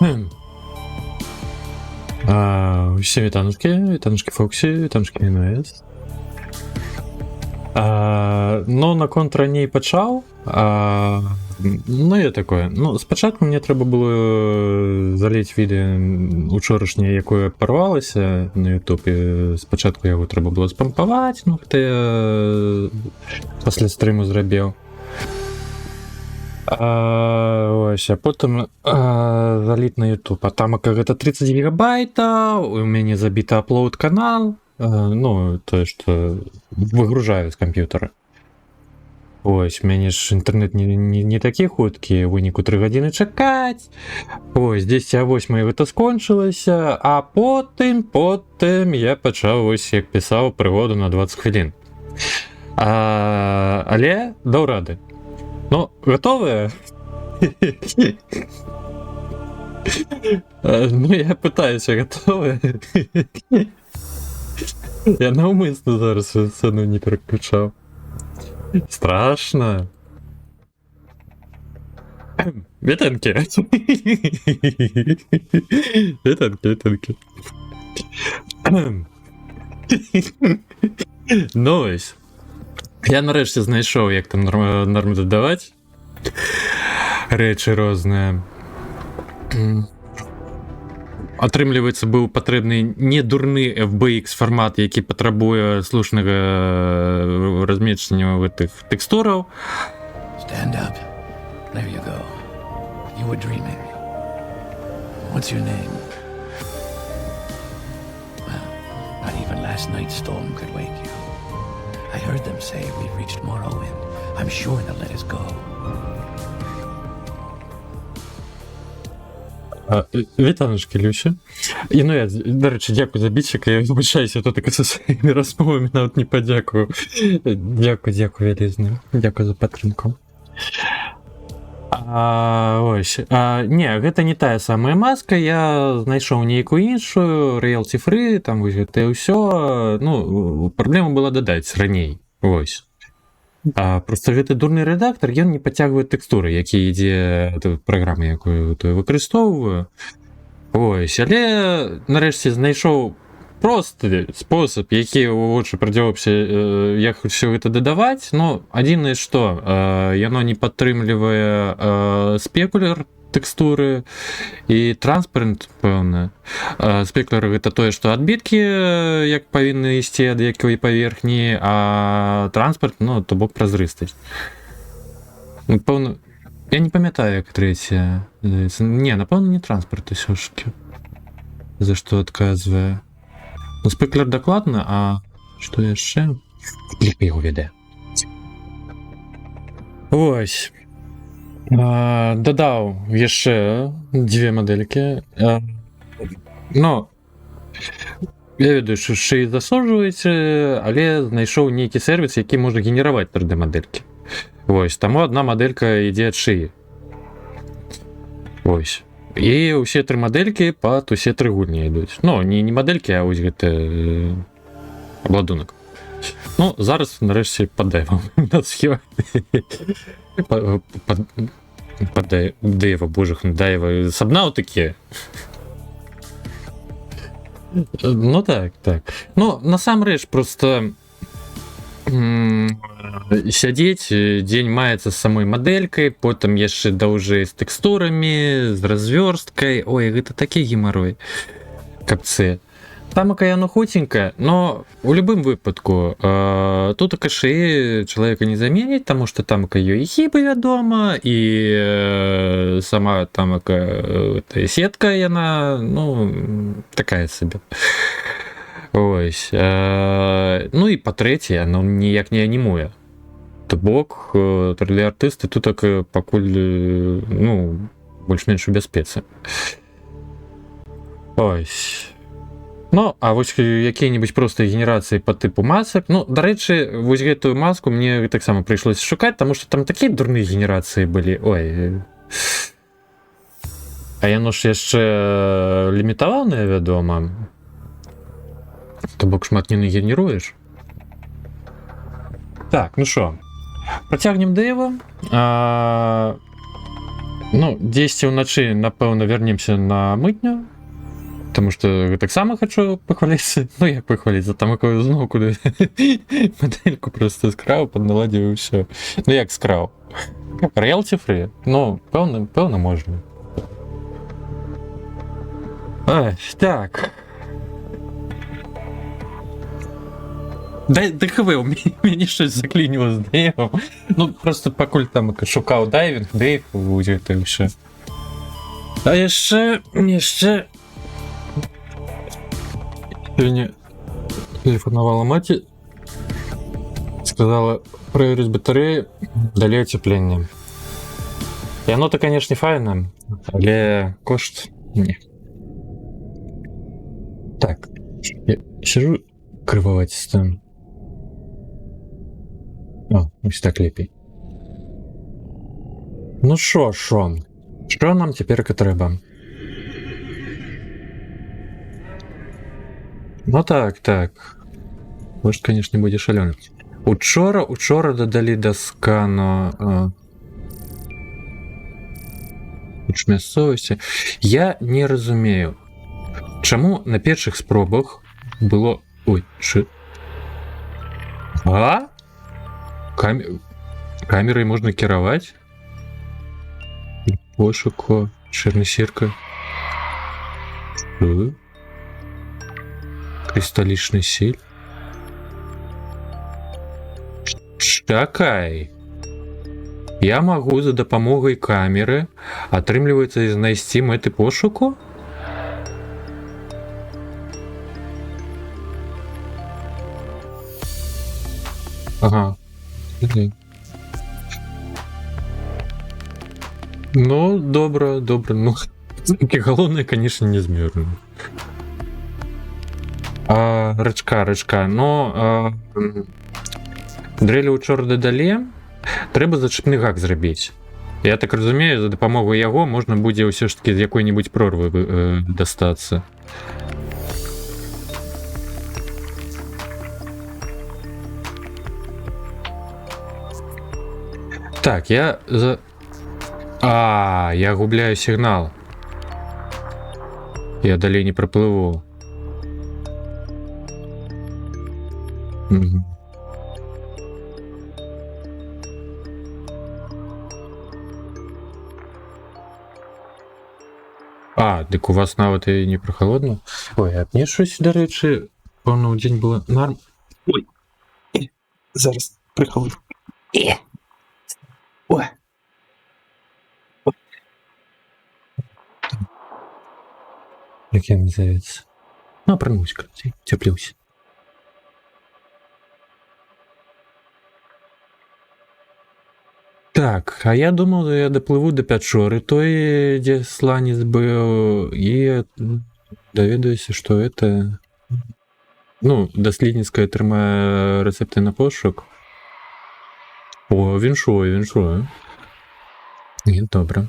Усім вітанушки Фоксі, вітанушки НС. Ну, на конт раней пачаў. Ну, я такое. Ну, спачатку мне трэба было заліць відэа учорашняе, якое парвалася на Ютубе. Спачатку яго трэба было спампаваць, ну, гэта я пасля стрыму зрабіў. Ось, а потым заліць на YouTube. А там гэта 30 гигабайтаў, у мяне забіты аплоуд канал. Ну, тое, што выгружаю з камп'ютара. Ось, у мяне ж інтэрнэт не такі хуткі, выніку 3 гадзіны чакаць. Ось, 10:08 гэта скончылася, а потым я пачаў, ось, як пісаў, прыгоду на 20 хвілін. Але даў рады. Ну, готовы? Ну, я пытаюся, готовы? Я наўмысна зараз сцэну не пераключаў. Страшно. Вітанкі. Вітанкі. Ну, ось. Я нарэшце знайшоў, як там норм дадаваць рэчы розныя. Атрымліваецца, быў патрэбны не дурны FBX фармат, які патрабуе слушнага размешчання гэтых тэкстураў. Stand up. There you go. You were dreaming. What's your name? Well, not even last night's storm could wake you. I heard them say we've reached Morrowind. I'm sure they'll let us go. Вітанушки, Люся. І, ну, я, до речі, дякую за бітчик, я вибачаюся, то таке зі своїми розмовами навіть не подякую. Дякую, вялізне. Дякую за підтримку. Ось. Не, гэта не тая самая маска, я знайшоў нейкую іншую, royalty free, там вось гэта і ўсё. Ну, праблема была дадаць раней. Ось. Просто гэты дурны рэдактар, ён не пацягвае тэкстуры, які ідзе праграмы, якую выкарыстоўваю. Ось, але нарэшце знайшоў просты спосаб, які ў вочы прадзёўся, як усё гэта дадаваць. Ну, адзінае, што яно не падтрымлівае спекуляр тэкстуры і транспарент, пэўна. Спекуляр гэта тое, што адбіткі як павінны ісці ад якой паверхні, а транспарт, ну, то бок празрыстасць. Пэўна, я не памятаю, як трэцяе. Не, напэўна, не транспарт усё ж такі. За што адказвае. Ну, спекуляр дакладна, а што яшчэ? Лепей яго ведае. Ось. Дадаў яшчэ 2 мадэлькі. Ну, я ведаю, што шыі засуджваеце, але знайшоў нейкі сервіс, які можа генераваць 3D мадэлькі. Вось, таму адна мадэлька ідзе ад шыі. Вось. І ўсе 3 мадэлькі пад усе 3 гульні ідуць. Ну, не мадэлькі, а вось гэты абладунак. Ну, зараз нарэшце падаем на схему. Дэйва, боже, Хундаева, сабнаўтыкі. Ну так. Ну, насамрэч, просто сядзець, дзень маецца з самой мадэлькай, потым яшчэ даўжэй з тэкстурамі, з развёрсткай. Ой, гэта такі гемарой. Капцы. Тамака яно хуценькая, но у любым выпадку тут каши чалавека не заменіць, таму што тамака ёй і хібы, вядома, і сама тамака сетка яна, ну, такая сабе. Ось. Ну і па-трэцяе, яно ніяк не анімуе. То бок, 3D-артысты тут так пакуль, ну, больш-менш у бяспецы. Ось. Ну, а вось якія-небудзь простыя генерацыі па тыпу масак. Ну, дарэчы, вось гэтую маску мне таксама прыйшлося шукаць, таму што там такія дурныя генерацыі былі. Ой. А яно ж яшчэ лімітаванае, вядома. То бок шмат не нагенеруеш. Так, ну што, працягнем Дэйва. Ну, 10 ўначы, напэўна, вернемся на мытню. Потому что так само хочу похвалиться. Ну, як похвалиться, там якою знову куди модельку просто скрав, подналадив і все. Ну, як скрав? Royalty free? Ну, певно можна. Так. ДХВ, мені щось заклинило з Дейвом. Ну, просто покуль там шукав дайвінг, Дейв, це все. А ще... Сьогодні телефонувала маті, сказала, проверить батареї, далі отеплення. І воно то, конечно, файне, але кошт ні. Так, я сижу кривуватись там. О, ось так ліпій. Ну що нам тепер треба? Ну так. Может, конечно, не буде шалёным. Учора додали до скану мясовості. Я не розумію, чому на перших спробах було... Ой, що? А? Камерой можна керувати? Пошуку, черносірка. Що? Кристалічний сіль. Чакай. Я могу за дапамогай камеры, атрымліваецца, знайсці мэты пошуку? Ага. Ну, добра. Ну, галоўнае, конечно, не змерна. Рычка. Но дрэлі учора дадалі. Трэба зачэпны гак зрабіць. Я так разумею, за дапамогу яго можна будзе ўсё ж таки з якой-нибудь прорвы дастацца. Так, я губляю сігнал. Я далей не праплыву. Дык у вас нават і не прохалодно? Ой, а мне щось, до речі, певно, у день було норм. Ой, зараз прихолодно. Ой. Як я називається? Ну, промусь, короче, теплюсь. Так, а я думал, я доплыву до Пячоры, той, где сланец был, и доведаюсь, что это... Ну, доследницкая атрымае рецепты на пошук. О, віншую. Не, добра.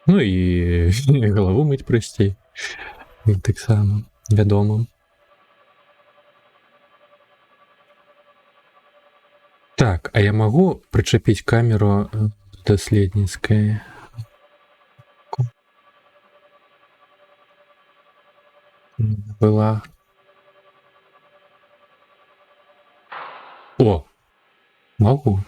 Ну і голову мыть простей. Так само, вядома. Так, а я могу причепить камеру доследницкой? Была. О, могу.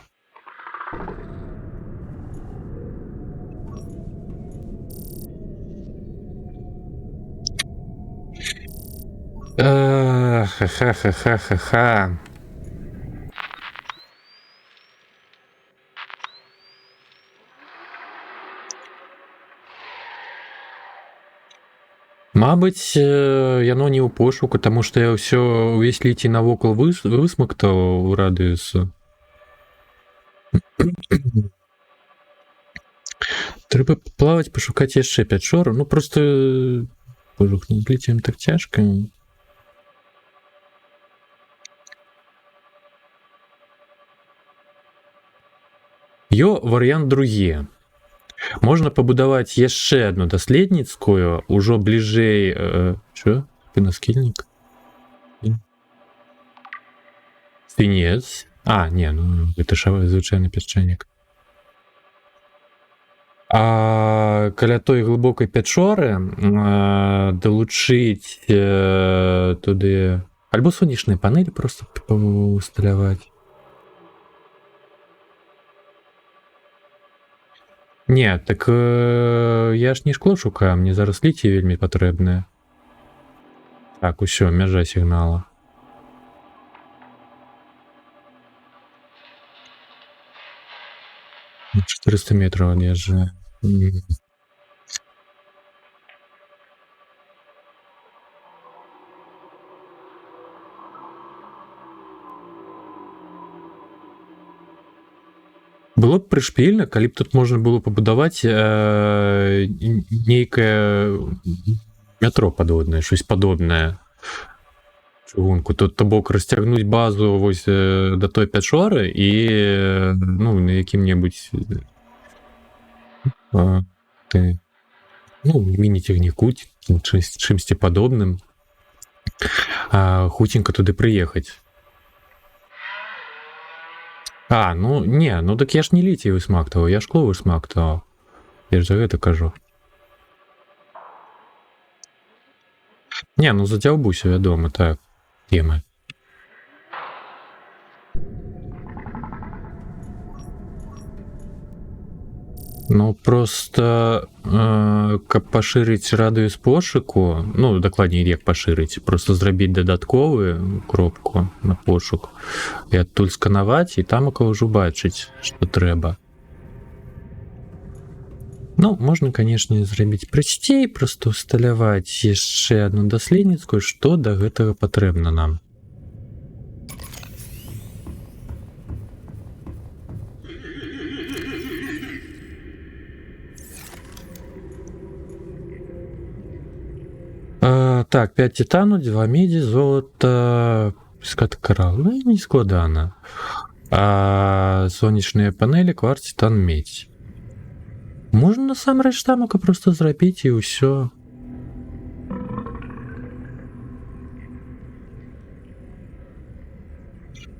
Ха-ха-ха-ха-ха. Мабыць, яно не ў пошуку, таму што я ўсё увесь ліці навокал высмактаў у радыусу. Трэба плаваць, пашукаць яшчэ Пячору. Ну, просто... Божух, не зліцем так цяжка. Варыянт другі. Можна пабудаваць яшчэ одну даследніцкую, ужо бліжэй... Що? Пенаскільнік? Свінец. А, не, ну гэта ж звычайны пясчанік. А каля той глыбокай пячоры далучыць туды альбо сонечныя панелі просто усталяваць. Не, так я ж не шкло шукаю, мне зараз ліцій вельмі патрэбнае. Так, усё, мяжа сігнала. На 400 метров ад'язджае. Было б прышпільна, калі б тут можна было пабудаваць нейкае метро падобнае, щось падобнае. Чыгунку. Тут, то бок, расцягнуць базу вось да той пячоры і ну, на якім-небудзь міні-цягніку, чымсьці падобным хуценька туды прыехаць. А, ну не, ну так я ж не ліцій высмактаваў, я шкло высмактаваў. Я ж за гэта кажу. Не, ну задзяўбуся, вядома, так. Темы. Ну, просто каб пашырыць радыус пошуку, ну, дакладней, як пашырыць, просто зрабіць дадатковую кропку на пошук і адтуль сканаваць, і тамака ўжо бачыць, што трэба. Ну, можна, канешне, зрабіць прасцей, просто усталяваць яшчэ адну даследніцкую, што да гэтага патрэбна нам. Так, 5 титану, 2 меди, золото, скат коралл. Ну, не складана. Сонечныя панелі, кварц, титан, медь. Можна насамрэч тамака просто зрабіць і ўсё.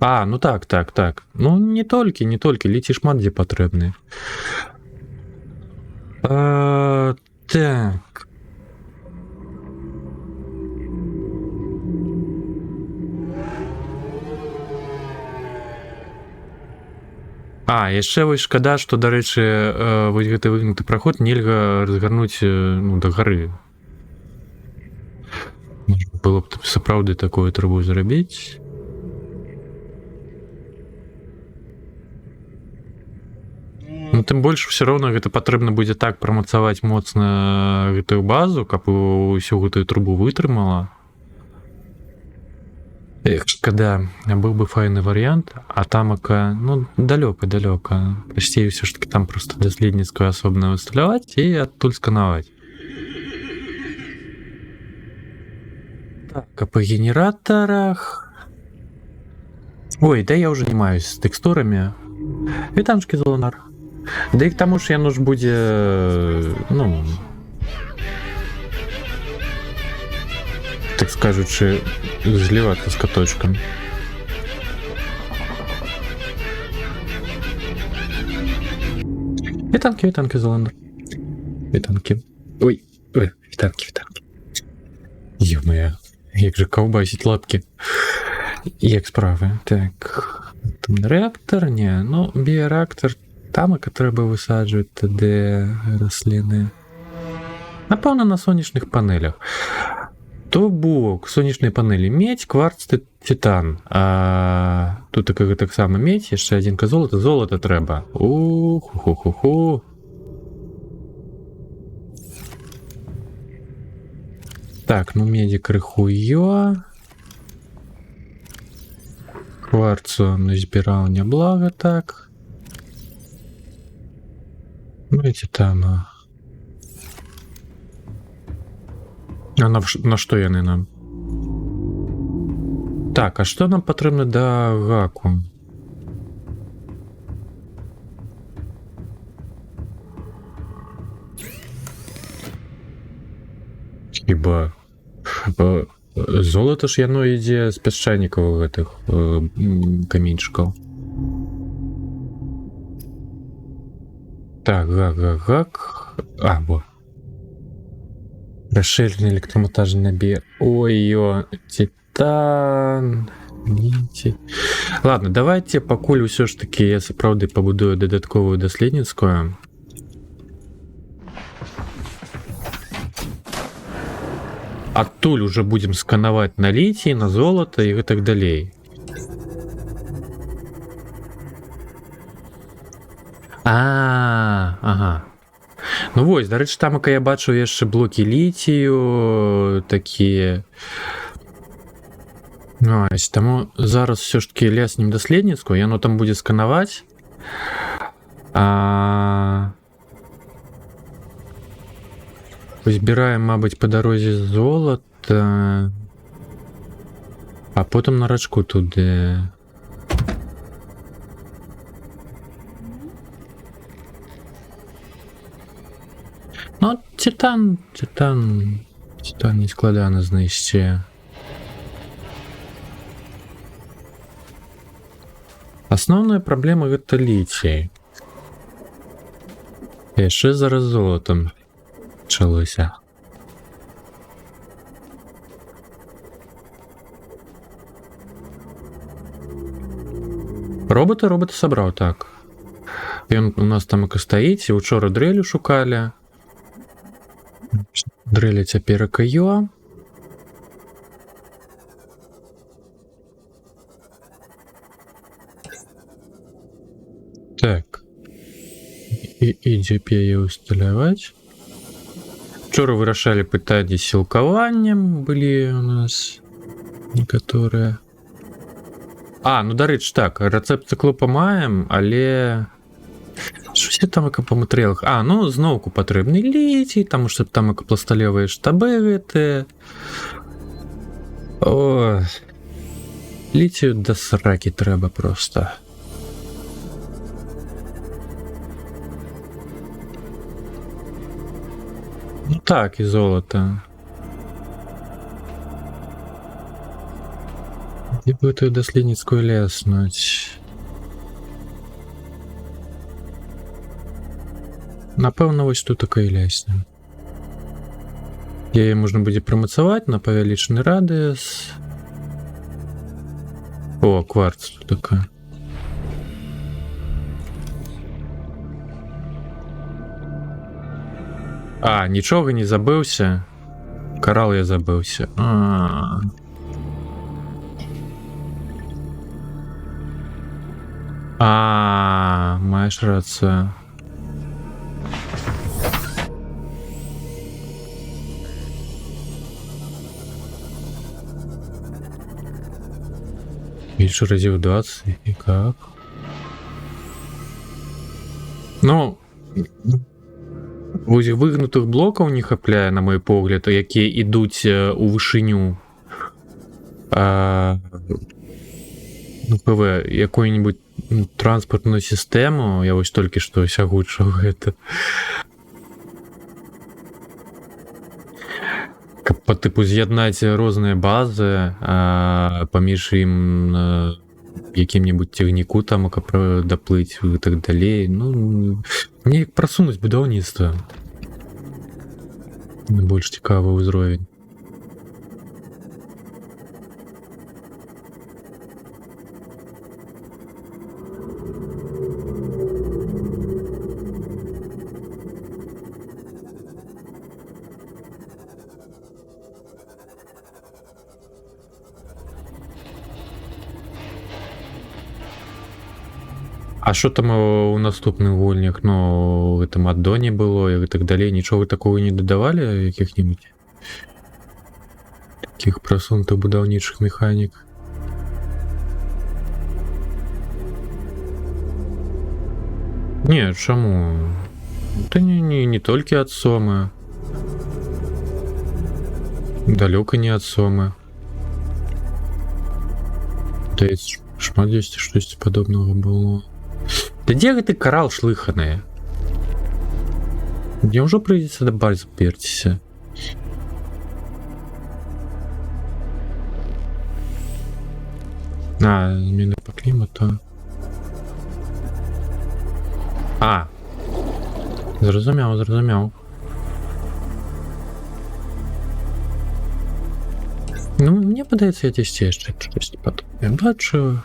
Ну так. Ну не толькі, ліці шмат дзе патрэбны. Так. Яшчэ вось шкада, што, дарэчы, вось гэты выгнуты праход нельга разгарнуць да гары. Было б сапраўды такое трубу зрабіць. Ну, тым больш все роўна гэта патрэбна будзе так прамацаваць моцна гэтую базу, каб усю гэтую трубу вытрымала. Шкада, быў бы файны варыянт, а тамака, ну, далёка. Прасцей ўсё ж таки там просто даследніцкую асобна высталяваць і адтуль сканаваць. Так, а па генератарах... Ой, да я ўжо не маюсь з тэкстурамі. Вітанчкі, Золонар. Да і к таму ж яно ж будзе, ну... так скажучы, злівацца з каточкам. Вітанкі, Золонар. Вітанкі. Ой, вітанкі. Ё-моё, як же каўбасіць лапкі. Як справы? Так, там рэактар, не, ну, біярэактар, тамака трэба высаджваць тады расліны. Напэўна, на сонечных панелях. То бок, сонечныя панелі медь, кварц, титан. Тут таксама медь, яшчэ адзінка золата. Золата трэба. Ху-ху-ху. Так, ну медзі крыху кварцу назбіраў няблага, так. Ну і титана. На што яны нам? Так, а што нам патрэбна да гаку? Хіба Золото ж яно ідзе з пясчанікаў гэтых каменьчыкаў. Так, гак. Бо. Расширенный электромонтажный набір. Ой-ё, титан. Ніці. Ладно, давайте пакуль усё ж таки я сапраўды пабудую дадатковую даследніцкую. Адтуль уже будем сканаваць на літій, на золото і гэтак далей. Ага. Ну вось, дарэчы, тамака я бачу яшчэ блокі літію такія. Ось, таму зараз все ж таки ляснем даследніцку, яно там будзе сканаваць. Збіраем, мабыць, па дарозе золата, а потым на рачку туды. Ну, титан не складана знайсці. Асноўная праблема гэта літій. Яшчэ зараз золотам пачалося. Робота сабраў, так. Ён у нас там і стаіць, і учора дрэлю шукалі. Дрэля цяпер каё. Так. Ідзе яе усталяваць. Учора вырашалі пытанні з сілкаваннем, былі у нас некаторыя. Ну дарэчы, так, рэцэпт цыклопа маем, але щось там па матэрыялах. Ну зноўку патрэбны літій, таму што там пласталевыя штабы гэтыя. Літію да сракі трэба проста. Ну так, і золото. І б гэтую даследніцкую ляснуць. Напэўна, вось тут такая лясня. Яе можна будзе прамацаваць на павялічаны радыус. Кварц тут такая. Нічога не забыўся. Карал я забыўся. Маеш рацыю. Більше разів 20, і як? Ну, вигнутих блоків не хапляє, на мой погляд, які йдуть у вишиню. ПВ, якую-нибудь транспортную систему, я ось тільки що сягучив гэта. По типу з'єднати різні бази, поміж їм яким-нибудь техніку там доплыть і так далі. Ну, мені просунуть будівництво. Більш цікавий узровень. А що там у наступних гульнях, ну, в этом аддоні було і так далі, нічого такого не додавали, яких-нибудь таких просунутих будівничих механік? Ні, чому? Та не тільки від Соми. Далеко не від Соми. Десь шмат десь щось подобного було. Да где гэты карал шлыханые? Мне уже придется до базы перціся. Зміни по клімату. Зрозумів. Ну, мені подається, я десь ще щось потім я бачу.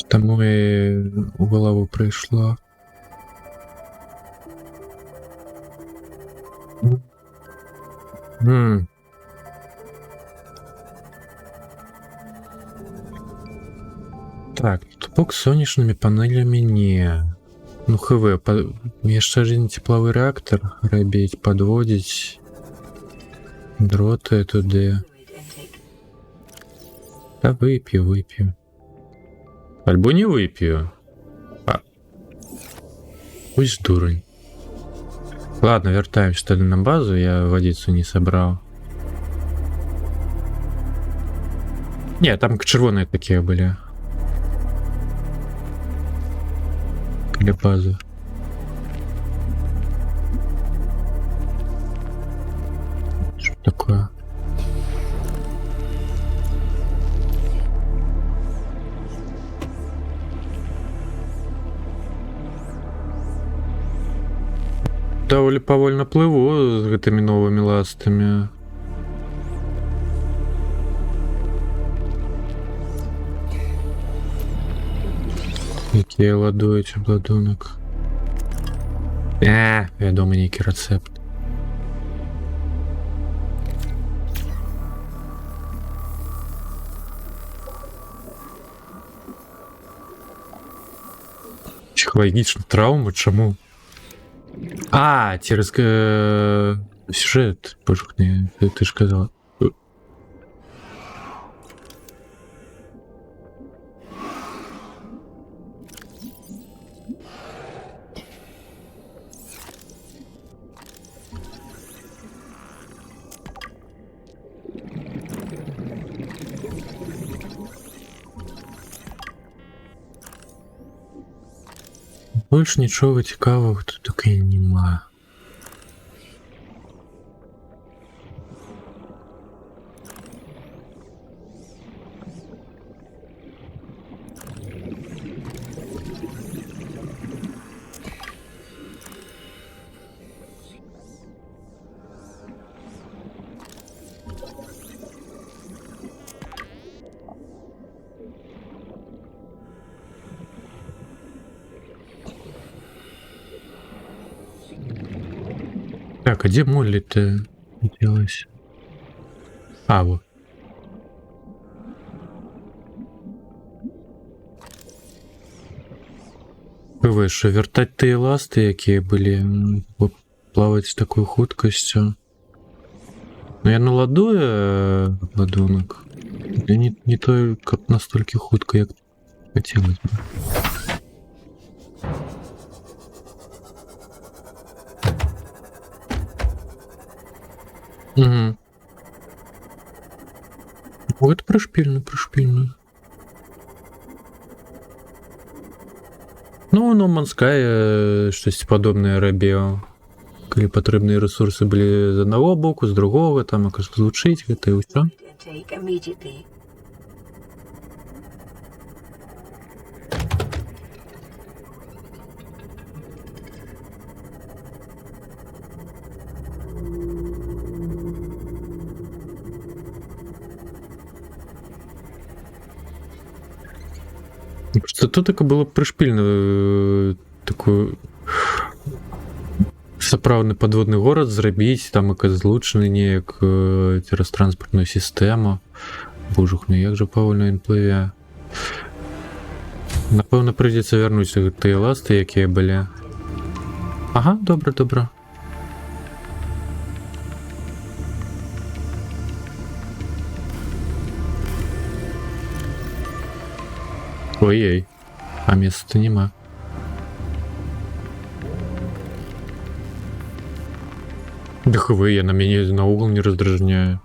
Тому і у голову прийшло. Так, ноутбук с сонячными панелями не. Ну хв, яшчэ один тепловый реактор рабіць, подводить дроты туды. Да выпью. Альбо не выпью. Пусть дурень. Ладно, вертаемся тогда на базу, я водицу не собрал. Не, там червоные такие были. Для базы. Что такое? Даволі павольна плыву з гэтымі новымі ластамі. Якія ладуюць абладунак. Вядома, нейкі рэцэпт. Псіхалагічна траўма, чаму? Цераз сюжэт, пожухне, ты ж казала. Больш нічога цікавага тут таке нема. Так, а где Молли-то делась? Вот. Вы що, вертать тыя ласты, якія былі, плаваць з такой хуткасцю. Ну я наладую ладунок. Я не той, каб настолькі хутка, як хацелось бы. Угу. Вот прышпільна. Ну, No Man's Sky штось падобнае рабіў. Калі патрэбныя рэсурсы былі з аднаго боку, з другога, там як злучыць гэта і ўсё. Просто тут так было прышпільна такую сапраўдны падводны горад зрабіць, там як злучаны неяк цераз транспартную сістэму. Божух, ну як жа павольна ён плыве. Напэўна, прыйдзецца вярнуць тыя ласты, якія былі. Ага, добра. Ой-ой, а места нема. Дыховые, я на мяне наогул не раздражняю.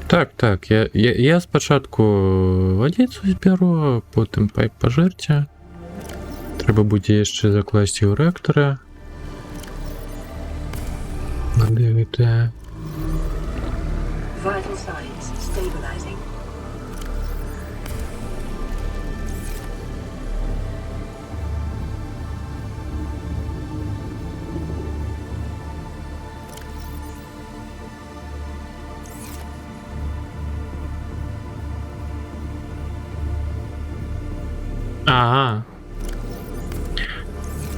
Так, я спачатку вадзіцу збяру, потым пайп пажэрце. Трэба будзе яшчэ закласці ў рэактара. Де гэта? Vital signs stabilizing. Ага.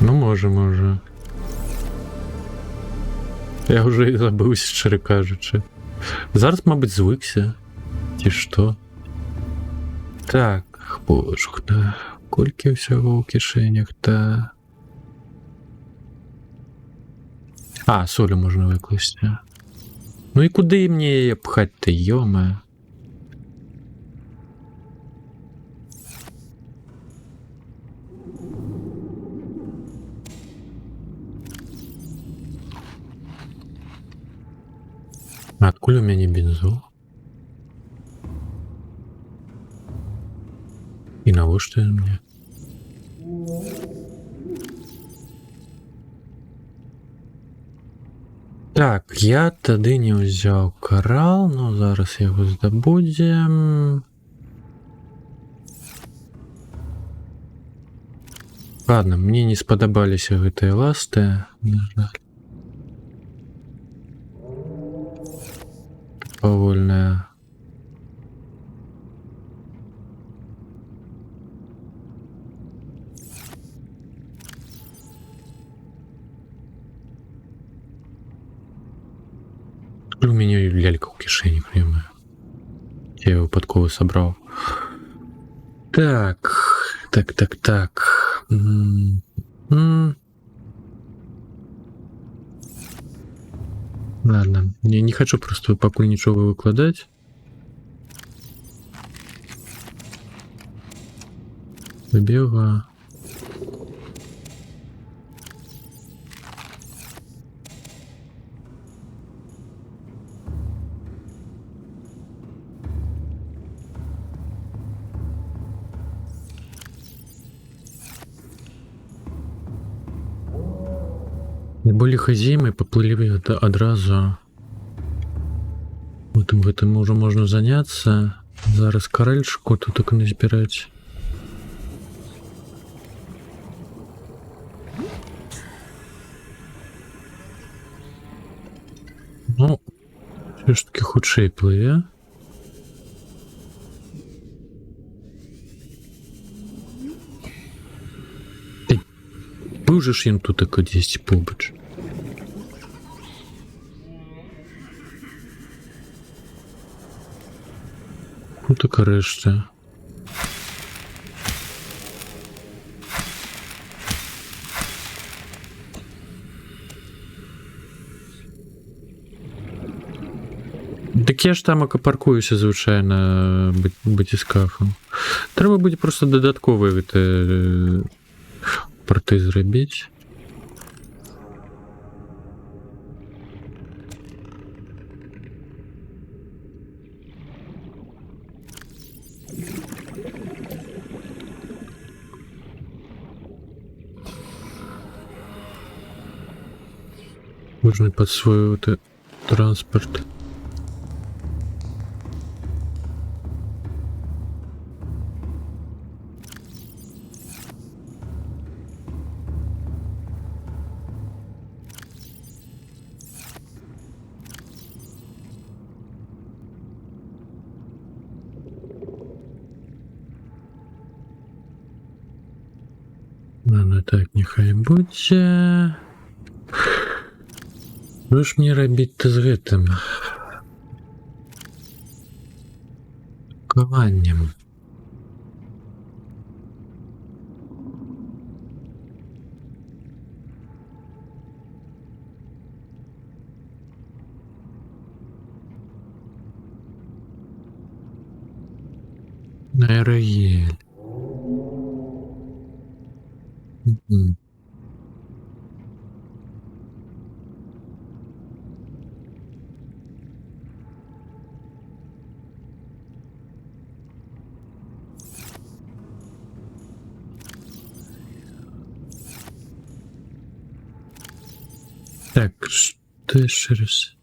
Ну, можа. Я уже і забыўся, шчыра кажучы. Зараз, мабыць, звыкся. Ці што? Так, божухна. Колькі ўсяго ў кішэнях-то? А, солю можна выкласці. Ну і куды мне яе пхаць-то, ёма? Адкуль у мяне бензол? І навошта ён мне? Так, я тады не ўзяў карал, но зараз яго здабудзем. Ладно, мне не спадабаліся гэтыя ласты. Павольная. У меня лялька ў кішэні прямая. Я его выпадкова сабраў. Так. Ладно, я не хочу просто пакуль нічога выкладаць. Выбега. Более хазімы поплылі адразу. Гэтым уже можна заняцца. Зараз карэльчыку тут так назбіраць. Ну, все ж таки хутчэй плыве. Быў жа ж ён тут так дзесьці побач. Ну так рэшта. Дык я ж там акапаркуюся звычайна батискафам. Трэба будзе просто дадатковыя гэта порты зрабіць. Можна пад свой транспорт. Ладно, так, нехай будзе. Што ж мне рабіць-то з гэтым? Пакаваннем. Аэрогель. Что ще раз?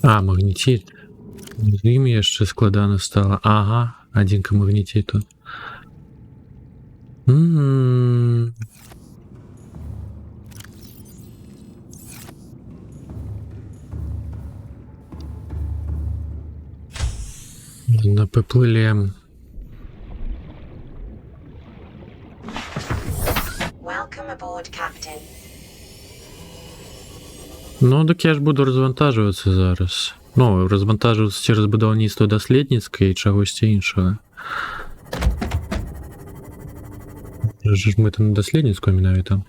А, магнетит. З ім яшчэ складана стала. Ага, адзінка магнетиту. Поплылем. Welcome aboard, Captain. Ну, так я ж буду розвантажуватися зараз. Ну, розвантажуватися через будівництво дослідницьке і чогось іншого. Ж ми там на дослідницьку менавіта.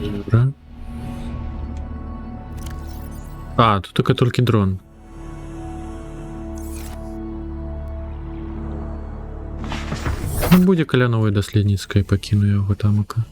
Добре. А, тут тільки дрон. Ну, буде каля нової дослідницької, покину його тамака.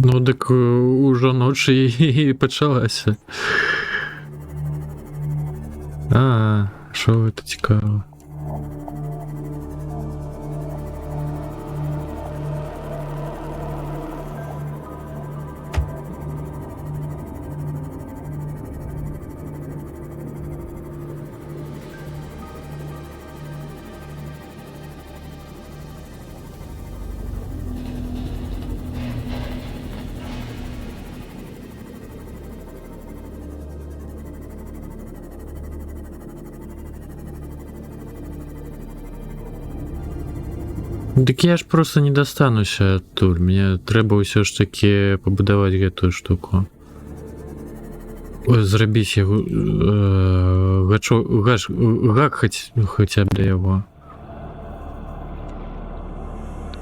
Ну, так уже ночі і почалася. А, що це цікаво. Так я ж просто не достануся адтуль. Мне трэба ўсё ж таки пабудаваць гэтую штуку. Ой, зрабіць яго гак хаця б да яго.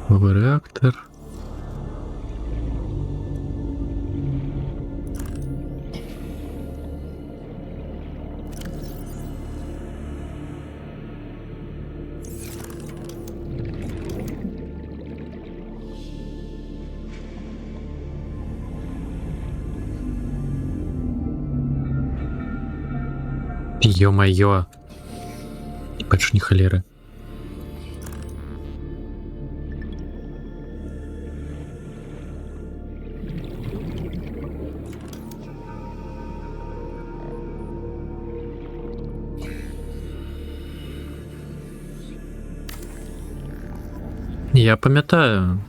Новый реактор. Ё-моё. Больше не холеры. Я памятаю.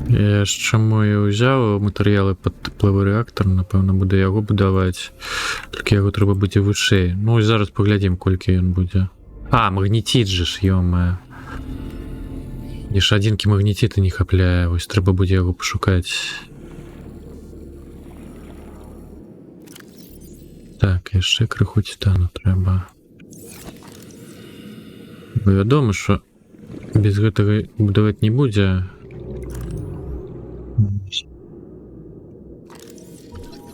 Я ж чаму я ўзяў матэрыялы пад тэплавы рэактар, напэўна, буду яго будаваць. Толькі яго трэба будзе вышэй. Ну і зараз паглядзім, колькі ён будзе. А, магнетит же ж, ё-моё. Мне ж адзінкі магнетита не хапляе, вось трэба будзе яго пашукаць. Так, яшчэ крыху титану трэба. Бо вядома, што без гэтага будаваць не будзе.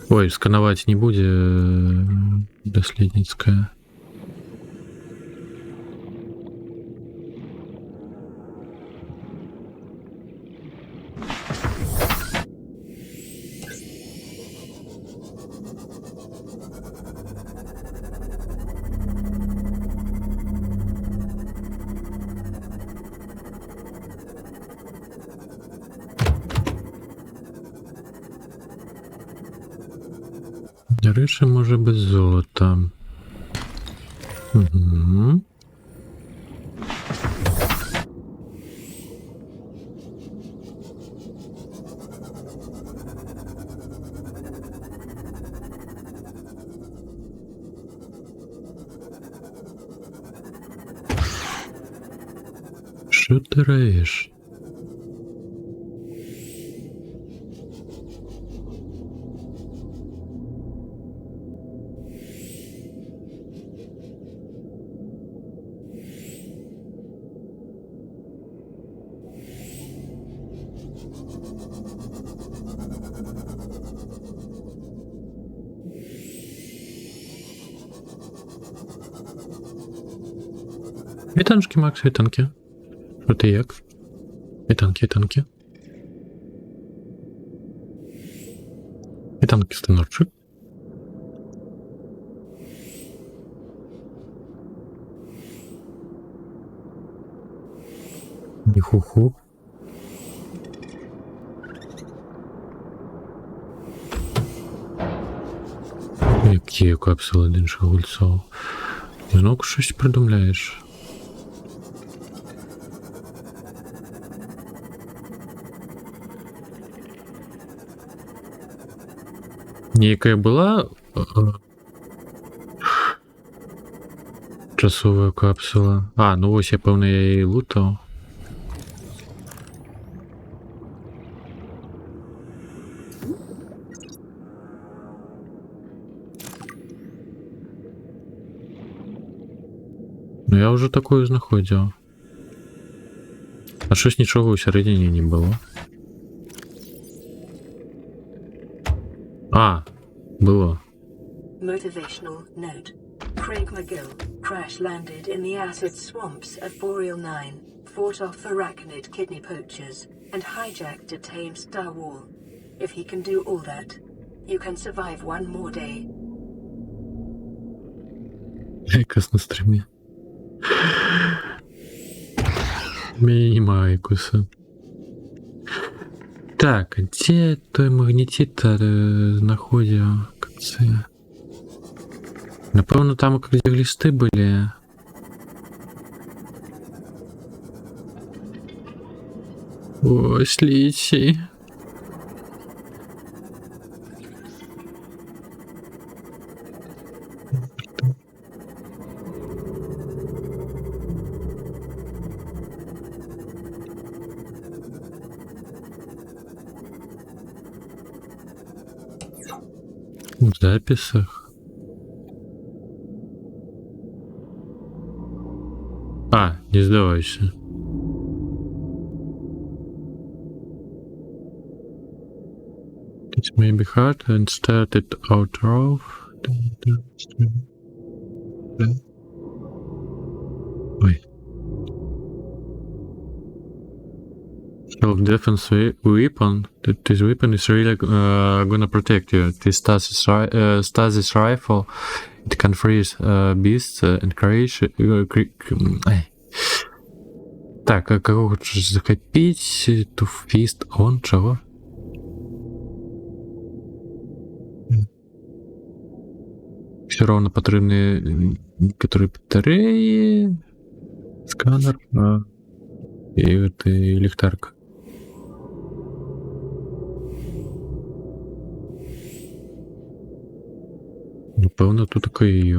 Ой, сканаваць не будзе даследніцкая. Рэчы можа быць золата. Угу. Що ти раєш? Вітанки, Макс, вітанки. Що ти як? Вітанки, вітанки. Вітанки, станорчик. Ніху-ху. Які капсули один шагульцов. Знову щось придумляєш. Ніяка була часова капсула. А, ну ось я певно я її лутав. Ну я вже такою знаходив. А щось нічого всередині не було. А, було. Motivational note. Craig McGill crash landed in the acid swamps of Boreal 9, fought off arachnid kidney poachers, and hijacked a tame Star Wall. If he can do all that, you can survive one more day. Якось на стрімі. Мінімайкуса. Так, где той магнетит знаходив? Как це? Напевно, там, где глисты были. Ой, сличи. В записях. А, не сдавайся. It may be hard and started out of. Ой. Self-defense weapon. This weapon is really gonna protect you. This stasis rifle. It can freeze beasts and creation. Так, а кого хочешь захопить? To feast on чего? Все равно потребны некоторые батареи, сканер и это ліхтарка. Напевно, тут таке її.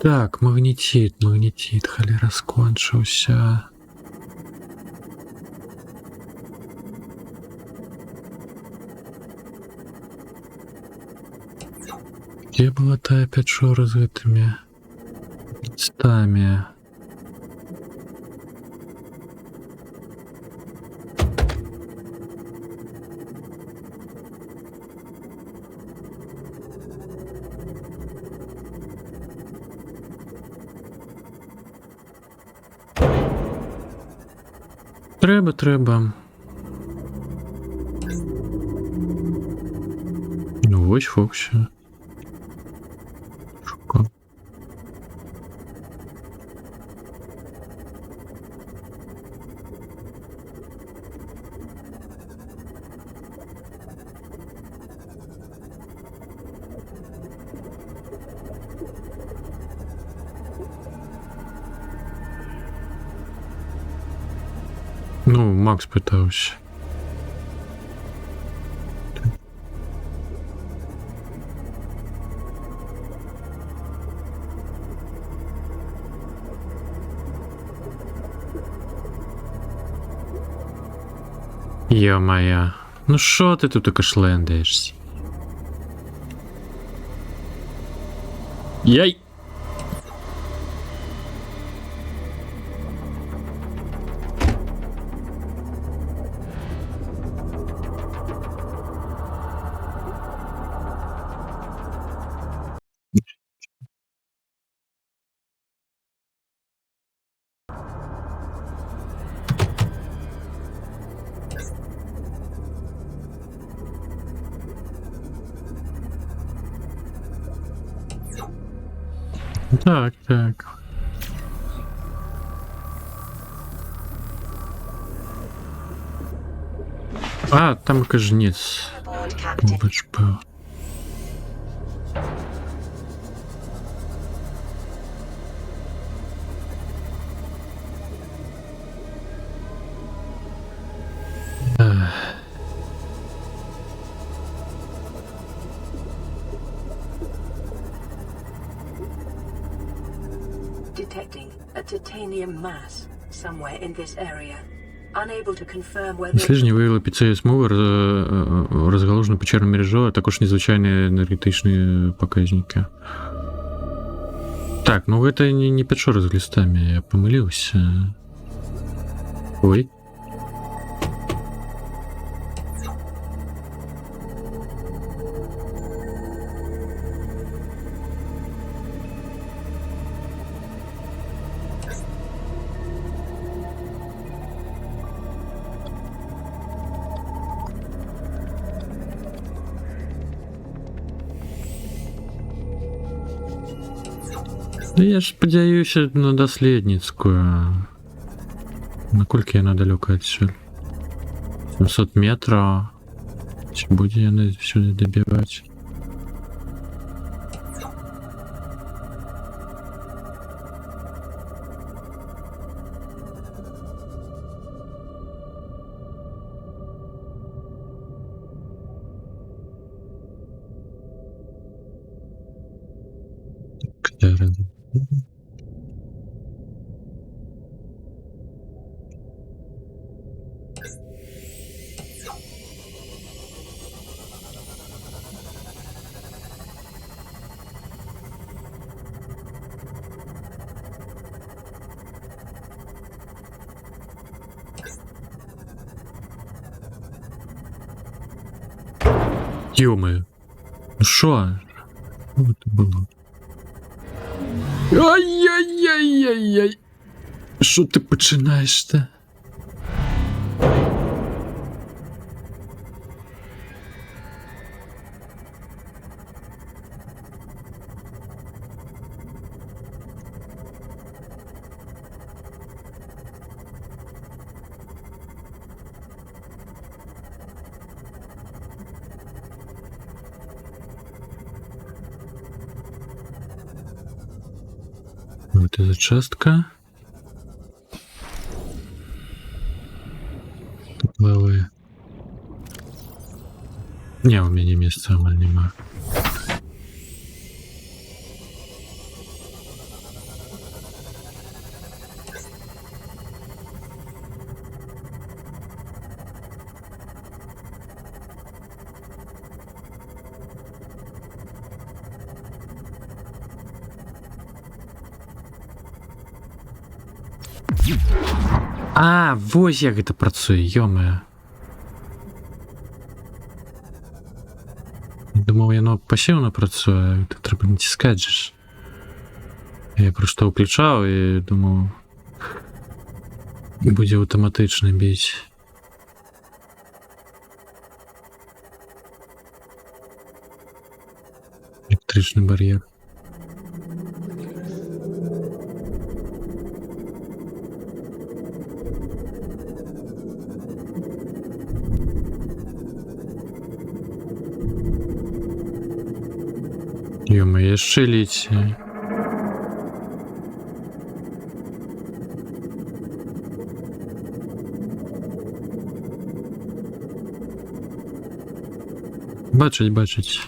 Так, магнетит, холера скончився. Где была та опять шора с этими стами? Треба. Ну, ось Фоксі. Шука. Ну, Макс питався. Йо-моя, ну що ти тут таке шлендаєшся? Яй! Так, так. А, там якийсь жнець. Aboard, Captain. Бач, був. Detecting a titanium mass somewhere in this area. Unable to confirm whether Дослідження виявили під цією смугою розгалужену печерну мережу, а також незвичайні енергетичні показники. Так, ну это не печора с глистами, я помылился. Ой. Да я ж спадзяюся на даследніцкую. Наколькі яна далёка адсюль? 700 метров. Ці будзе яны сюды дабіваць? Ё-моё. Ну шо? Що це було? Ай-яй-яй-яй-яй. Що ти починаєш-то? Вот эта частка. Тут плаває. Не, у меня места амаль нема. А, вось як гэта працуе, ё-моё. Думаў, яно пасіўна працуе, тут трэба націскаць жа ж. Я проста ўключаў і думаў, будзе аўтаматычна біць. Электрычны бар'ер. Ё-моё, яшчэ ліце. Бачыць, бачыць.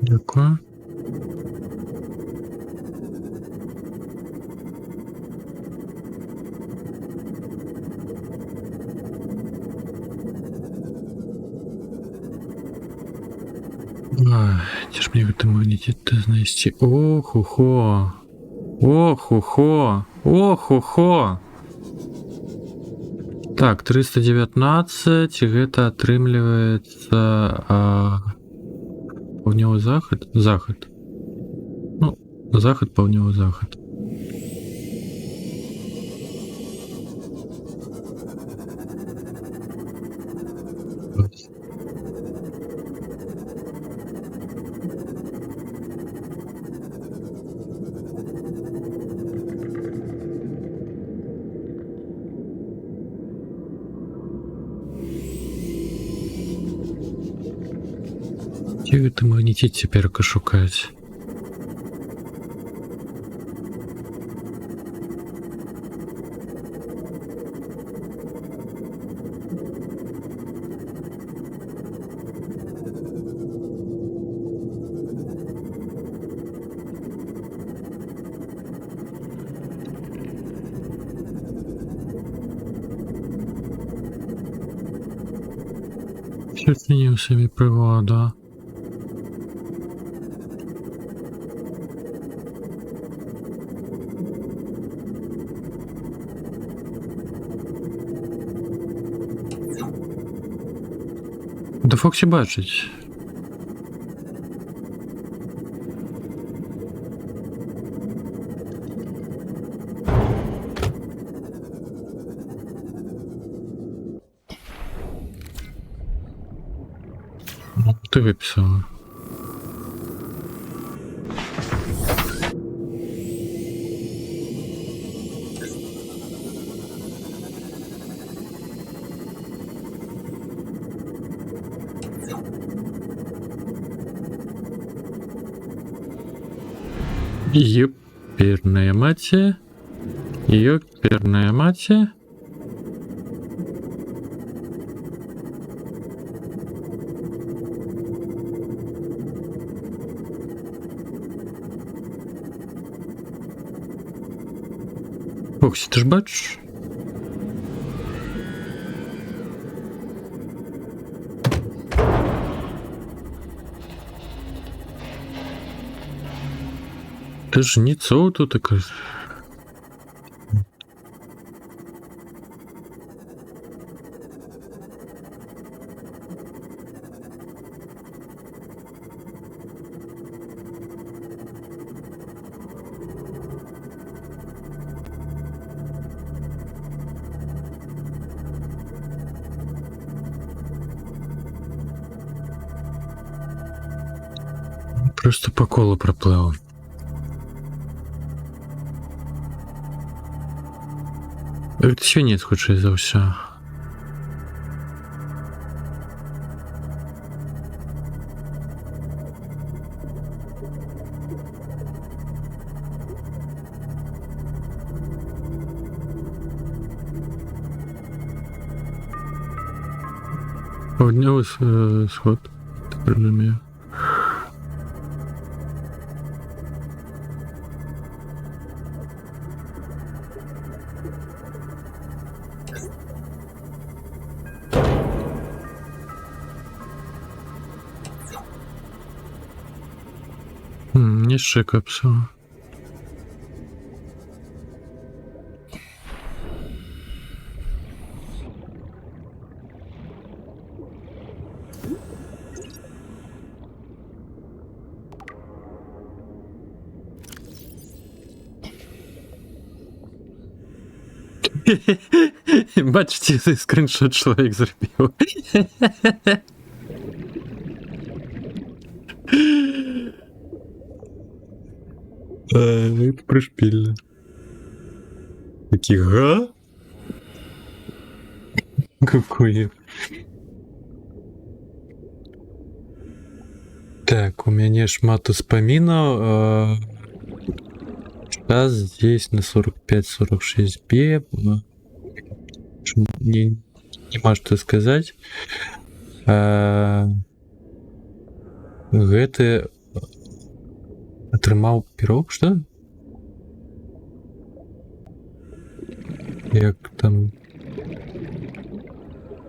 Дякую. Дзе ж мне гэты магніт знайсці? Ох-хо-хо. Ох-хо-хо. Ох-хо-хо. Так, 319, гэта атрымліваецца паўднёвы захад? Захад. Ну, захад, паўднёвы захад. Где это магнетит теперь шукать? Що змінив собі приводу? Да Фоксі бачить. Ти виписала. Ёперная мать. Ёперная мать. Фоксі, ти ж бачиш? Ти ж не цо тут таке. Просто по колу проплив. Свинець хоче за все. Поднялась сход, так розумію. Не шикапсу. Бачите, цей скріншот чоловік зробив. Это пришпильно. Такие, га? Какой? Так, у меня шмат успаминов. Сейчас здесь на 45-46 Б. Не могу что сказать. Гэта атрымаў пірог, что? Як там?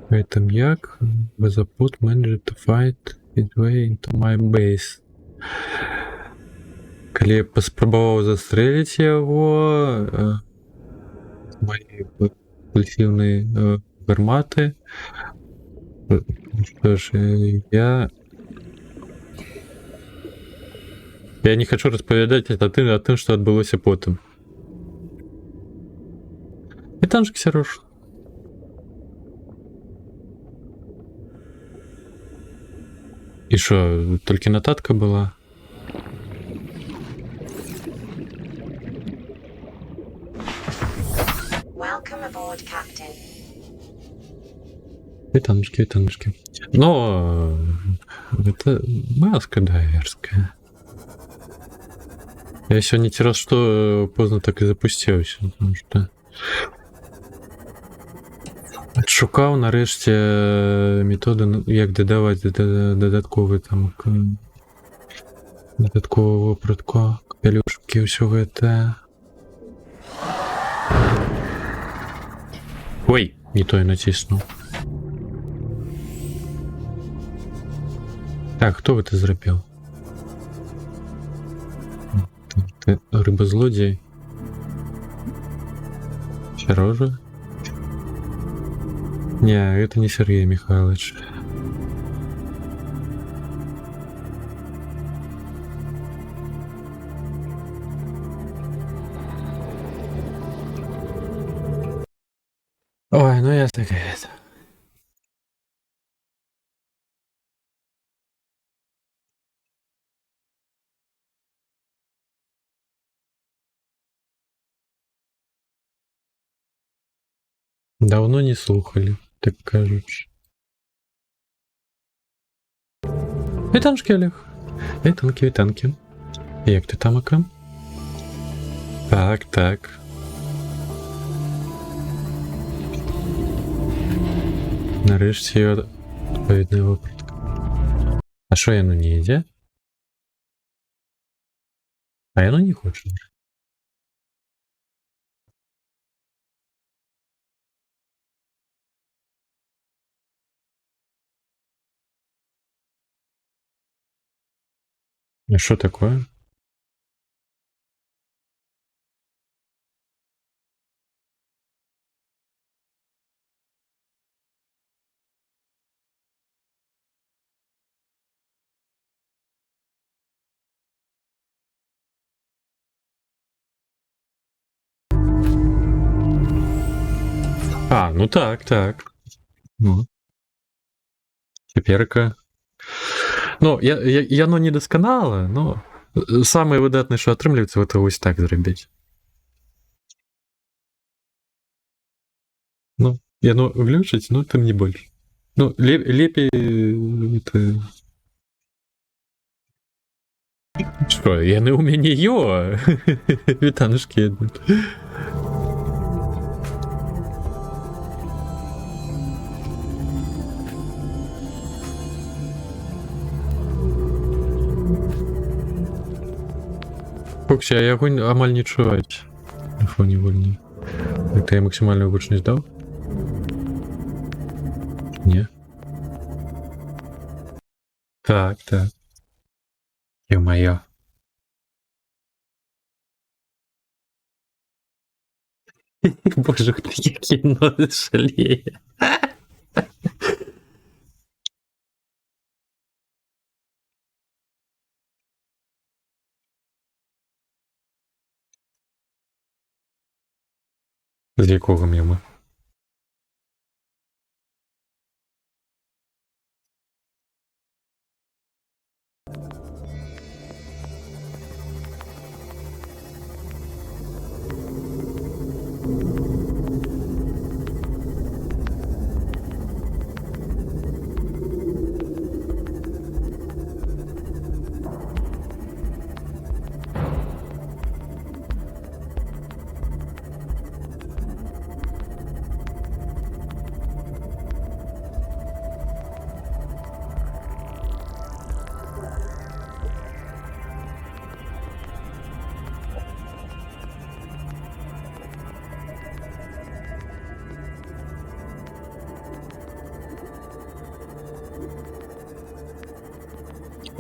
Гэтым як? Was a put manager to fight his way into my base. Калі я паспрабаваў застрэліць яго, мои пульсіўныя гарматы, что ж, я не хочу распавядаць о тым, што адбылося потым. І там же Ксярош. І що, толькі нататка была? Welcome aboard, Captain. Вітаночки. Ну, Это маска дайверская. Я сегодня те раз что поздно так и запустився, потому что шукав нарешті методи, як додавати додаткові там додаткового вопратку, капелюшки, усього це. Ой, не то я натиснув. Так, хто ви це зробив? Ты рыбозлодей. Сережа? Не, это не Сергей Михайлович. Ой, ну я так это. Давно не слухали, так кажуть. Вітанки, Олег. Вітанки, вітанки. Як ти там, Ака? Так, так. Нарешті я відповідний випадок. А що я ну не йде? А я ну не хочу. А что такое? А, ну так, так. Ну. Теперка. Ну, яно не досконало, но самое выдатное, что атрымліваецца, это вось так зрабіць. Ну, яно глючыць, ну там не больш. Ну, лепей это... Што, яны ў мяне вітанушкі ідуць. Фоксі, а яго амаль не чуваць на фоне вольні. Это я максимальную гучнасць даў? Не. Так, так. Ё-моё. Боже, які ноги шаліє. З якого мема?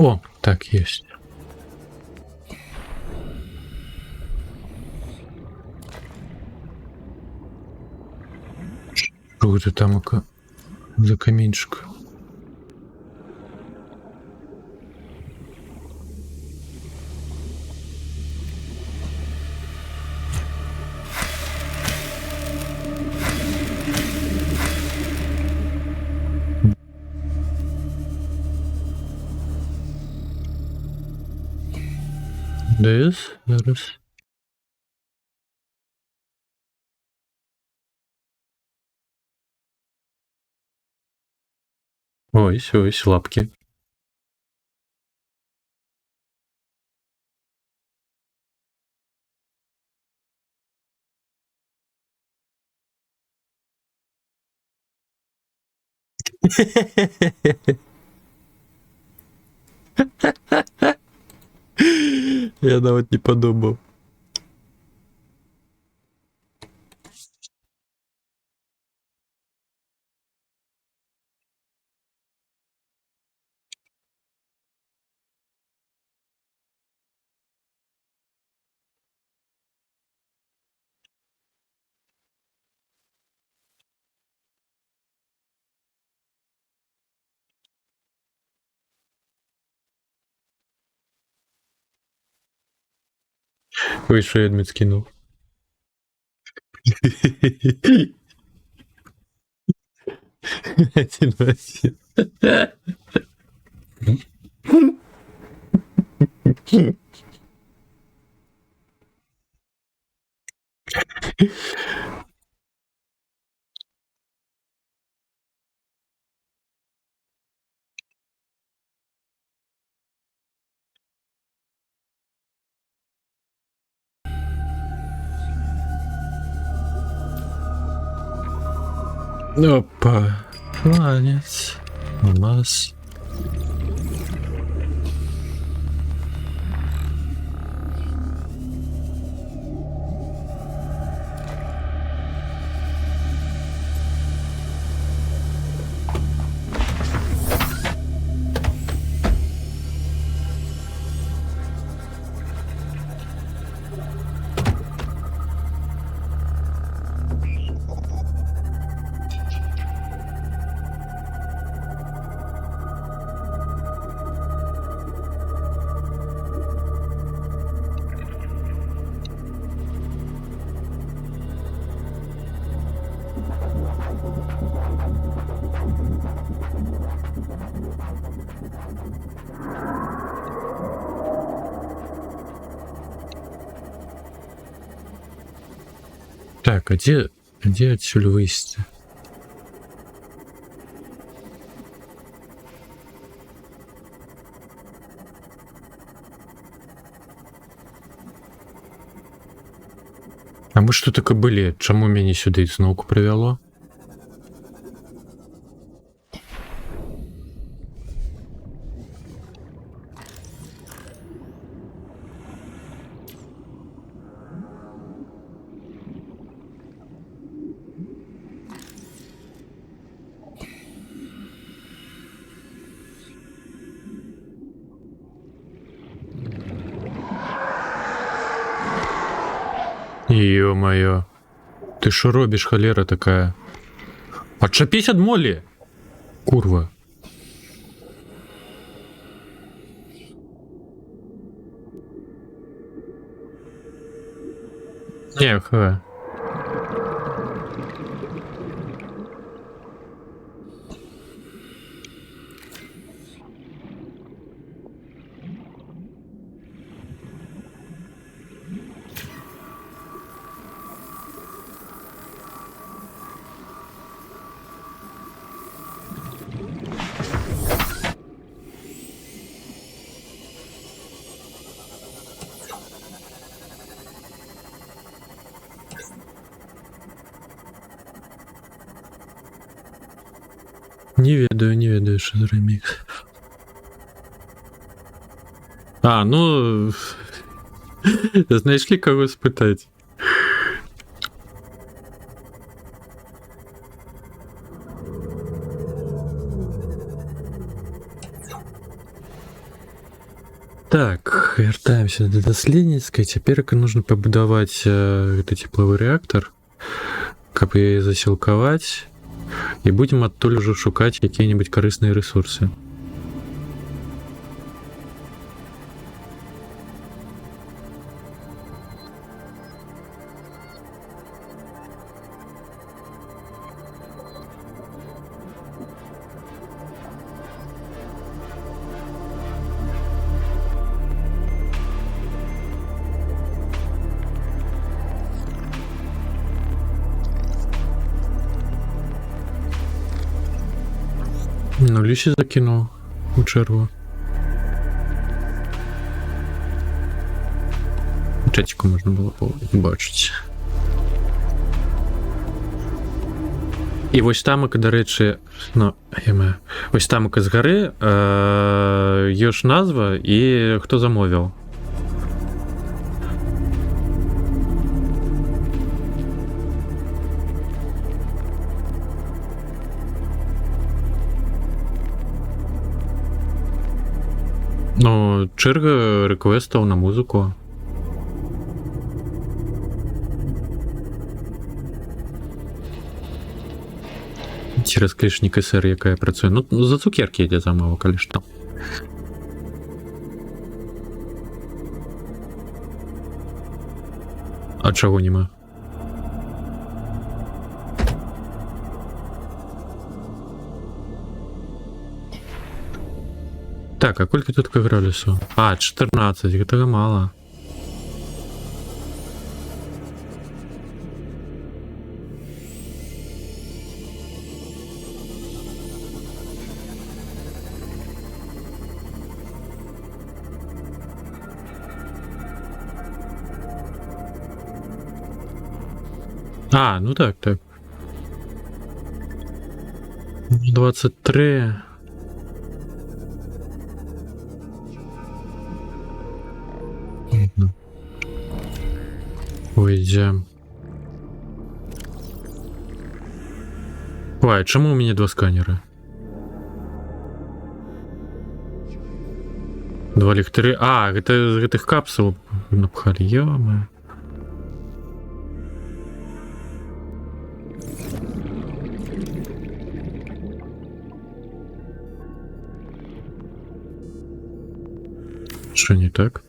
О, так, есть. Что это там за каменчик? Десь зараз. Ось, ось, лапки. Я навіть не подумав. Ой, що я адмін скинув. Один в один. Опа. Планец. У нас. Так, а где отсюда выйти? А мы что такое были? Чему меня сюда знову привело? Ё-моё. Ты шо робишь, холера такая? Отшапись от Молли! Курва. Не, ха. Не ведаю, что за ремикс. А, ну... Знайшли кого спитати. Так, вертаемся до доследницкой. Теперь нужно побудовать это тепловый реактор, каб яе засілкаваць, і будем адтуль ужо шукаць якія-небудзь карысныя рэсурсы. Ну, лісі закинув у чергу. Чатику можна було побачити. І вось тамак, дарэчы, ну, вось тамак з гары ёсць назва і хто замовіў. Ну, чэрга рэквестаў на музыку. Цераз клішнік СР, якая працуе. Ну, за цукеркі ідзе замова, калі што. А чаго нема? Так, а колькі тут градусаў? А, 14, гэтага мала. А, ну так, так. 23. Уйдем. Ой, чому у меня 2 сканера? 2 ліхтары. А, гэта з гэтых капсул напхалі, ё-моё. Что не так?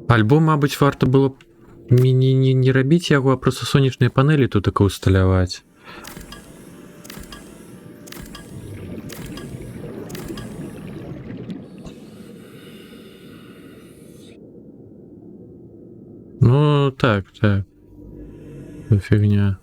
Альбо, мабыць, варта было б не рабіць яго, а просто сонечныя панелі тут так усталяваць. Ну, так, так. Фигня.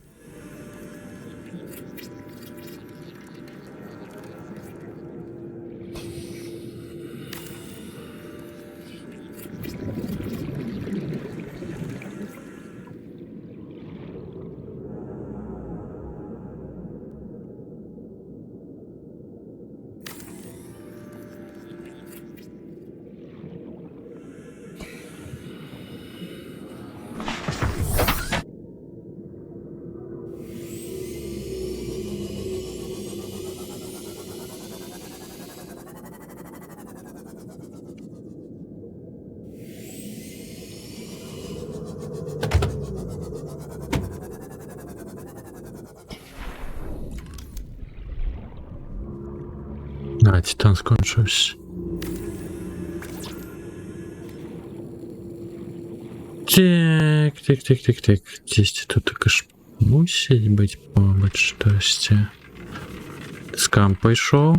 А, титан скончився. Так. Десь тут також мусить бути побач щось. Скам пішов.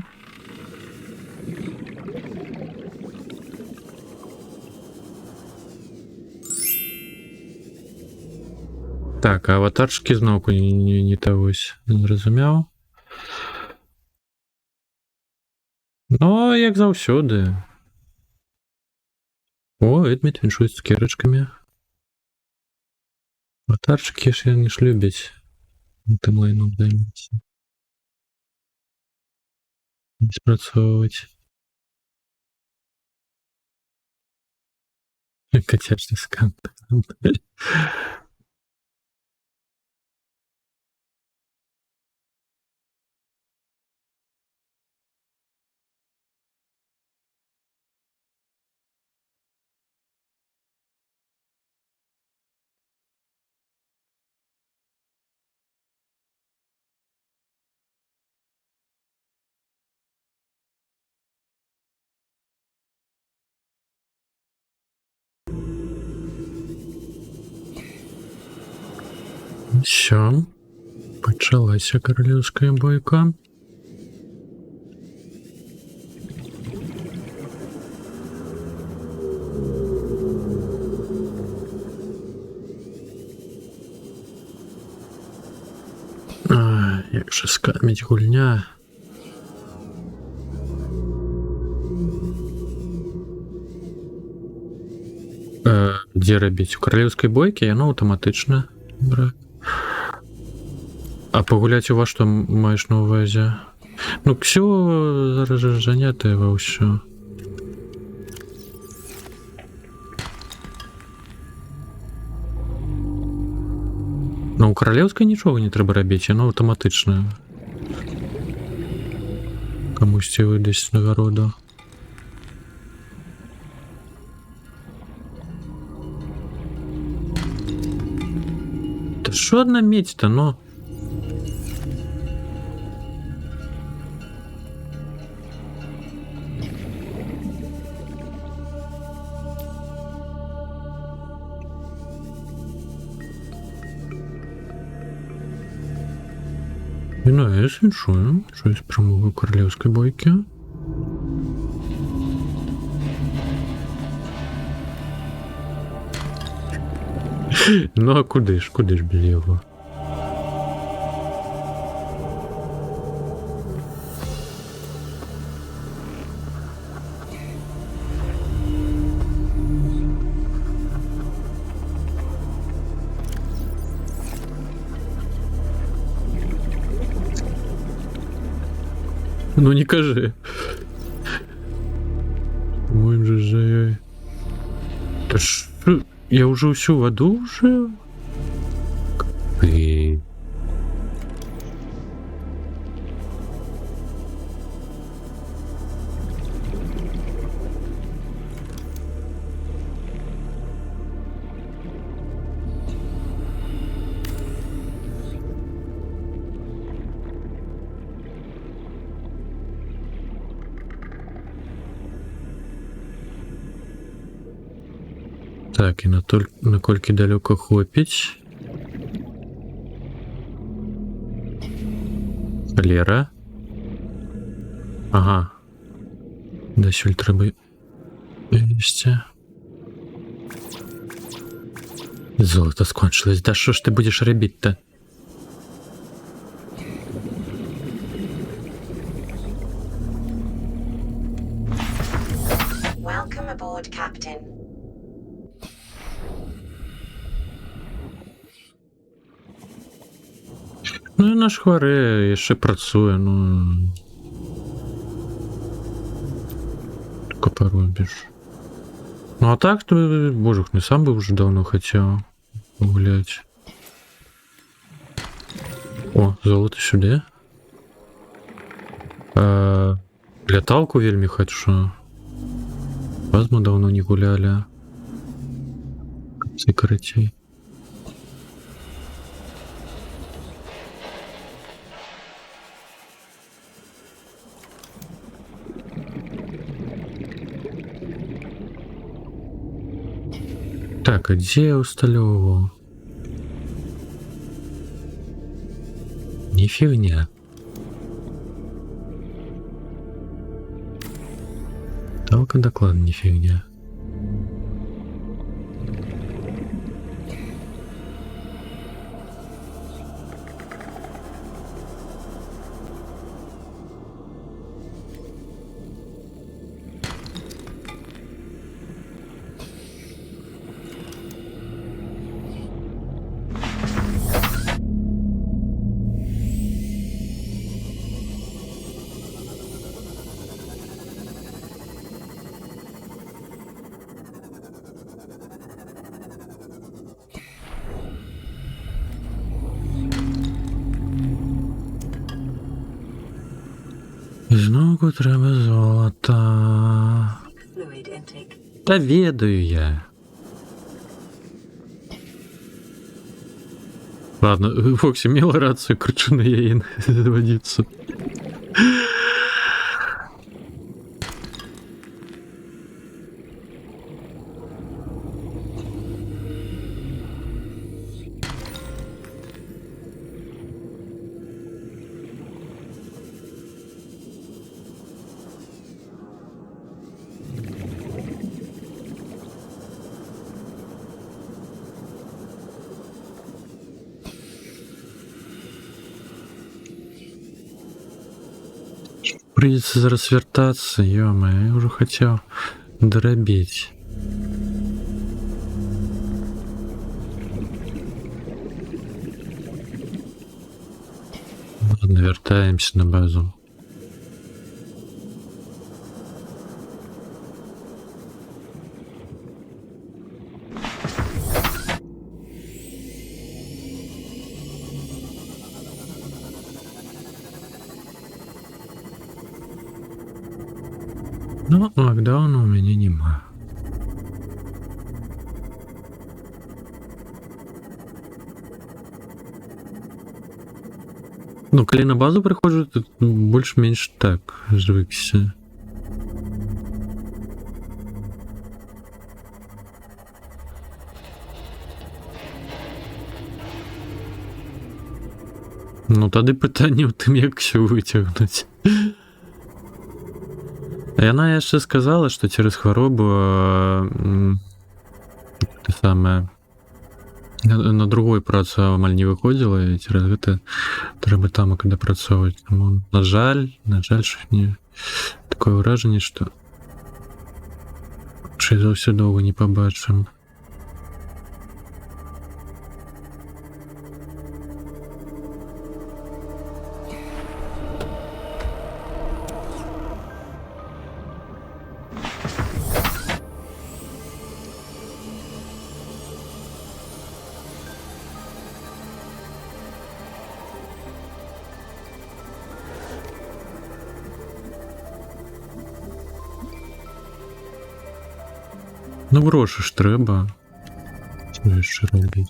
Так, а аватарчики знову не тогось. Не зрозумів. Ну, як заўсёды. О, Эдмит віншуе з цукерачкамі. Аватарчики ж не ж любяць. Тым лайном займацца. Не спрацоўваць. Кацячны скан. Все, пачалася каралеўская бойка. Як же скаміть гульня. Дзе рабіць? У каралеўскай бойкі яно аўтаматычна. А пагуляць у вас што маеш на ўвазе? Ну, Ксё зараз жа занятае ва ўсё. Ну, у каралеўскай нічога не трэба рабіць, яно аўтаматычна. Камусьці выдасць нагароду. Та що одна медь-то, ну? Ну, я іншую. Щось промову королівської бойки. Ну, а куди ж без його? Ну не кажи. Моим же. Та що? Я уже всю воду уже? Капи. Так, і наколькі далеко хопіць. Холера. Ага. Дасюль трэба весці. Золото скончилось. Да що ж ти будеш робити-то? Welcome aboard, Captain. Ну і наш хваре яшчэ працуе, ну... Только поробіш. Ну а так, то, божух, не сам бы уже давно хотел погулять. О, золото сюда. Ляталку вельмі хочу. Раз мы давно не гуляли. Концы карацей. Так, а где я усталёвывал? Не фигня. Только доклад не фигня. Знову треба золото. Fluid intake. Та ведаю я. Ладно, Фокси имела рацию, кручу на яин водицу. Придется зараз вертаться, ё-моё, я уже хотел доробить. Ладно, вертаемся на базу. Ну, локдауна у меня нема. Ну, коли на базу приходжу, то більш-менш так звикся. Ну, тоді питання в тим, як що витягнути. І вона ще сказала, що через хворобу те саме на другой праці амаль не виходила, і через це треба там і працювати. Тому, на жаль, що не таке враження, що ще зовсім довго не побачимо. Ну, гроші ж треба. Що ще робити?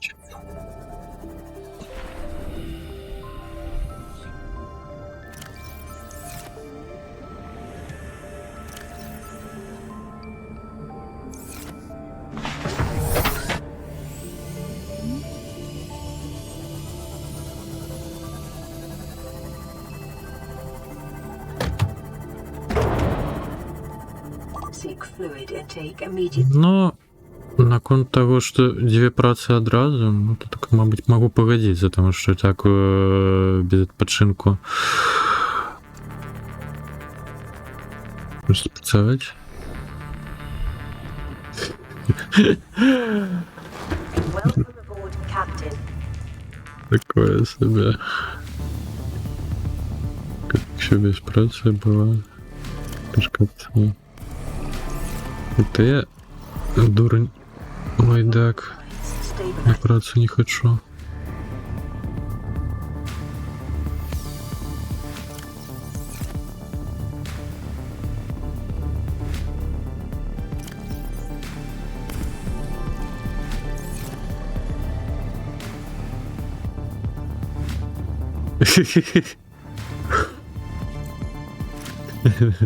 Seek fluid intake immediately. Но на конт того, что две працы одразу, ну, то так, мабуть, могу погодиться, потому что так без odpoczynku просто працаваць. Welcome aboard, Captain. Такое себе. Как еще без працы была. Как-то... Это я дурень, лайдак, на Stabilize. працу не хочу.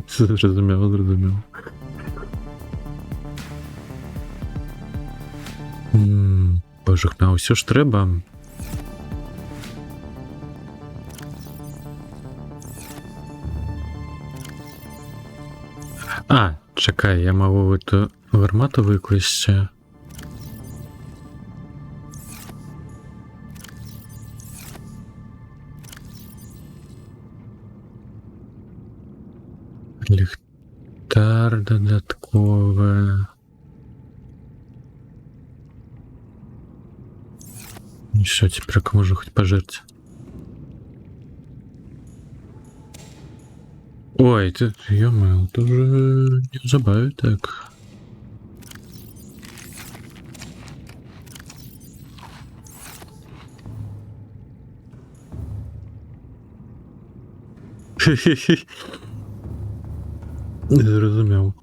Зрозуміло. Боже, на все ж треба. А, чекай, я можу эту гармату викласти. Ліхтар додаткове. Ну все, теперь можно хоть пожерть. Ой, ты, ё-моё, это уже не забавит так. Хе-хе-хе. Не зрозумів.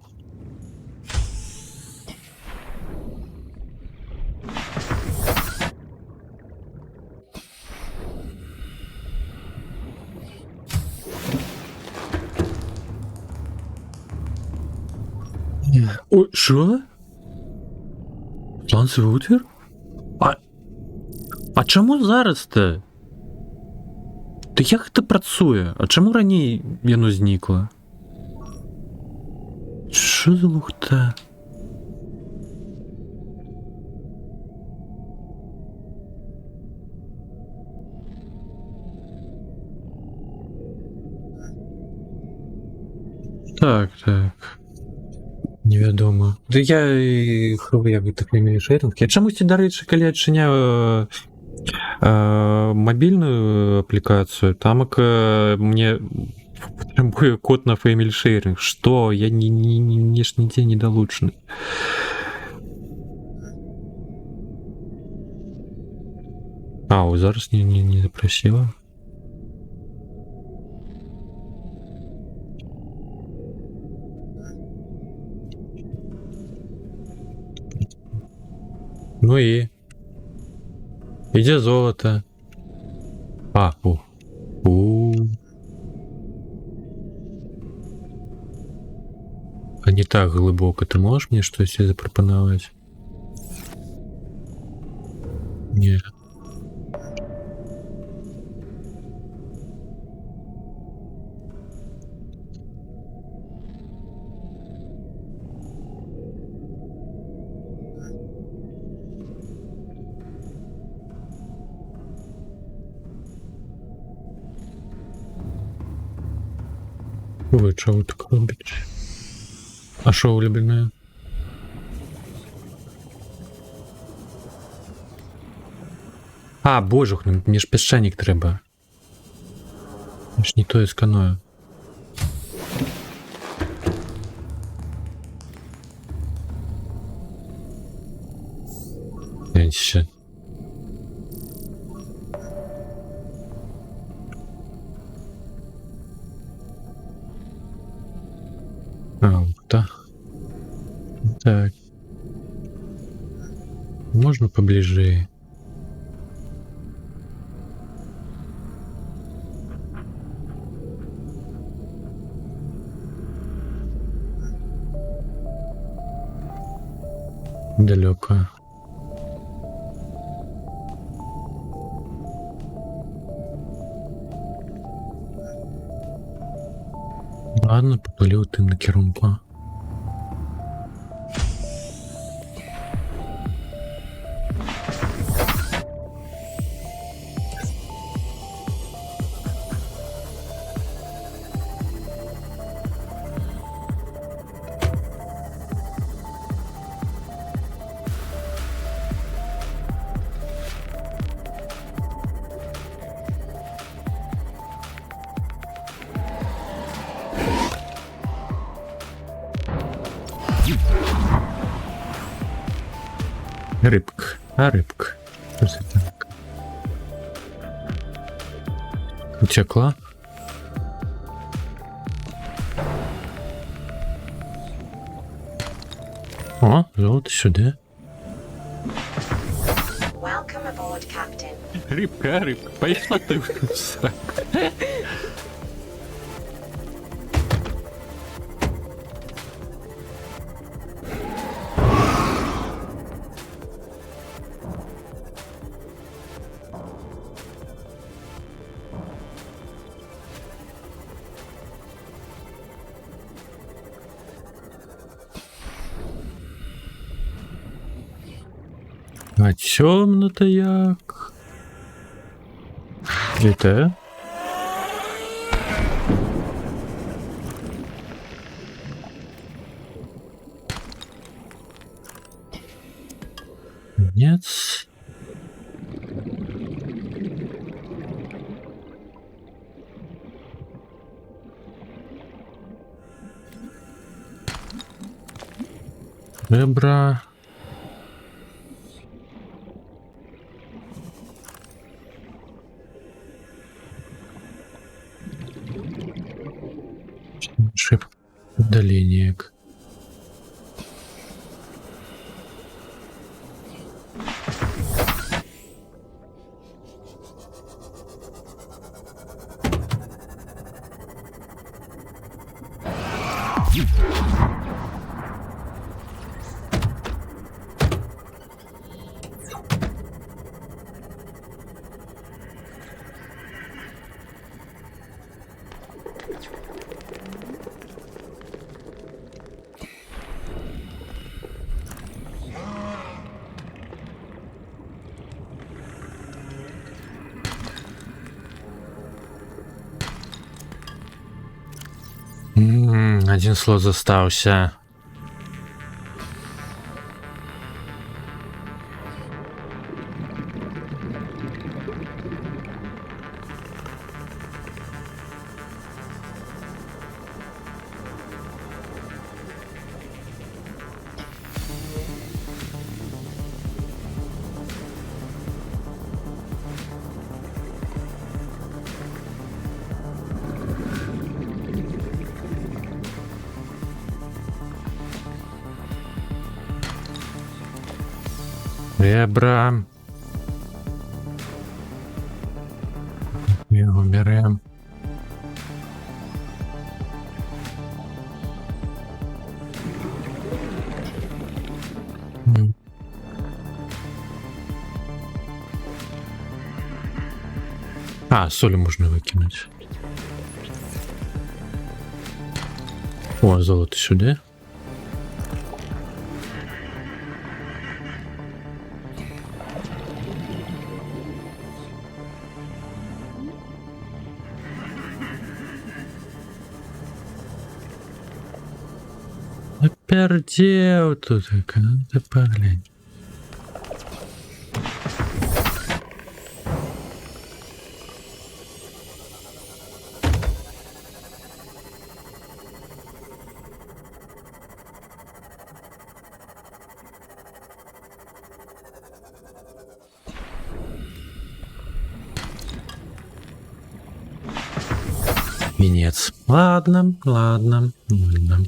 Ой, що? Фланцевий утвір? А чому зараз-то? Та як це працює? А чому раніше воно зникло? Що за лухта? Так, так. Невядома. Ды я як так не шэринг. Я чамусьці, дарэчы, калі адчыняю мабільную аплікацыю, тамак мне патрабуе код на фэмілі шэринг. Што? Я нідзе не далучаны. Ау, зараз не запрасіла. Ну і ідзе золото. А, А не так глибоко. Ти можеш мені щось запропонувати? Ні. Ви чого так робите? А що улюблене? А, божух, мені ж піщаник треба. Я ж не то і сканую. Ще. Так. Можно поближе? Далеко. Ладно, поплыли у тым накірунку. Рыбка. А рыбка. Что за так? Утекла. О, золото сюда. Welcome aboard, Captain. Рыбка, рыбка. Пошла ты в сраку. А темно-то як? Где-то? Нет. Ребра. Шип удалениек. Один слот застаўся. Ребра. Його берем. А, соль можна викинути. О, золото сюди. Пердел тут, надо поглянь. Венец. Ладно, ладно, ладно.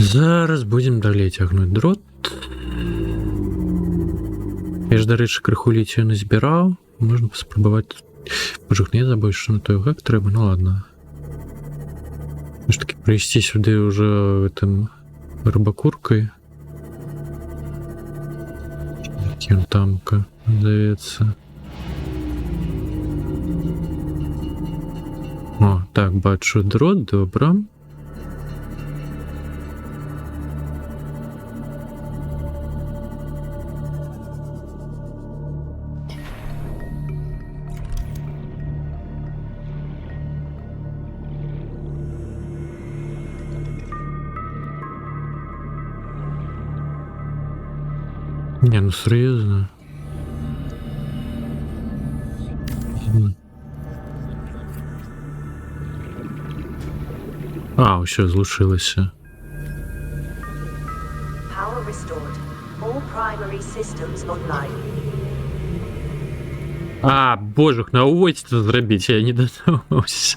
Зараз будем далей цягнуць дрот. Я ж, дарэчы, крыху ліцію назбіраў. Можна паспрабаваць. Можа, не забыў, што на той гак трэба, ну ладно. Ж таки прыйсці сюды ўжо гэтым рыбакуркай. Які ён тамка, здаецца. О, так, бачу дрот, добра. Не, ну серйозно. А, все, злучилося. Power restored. All primary systems online. А, божух, на уводь це зробити, я не додумався.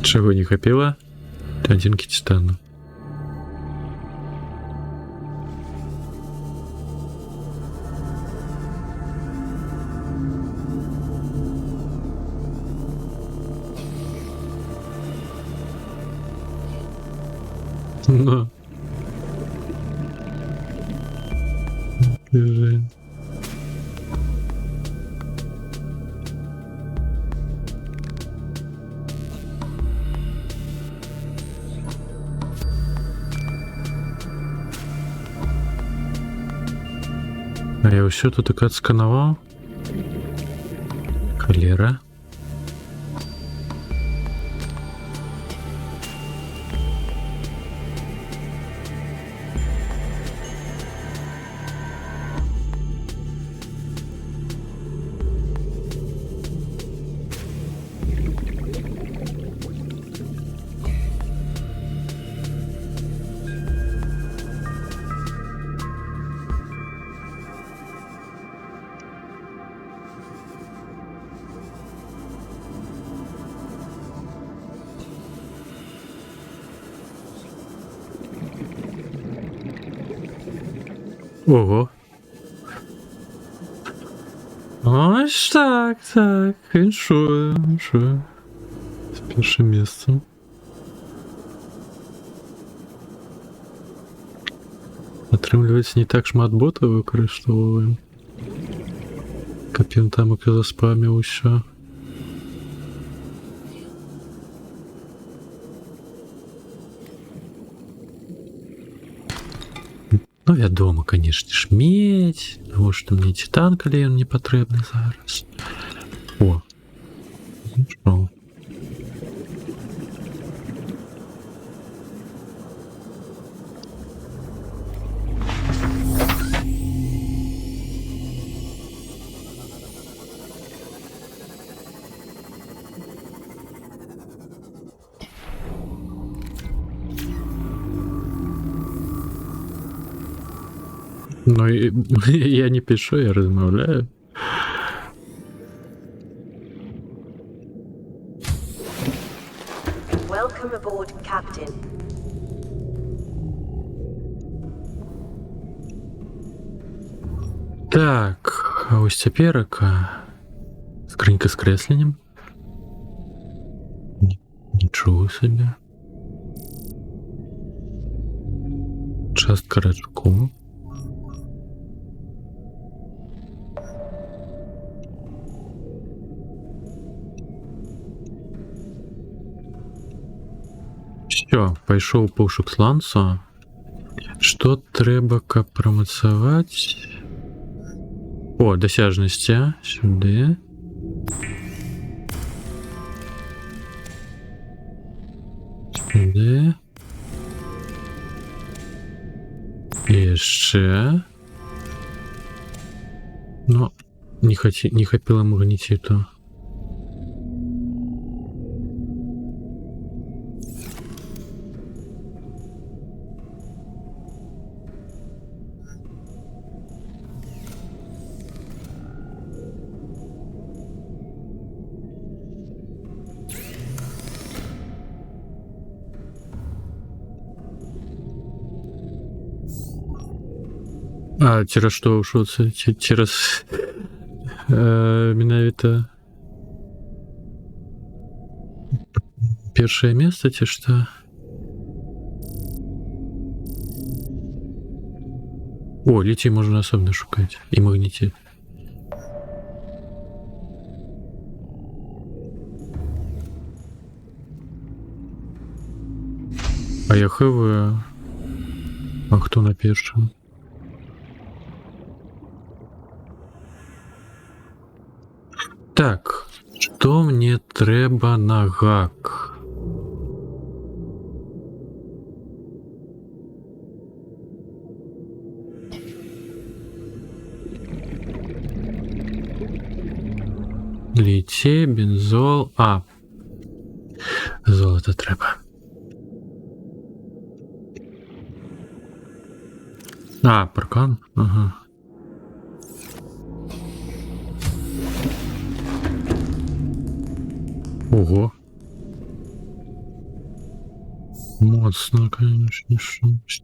Чего не хапила? Один титану. Ну. Держи. А я все тут так отскановал. Холера. Ого. Ось так, так. Іншую, іншую. З першим місцем. Атрымліваецца, не так шмат ботаў выкарыстоўваем. Каб ён там і заспаміў усё. Ну, вядома, канешне ж, медзь. Навошта мне титан, калі ён не патрэбны зараз. О. Нічого. Ну, і, я не пишу, я розмовляю. Welcome aboard, Captain. Так, а ось цяперака скрынька з крэсленнем. Нічого сабе. Частка рачку. Все, пайшоў пошук сланцу. Што трэба, каб прамацаваць? О, дасяжнасці. Сюды. Сюды. І яшчэ. Ну, не хапіла магнетиту. А цераз што ў шоце? Цераз менавіта першае месца ці што? О, ліцій можна асобна шукаць. І магнетит. А я хаваю. А хто на першым? Так, што мне трэба на гак? Ліцей, бензол, а. Золото трэба. А, паркан? Ага. Ого. Моцно, конечно, что.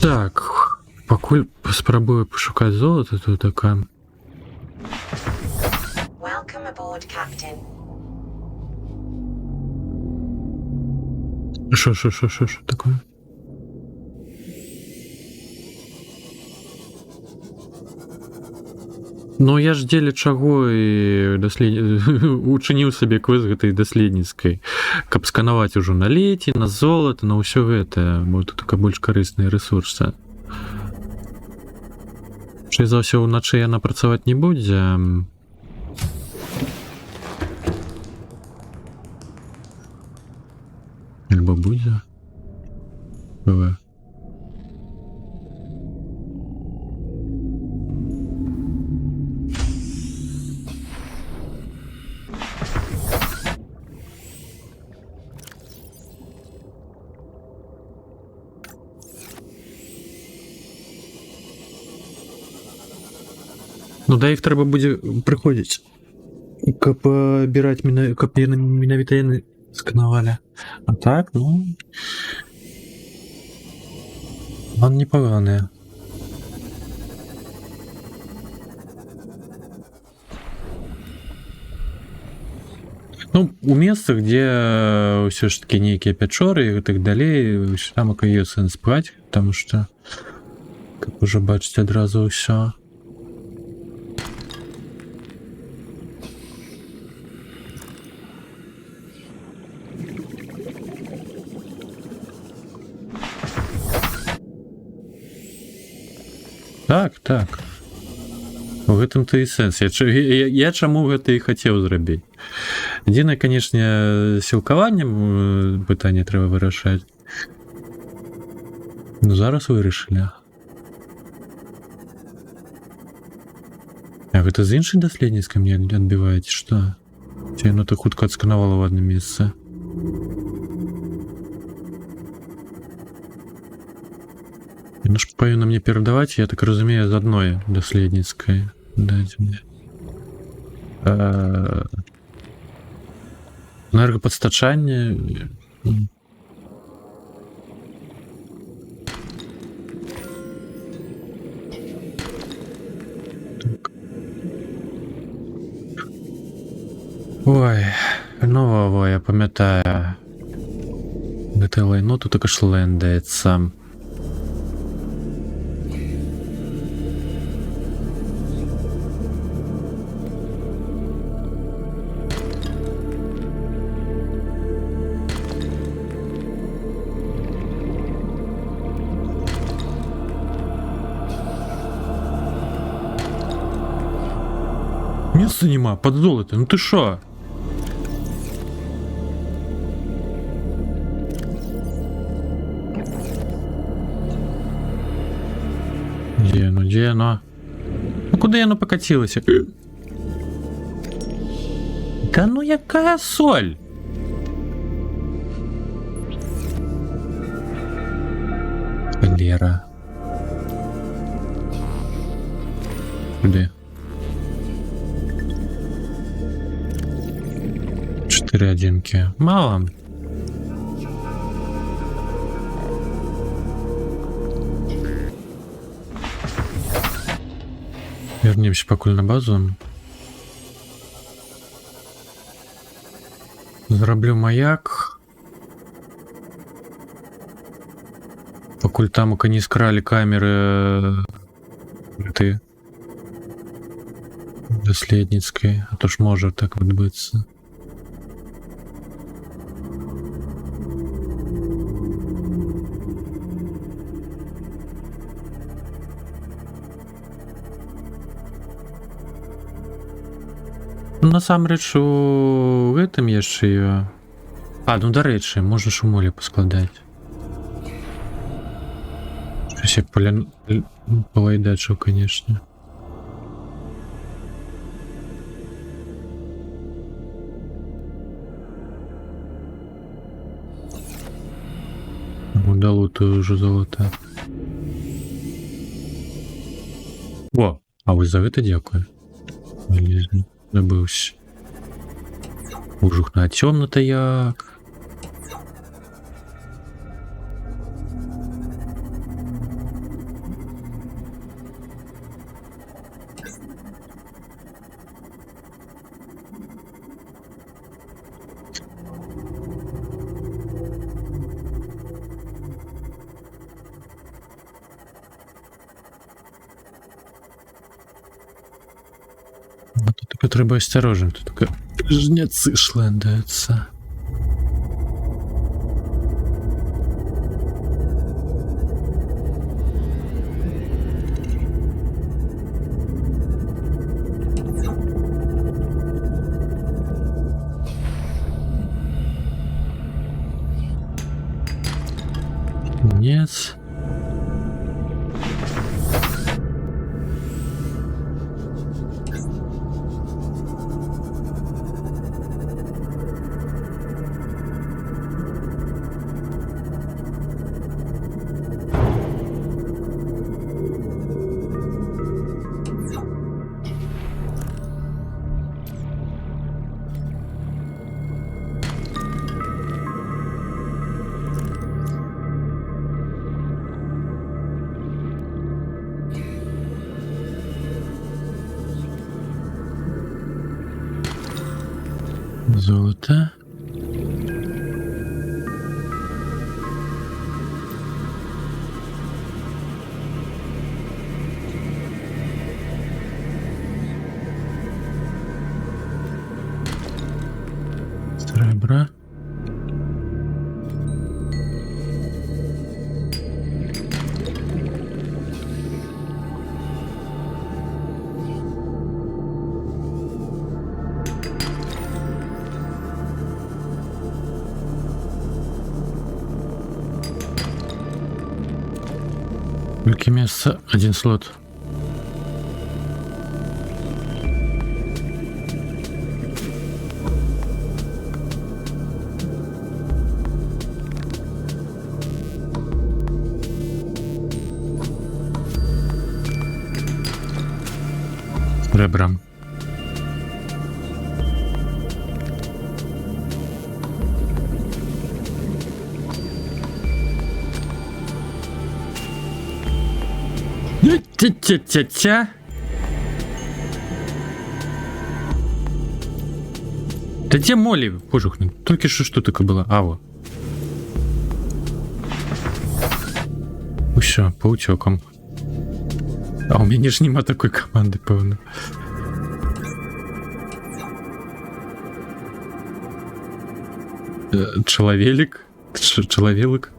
Так, пакуль паспрабую пашукаць золата, тут такая. Welcome aboard, Captain. Шо такое? Ну я ж дзеля чаго і учыніў сабе квест гэтай даследніцкай, каб сканаваць ужо на леці, на золата, на ўсё гэта, бо тут така больш карысныя рэсурсы. Хутчэй за ўсё ўначы яна працаваць не будзе. Альбо будзе. Бывае. Ну да іх трэба будзе прыходзіць. каб абіраць каб менавіта яны сканавалі. А так, ну он непаганыя. Ну, у месцах, дзе ўсё ж такі нейкія пячоры і так далей, там ёсць сэнс браць, таму што каб ужо бачыць адразу ўсё. Так. У гэтым то і сэнс. Я чаму гэта і хацеў зрабіць. Адзінае, канешне, сілкаваннем пытанне трэба вырашаць. Ну, зараз вырашылі. А гэта з іншай даследніцкай мне адбіваеце, што? Ці яно так хутка адсканавала ў адным месцы? Яно ж павінна мне перадаваць, я так разумею, з адной даследніцкай. Дайце мне. Энергападстачанне. Так. Ой, ну, я памятаю. Гэта лайно тут так аж лендаецца. Месца нема, пад золата, ну ты шо? Дзе яно? Ну куды яно пакацілася? Да ну якая соль? Лера. Куды? 4 одинки. Мало. Вернемся покуль на базу. Зраблю маяк. Покуль там не скрали камеры ты доследницкой, а то ж может так адбыцца. Насамрэч у гэтым яшчэ ее. А, ну дарэчы, можаш у моле паскладаць. Щось я палайдачыў, конечно. Удалутую уже золото. О, а вось за гэта дзякую. Забыўся. Ужух на цёмна-то як. Тут трэба асцярожна, тут только жняцы шлендаюцца. Нет. Золото. Сребра. Сколько места? Один слот. Ребром. Тя-тя-тя-тя. Да где Молли пожухнуть? Только что такое было? А, во. Все, по утекам. А у меня ж нема такой команды, певно. Человелик? Человелик?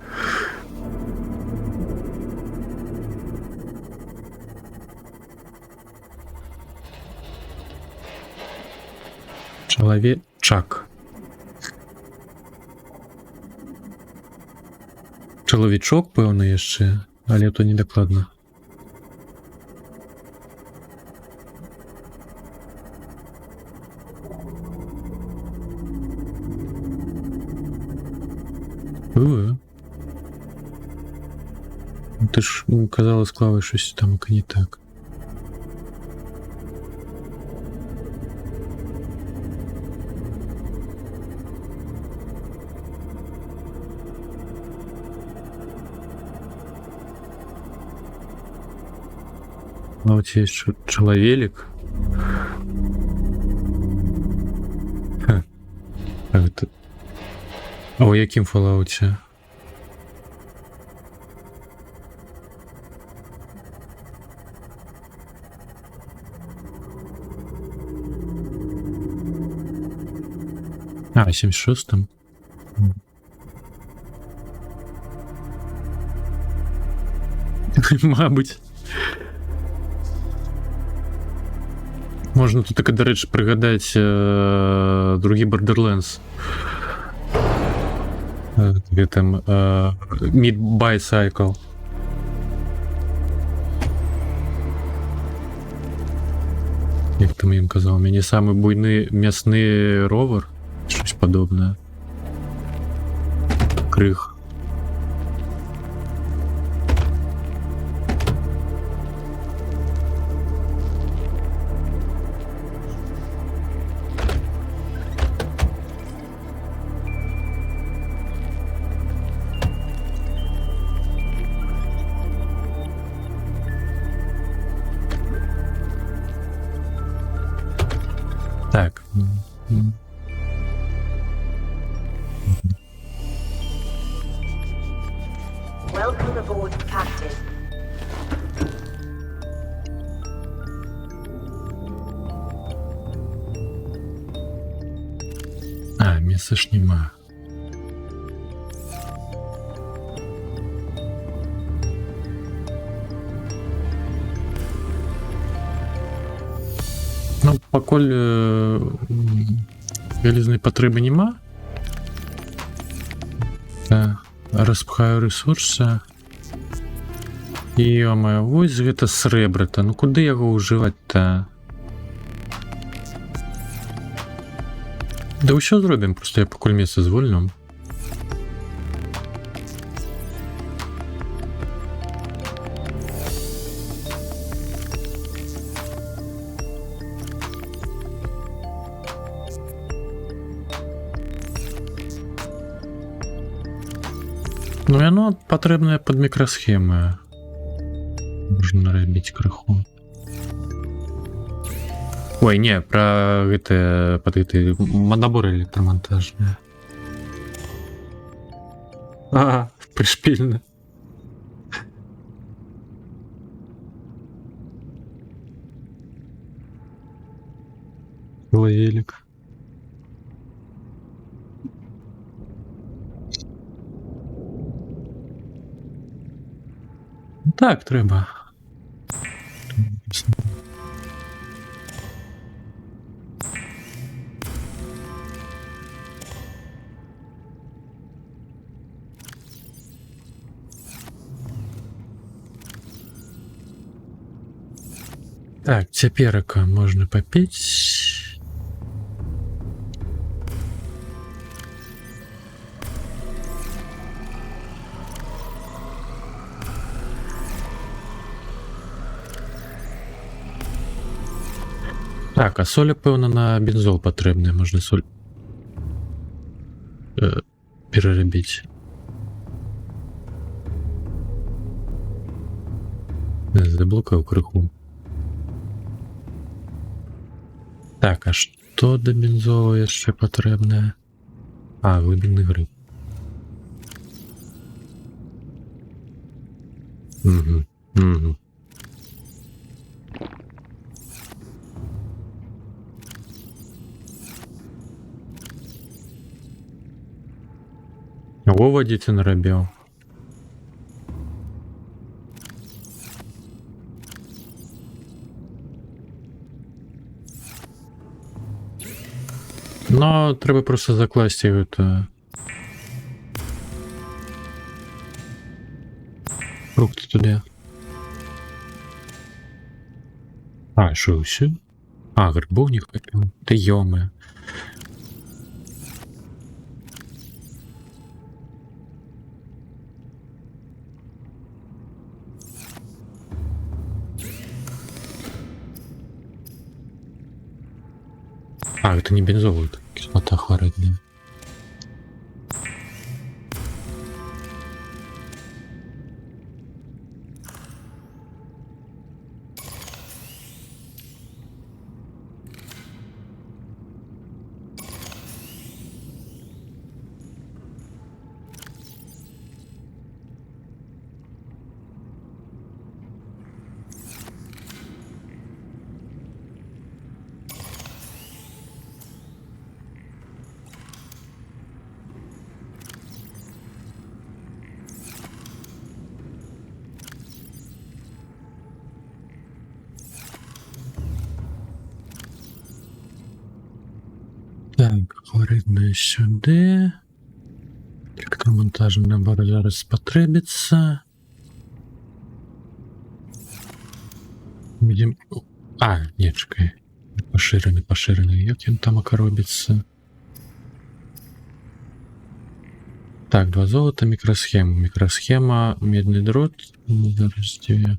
Чоловічак. Чоловічок, певно, яще, але то не докладно. Ти ж казала з Клавою щось там не так. А вот есть человелик. А это... А у яким Fallout? А, 76-м. Мабуть. Можна тут таке, до речі, пригадати другий Borderlands. Где там Mid-Bicycle. Як там їм казав, мені самий буйний м'ясний ровер, щось подобне. Криг. Так. Welcome aboard, Captain. А, м'яса ж нема. Ну, поколь вялізної потреби нема. Распхаю ресурсы. Ё-моё, вось гэта срэбра-то. Ну куды яго ўжываць-то? Да ўсё зробім, просто я пакуль месца звольню. Ну і оно патрэбнае пад мікрасхемы. Можна нарабіць крыху. Ой, не, про это, под это, моноборы электромонтажные. Ага, пришпильно. Велик. Так, треба. Так, теперь можно попить. Так, а соль, певно, на бензол потрібна, можна соль переробити. Заблокав криху. Так, а що до бензолу ще потрібне? А, глибинний гриб. Угу, угу. Ого, водите наробил. Но треба просто закласти это. Фрукты туди. А, що все? А, грибов не хватило. Та йоме. А, это не бензол, это кислота хлоридная. Так, хлоридная сюди. Електромонтажний набор зараз спотребиться. Видим... А, ні, чекай. Поширений. Як він там робиться? Так, 2 золота, микросхема. Микросхема, медный дрот. Зараз где?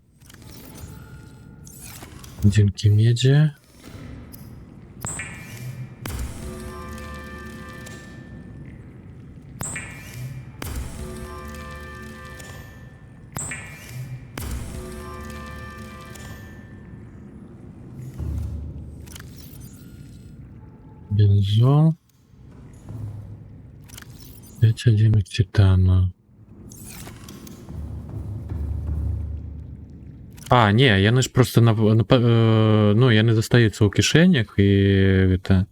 Динки меди. Бензол. 5 одинок титана. А, не, яны ж просто ну, яны застаюцца ў кішэнях і это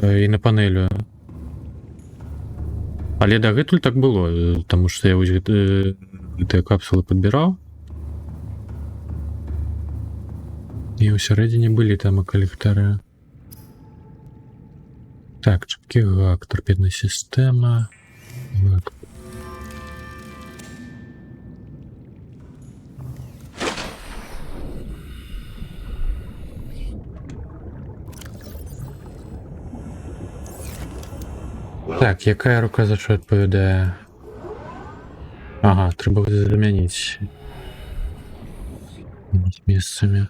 і на панелю. Але дагэтуль так было, таму што я вось гэтыя капсулы падбіраў. І ўсярэдзіне былі там і калектары. Так, чапкі гак, торпедная система. Гак. Так, якая рука за що відповідає? Ага, треба буде замінити місцями.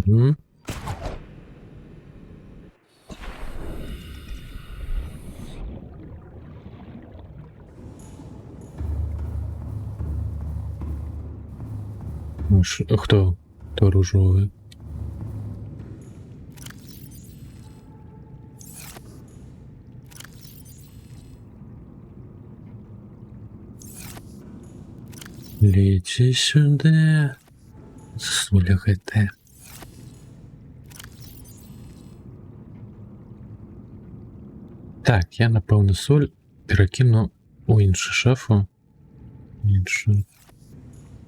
Угу. Ну, хто? Хто ружовий? Літі сюди. Слухайте. Так, я напевно соль перекину у іншу шафу. Іншу.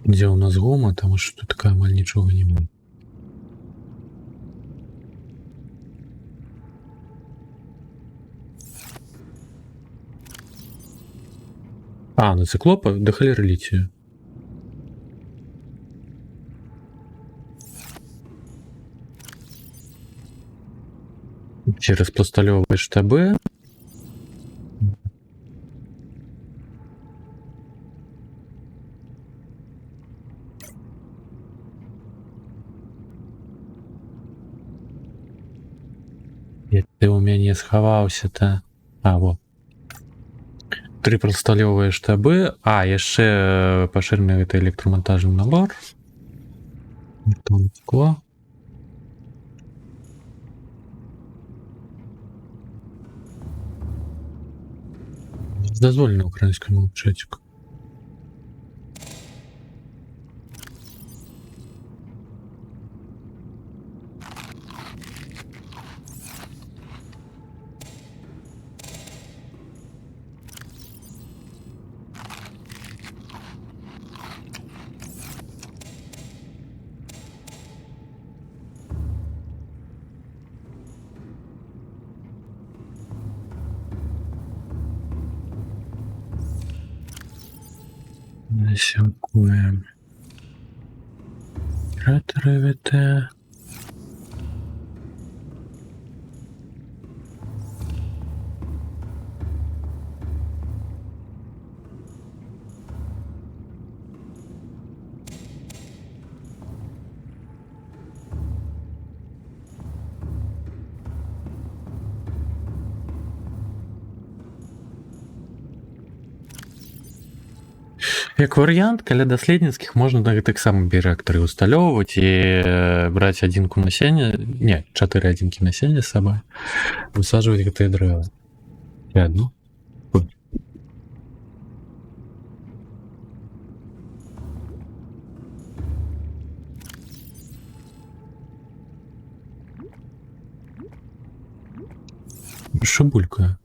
Де у нас гома, тому що тут така маль нічого немає. А, на циклопа? До холери літію. Через пластальовые штабы. Ты у меня схаваўся-то. А, вот. 3 пласталёвыя штабы. А, яшчэ пашыраны гэта электрамонтажны набор. Скло. Дазволена украінському чатику. Сямкуем. Кратери ВТ. Як варыянт, каля даследніцкіх можна таксама бірэактары усталёўваць і браць адзінку насення, не, 4 адзінкі насення з сабой, высаджваць гэтыя дрэвы. І адну. Що булькає?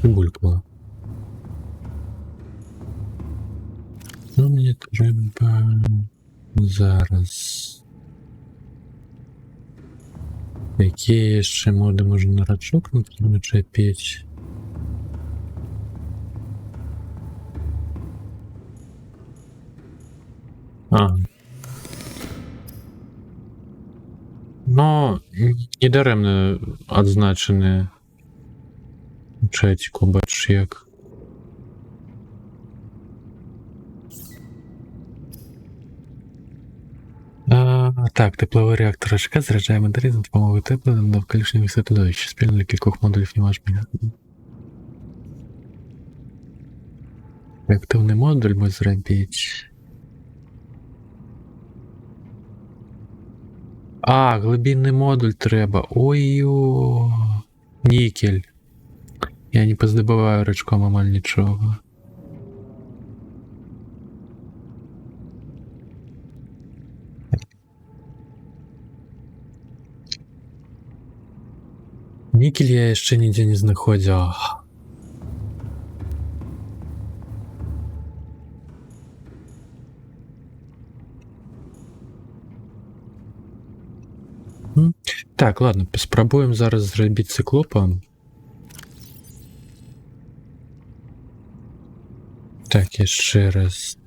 Булькнула. Ну, мені треба зараз. Які ще моди можна на рачок начепити? А. Но недаремно адзначены чатику, бачиш як. Так, тепловий реактор РШК заряджає моделі за допомогою тепла на навколишнє середовище. Спільно для кількох модулів немажмення. Реактивний модуль ми зробіть. А, глибинний модуль треба. Ой-ой. Нікель. Я не поздобываю рачком амаль нічого. Нікель я яшчэ нідзе не знаходзіў. Так, ладно, спрабуем зараз зрабіць циклопа. Так, яшчэ раз.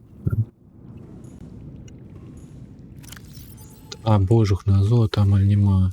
А, божух, на золото амаль нема.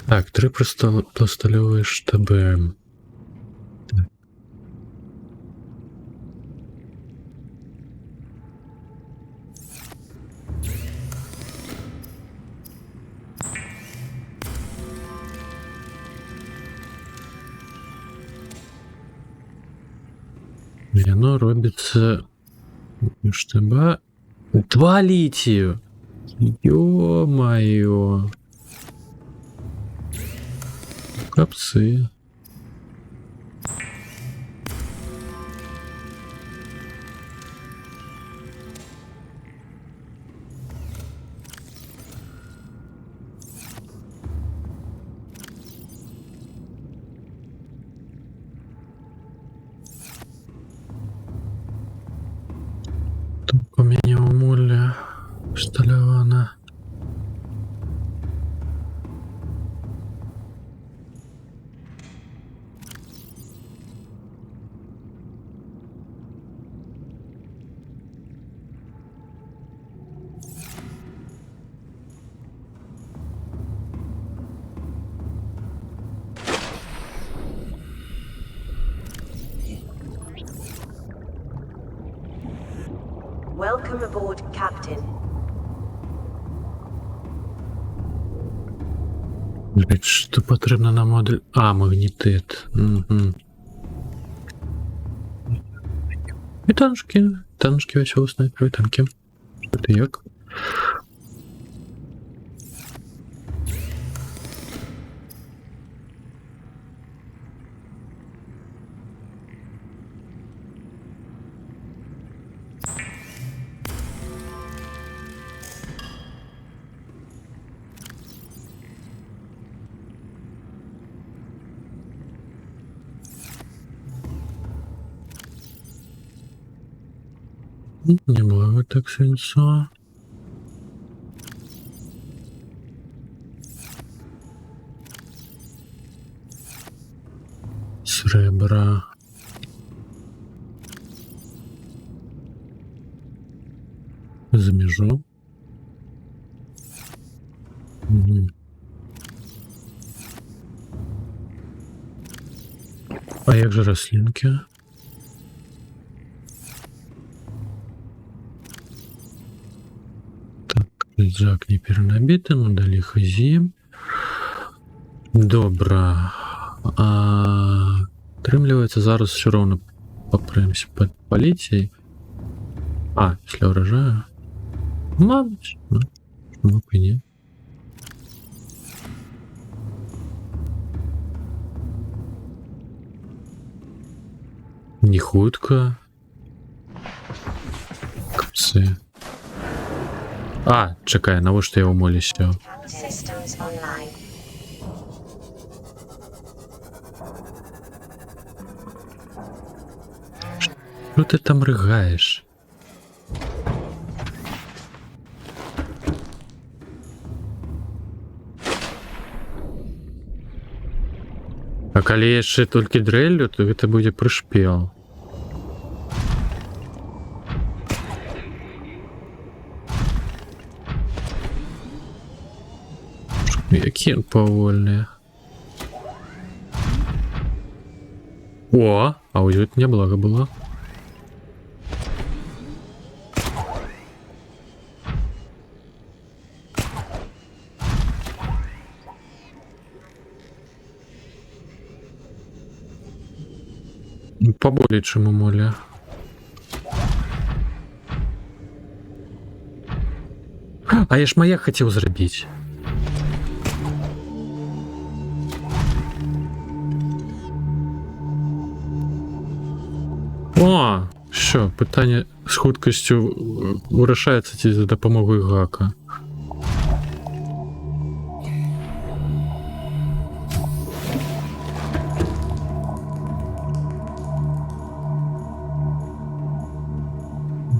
Так, 3 пластольові штаби. Так. Яно робиться штаба. 2 литию. Ё-моё. Капцы. Тут поменял муля сталевана. Welcome aboard, Captain. Что потрібно на модуль? А, магнітит. Угу. І танчики. Танчики весело снайпери, танки. Що ти як? Немного так свинца. Сребра. Замежу. Угу. А як же рослинки? Рюкзак не перенабитый, но дали хазі. Добре. Отрымливается, зараз все равно попремся под полицией. А, після урожаю. Мабуть. Ну, ні. Не хутко. Капці. А, чекай, навіщо я у молі сів? Systems online. Що ти там ригаєш? А калі яшчэ толькі дрэллю, то гэта будзе прышпел. Які павольныя. О, а ось тут няблага было. Поболей, чым у моле. А я ж маяк хацеў зрабіць. О, що, питання з хуткістю вирішається ці за допомогою гака.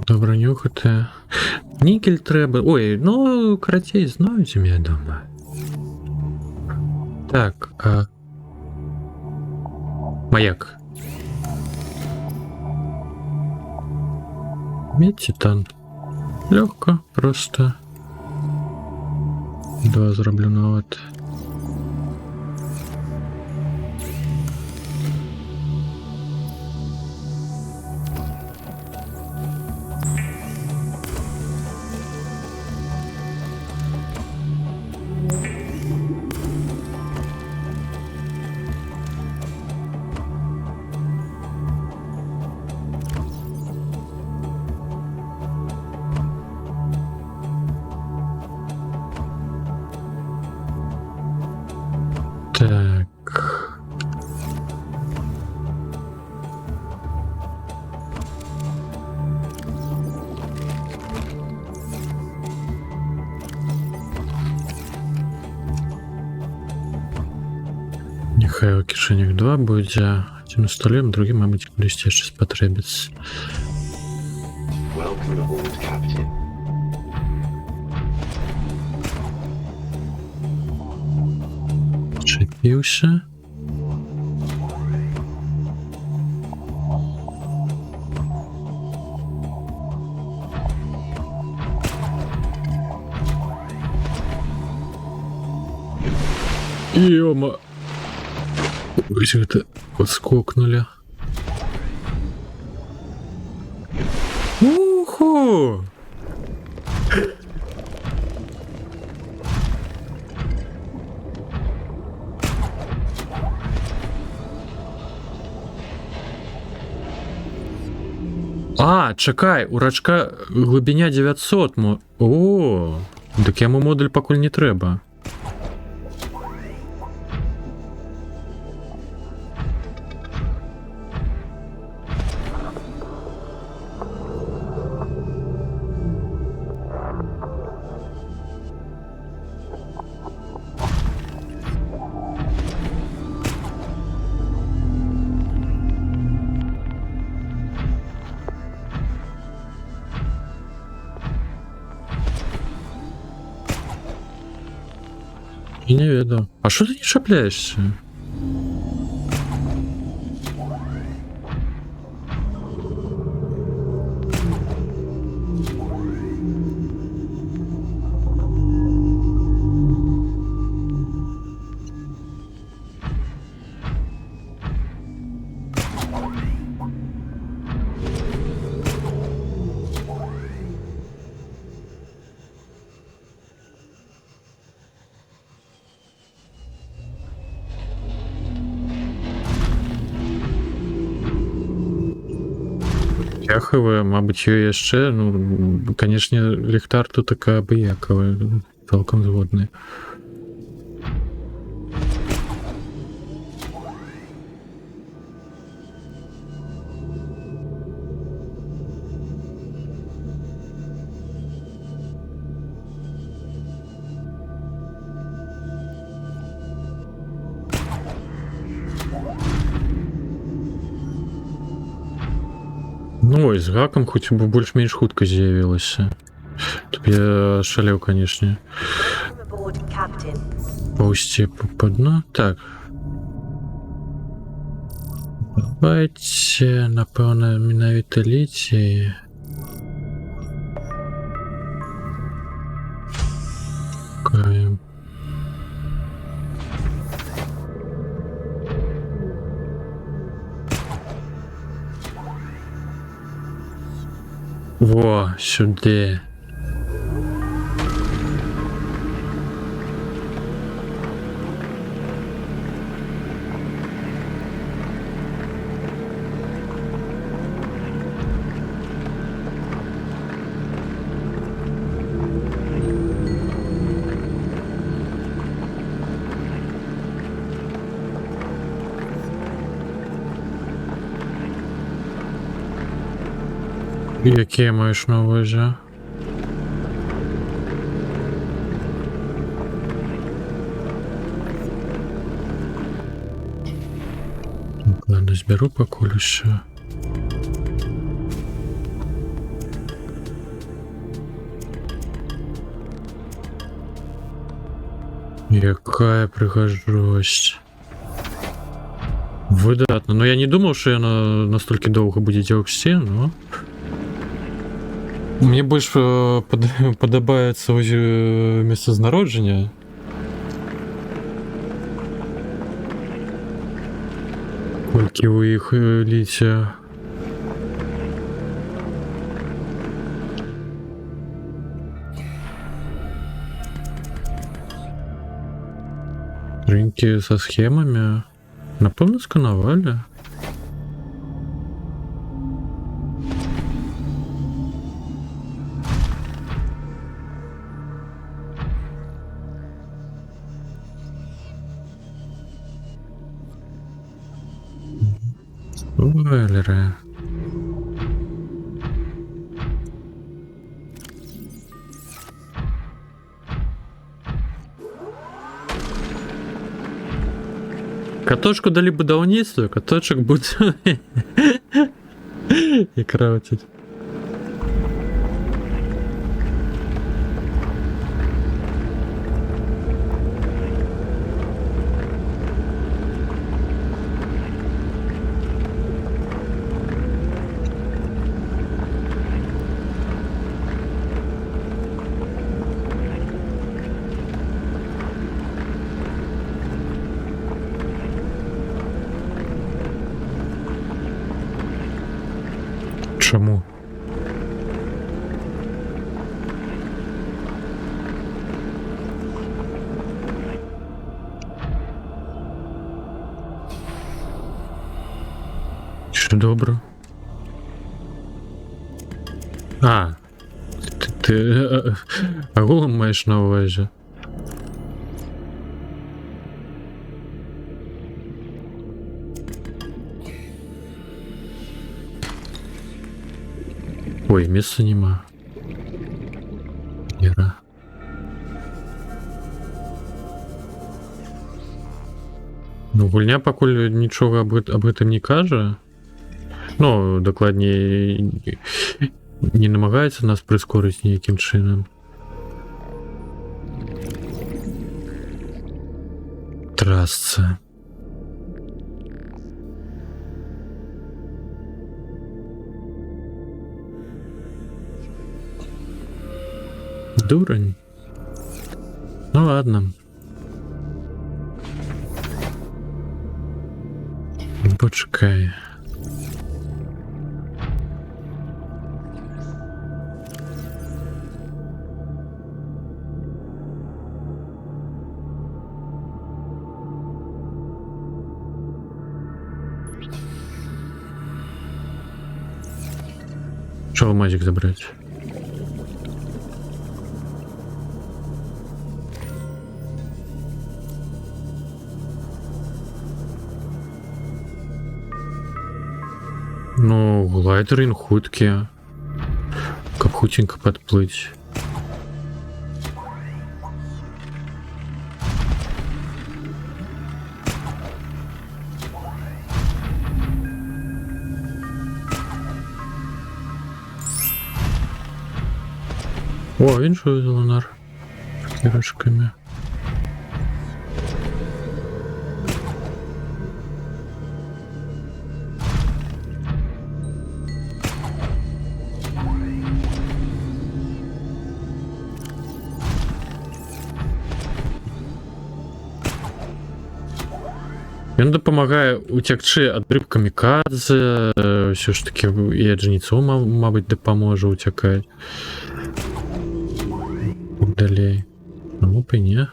Добре нюхати. Нікель треба. Ой, ну, кратей знають, я думаю. Так, маяк. Медь, титан. Легко, просто. 2 зроблю на от. Чакаю, кішэнях 2 будзе. Адзін у стале, другі, мабыць, кудысьці яшчэ спатрэбіцца. Welcome aboard, Captain. Чапіўся. Ёма. Вось гэта подскокнули. Уху! А, чакай, у рачка глыбіня 900 мо... О, дык яму модуль пакуль не трэба. Я не ведаю. А что ты не шапляешься? Яхавая, мабыць, ёй яшчэ, ну, канешне, ліхтар тут такая абыякавая, цалкам згодны. Ну, і з гакам хоць бы больш-менш хутка з'явілася. Тут я шалеў, канешне. Welcome aboard, Captain. Паўсці па дну. Так. Давайте, напэўна, менавіта ліцій. Шукаем. Во, сюди. Які маєш на увазі? Ладно, зберу покуль ще. Якая пригожость. Выдатно. Но я не думал, что она настолько долго будет делать все, но... Мне больше подобается месцазнародження. Колькі у іх ліця. Рынки со схемами. Напевно, сканували. Спойлеры. Каточку далі будаўніцтва, каточак будзе і краўціць. Чаму? Що добре? Ти агулом маєш на увазі? Ой, места нема. Іра. Ну, гульня пакуль нічога об гэтым не кажа. Ну, дакладней, не намагаецца нас прыскорыць ніякім чынам. Трасца. Дурань. Ну ладно. Почекай. Что алмазик забрать? Ну, глайдер ін хуткі. Каб хутенька падплыць. О, іншую зелонар. Кірочками. Ён дапамагае уцякчы ад рыб камікадзе, ўсё ж такі і ад жніцоў, мабыць, дапаможа уцякаць. Далей. Ну, б і не.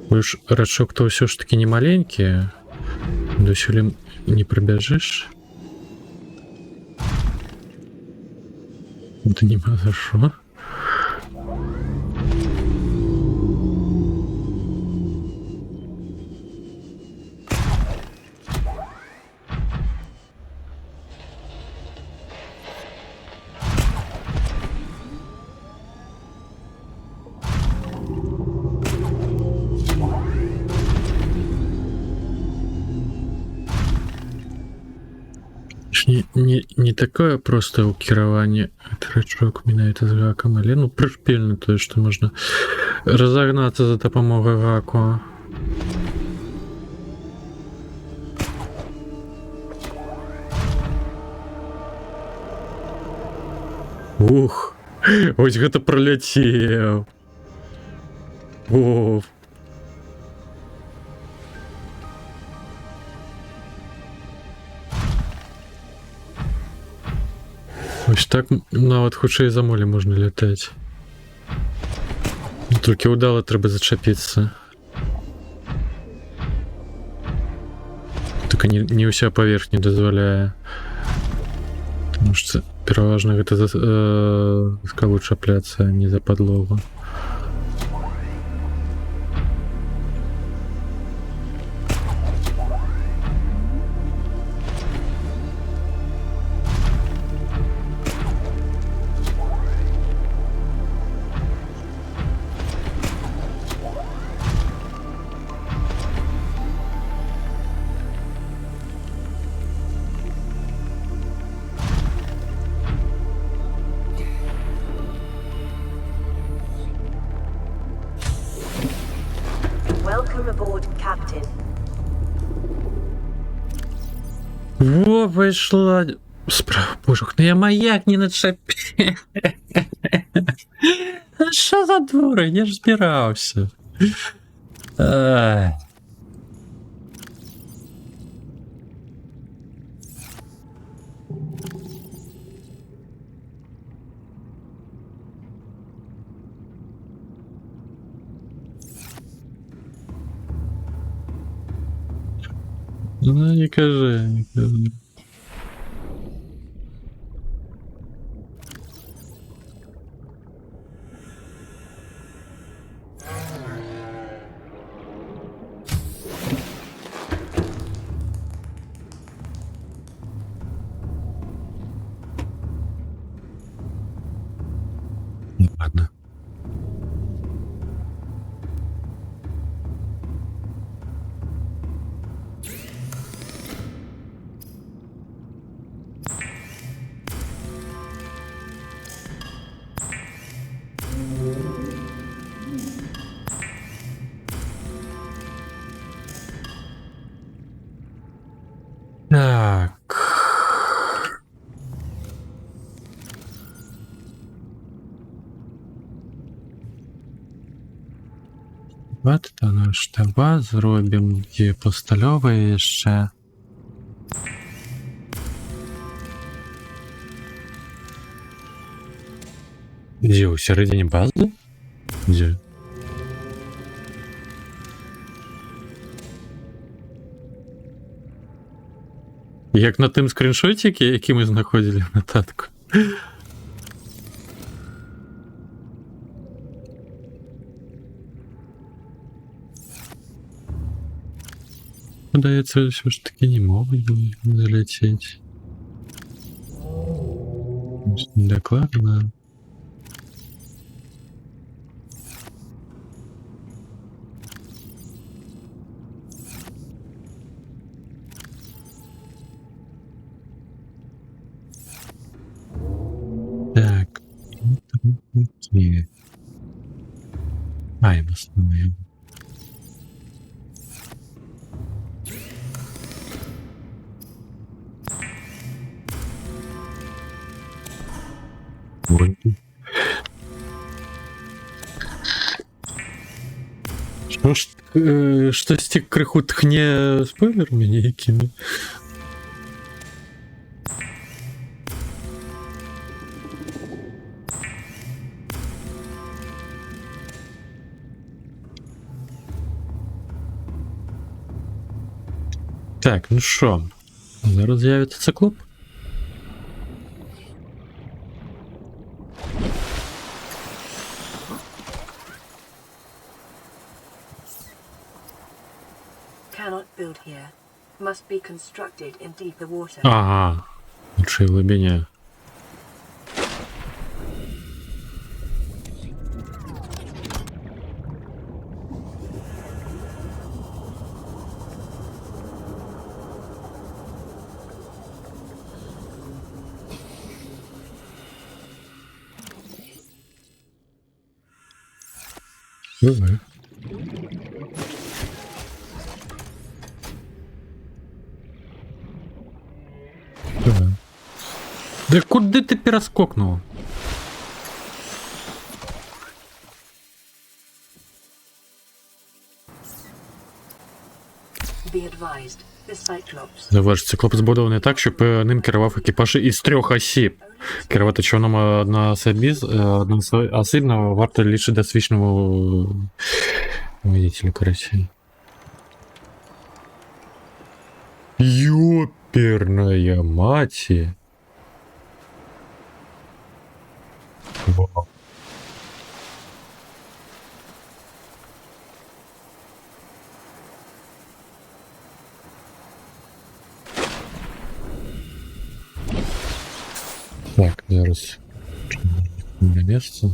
Уж рачок-то ўсё ж такі не маленькі. Досюлі не прыбяжыш. Да нема за што. Не такое простое укіраванне рычок менавіта з гакам, але ну прышпільна тое, што можна разагнацца за дапамогай гаку. Ух, ось гэта праляцеў. О. Ось так нават хутчэй за молі можна лятаць. Толькі ўдала трэба зачапіцца. Только не ўся паверхня дазваляе. Таму што пераважна гэта за скалу чапляцца, а не за падлогу. Во, вийшла. Справа, божух, ну я маяк не начепив. Що за дурень? Я ж збирався. Ай. Ну, не кажи, не кажи. Ну, ладно. Так. От то наш штаба зробимо і постальовує ще. Де, у середині бази? Де? Як на тим скріншоті, який ми знаходили в нотатку. Здається, все ж таки не можуть залетіти. Докладно. Так. Окей. Ай, в основному. Ой. Що ж, щось ті криху тхне спойлерами якими? Так, ну що, зараз з'явиться циклоп? Cannot build here. Must be constructed in deeper water. Ага, лучше в глибине. Давай. Давай. Да куди ти перескокнув? Be advised, the Cyclops. Заваж, циклоп збудований так, щоб ним керував екіпаж із 3 осіб. Керувати човном одноосібно варто лише досвідченому водителю, короче. Ёперная мать. Вау. Так, зараз на місце.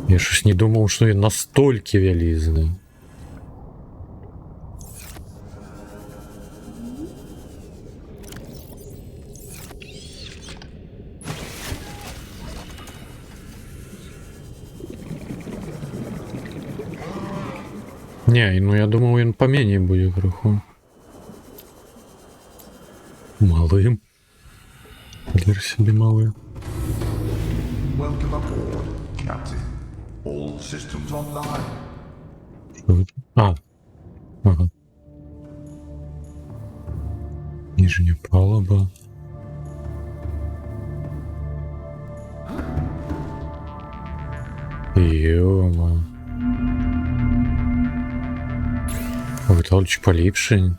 Я щось не думав, що він настільки вялізний. Не, ну я думав, він поменше буде криху. Малим. Гір собі малим. Welcome aboard, Captain. All systems online. А. Ага. Нижняя палуба. Ё-мо. Виталич поліпшень.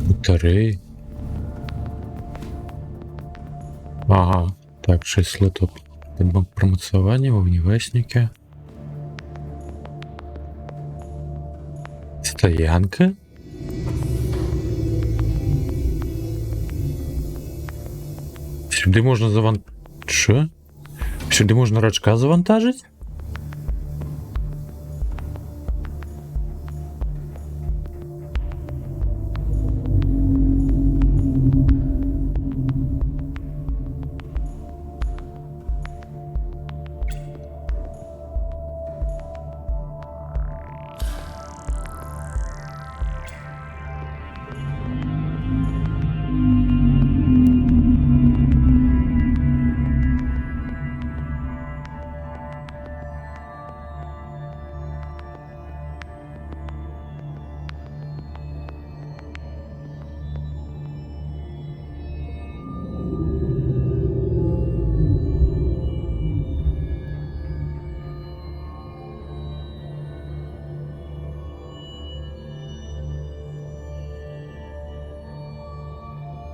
Батареї. Ага. Так, 6 слотов промоцования, вогневестники. Стоянка. Сюди можна Що? Сюди можна рачка завантажить?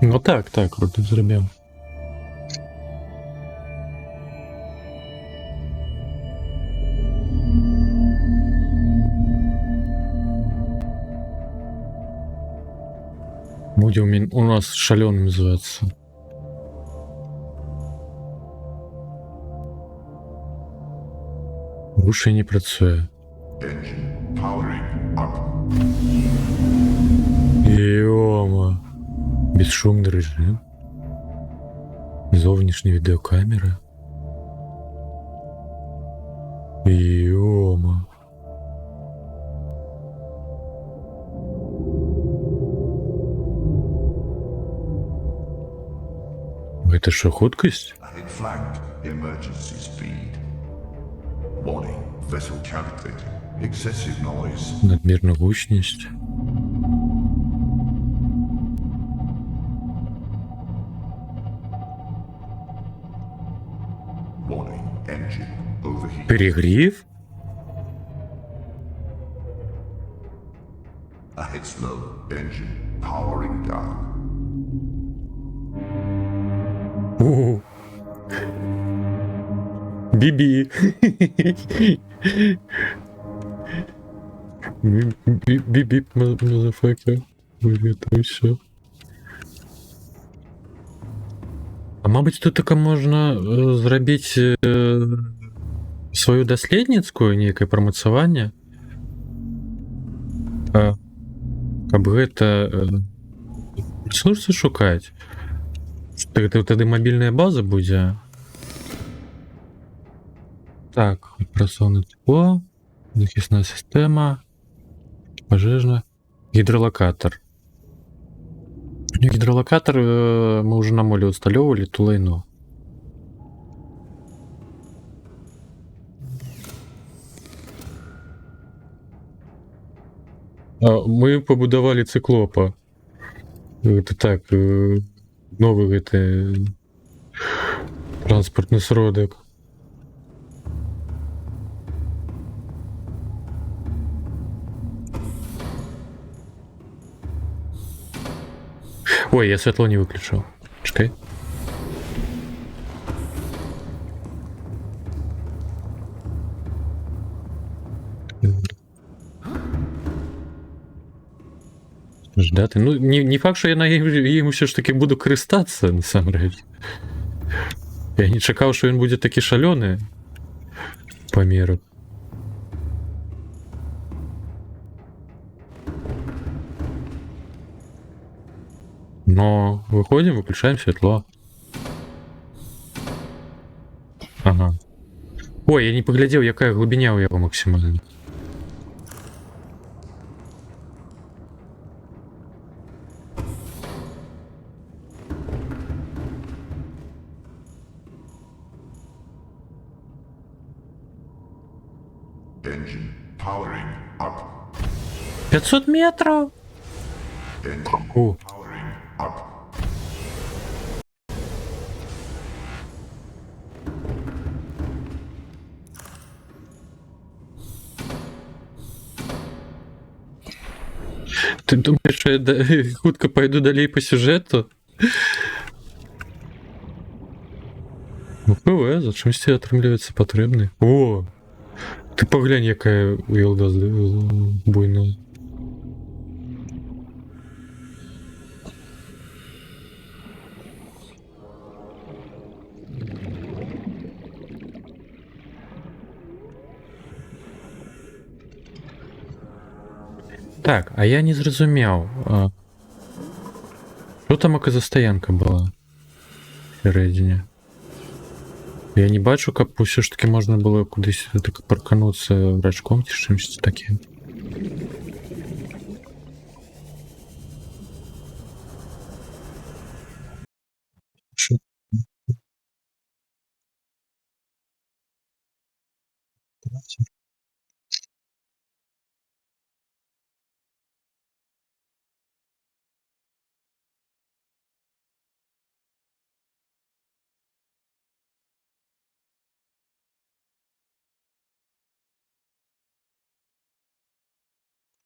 Ну так, круто зробив. Будем у нас шаленым называться. Уши не працює. Engine powering up. Йома. Безшумний режим. Зовнішня відеокамера. Йома. Это что, худкость? It flagged emergency speed. Warning, vessel calculated. Excessive noise. Надмірна гучність. Warning, engine overheat. Перегрів? Ahead slow, engine powering down. О. Бібі. Бібі, мазафака. Вигадуй все. А мабуть, тут таке можна зробити свою дослідницьку, некое промоцование. Каб гэта ресурсы шукаць. Тады мобільная база будзе. Так, працоўнае тепло, захисная система, пожежна, гидролокатор. Гидролокатор мы уже на моле усталёвывали, ту лайну. Мы побудовали циклопа. Это так, новый это транспортный сродок. Ой, я світло не виключив. Чекай. Ждати. Ну, не факт, що я на їм все ж таки буду користатися, насамрэч. Я не чекав, що він буде такий шалений по міру. Но выходим, выключаем светло. Ага. Ой, я не паглядзеў, якая глыбіня ў яго максімальна. Engine powering up. 500 метров? Engine О, powering up. ты думаешь, що я хутка пойду далей по сюжету? Ну, ПВ, за чимсь атрымліваецца патрэбны. О! Ты паглянь, якая вілда буйная. Так, а я не зразумеў. Што там аказа стаянка была? Сярэдзіне. Я не бачу, каб усё ж таки можна было кудысь так паркануцца рачком ці чымсьці такім. Шо?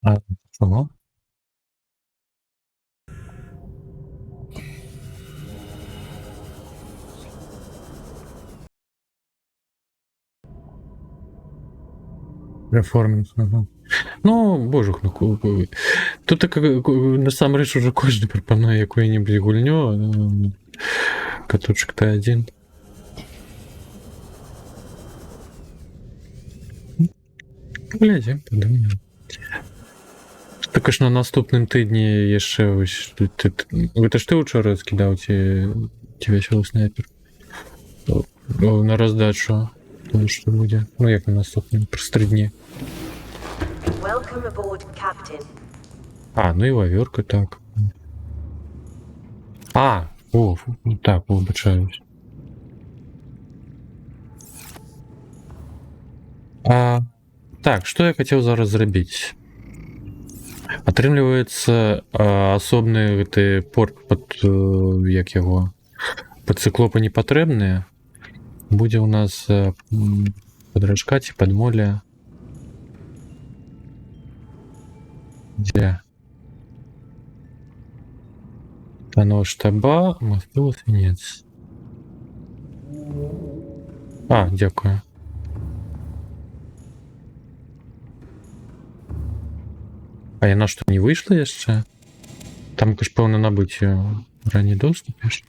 А, чого? Перформанс, ага. Ну, божух, ну тут так насамрэч уже кожны прапануе якую-небудзь гульню, каточек Т1. Глядзім, падумаем. Також на наступным тыдні яшчэ вось гэта ж ты учора скідаў ці вясёлы снайпер на раздачу, што будзе, ну як на наступным праз 3 дні. Welcome aboard, Captain. А, ну і вавёрка, так. А, о, так, выбачаюсь. Так, што я хацеў зараз зрабіць? Атрымліваецца асобны гэты порт пад як яго пад цыклопы не патрэбныя. Будзе ў нас падражка ці падмоле. Дзе? Пано штаба, мастыла свінец. А, дзякую. А яна што, не выйшла яшчэ? Там, каш, пэўна, набыць ранні доступ яшчэ.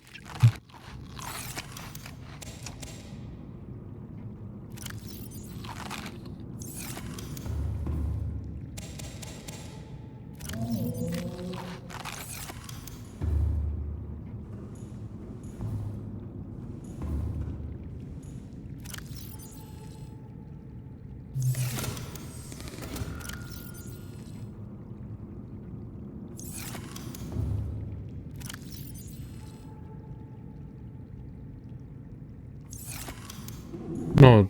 Ну,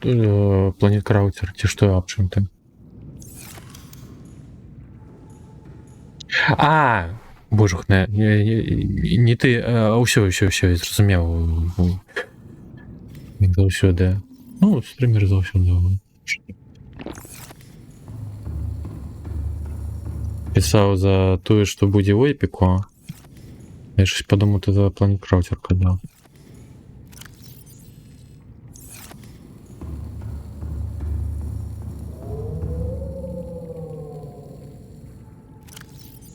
Planet Крауцер, ці што аб чым ты? А, божух, не ты, ўсё, я зразумеў. Заўсёды. Ну, стрымер заўсёды. Пісаў за тое, што будзе ў эпіку. Я щось падумаў, ты за Planet Крауцер казаў.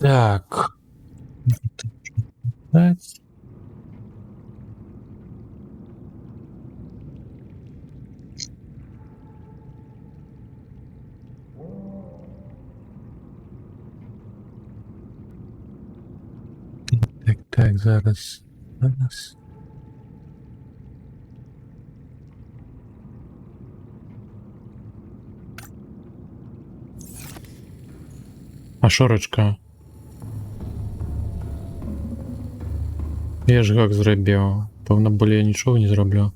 Так. Так, зараз. А шорочка? Я ж гак зробив. Певно, более я нічого не зроблю.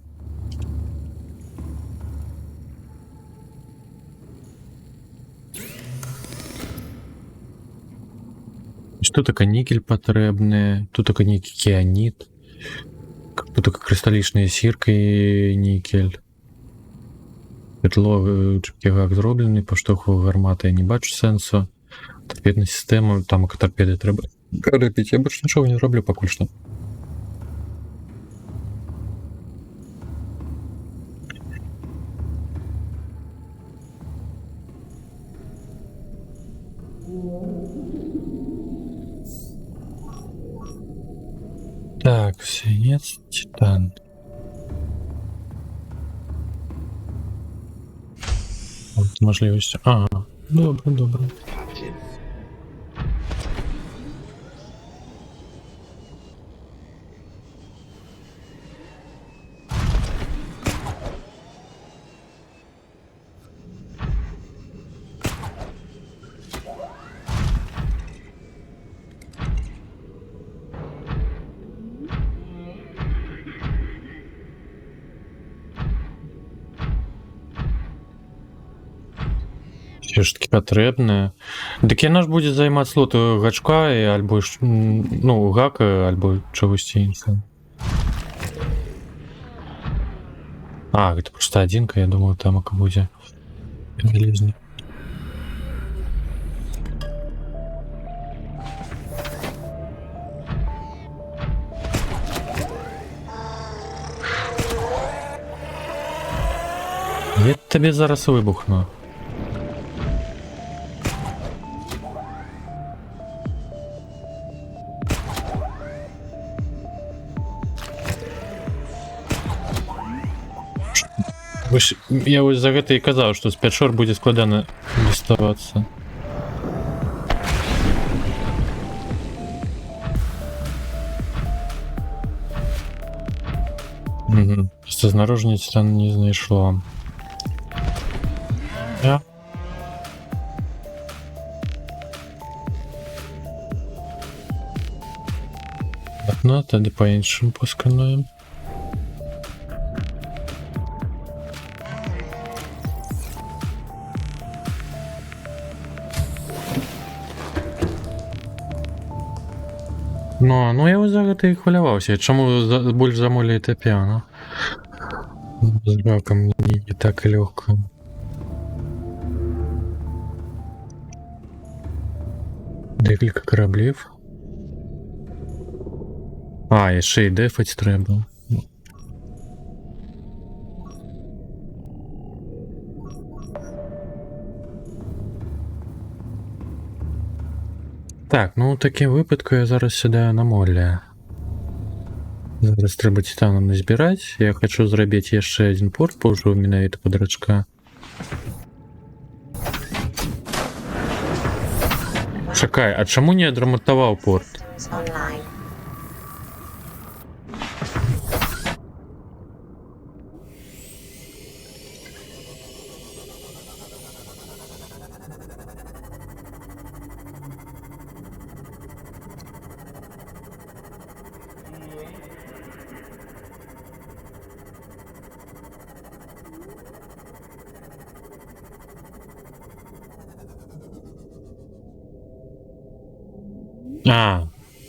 Тут таке нікель потребне, тут таке некий кіаніт, тут таке кристалічна сірка і нікель. Світловий гак зроблений, поштовхова гармата, я не бачу сенсу. Торпедна система, там торпеди треба робити, я більше нічого не роблю поки що. Так, свинец, титан. От можливість. Добре, добре. Все ж таки потрібне. Так яна ж буде займати слот гачка, і альбо ну, гака, альбо чогось іншого. Это просто одинка, я думал, там буде железний. Я тобі зараз вибухну. Я ось за гэта і казаў, што з пячор будзе складана даставацца. Просто знаружні там не знайшло. Ладно, тоді по-іншому поскануємо. Ну я ось за гэта і хваляваўся. Чаму больш замолі Тапіана? З гаком не так лёгка. Декілька кораблів. Яшчэ і дефаць трэба. Так, ну у такім випадку я зараз сідаю на молі. Зараз трэба титаном назбіраць. Я хочу зрабіць яшчэ адзін порт, паўжу менавіта пад рачка. Чакай, а чаму не адрамантаваў порт?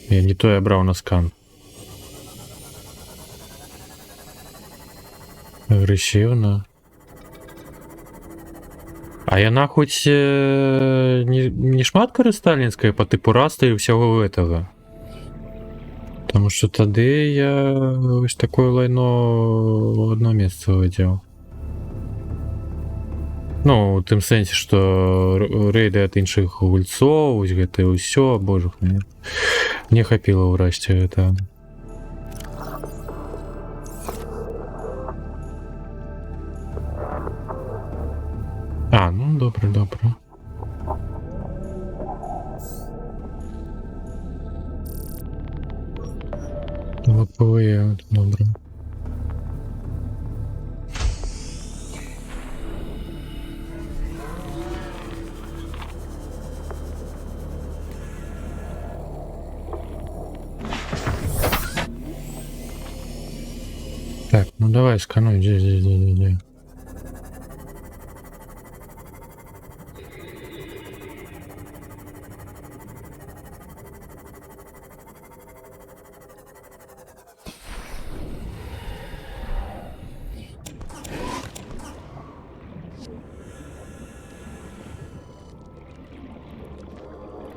Я не то я браў на скан. Агрэсіўна. А яна хоць не шмат карыстальніцкая па тыпу раста і ўсяго гэтага. Таму што тады я вось такое лайно ў одно месца выдзеў. Ну, у тым сэнсе, што рэйды ад іншых гульцоў, вось гэта і ўсё, боже мой. Не хапіла ўрасці гэта. Ну добра, добра. Лаповые, добра. Так, ну давай скануй, где.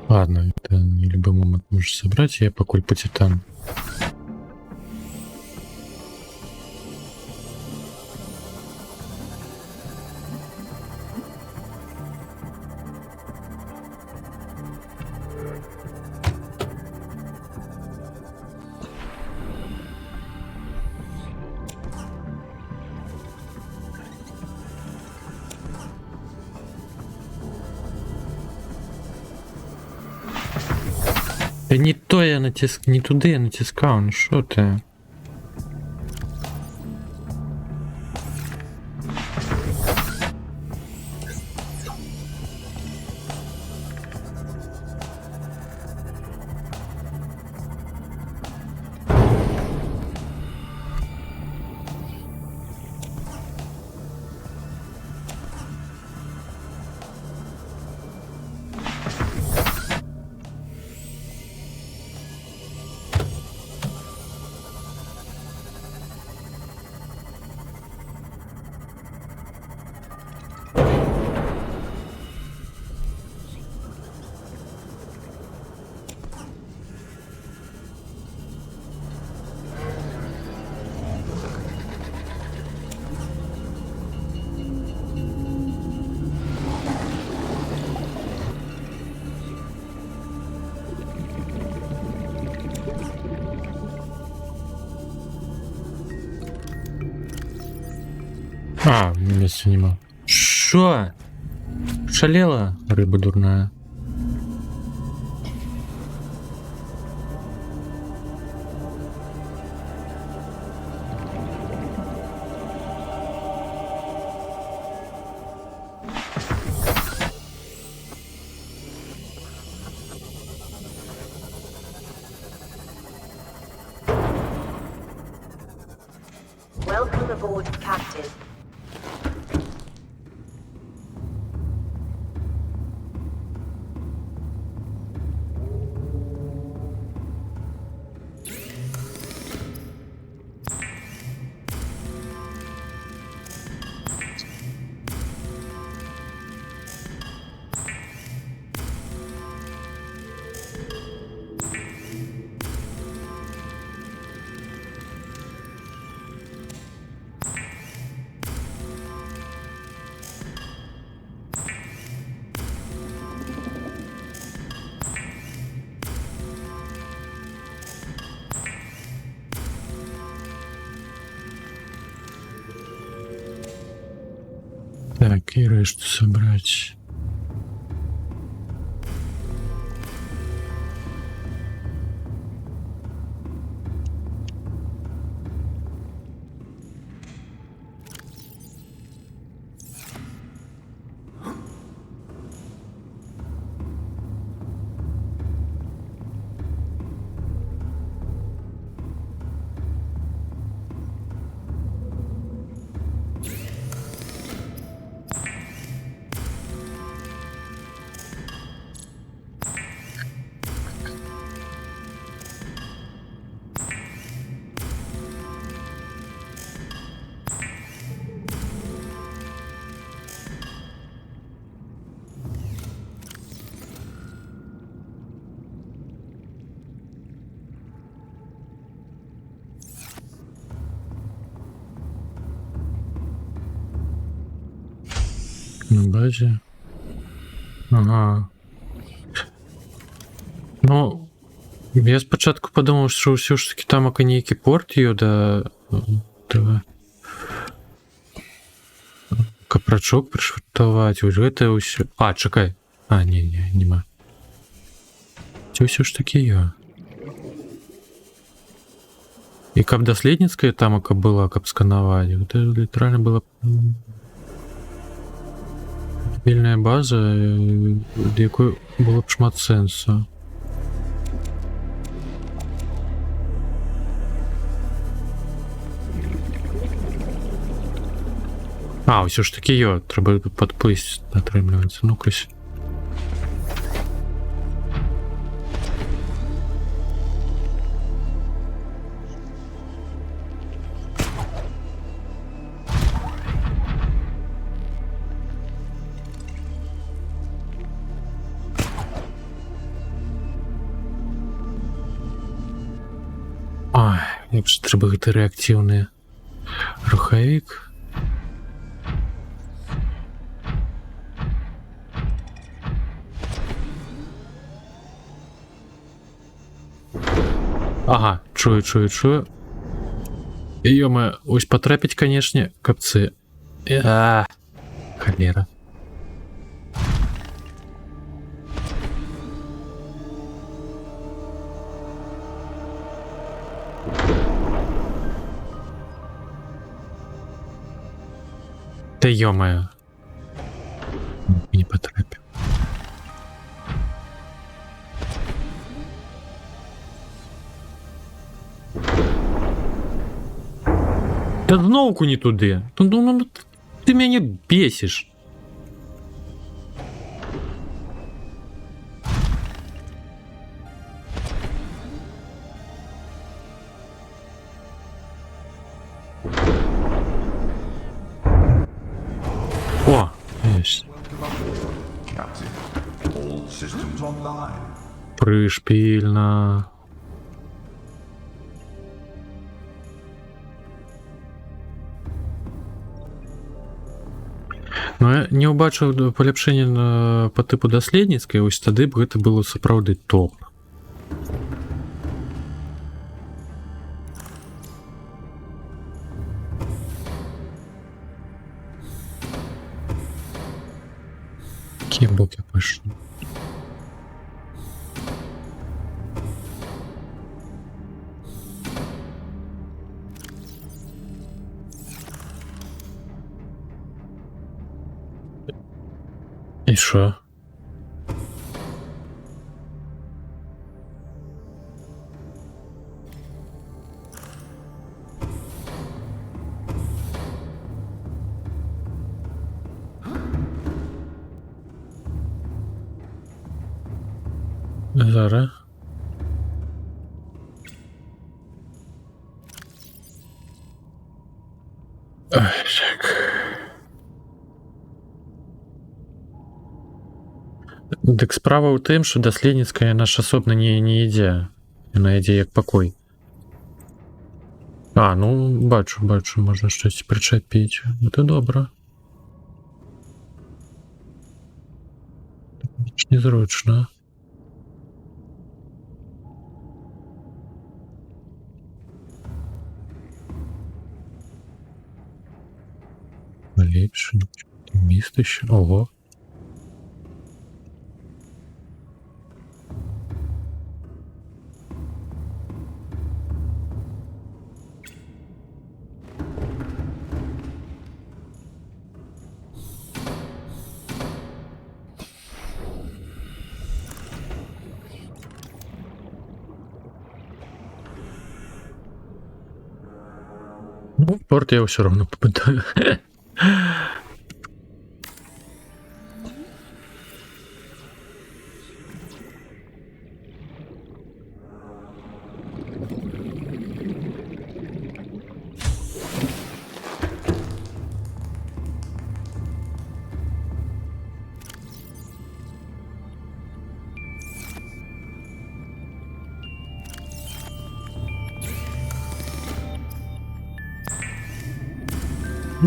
Ладно, это на любой момент можешь собрать, я покуль по титану. Да не то я натискал, не туда я натискал, ну что ты? А, места нема. Шо? Шалела, рыба дурная. Welcome aboard, Captain. Так, и решту собрать. На базе. Ага. Ну, я спочатку подумав, що все ж таки там оконейки порт її до капрачок пришвартовать. Ось это все. А, чекай. А, не, нема. Це все ж таки я. И каб доследницкая тамака была, каб скановать. Это литерально было вільная база, до якої було б шмат сенсу. А, ось ж таки йо, треба підпис отримлюватися. Ну-кась. Ай, як же треба гати реактивний руховик. Ага, чую. Ё-моё, ось потрапить, конечно, капцы. Холера. Да ё-моё. Не потрапил. Да знову не туди. Ну, ти мене бесиш. О, єсть. Captain, all systems online. Пришпільна. Ну, я не убачив поліпшення по типу дослідницької, ось тоді б це було сапраўды топ. Які боки пишу. І що? Зараз. Ой, так. Дык справа ў тым, што даследніцкая наш асобна не ідзе. Яна ідзе як пакой. А, ну, бачу, можна щось причепіць. Це добре. Незручно. Ліпше. Місто ще. Ого. Ну, в порт я все равно попадаю.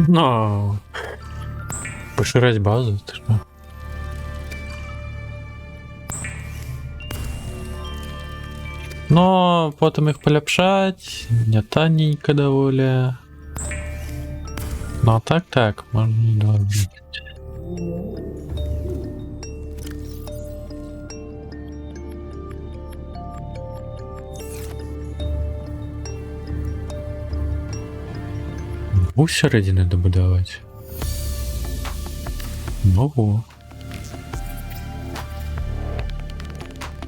Ну, поширять базу, ти ж. Но потім їх поляпшать, не танненько доволі. Ну так, можна і два. Ось середини добудувати. Ого.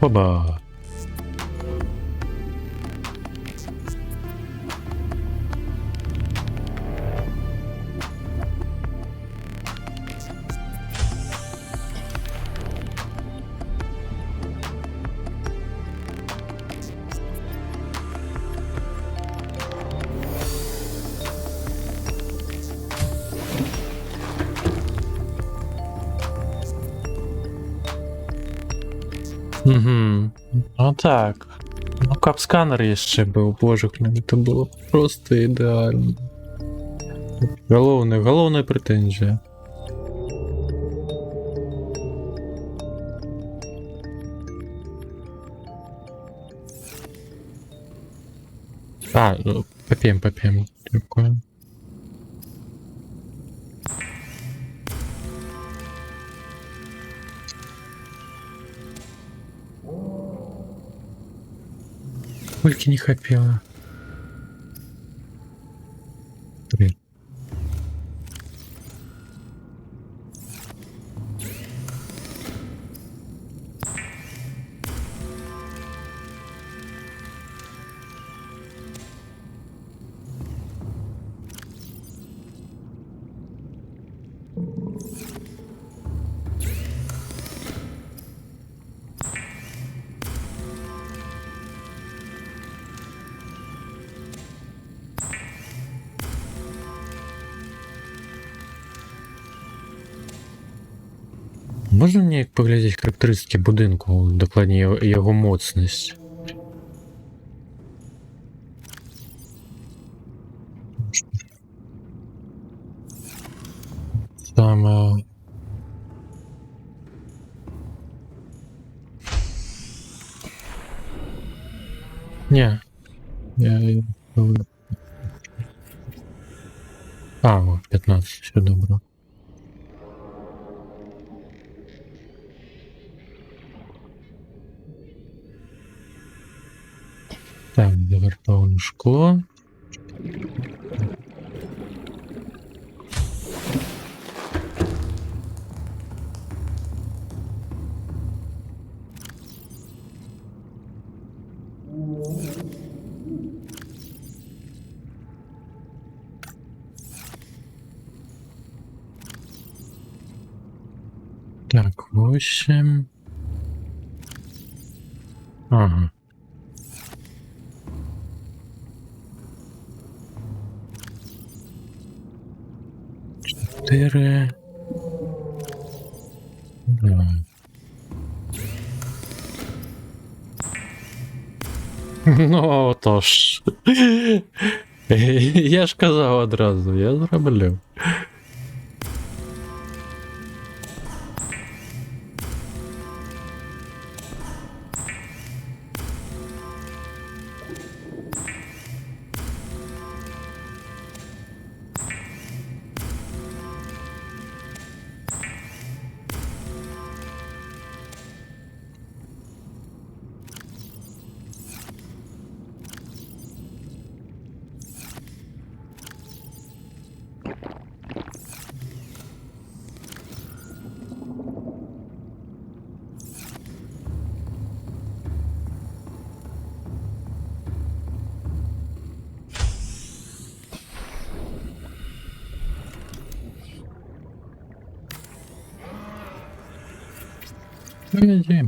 Оба. Угу. Ну так. Ну, кап-сканер еще был, боже, это было просто идеально. Головная претензия. А, ну, попьем. Такое. Сколько не хапела. Блин. Можна мені поглядіти характеристики будинку, докладні його моцність? Саме... Не. А, о, 15, все добре. Так, завертоване шкло. Так, 8. Ага. Четыре. Да. Ну, отож. Я ж казав одразу, я зроблю.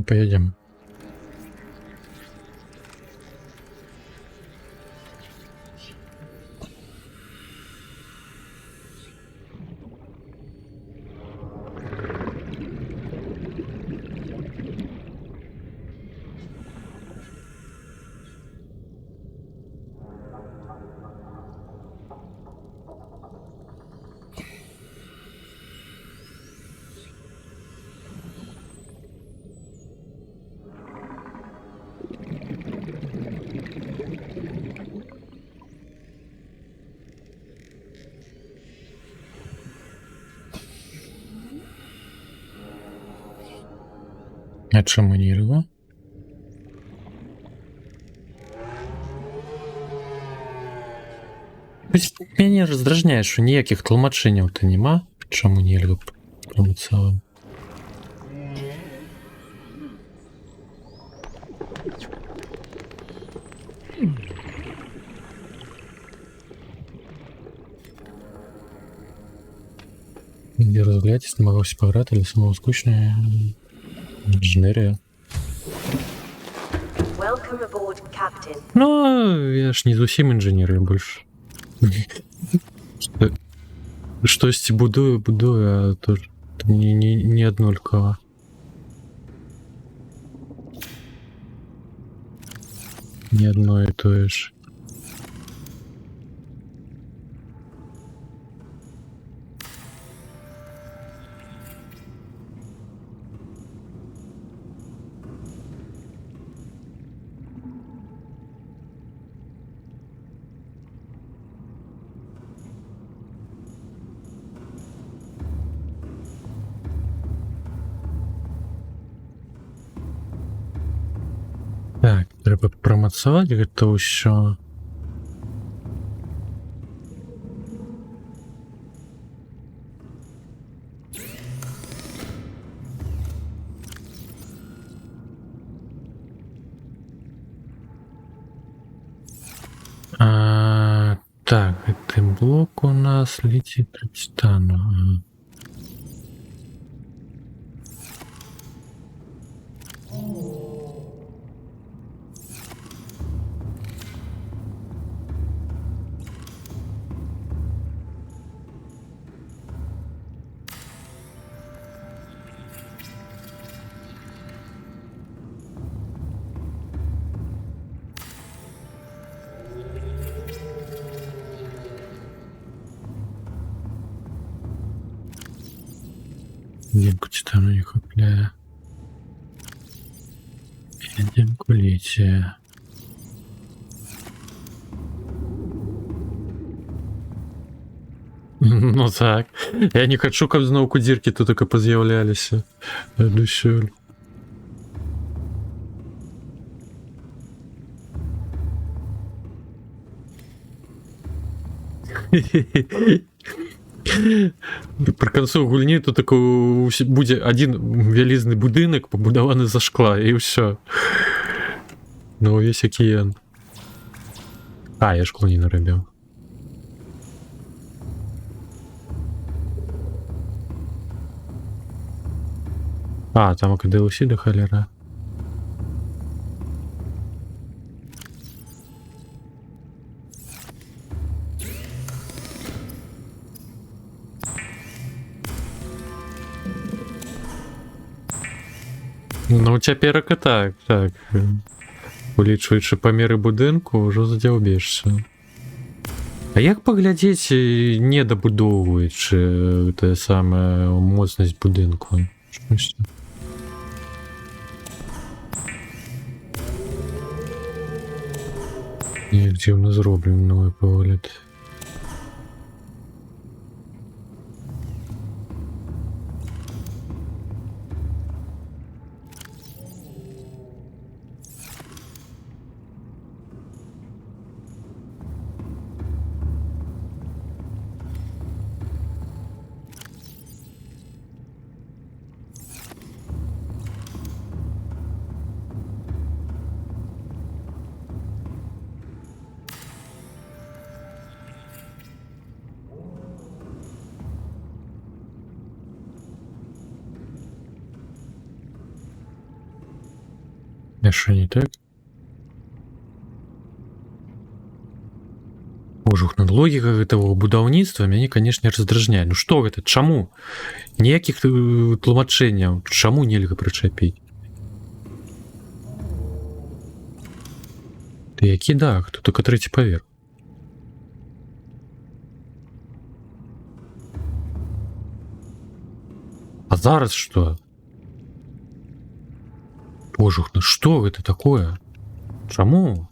Поедем. А чому не рва? Меня раздражняет, що ніяких тлумачень то нема. Чому не рва? Промицала. Где розгляйтесь, намагався пограти, але самого скучне інженерія. Welcome aboard, Captain. Ну, я ж не зовсім інженер, я більше. Щось будую, а то не однольково. не одно і тое ж. Так, трэба прамацаваць гэта ўсё. Так, гэты блок у нас леціць да титану. Единку титану не хапляе. Единку лития. Ну так. Я не хочу, каб зноўку дзіркі тут только паз'яўляліся. Адусюль. Пры канцу гульні тут такой будзе адзін вялізны будынак пабудаваны за шкла і ўсё. Ну увесь акіян. Я шкло не нарабіў. Там DLC да халера. Ну цяперака так. Улічваючы памеры будынку, ўжо задзяўбешся. А як паглядзець, не дабудоўваючы тая самая моцнасць будынку? Неяк дзіўна зроблен, на мой погляд. Що не так? Ожух над логіка гэтага будаўніцтва мяне, канешне, раздражняе. Ну што гэта? Чаму? Ніякіх тлумачэнняў. Чаму нельга прычапіць? Ты які дах? Тут только 3-й паверх. А зараз што? Ожух, ну што гэта такое? Чаму?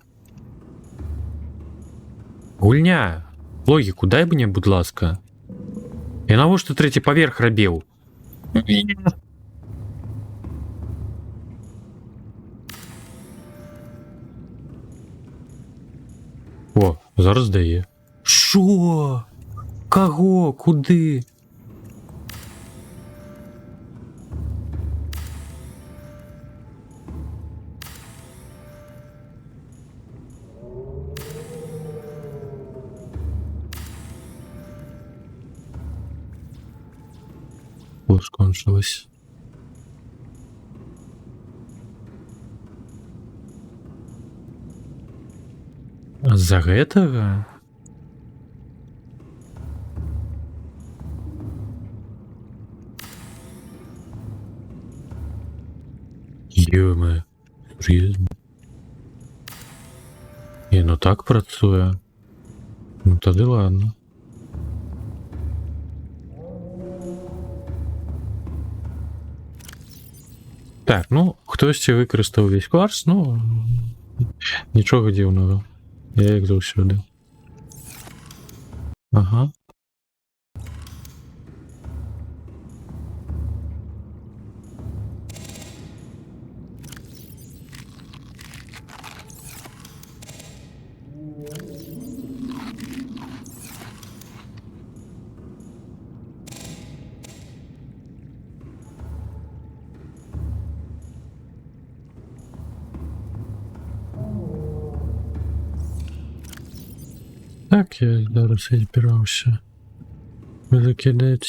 Гульня, логіку дай мне, будь ласка. І навошта 3-й паверх рабіў? О, зараз дае. Шо? Каго? Куды? Скончилось. З-за гэтага? Ё-моё, сур'ёзна. Ні, ну так працює. Ну тоді ладно. Так, ну, хтось ще використав весь кварц, ну нічого дивного. Я як завсюди. Ага. Так, я зараз і збирався викидати.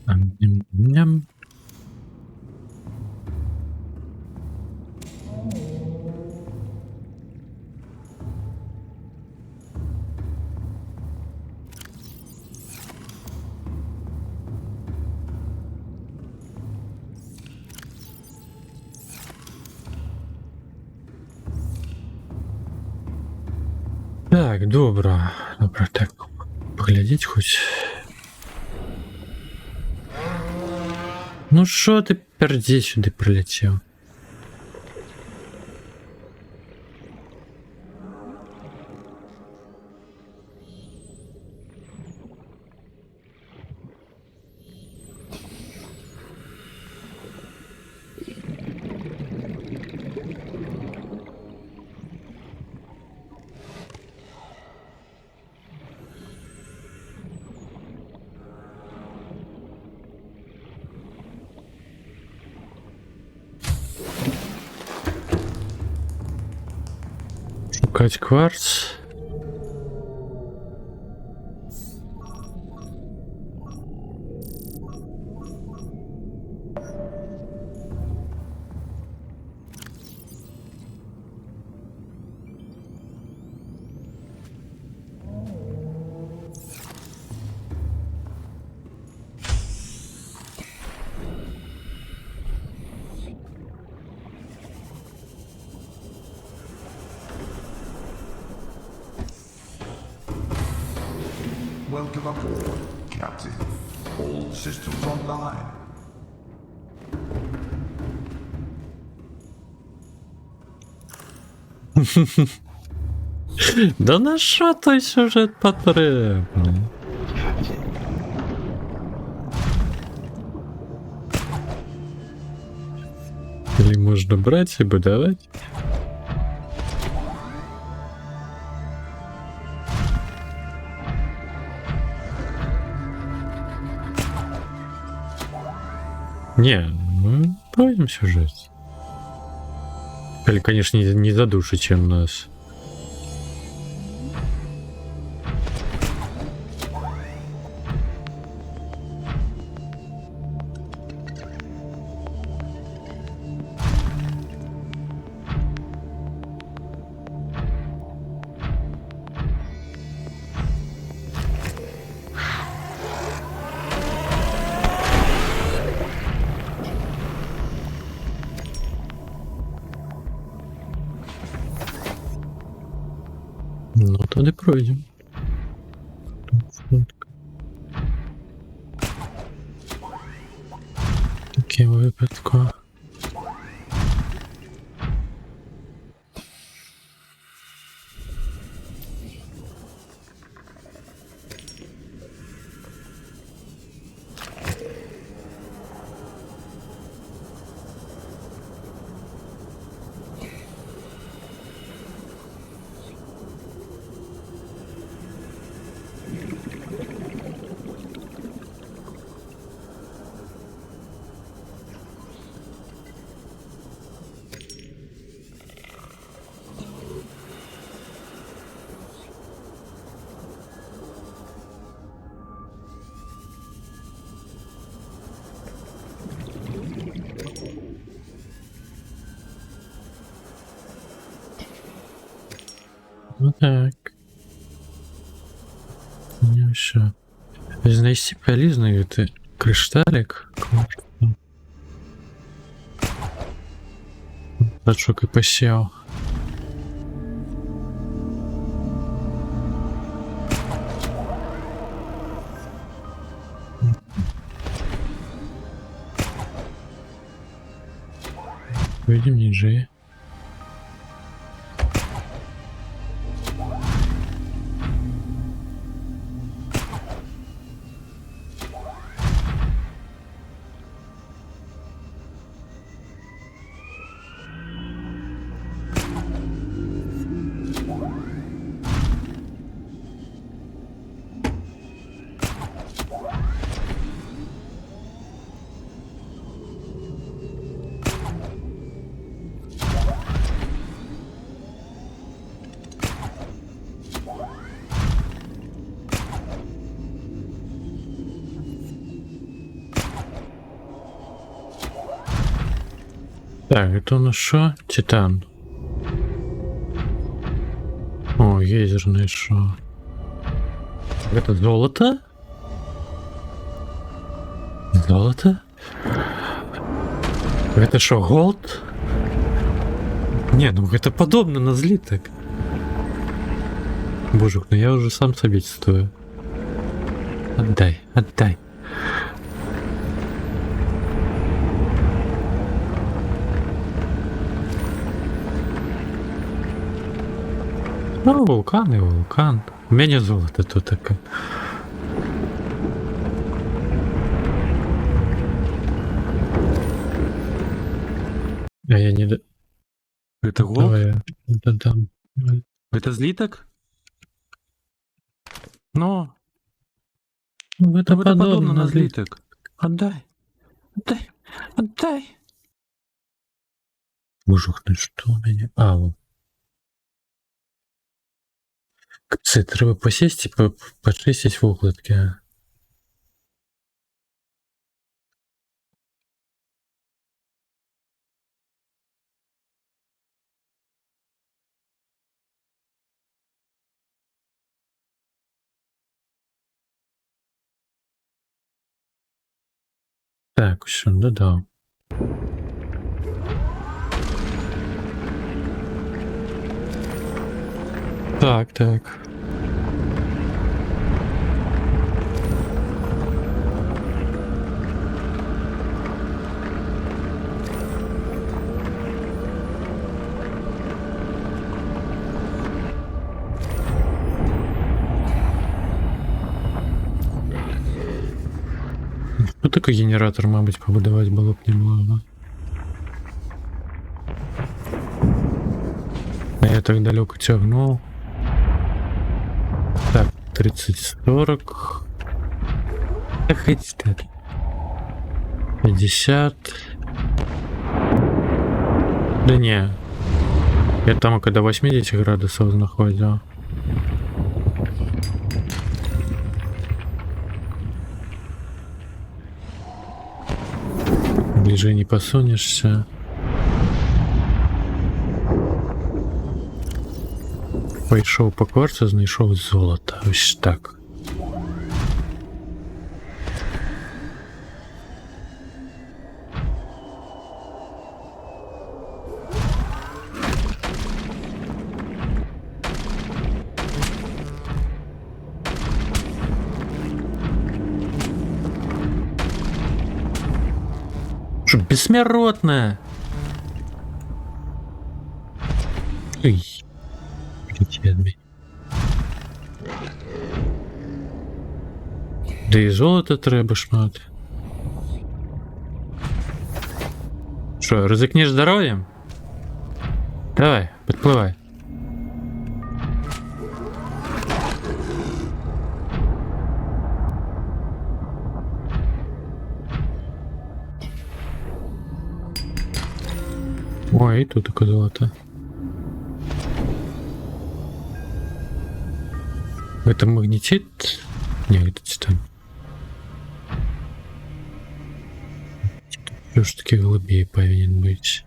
Ням-ням. Так, добре. Добре, так. Поглядіть хоч. Ну що ти перді сюди прилетів? Шукать кварц. Welcome aboard, Captain. All systems online. Да на що той сюжет потрібний? Или можна брати і будувати? Не, мы пройдем сюжет. Или, конечно, не задуши, чем нас. Ну, тоді пройдемо. Таке випадку. Ну так. Ну що. Знайти полізно, кришталик. Сачок і посів. Видим ниже. Так, это у нас что? Титан. О, ядерное шо. Это золото? Золото? Это что, голд? Не, ну это подобно на злиток. Божух, ну я уже сам советствую. Отдай, отдай. Ну, вулкан и вулкан. У меня золото тут такое. А я не... Это голд? Давай я додам. Это злиток? Но... Ну, это подобно на злиток. Отдай. Отдай. Отдай. Божух, ну что у меня? А, вот. Це треба посесть і почистить вуглетки. Так, все, додав. Так, так. Ну, такой генератор, мабуть, побудувати було б немало. А я так далеко тягнул. Так, 30-40. Да хоть ты. 50. Да не. Я там когда 80 градусов находил. Ближе не посунешься. Пойшов по кварцу, знайшов золото. Ось так. Что, бессмертная? Ой. Да і золото треба шмат. Що, ризикнеш здоров'ям? Давай, підпливай. Ой, і тут таке золото. Это магнетит? Не, это титан. Все-таки голубей повинен быть.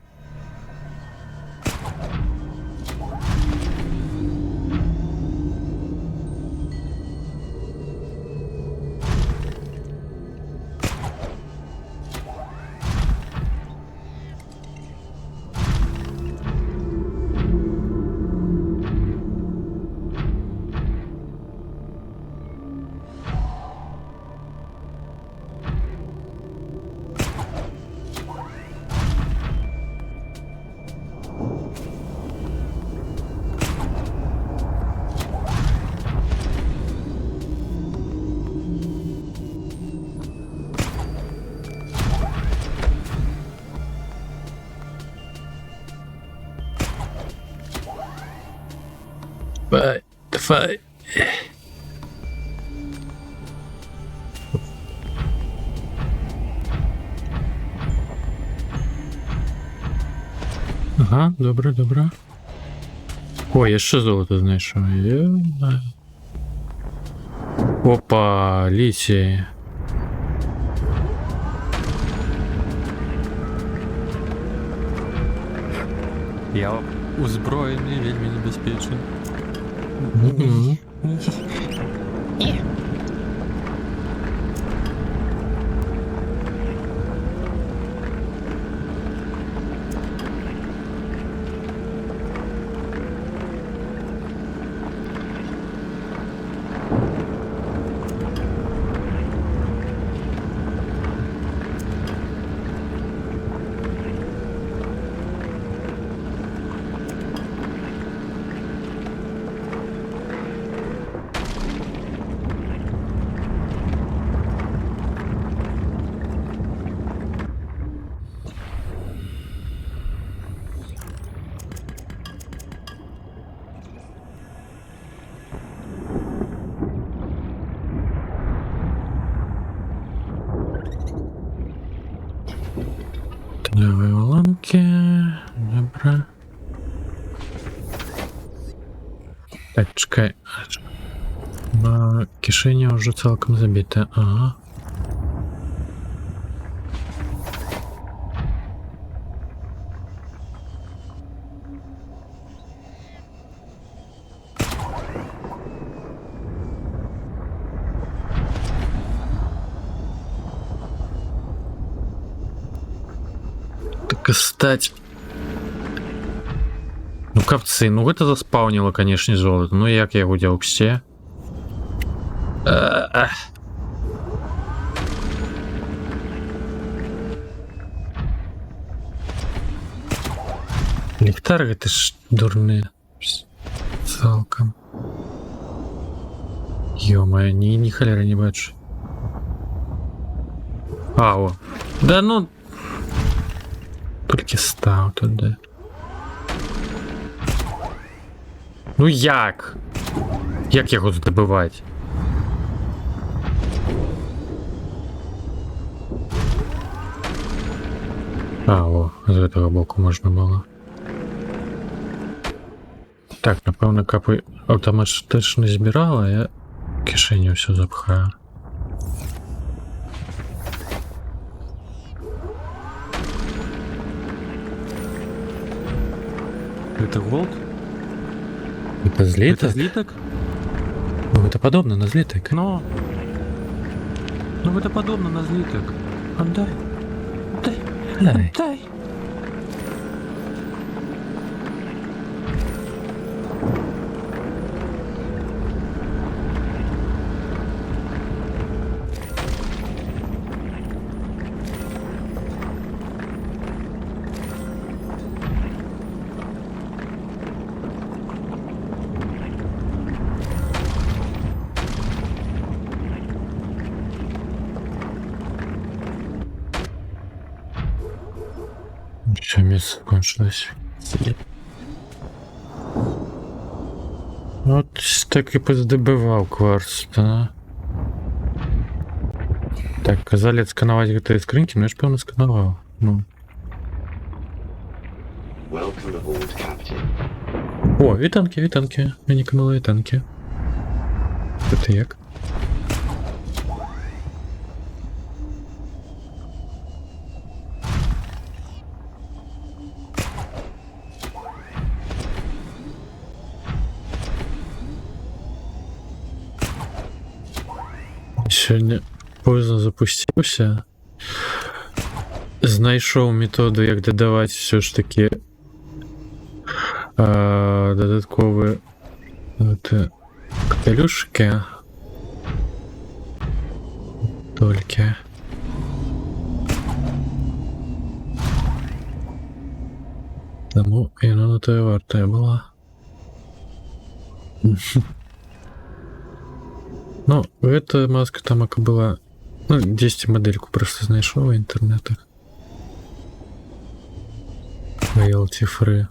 Давай, давай. Ага, добре, добре. Ой, я ще золото знайшов. Опа, лісі. Я узброєний, вельми небезпечний. Мгм. Давай уламки. Добре. Так, чекай. Кишеня уже цілком забита. Ага. Так и стать. Ну, капцы, ну это заспаунило, конечно, золото. Ну як я його діяв все? Ліхтарик, ти ж дурний. Цілком. Ё-моё, ні холера не бачу. А, о. Да ну... Тільки став туди. Ну як? Як його здобивати? А, о, з цього боку можна було. Так, напевно, капи автоматично збирала, я кишеню все запхаю. Это голд? Это злиток? Это злиток? Ну, это подобно на злиток. Но... Ну это подобно на злиток. Отдай. Отдай. Дай. Отдай. Все, место кончилось. От так і поздобивав кварц, да? Так, казали отсканувати готові скриньки, ну я ж певно сканував. Ну. Welcome aboard, Captain. О, вітанки, вітанки. Мені канали вітанки. Це як? Сьогодні поздно запустився. Знайшов методу, як додавати все ж таки додаткові капелюшки. Тільки. Тому і на то і варта була. Ну, эта маска там была... Ну, 10 модельку просто знайшов в интернетах. Royalty Free.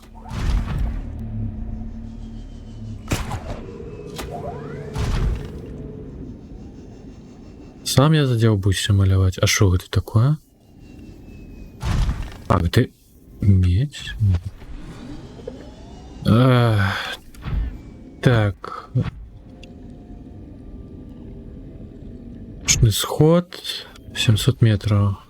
Сам я задзяўбуся маляваць. А што гэта такое? А, гэта медзь? Так. Шны сход 700 метров.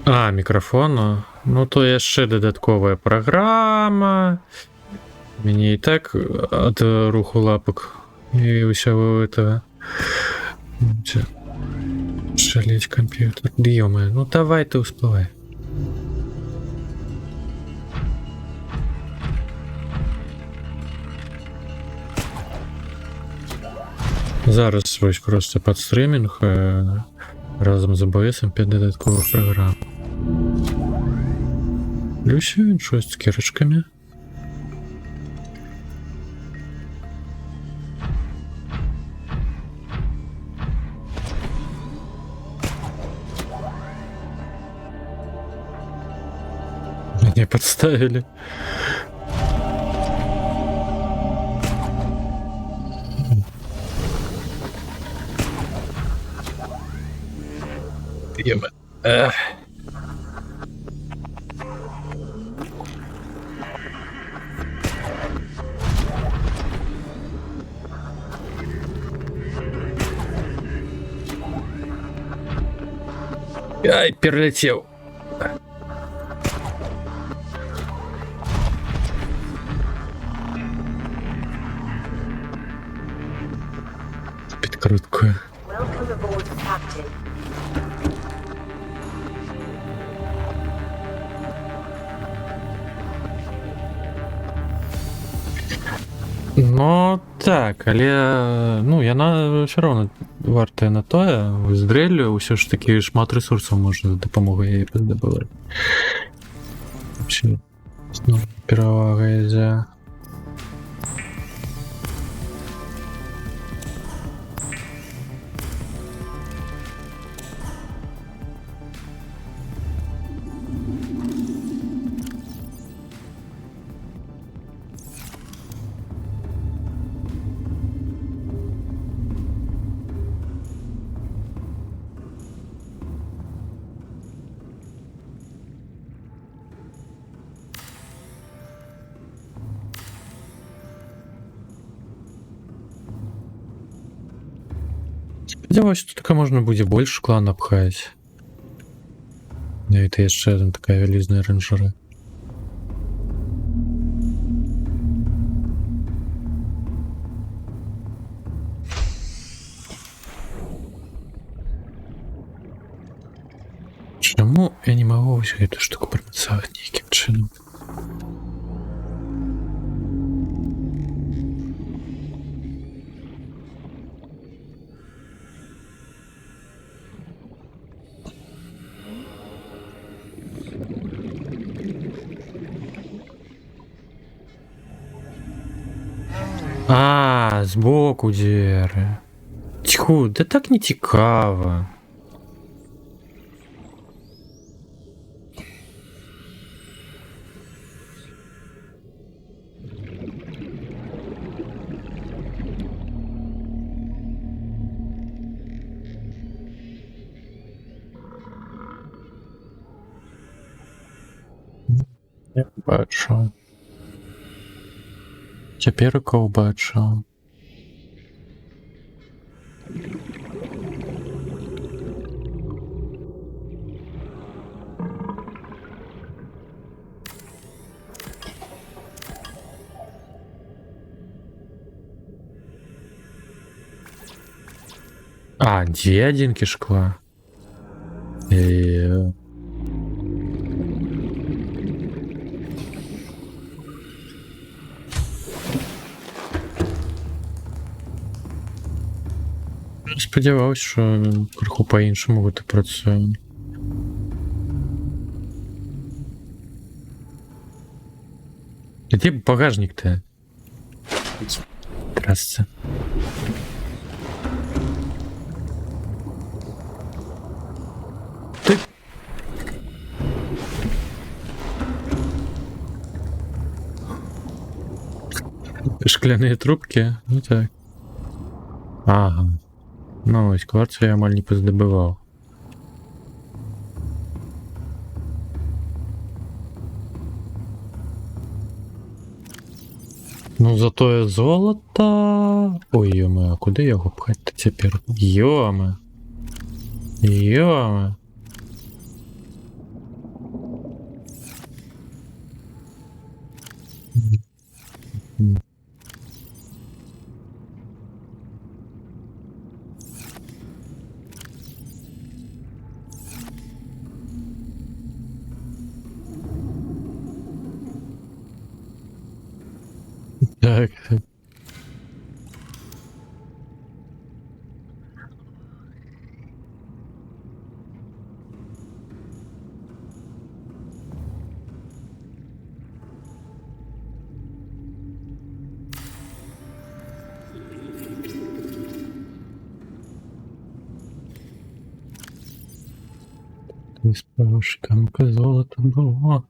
А, мікрафону. Ну, то яшчэ дадатковая праграма. Мяне і так ад руху лапак і ўсяго этого. Шаліць камп'ютер. Ё-моё, ну давай ты ўсплывай. Зараз вось просто пад стрымінг разам з АБС 5 дадатковых праграм. І ўсё, іншо з цукерачкамі. Мяне падставілі. Ё-моё. Ай, перелетел. Подкруткую. Welcome aboard, Captain. Ну так, але ну яна ўсё роўна вартая на тое, з дрэллю ўсё ж такі шмат рэсурсаў можна дапамогу яе паздабываць. Перавага ідзе. Спадзяваюся, тут така можна будзе больш шкла напхаць. Это яшчэ адна такая вялізная ранжара. Чаму я не магу вось гэту штуку прымацаваць нейкім чынам? А, збоку дзверы. Тьху, да так не цікава. Я бачу. Цяпер бачу. А, дзе адзінкі шкла? сподівався, що криху по-іншому бути працює. Где багажник-то? Здравствуйте. Ты... Шкляные трубки? Ну так. Ага. Ну ось, кварцу я маль не поздобивав. Ну зато є золото. Ой, йоме, а куди його пхати тепер? Йоме. Йоме. Так. З порошками золото було.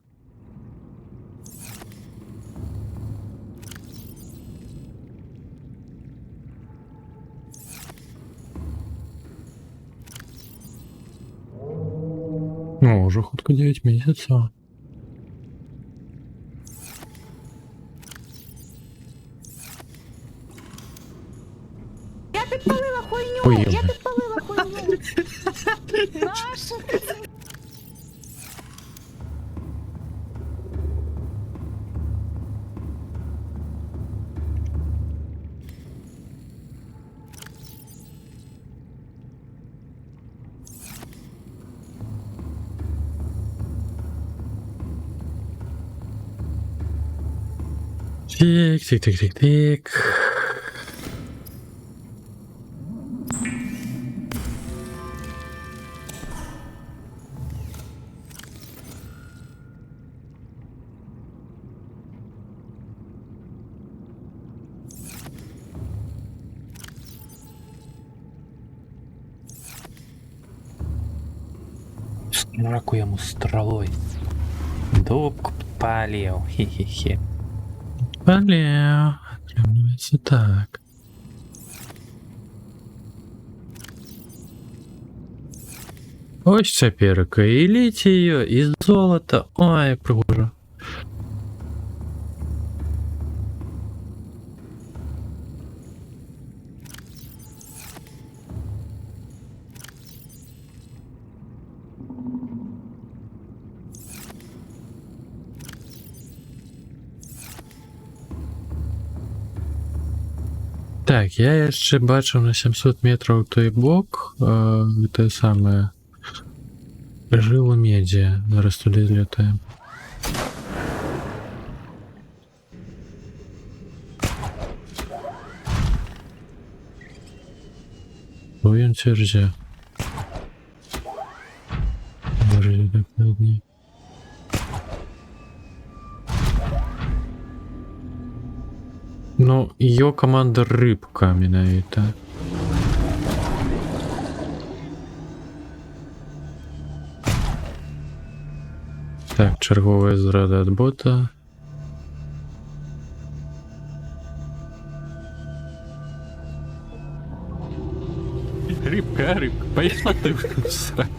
Ну, уже хоть 9 месяцев. Я підпалила хуйню! Ой, Я йоме. підпалила хуйню! Наша ти це? Тик, тик, тик, тик, тик. Ракуємо стрелой. Дубку підпалив. Хе-хе-хе. Блин, отримується так. Ось ця перка, і літію, і золото. Ой, пригожа. Так, я яшчэ бачыў на 700 метраў той бок, тое самае жылу медзі, зараз туды злетаем. Ой, ён церзе. Може, дакладней. Ну, ее команда рыбка менавіта. Так, чарговая зрада ад бота. Рыбка, пошла ты в сраку.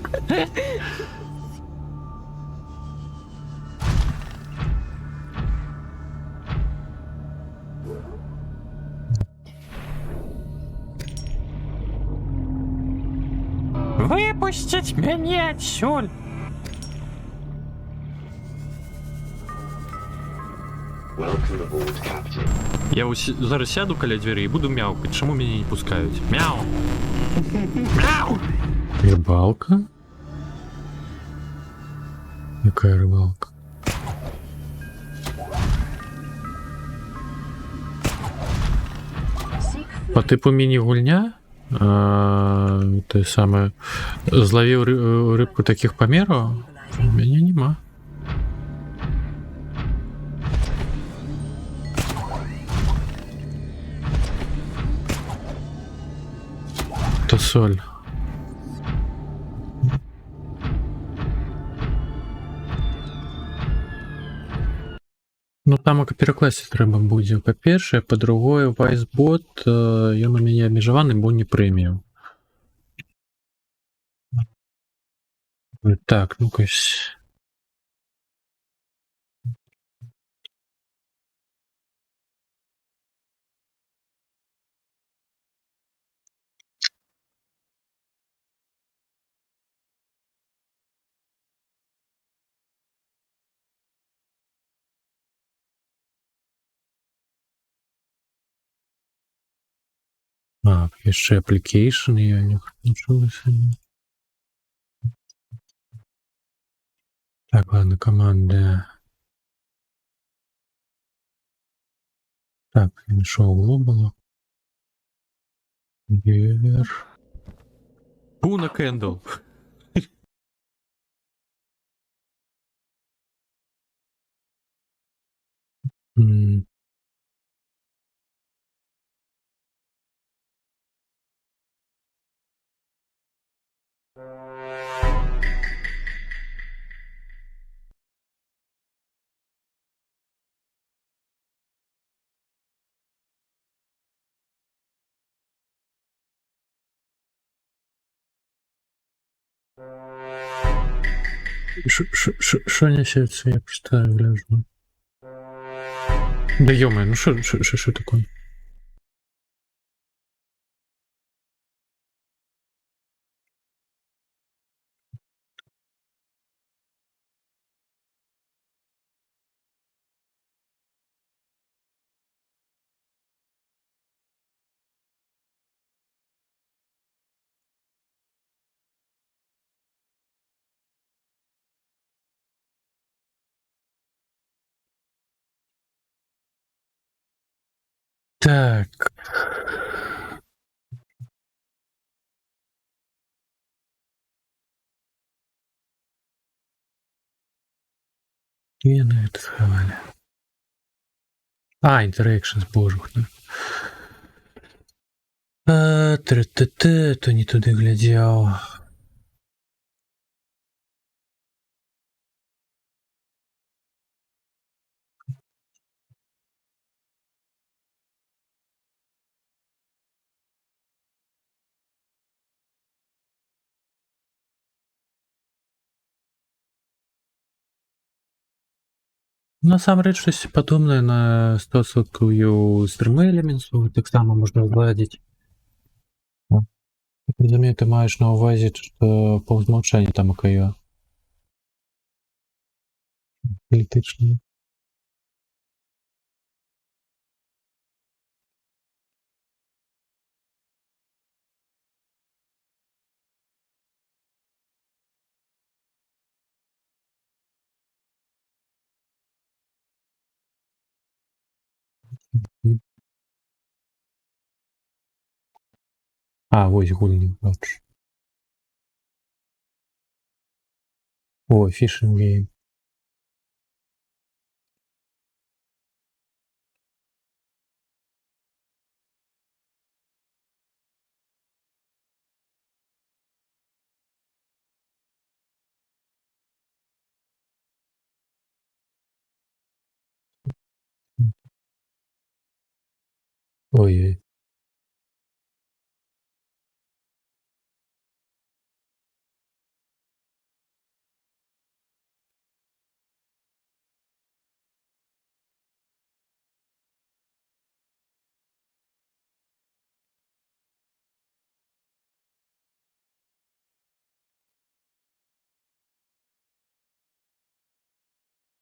Выпустить меня отсюда! Welcome aboard, Captain. Я зараз сяду каля двері і буду мяукати. Чому мене не пускають? Мяу! Мяу! Рыбалка? Какая рыбалка? По типу міні-гульня? Те саме. Зловив рибку таких помірів? У мене нема. То соль. Ну, там перекласти треба буде, по-перше. По-друге, Вайсбот, ён у мяне абмежаваны, бо не прэміум. Так, ну-ка. Яшчэ application я не нічого собі. Так, ладно, команда. Так, шоу глобало. Вер. Пуна Кендл. Що несется, я просто гляжу. Да ё-моё, ну что такое? Так. Где на это сховали? Interactions, боже мой. То не туди глядел. Насамрэч штосьці падобнае на 100% Stream Elements, так само можна зладзіць. Так разумею, ты маеш на ўвазе, што па ўзмаўчанні там АКё. Палітычна. Вось гульні, бачу. О, Fishing Game. Ой-ой.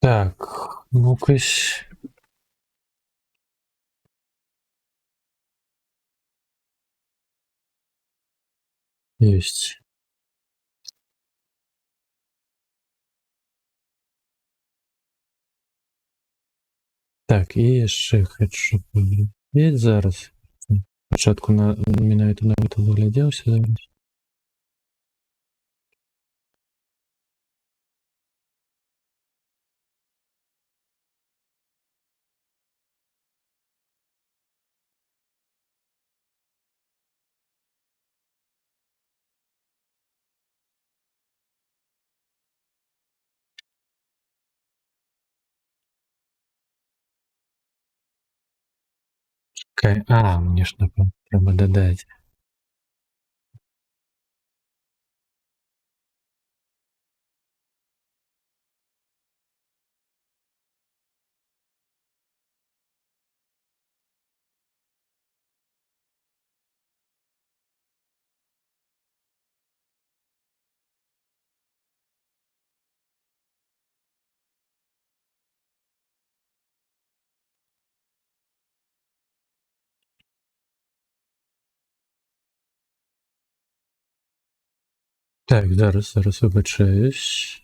Так, ну-кась. Есть. Так, і яшчэ хочу паглядзець зараз. Спочатку на навіть заглядівся зараз. Окей. А, мені ж напевно треба додати. Так, зараз вибачаюсь.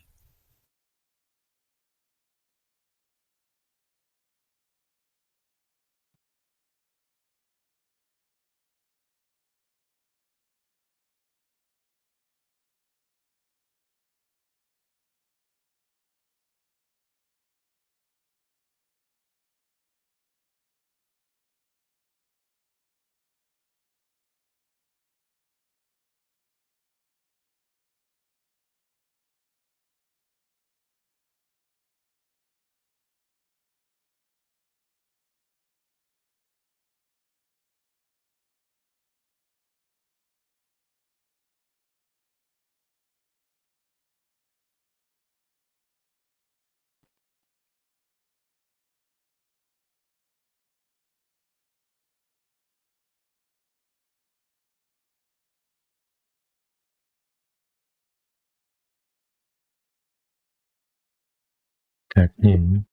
Так, ні.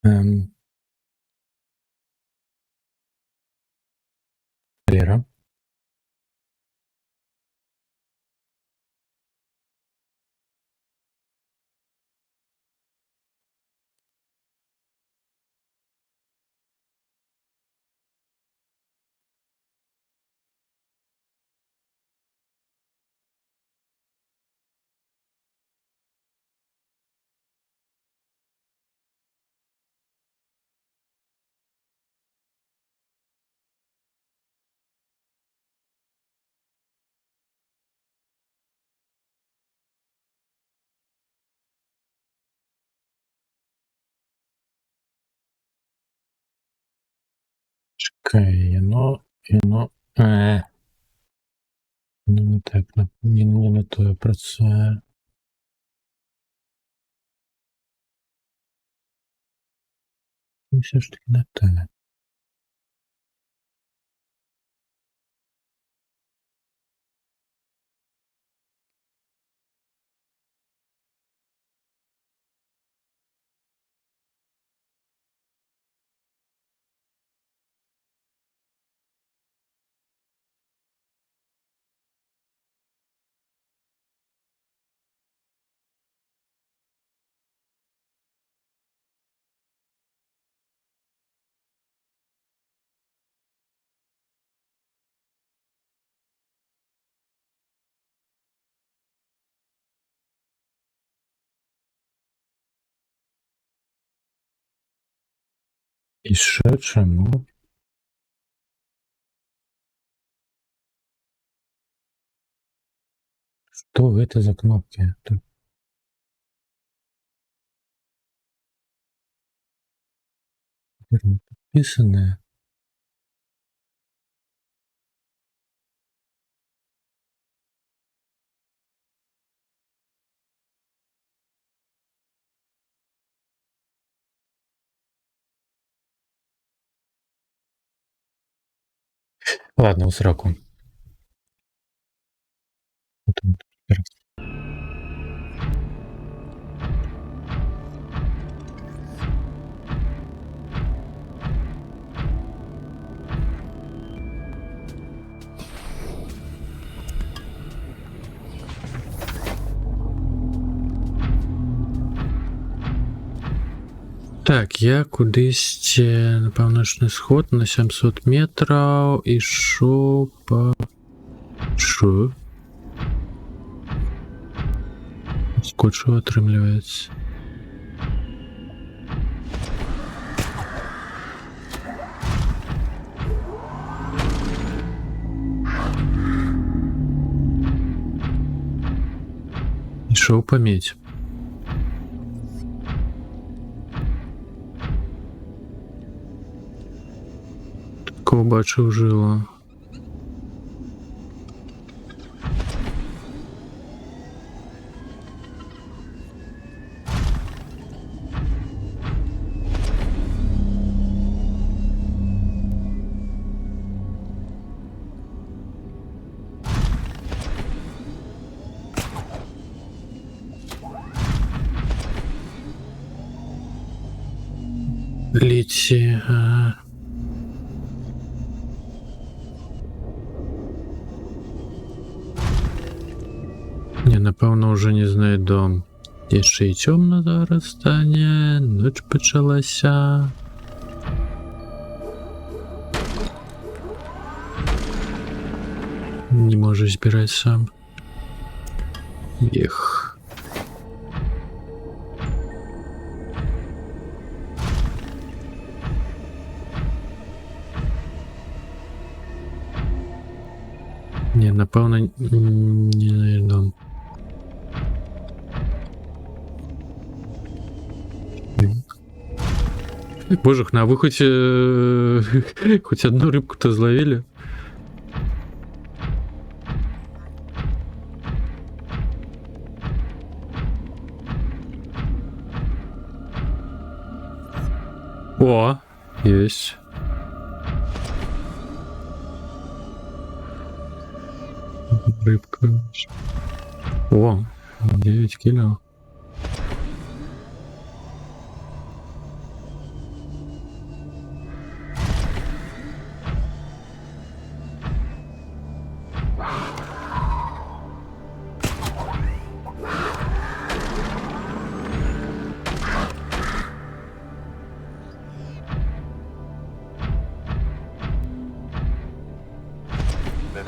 Ем. Лера. Чекай, воно. Ну, не так, не то я працює. Все ж таки не те. І що, чому? Что это за кнопки? Тут подписанные. Ладно, у сраку. Так, я кудись на паўночны сход на 700 метраў ішоў па... Шо? Скочу, атрымліваецца. Ішоў па медзь. Такого бачыў жыла. Ліці. Не, напэўна, ўжо не знайду. Яшчэ і цёмна зараз стане. Ноч пачалася. Не можу збіраць сам. Ех. Не, напэўна, не знайду. Божух, на вы хоть хоть одну рыбку-то зловили? О, есть. Рыбка. О, 9 кило.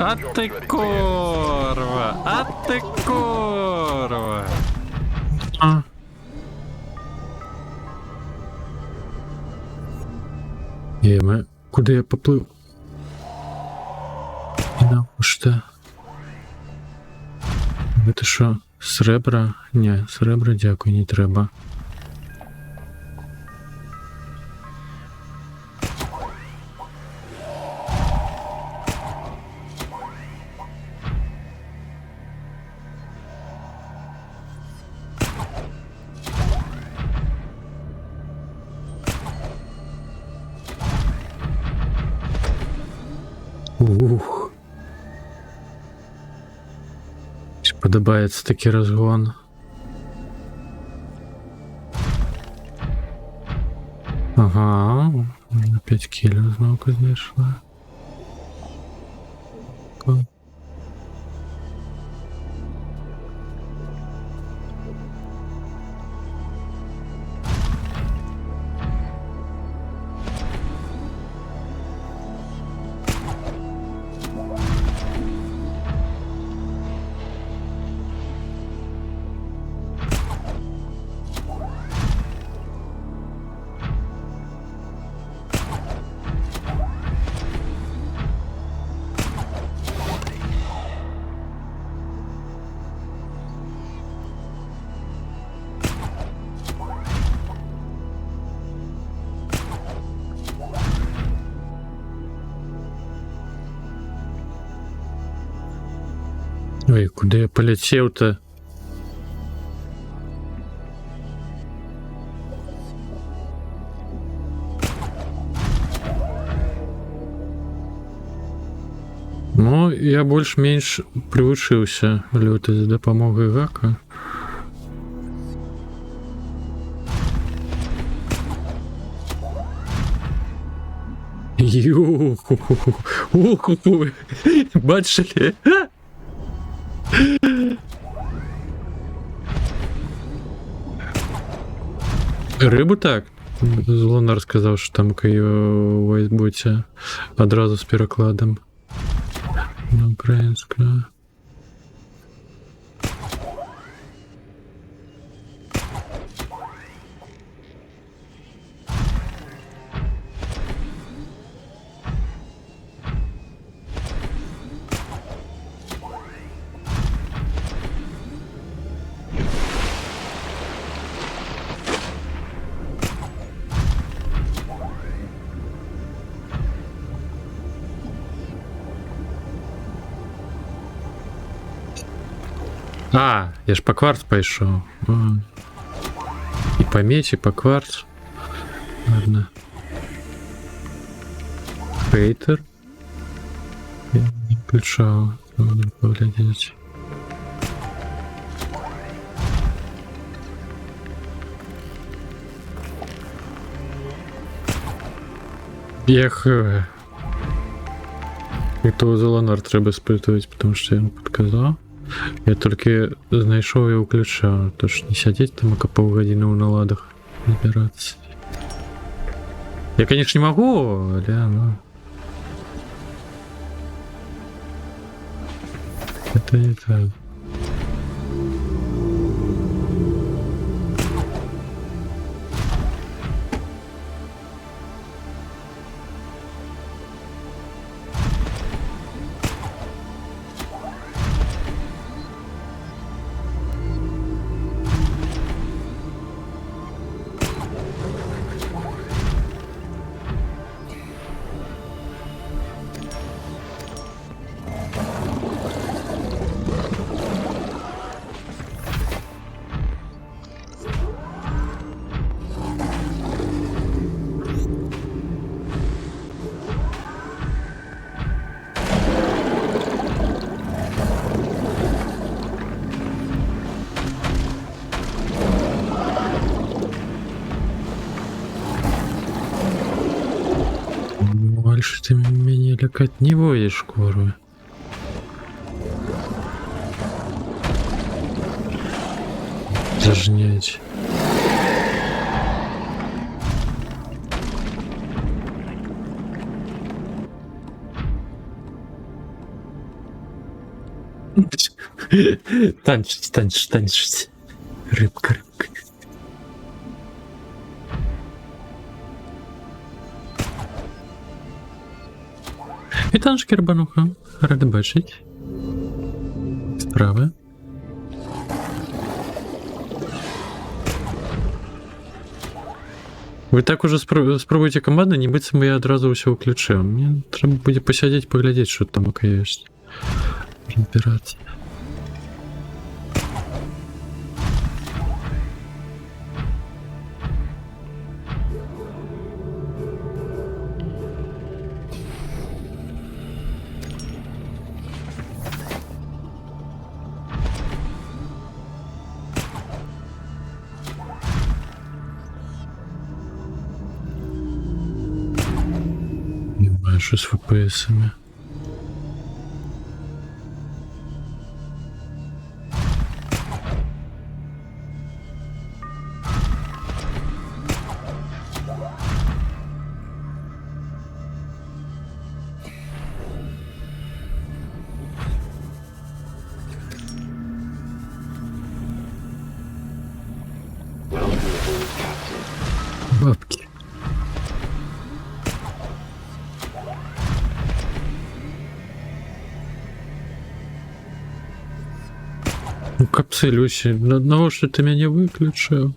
А ты корва! А ты корва! А. Куда я поплыл? Что? Это что? Сребра? Не, сребра, дякую, не треба. Ух. Подобається такий розгон. Ага, на 5 кілів знову знайшла. Ой, куда я полетел-то? Ну, я больш-менш прывучыўся лётаць з дапамогай гака. Уху-ху-ху. Бачили? Рыбу так. Лунар сказав, що там у Вайсбуці одразу з перекладом на українську. А, я ж по кварц пойшов. І по меч, і по кварц. Ладно. Хейтер. Я не включав. Надо поглядеть. Ех. І то Зелонар треба спитувати, тому що я йому підказав. Я тільки знайшов і включав, тож не сидіть там ока півгодини у наладах збиратися. Я, конечно, не могу, але, ну... Это не так. Больше ты меня лякать не будешь, курва. Зажнять. Танчить, танчить, танчить. Рыбка, рыбка. Вітаночки, рибануха. Ради бачить. Справи. Ви так уже спробуйте команду, не быцем я одразу все включив. Мені треба буде посидіти, поглядіти, що там ока є. Розбиратися. Що з ФПСами. Бабки. Ну, капселющий, одного, что ты меня выключил.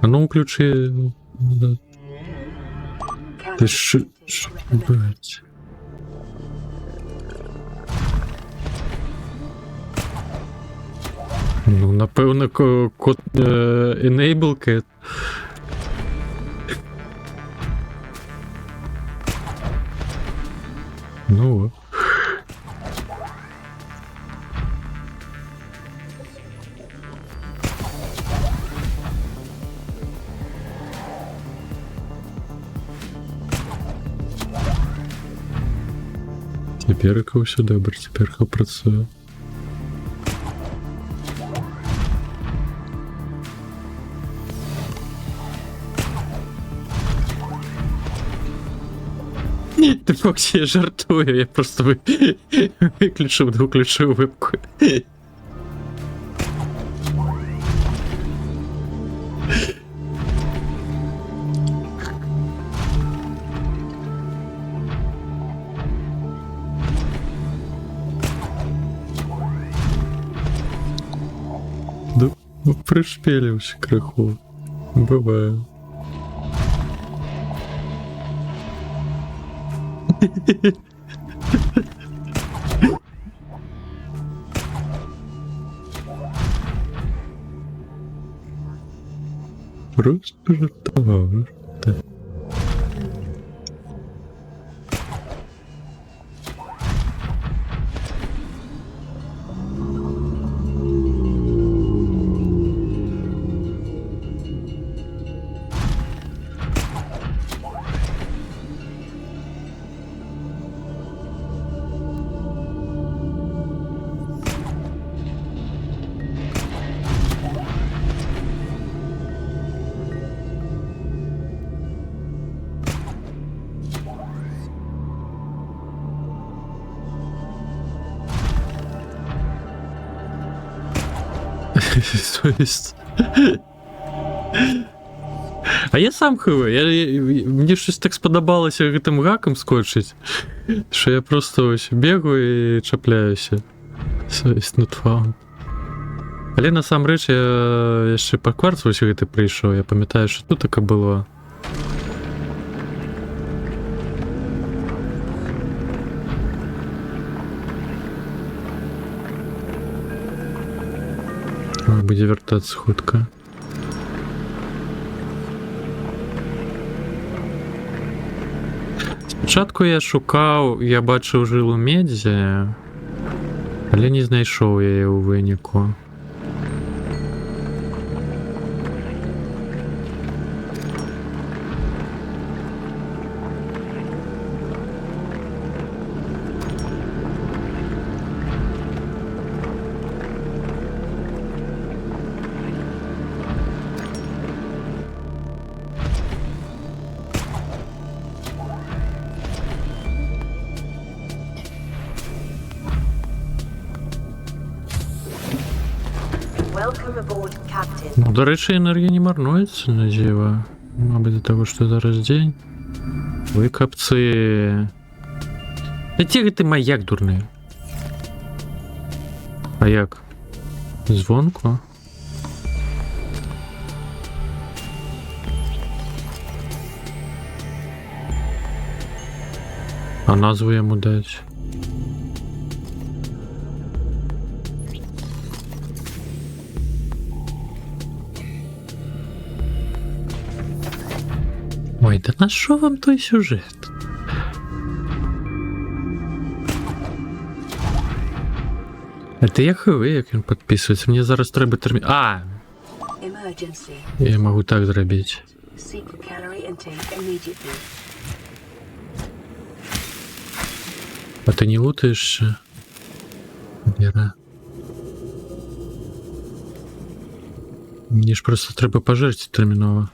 А ну, включи. Да. Ты блядь. Ну, напевно, код enable. Ну. Теперка все добре, теперка працює. Ти Фоксі, я жартую, я просто виключив вебку. Ну, пришпілився криху. Буває. Просто жартував. Совість. А я сам хв. Мені щось так сподобалося тим гаком скочить, що я просто ось бігаю і чапляюся. Совість not found. Але насамрэч я ще по кварцу ось гэты прийшов. Я пам'ятаю, що тут таке було. Буде вертатися хутка. Спочатку я шукав, я бачив жилу медзі, але не знайшов я її у виніку. Welcome aboard, Captain. Ну, до речі, енергія не марнується на діва. Мабуть, до того, що зараз день. Ви капці. Та тільки ти маяк дурний. А як? Дзвонку? А назву йому дать? Ой, да на що вам той сюжет? Это я хв, як він підписується. Мені зараз треба термін. А! Emergency. Я можу так зробити. Seek calorie intake immediately. А ти не лутаєшся? Віра. Мені ж просто треба пожерти терміново.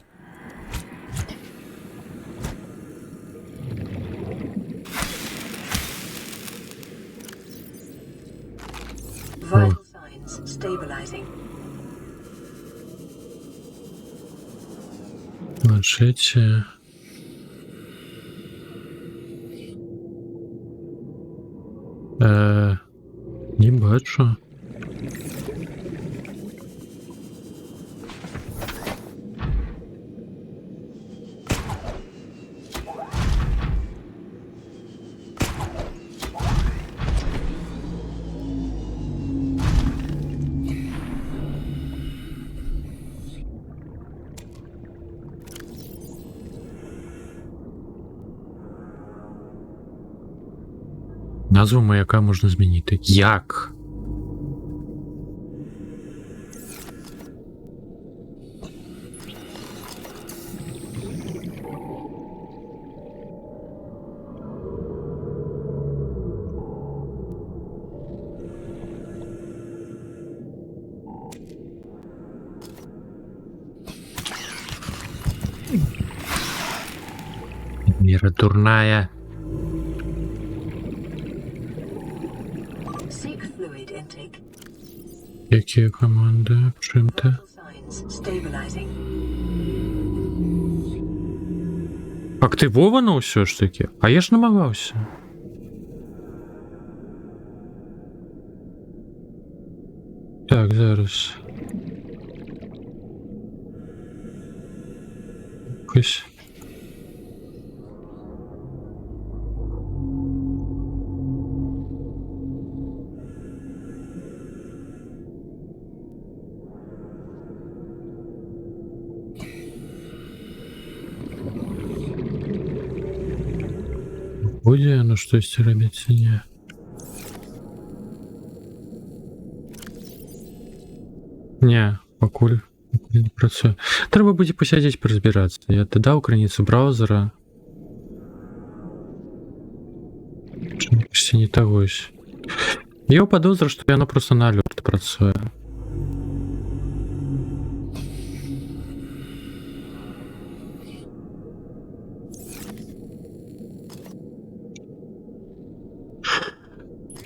Vital signs stabilizing. Планшеті. Не бачу. Назву маяка можна змінити. Як? Іра дурная. Seek fluid intake. Які команди? Чим ти? Vital signs stabilizing. Активовано все ж таки? А я ж намагався. Так, зараз. Ось. Буде воно щось робити, ні? Ні, покуль не працює. Треба буде посидіти порозбиратися. Я додав краницю браузера. Чому почти не того ж. Я подозрю, що воно просто на алерт працює.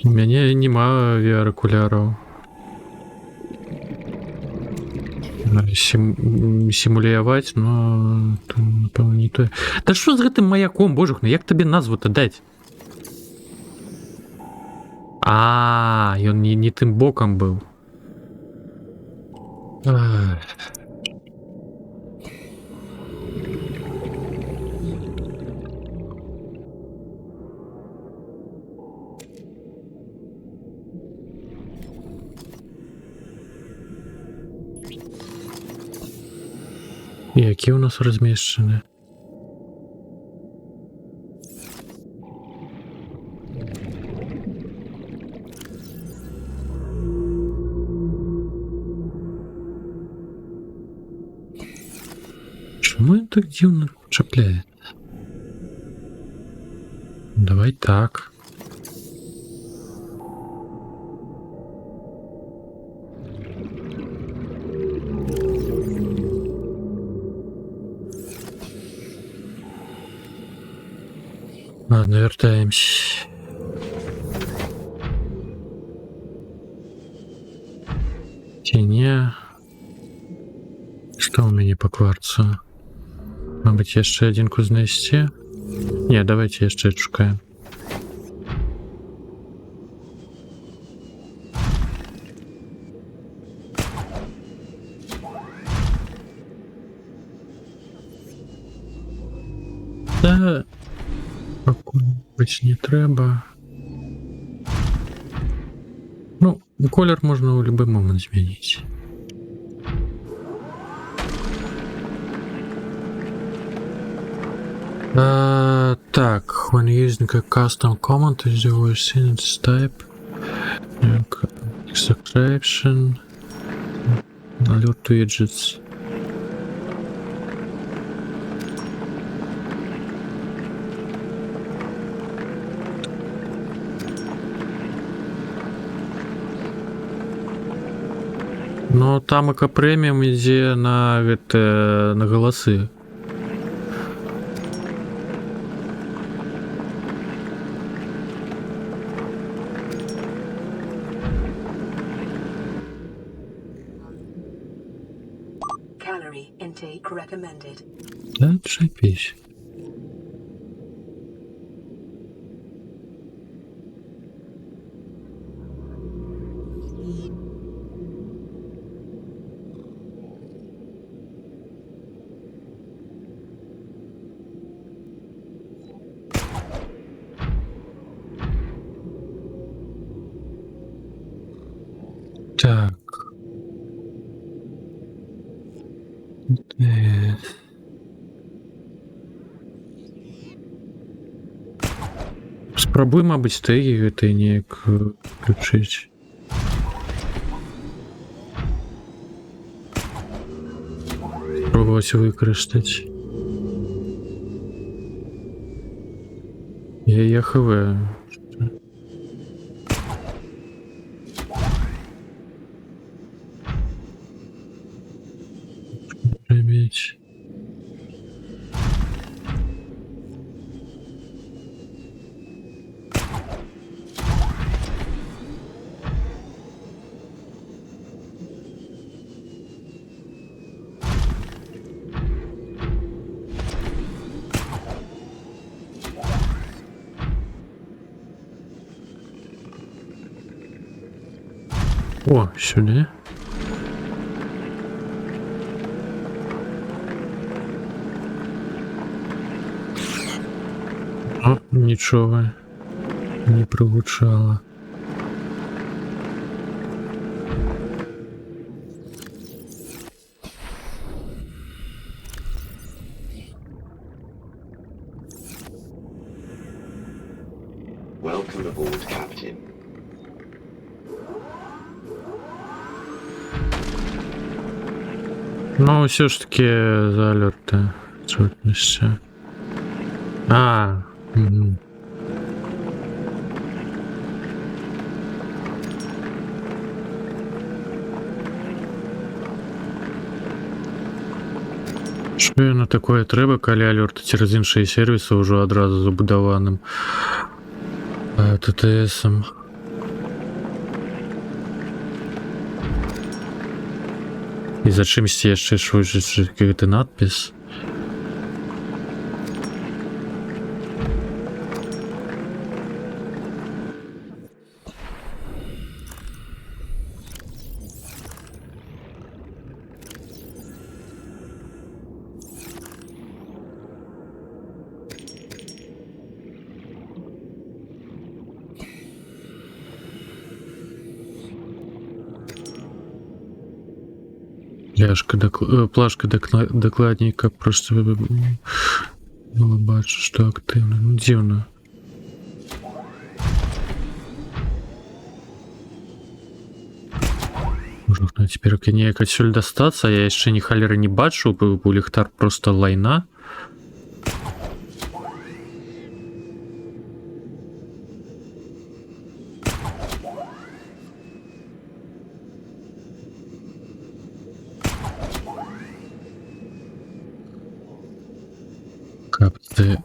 У мяне нема VR-окуляраў. Сімуляваць, но напэўна не тое. Да што з гэтым маяком, божухна, як табе назву-то даць? А, ён не тым бокам быў. Які у нас размешчаны? Чому він так дивно чапляє? Давай так. Ладно, вертаемся. Тіня. Что у меня по кварцу? Мабуть, еще один знайсці? Не, давайте еще шукаем. Да, какой-нибудь не треба. Ну, колер можно в любой момент змінити. Так, when using a custom command, is the voice in its type, extraction, alert to widgets. Но там АК премиум ідзе на гэта, на галасы. Calorie intake recommended. Да, шипись. Так. Спрабуй, мабыць, тэгі гэтай неяк включыць. Спрабаваць выкарыстаць. Я ХВ. Иметь. О, сюди. О, нічого не прогучало. Welcome aboard, Captain. Ну, все ж таки залеты сутності. Угу. Що яно такое трэба, калі алёрты цераз іншыя сервісы ўжо адразу забудаваным ТТСам. І за чымсьці яшчэ швидше гэты надпіс. Плашка дакладней, каб просто было бачу, што актыўна. Ну, дзіўна. Можна цяпер неяк адсюль дастацца, я яшчэ ні халеры не бачу, бо ліхтар просто лайна. Каб ты...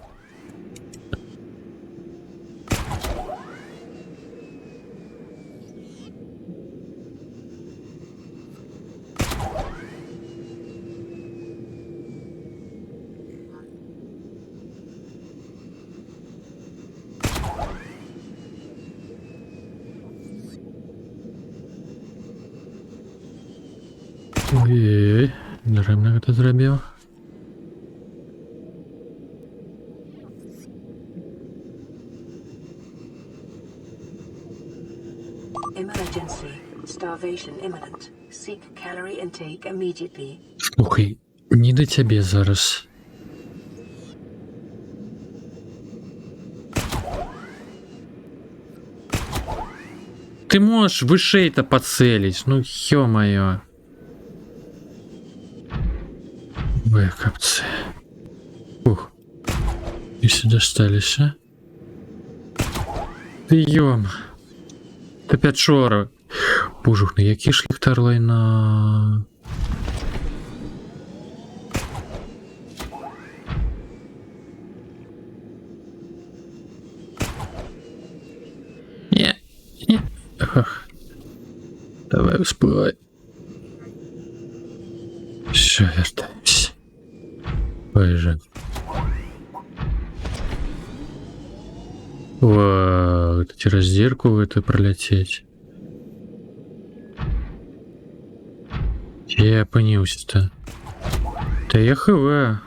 Ой-ой-ой, дарэмна гэта зрабіў. Emergency. Starvation imminent. Seek calorie intake immediately. Слухай, не да цябе зараз. Ты можешь вышэй-то пацеліць, ну ё-маё. Ой, капцы. Ух. І все дасталіся. Ты ём. Та пячора. Божух, на які ж ліхтар лайна. Не. Ах. Давай успівай. Все, вертаемся. Поезжай. Вау, это через дырку в это пролететь. Я опынился-то. Да я хв.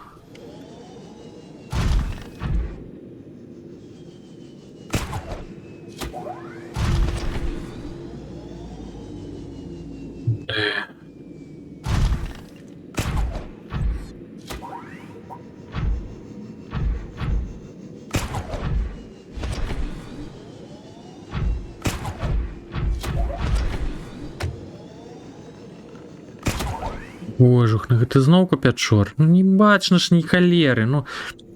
Божух, ну гэта зноўку пячор. Ну не бачна ж ні халеры. Ну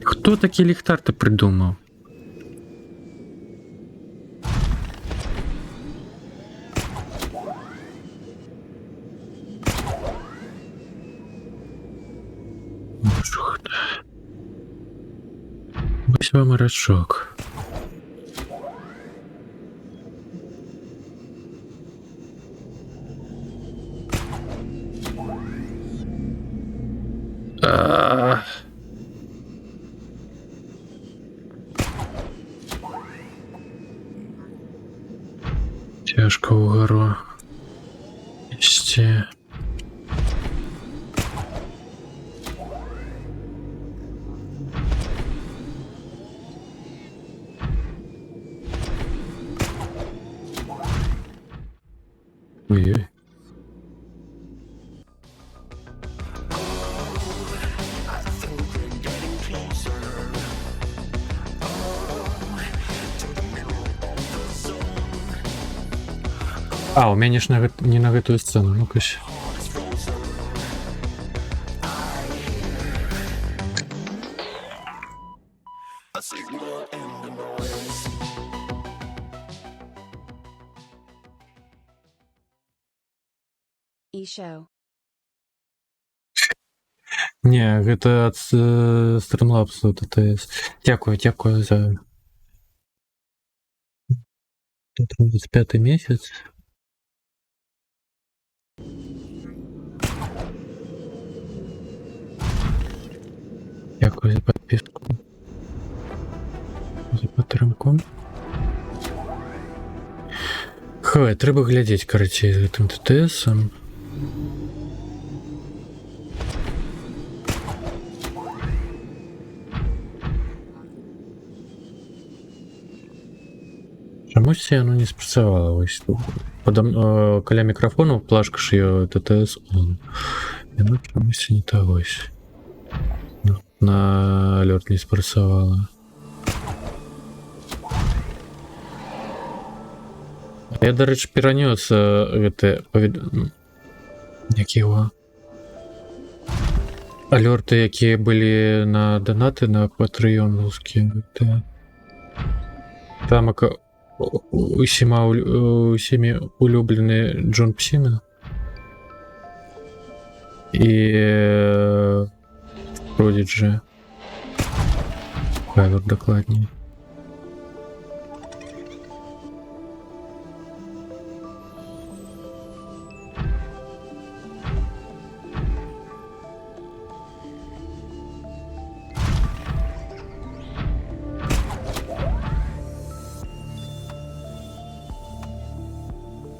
хто такі ліхтар-то прыдумаў? Божух. Вось вам і рачок. Тяжко угору. Нарешті. Ой-ой. А, у мяне ж не на гэтую сцэну, ну-ка ж. E-show. Не, гэта ад Streamlabs ТТС. Дякую за 35-й месяц. Дякую за подписку. За падтрымку. Хай, трэба глядзець, карацей, з гэтым ТТСам. Чамусь яно не спрацавала вось тут. Каля мікрафону плашка ж ее ТТС он. Яно чамусь не то вось. На алёрт не спрацавала. Я, дарэчы, перанёс гэты якія алёрты, якія былі на данаты на патрыёнаўскія гэтыя. Тамака усімі улюблены Джон Псіна і Продиджи. Кавер дакладней.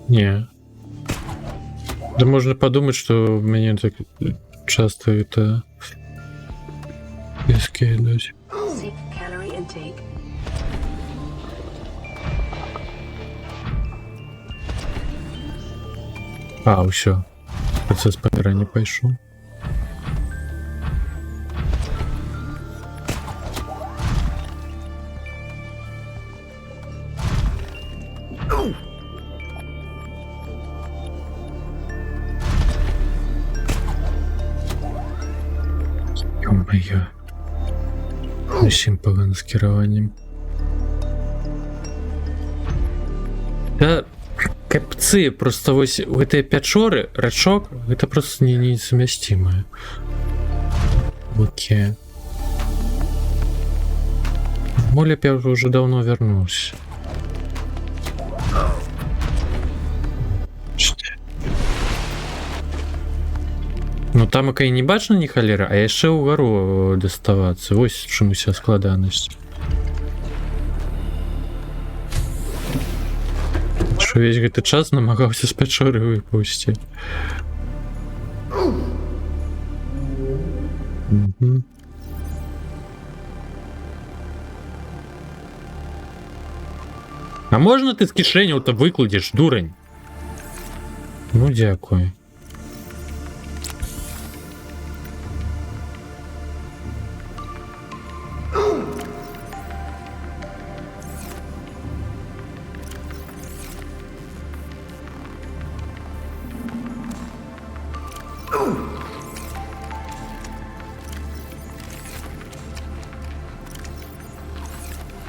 Не. Да можно подумать, что мне так часто это скидывать. Seek calorie intake. А, ўсё. Процесс памірання пайшоў. Ё-моё. Зусім пагана з кіраваннем. Да, капцы, просто вось гэтыя пячоры, рачок, гэта просто несумясцімае. Окей. Моле я уже давно вернулся. Ну там і не бачна ні халера, а яшчэ ўгару даставацца. Вось чым уся складанасць. Што весь гэты час намагаўся з пячоры выпусціць. А можна ты з кішэняў-то выкладзеш, дурань? Ну, дзякуй.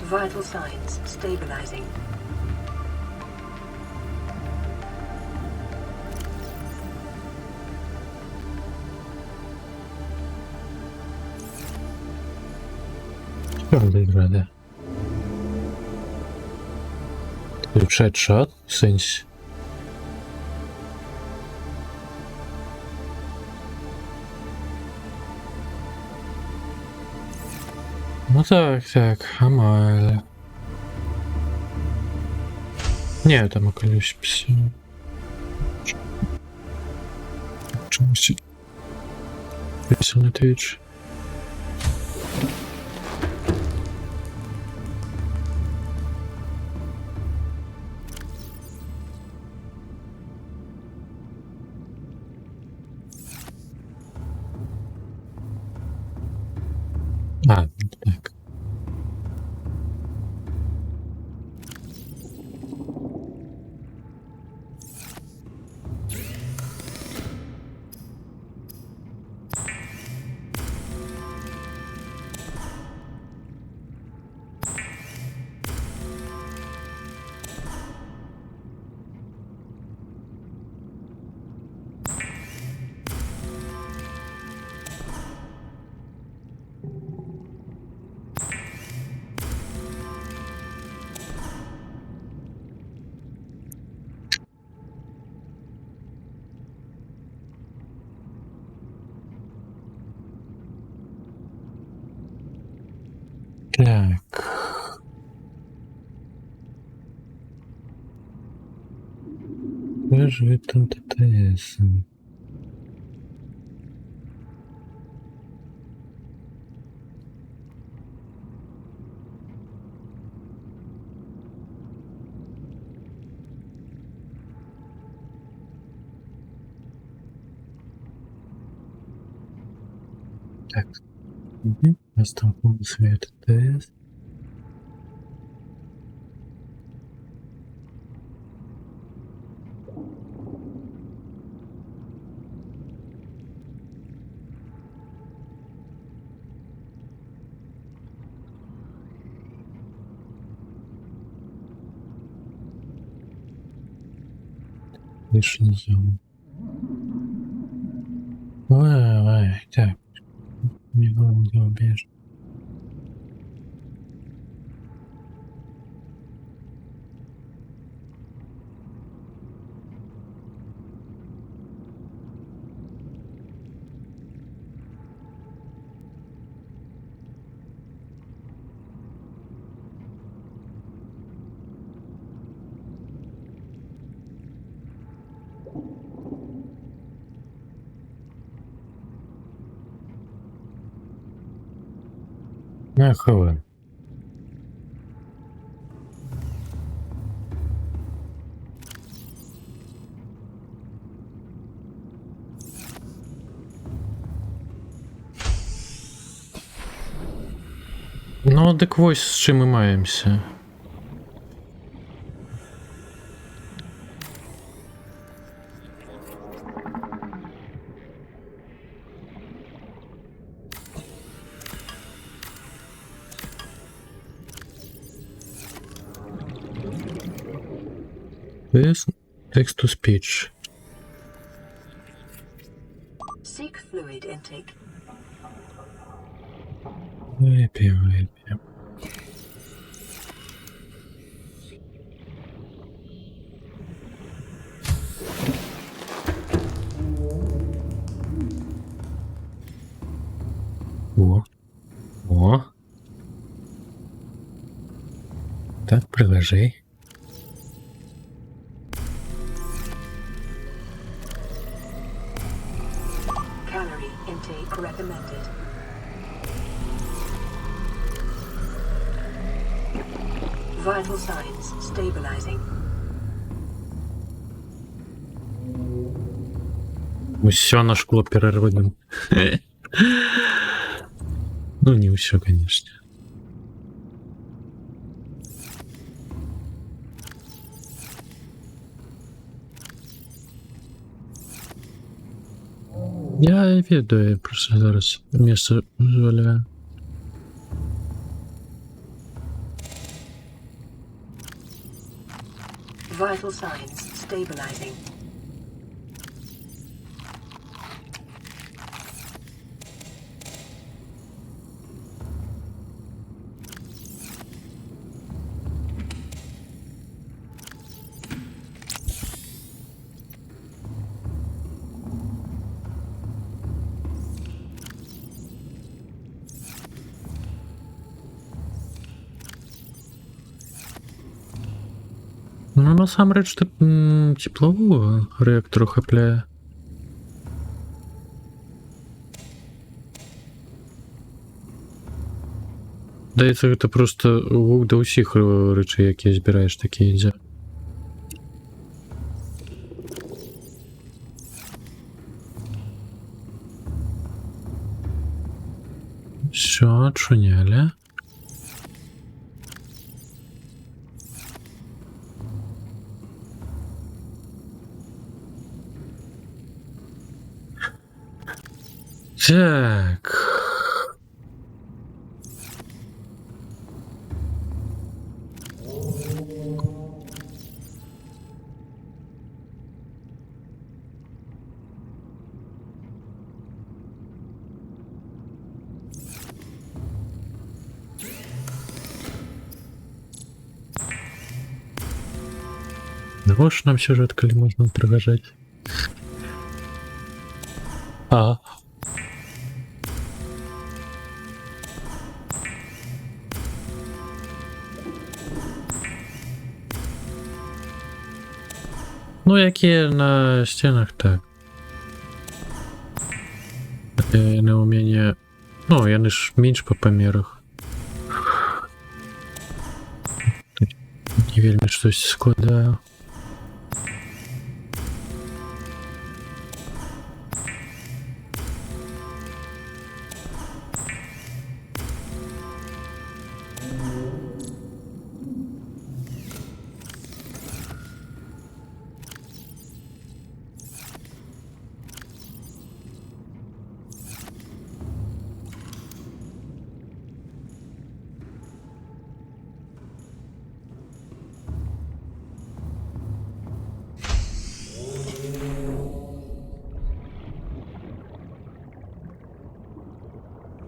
Vital signs stabilizing. Игра, да. Включать чат в сенсе. Ну так, Амаль. Не, там околюсь писем. Чомусь після на Twitch. А, так. Так. Де ж ви там ТТС? Так. Угу. Остановил свой ТТС. Лишь не зону. Ой, так. Не волнуйся, убежь. Нахуй. Ну, так ось з чим ми маємося. Text to speech. Seek fluid intake. Вип'ємо, вип'ємо. О. О. Так, приложи. Calorie intake recommended. Vital signs stabilizing. Все на шкло переродим. Ну, не все, конечно. Я ведаю, я просто зараз місце дозволяю. Vital signs stabilizing. Ну, насамрэч, теплового реактору хапляє. Здається, гэта просто гук да ўсіх рэчэй, якія збіраеш, такі ідзе. Все, чунялі. Так. Навошта нам сюжэт, калі можна прыгажаць? А. Ну, якія на сценах, так. Яны ў мяне... Ну, яны ж менш па памерах. Не вельмі штось складаю.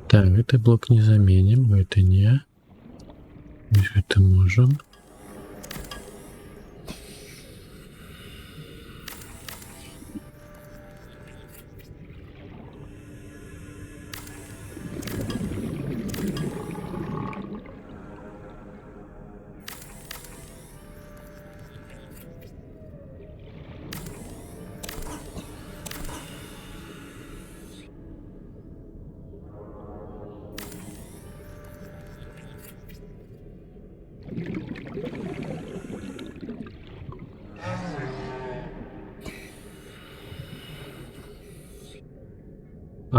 Так, гэты блок не заменім, гэта не. Гэта можам.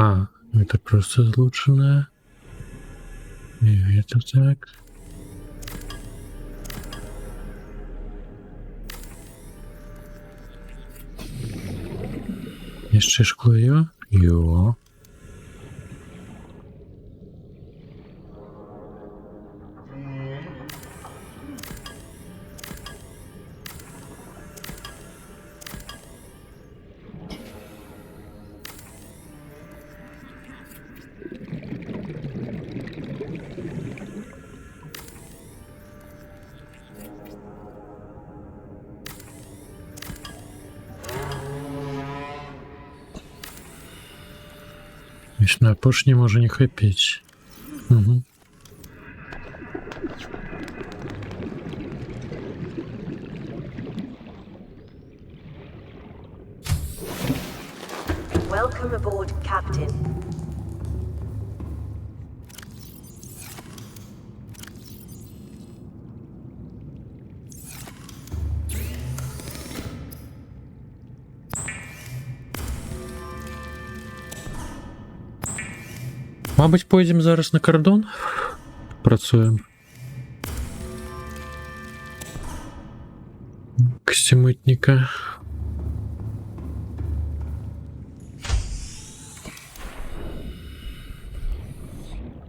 А, это просто злученное. И это так. Jeszcze szkleję? Jo. Na pocznie może nie chlepieć. Mhm. Welcome aboard, Captain. Мабуть, поїдемо зараз на кордон. Працюємо. Костюмитника.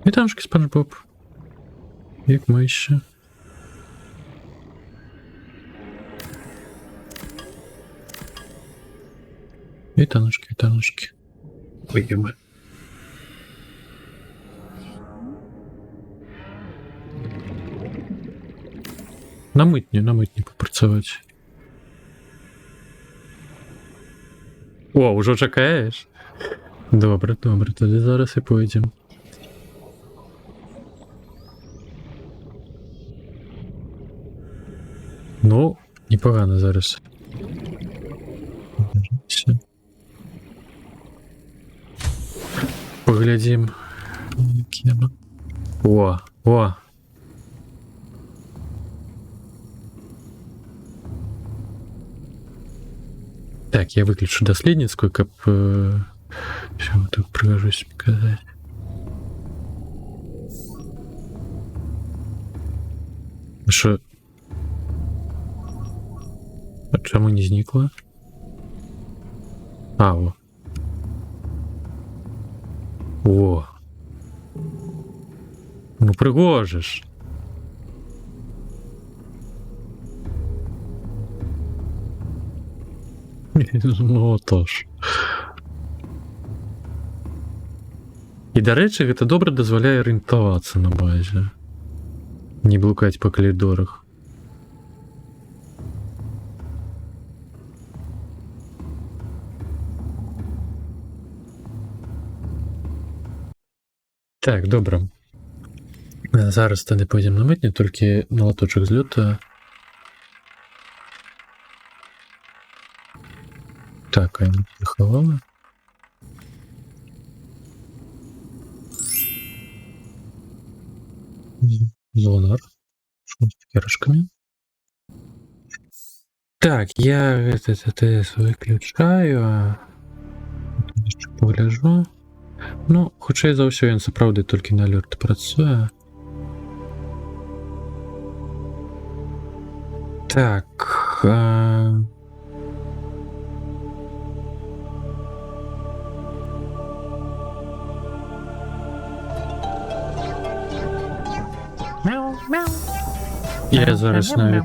Вітанушки, Спанч Боб. Як ми ще? Вітанушки, вітанушки. Вийдемо. На митні попрацювати. О, уже чекаєш? Добре, добре, тоді зараз і поїдемо. Ну, непогано зараз. Поглядім. О, О! Так, я выключу доследницкую, как... Сейчас тут пригожусь показать. Що? А чому не зникла? А, о. О. Ну пригоже ж. Ну отож. І, до речі, гэта добра дазваляе арыентавацца на базе. Не блукаць па калідорах. Так, добра. Зараз тады пойдзем на мытню, толькі на латочак злёта. Так, а я захавала. Зонар. С перышками. Так, я этот ТТС выключаю. Еще погляжу. Ну, хутчэй за ўсё ён сапраўды толькі на алёрт працуе. Так. Я зараз навіть...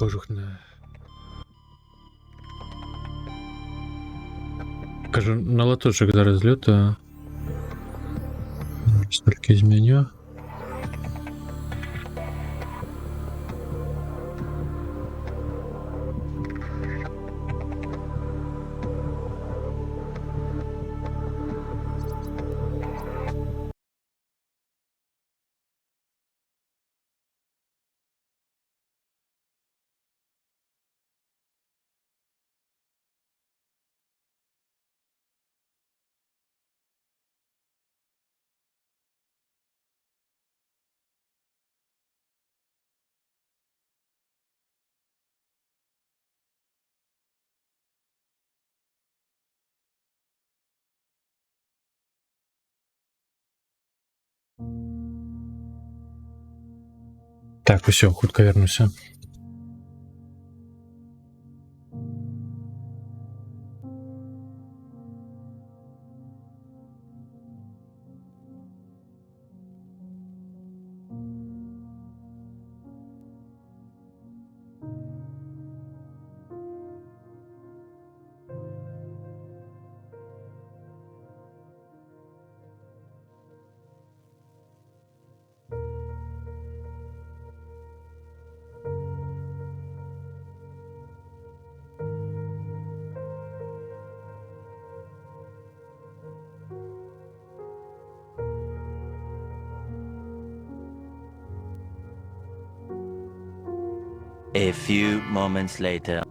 Пожухне. Кажу, на латочок зараз зльота. Стільки зміню. Так, усё, хутка вернуся. A few moments later.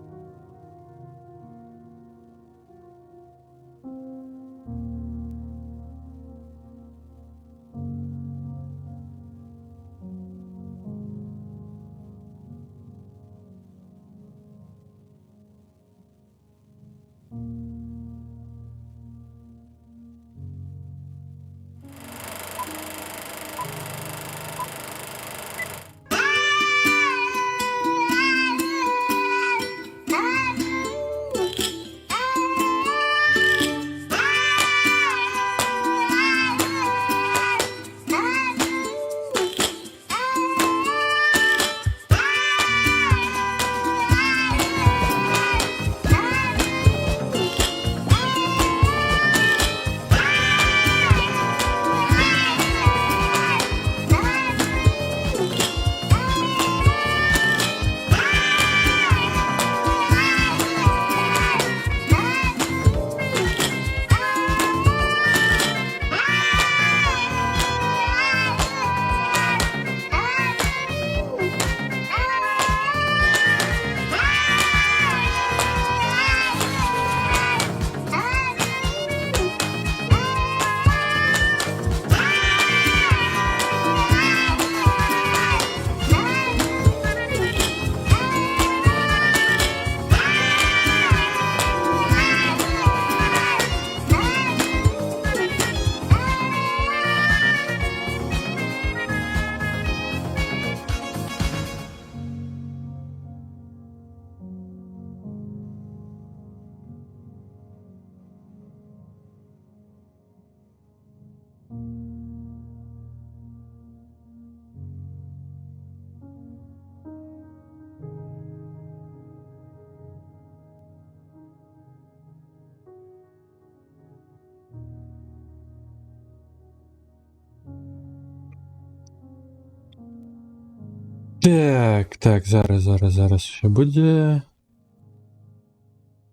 Так, зараз ще буде.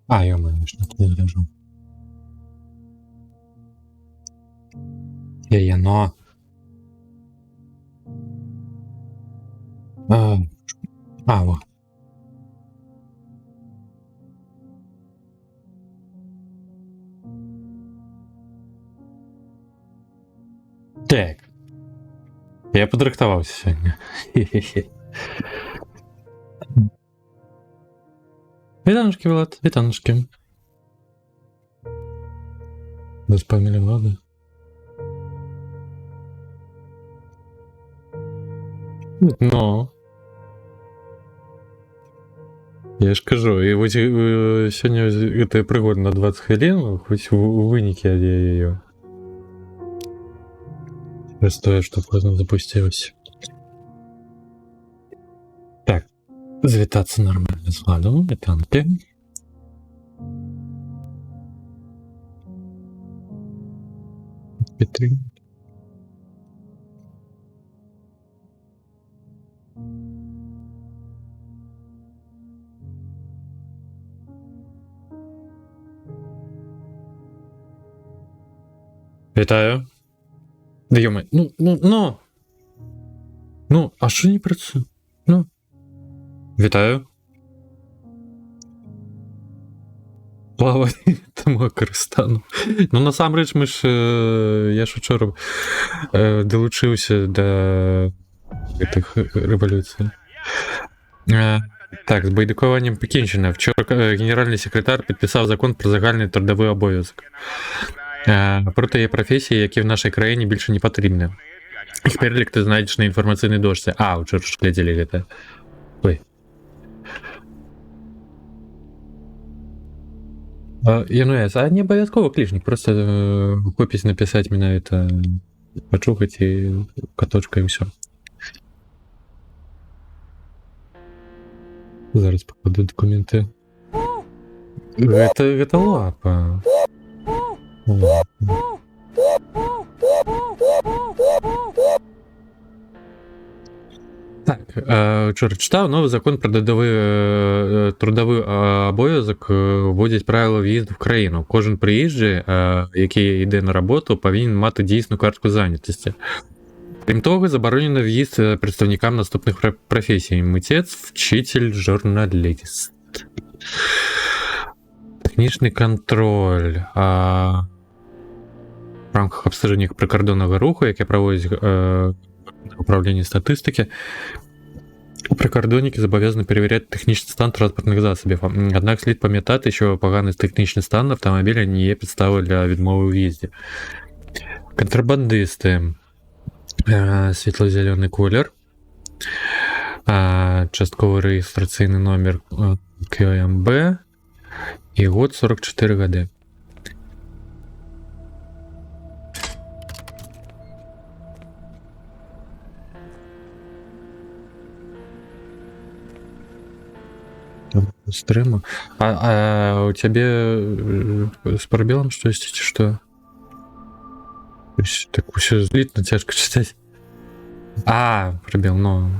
А, я мене ж не гляжу. Но. Во. Так. Я подрихтувався сьогодні. Вітанушки, Влад, вітанушки. Доспамили Влада. Ну. Я ж кажу, и вот сегодня это пригодно на 20 хвилин, хоть выники ее. Стоит, что поздно запустилось. Так, завитаться нормально с Владом, витанки. Петри. Вітаю. Да ё-моё, ну, а що не працює? Ну. Вітаю. Плавай тому Кирстану. Ну, насамрэч, ми ж, я ж учора долучився до этих революцій. Так, з байдикуванням покінчено. Вчора генеральний секретар підписав закон про загальний трудовий обов'язок. Проте є професії, які в нашій країні більше не потрібні. Їх перелік ти знайдеш на інформаційній дошці. Вчора ж глядели це. Ой. Не обов'язково клішник, просто копісь написати мене это, почухати і каточка і все. Зараз покладу документи. Это лапа. Так, вчора читав, новий закон про трудовий обов'язок вводять правила в'їзду в країну. Кожен приїжджий, який йде на роботу, повинен мати дійсну картку зайнятості. Крім того, заборонено в'їзд представникам наступних професій: митець, вчитель, журналіст. Технічний контроль. В рамках обстеження прикордонного руху, яке проводить управління статистики, прикордонники зобов'язані перевіряти технічний стан транспортних засобів. Однак слід пам'ятати, що поганий технічний стан автомобіля не є підставою для відмови у в'їзді. Контрабандисти. Світло-зелений колір. Частковий реєстраційний номер КМБ. І год 44 годи. Стрима. У тебе с пробелом что есть, что? Так все злитно, тяжко читать. Пробел, ну,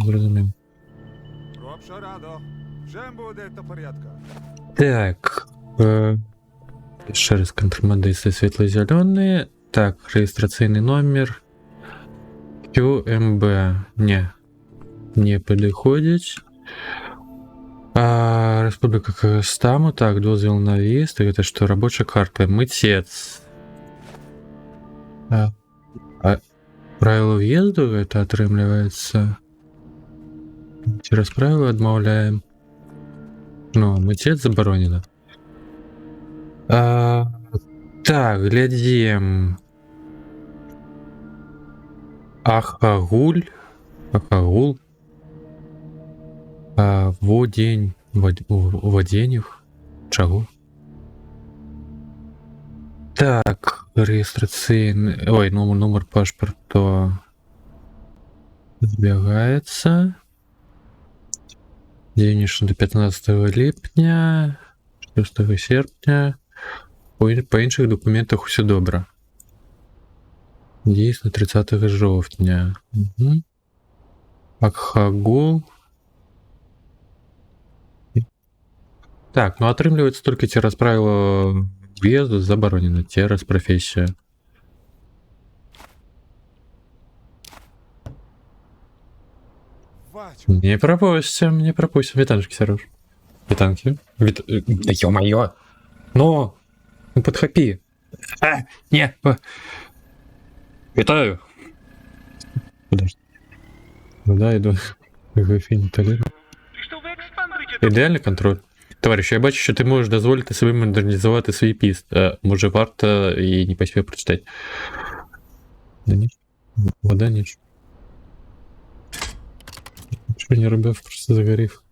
зрозумів. Так. Ще раз контрабандисти світло-зелені. Так, реєстраційний номер. QMB. Не підходить. Республика Казахстан. Так, дозвіл на в'їзд. Это что, рабочая карта? Митец. Правило въезду это отрымливается. Через правила отмовляем. Ну, митец заборонено. Так, глядим. Ахагуль. Воденів. Чого? Так, реєстраційний... Ой, номер паспорту збігається. Денежно до 15 липня, 6 серпня. По інших документах все добре. Дійсно 30 жовтня. Угу. Акхагул. Так, ну атрымліваецца толькі цераз правіла в'езду забаронена цераз прафесію. Не пропустим, не пропустим. Витанчики, Сереж. Витанки. Да ё-моё! Ну подхопи. Не. Витаю. Подожди. Куда иду? Графиня Толеро. Ідеальний контроль. Товариш, я бачу, що ти можеш дозволити собі модернізувати свій піст. Може варто і не поспів прочитати. Да ні. Вода ніч. Нічого не робив, просто загорів.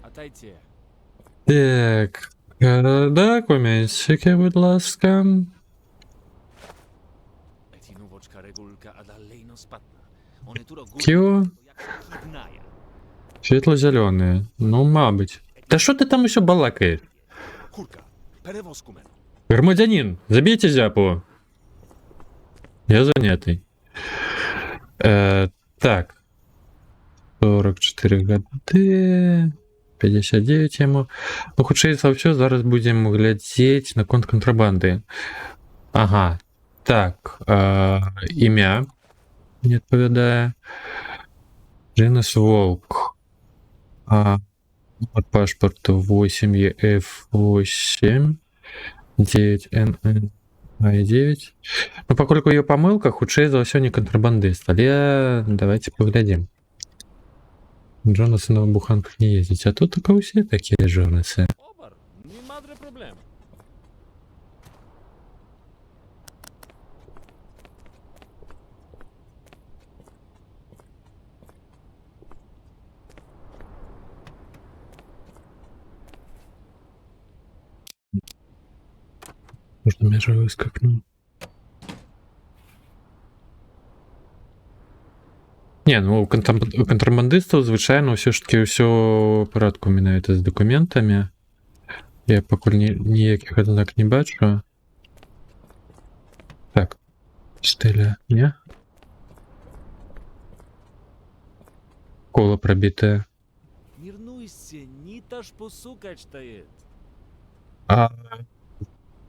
Отойти. Так. Документики, будь ласка. Кіо. Світло-зелене. Ну, мабуть. Та що ти там еще балакаєш? Громадянин, забейте зяпу. Я занятый. Так. 44 годы. 59 ему. Ну, хутчэй за ўсё, зараз будем глядзець на конт контрабанды. Ага. Так. Імя не адпавядае. Дженас Волк. От пашпарту 8 EF8 9 NN 9. Ну, пакольку ее памылка, хутчэй за ўсё не контрабандыст, але давайте поглядим. Джонасы на буханках не ездить, а тут только все такие Джонасы. Можно я же выскакну? Не, ну у контрабандыстаў звычайно ўсё ж таки ўсё ў парадку менавіта з дакументамі. Я пакуль ніякіх адзнак не бачу. Так. Стыля, не? Кола пробітае.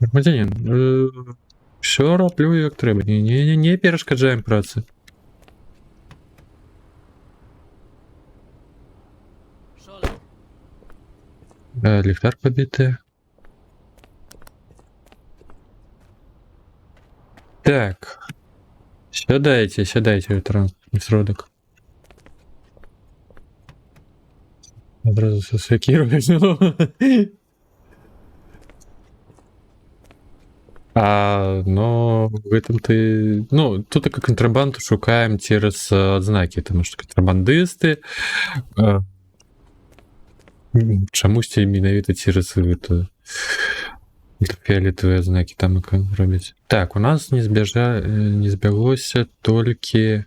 Громадянин, все раблю як трэба. Не перашкаджаем працы. Ліхтар побіты. Так. Сядайте ў транспортны сродак. Адразу са сякірою. Но в этом ты... Ну, тут только контрабанду шукаем через адзнакі, потому что контрабандысты чамусьці менавіта цераз гэтую фіолетавыя знакі там робяць. Так, у нас не збяглося толькі...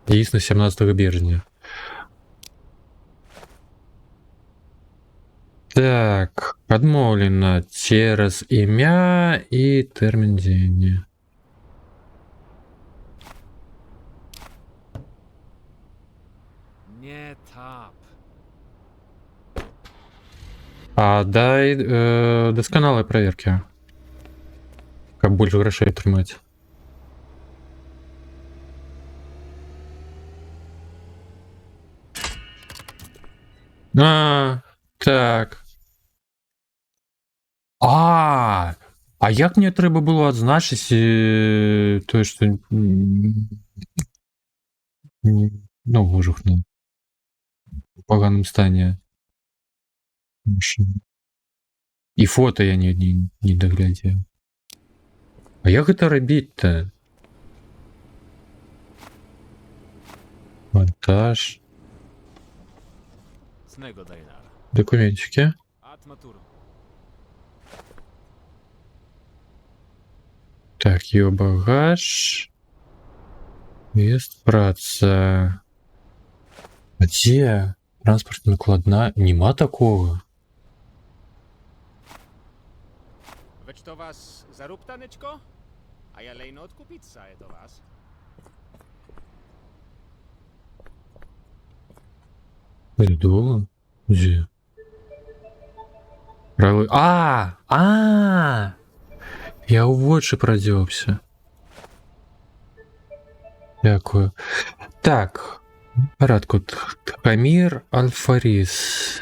Дзейсна 17 березня. Так, адмоўлена цераз імя і тэрмін дзеяння. Не тап. Дай дасканалай праверкі, каб больш грошай атрымаць. Так. А як мне трэба было адзначыць тое, што вожухну у паганым стане. І фото я не даглядзеў. А як гэта рабіць-то? Монтаж. Документики. Так, ее багаж. Въезд, праца. Где? Транспорт накладна. Нема такого. to was zarób taneczko? A ja lejno odkupić saje do was. Придумал? Где? Правый. Я у очі продівся. Дякую. Так. Порядку. Хамір Альфаріс.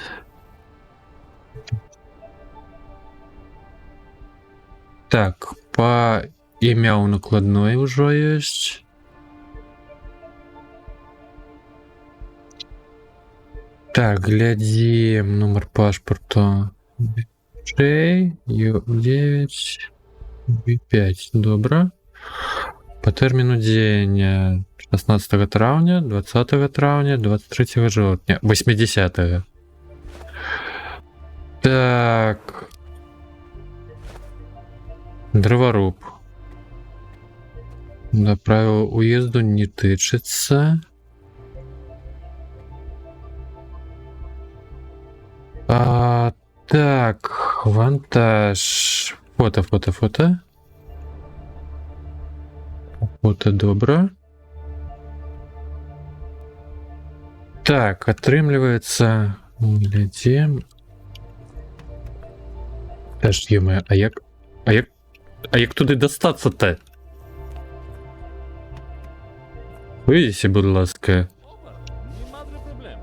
Так, по ім'я у накладної вже є. Так, глядим номер паспорта. Ю9, Ю5. Добре. По терміну діяння 16 травня, 20 травня, 23 жовтня, 80-го. Так. Дроворуб. До правил уезду не тычется. Так, вантаж. Фото. Фото добро. Так, отрымливается. Глядим. Аж ё-моё, а як туди достаться-то? Вийдіть, будь ласка. Нема проблем.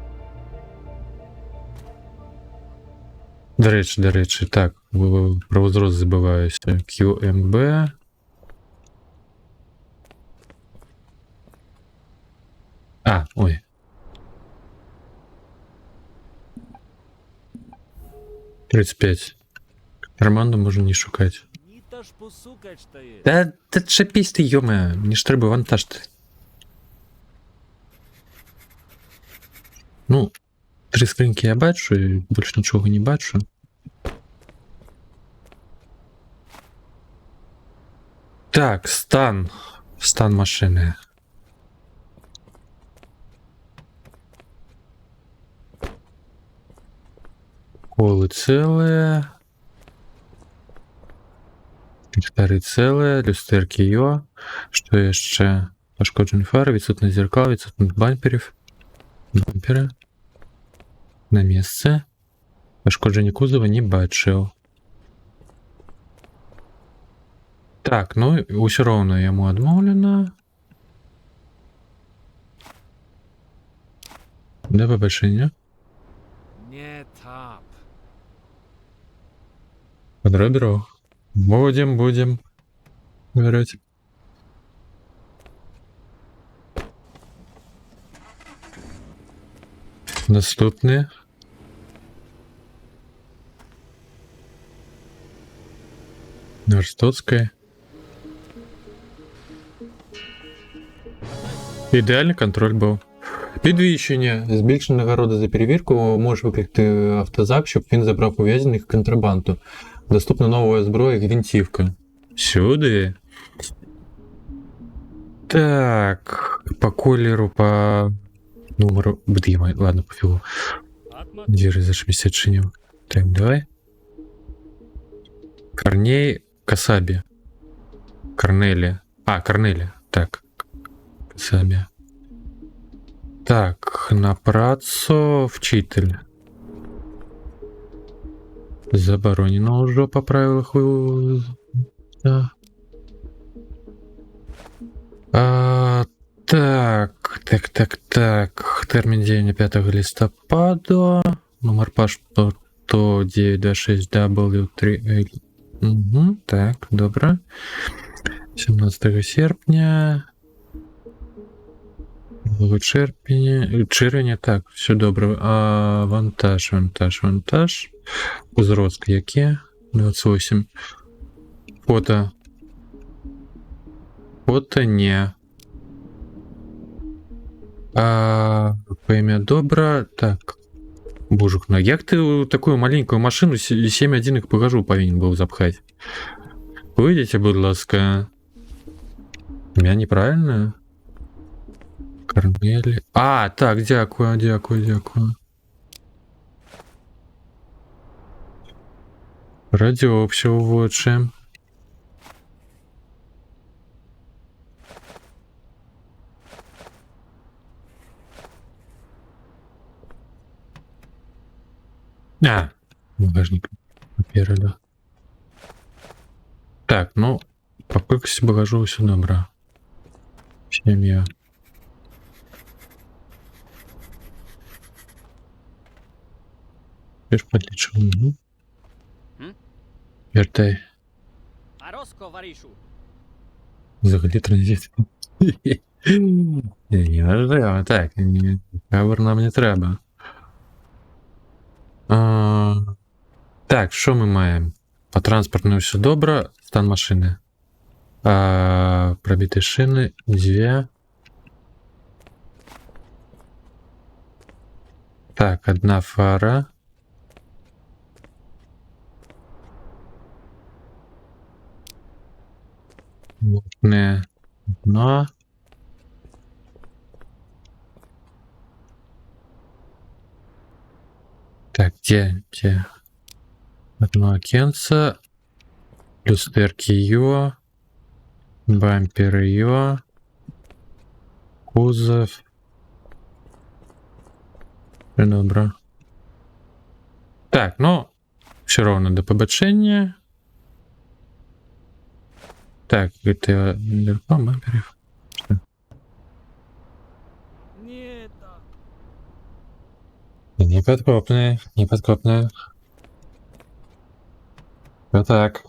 До речі, так, про возраст забуваюся. QMB. Ой. «35». Романду можна не шукати. Ні та ж посукач та є. Та чепись ти, йоме, мені ж треба вантаж. Ну, 3 скриньки я бачу, і більше нічого не бачу. Так, стан машини. Колы целые. Ліхтари целые, люстерки йо. Що є ще? Пошкоджені фари, відсутність зеркал, відсутність бамперів. Бампери. На місце. Пошкоджені кузова не бачив. Так, ну, усе ровно йому відмовлено. До побачення. Не тап. Подроберу. Будем. Говорить. Наступне. Верстоцьке. Ідеальний контроль був. Підвищення. Збільшення нагороди за перевірку може викликати автозак, щоб він забрав ув'язнених контрабанду. Доступна нова зброя гвинтівка. Сюди. Так. По колеру, по номеру. Ладно, пофигу. Дверь за 60 шинев. Так, давай. Корней Касаби. Корнелия. Корнелия. Так. Касаби. Так, на працу вчитель. Заборонено уже по правилах. Да. Так. Термін діяння 5 листопада. Номер паспорту 926W3. Угу, так, добре. 17 серпня. Червня, так, все добре. Вантаж. Узрост яке? 28. Фото не. По ім'я добра. Так. Божух, ну як ти таку маленькую машину 7.1 їх покажу повинен був запхати? Вийдіть, будь ласка. Ім'я неправильно? Корнелі. Так, дякую. Радіо все в очі. А, багажник попереду. Так, ну, по колькості багажу все добре. Сім'я. Я ж подлічив. Вертай. Ароско, варішу. Взагалі транзит. Ні, важливо, так, кавер нам не треба. Так, що ми маємо? По транспортному все добре. Стан машини. Пробиті шини, 2. Так, 1 фара. Не одна. Так, где? Одно окенце. Люстерки ее. Бампер ее. Кузов. Добро. Так, ну, все равно до побачення. Так, это бамперів. Ні, Не подкопные. Вот так.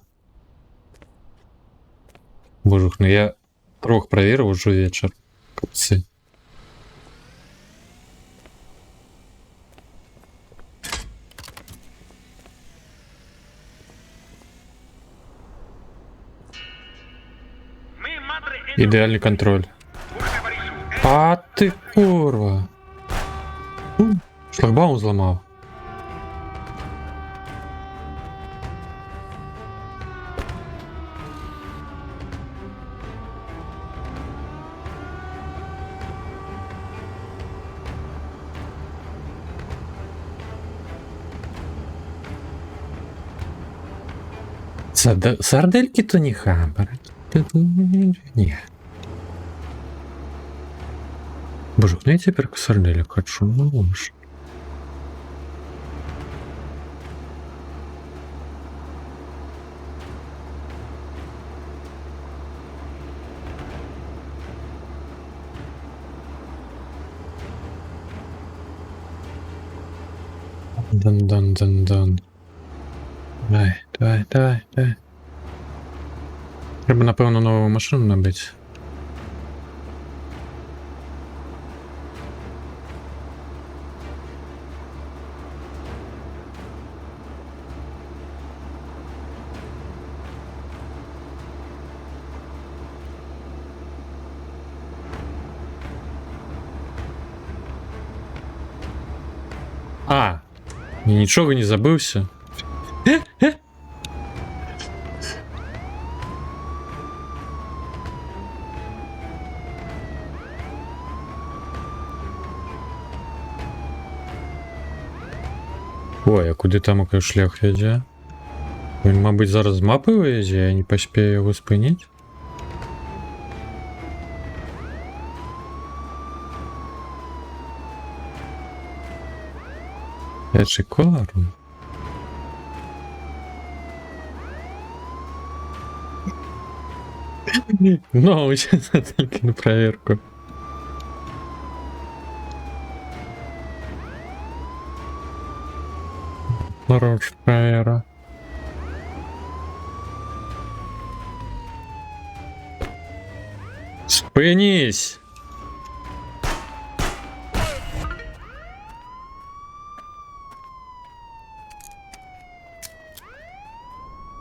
Божух, ну я трох проверил уже вечер. Капцы. Ідеальний контроль. А ти курва. Шлагбаум зламав. Сардельки то не хабар. Не. Боже, ну я теперь к сарделю хочу, ну уж. Дан. Давай. Треба, напевно, нову машину набити. Я нічого не забився. Ой, а куди там який шлях веде? Він, мабуть, зараз з мапи виїде, я не поспію його спинити. Я шикарно. Ну, сейчас тільки на проверку. Хорош, проверка. Спинись!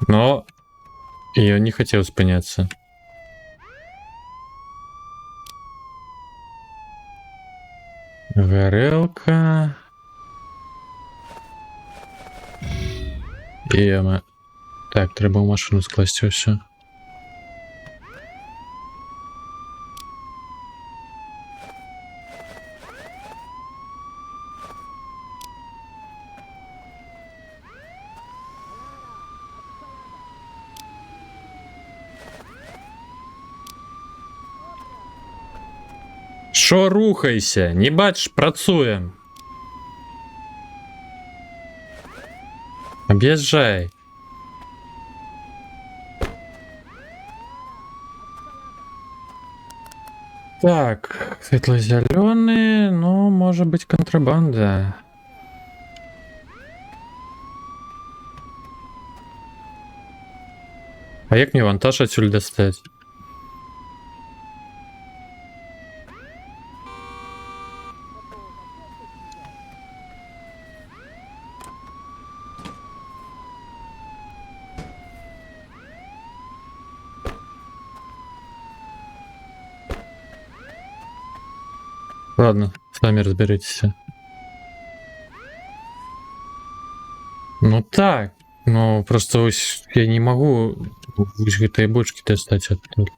Но я не хотел спиняться. Горелка. Яма. Так, треба в машину скласти все. Шо рухайся? Не бачиш, працюємо. Объезжай. Так, светло-зеленый, ну, может быть, контрабанда. А як мне вантаж отсюда достать? Ладно, сами разберитесь. Ну так, ну просто ось я не могу ось гэтай бочки достать оттуда.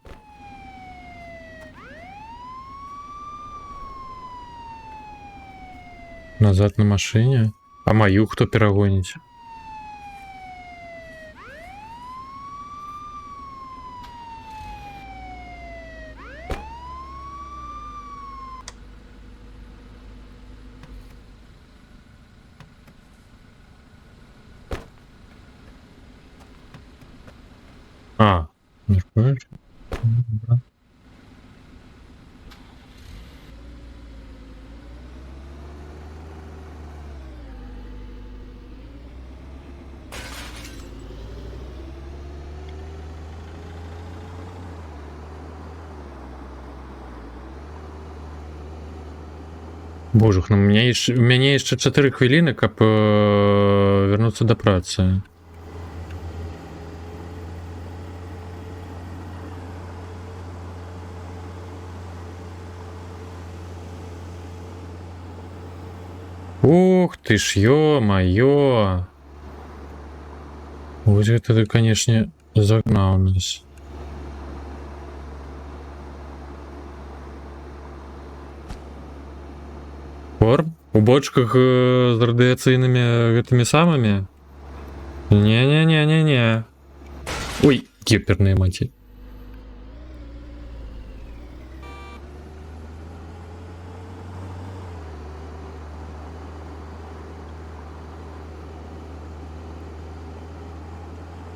Назад на машине. А мою кто перегонить? А, нормально. Да. Божух, ну у мяне яшчэ 4 хвіліны, каб вярнуцца да працы. Ух ты ж, ё-маё! Вось гэта ты, канешне, загнаў нас. Корм? У бочках з радыяцыйнымі гэтымі самымі? Не-не-не-не-не. Ой, кеперныя маці.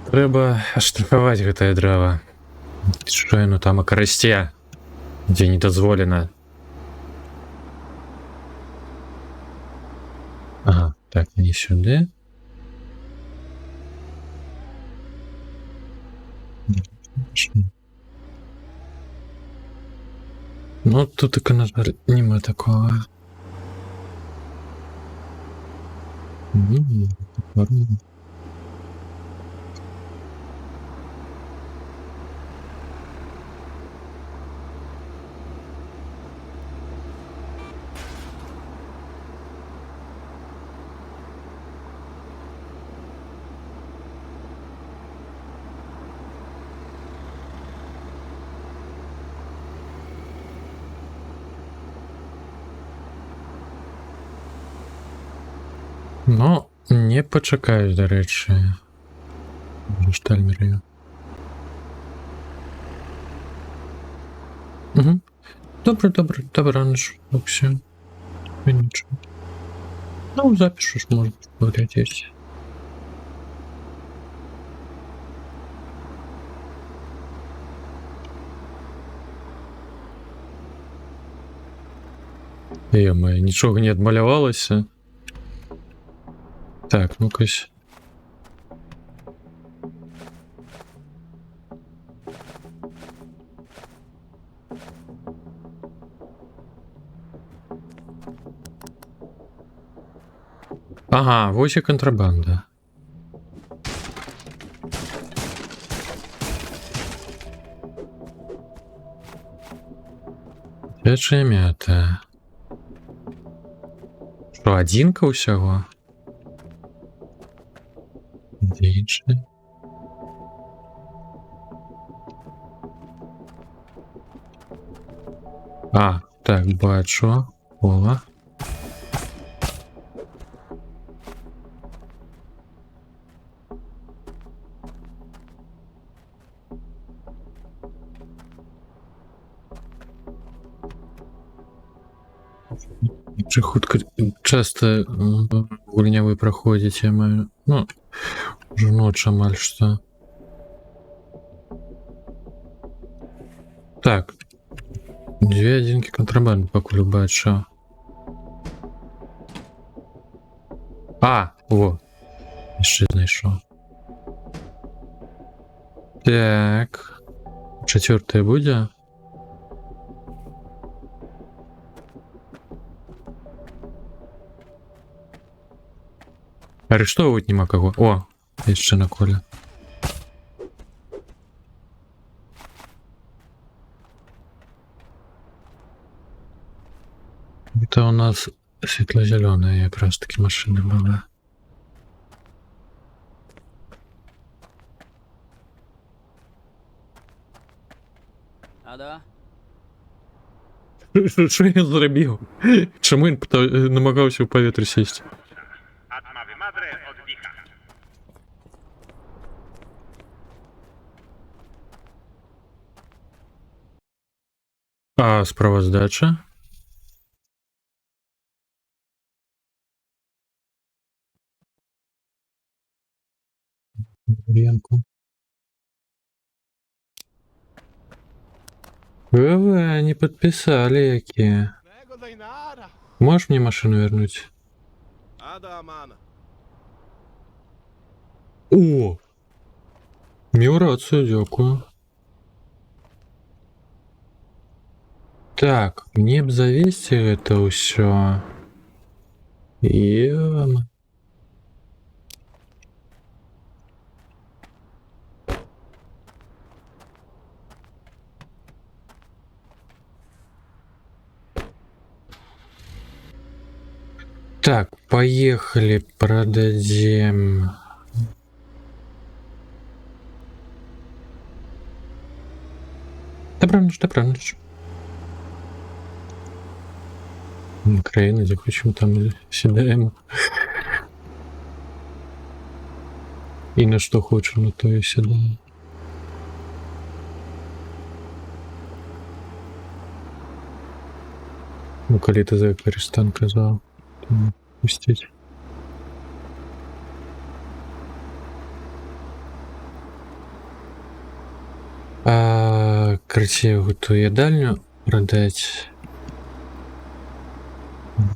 Трэба аштрафаваць гэтае дрэва. Што яно там акарасце, дзе не дазволена. Ага, так, не сюды. Ну, тут і, на жаль, нема такого. Ну, не пачакаюсь, дарэчы. Штальмеры. Угу. Добрый, добраніч, вообще. Нічого. Ну, запишешь, может, поглядеть. Е-моє, нічого не адмалявалася. Так, ну-кась. Ага, вось і контрабанда. Пячая мята. Што, адзінка ўсяго? Дзе. А, так, бачу. Ола. Чи хутка часто гульнявы праходзіць, я маю. Ну, ўжо ноч амаль што. Так. 2 адзінкі кантрабанды пакуль бачу. Во. Яшчэ знайшоў. Так. 4 будзе? Арыштоўваць няма каго. О, яшчэ на коле. Это у нас светло-зеленая якраз таки машина была. Ада? Що я зробив? Чому він намагався в повітря сісти? А справоздача? Ренку. Вы они подписали какие. Можешь мне машину вернуть? О! Меў рацию, дякую. Так, мне б завесці гэта ўсё. Так, поехали, продадим. Добра ніч. Країна, де хочемо, там сідаємо. І на що хочемо, на то і сідаємо. Ну, коли ти за перестан казав, то пустіть. Красиво ту їдальню продать.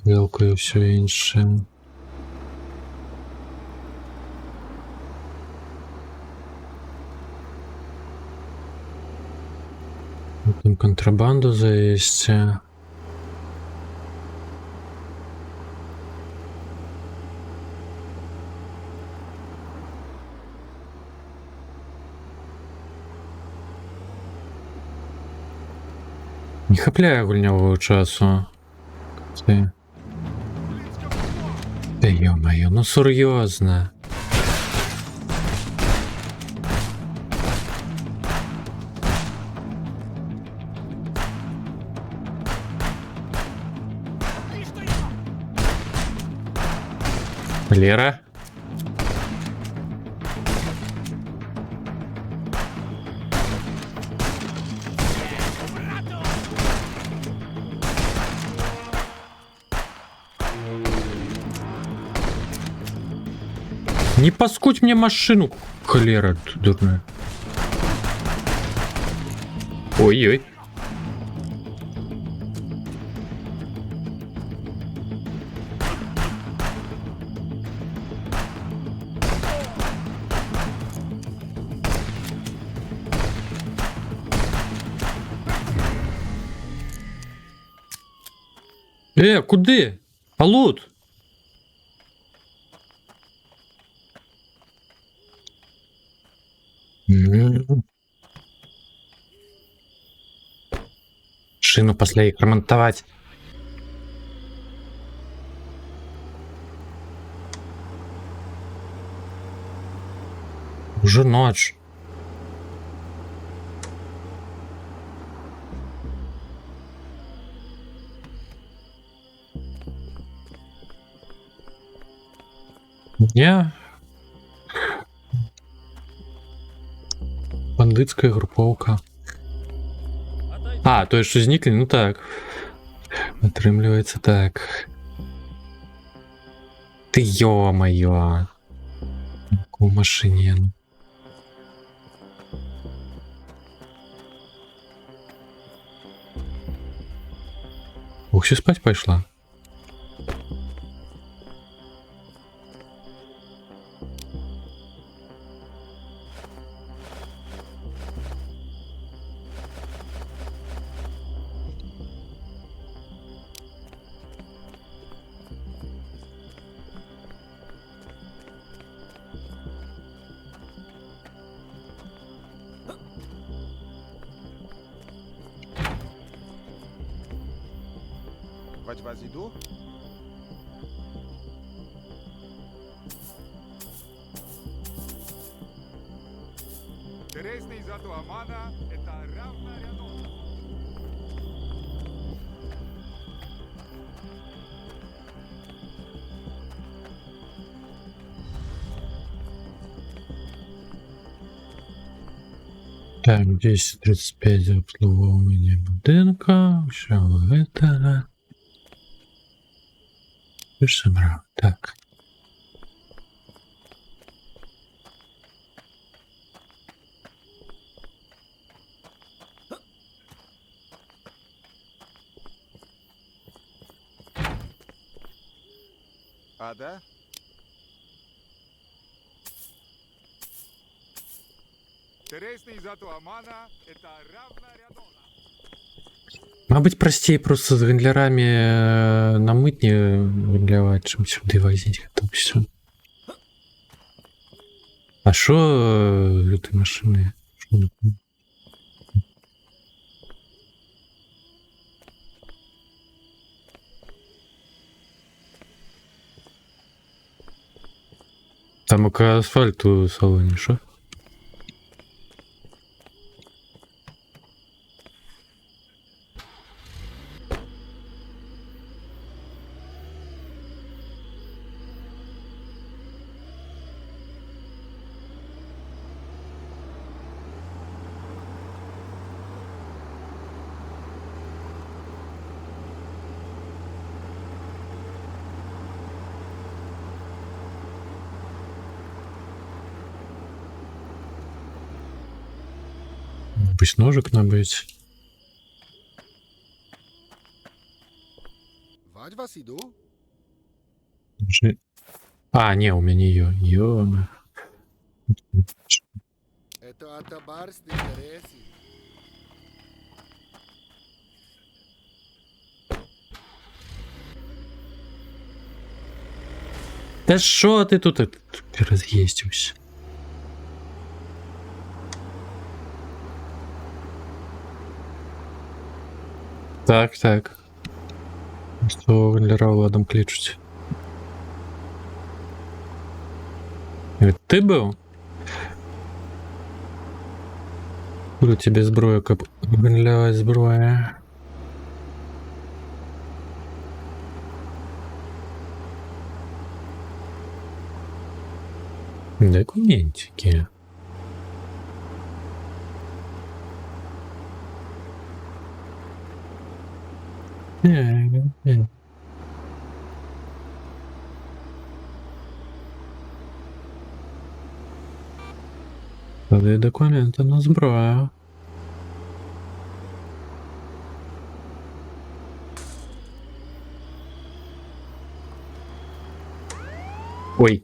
Вилку і все інше. Там контрабанду завести. Не хапляю гульнявого часу. Ты. Да ё-моё, ну серьезно. Лера? Не паскудь мне машину, холера дурная. Ой-ой. Куди? Алут? Шину після їх ремонтувати. Уже ночь. Не. Бандитская групповка. То есть что зникли? Ну так. Отрымливается так. Ты ё-моё. У машине. Ух, все спать пошла. Вас иду? Интересный зато Амана — это равно рядом. Так, 10:35 за обслуговування будинка. Що это? Пиши брав. Так. А, да? Интересный зато Амана — это равно рядом. Мабуть, простіше просто з гендлерами на митні гендлювати, чим сюди возити це все. А що ці машини? Що вони там? Там около асфальту в салоні, що? Пусть ножик набить. Вать вас иду? А, не, у меня ее. Ё-моё. Это Атабар с интереси. Да шо ты тут разъездился? Так, так. Что Валера Владом кличуть? Ты был? Буду тебе зброя, гнилявая зброя. Документики. Не. Подай документы на зброю. Ой.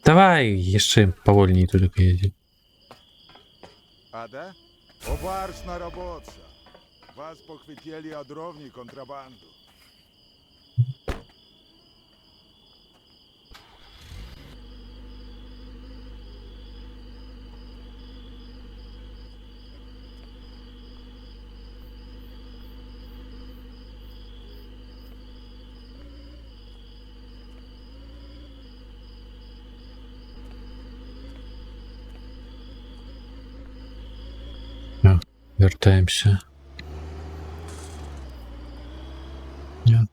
Давай еще повольнее туда поедем. А, да? Обарс наработался. Вас похватили о дровни контрабанду. Вертаемся. Нет.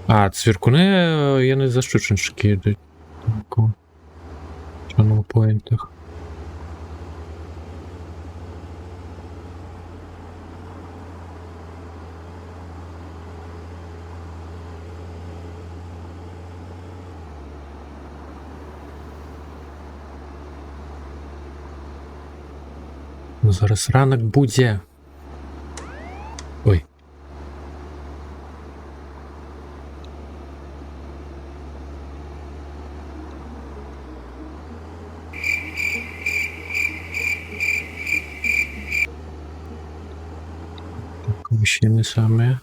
А, цвіркуни, я не за щученшки йдуть. В channel поінтах. Ну, зараз ранок буде. Ой. Так, мужчины самые.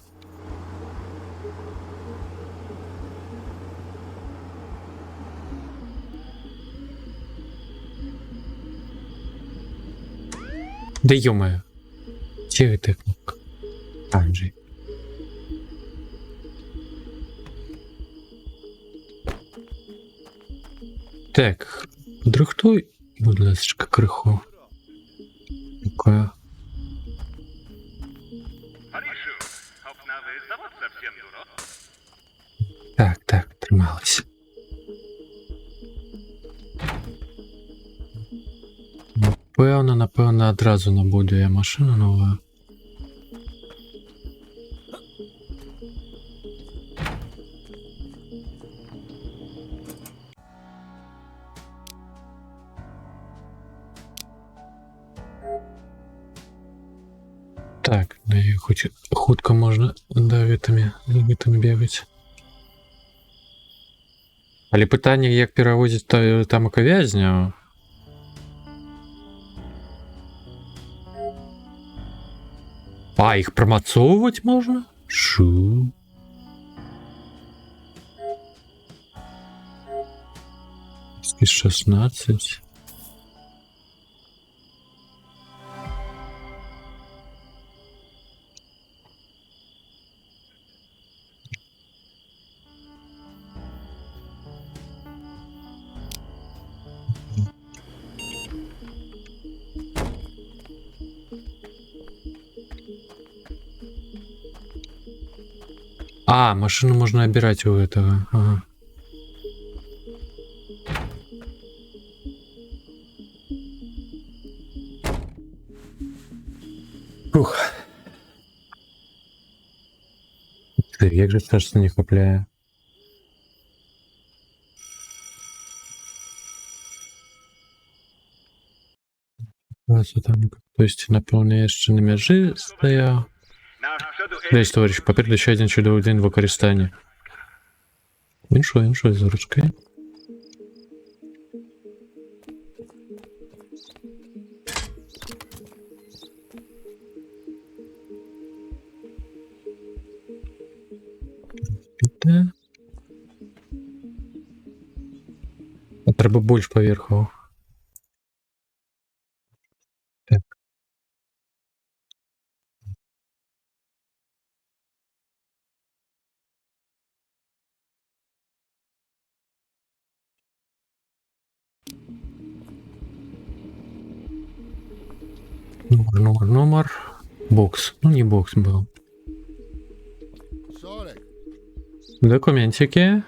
Да ё-моё. Где эта кнопка? Анджей. Так, дрихтуй, будь ласка, криху. Такое. Так, трималась. Напевно, одразу набуду я машину нову. Так, да і хоч хутко можна давитами бігати. Але питання, як перевозять там в'язня? А, їх промацовувати можна? Шу? З 16. А, машину можно обирать у этого. Ага. Ух. Ты, як же страшно не хапляє. Там, то есть, напевно, я ще на межі стояв. Десь, товариш, попереду ще один чудовий день в використанні. Іншо, з ручкою. Піде. А треба більш поверху. Так. Номер. Бокс. Ну, не бокс был. Документики.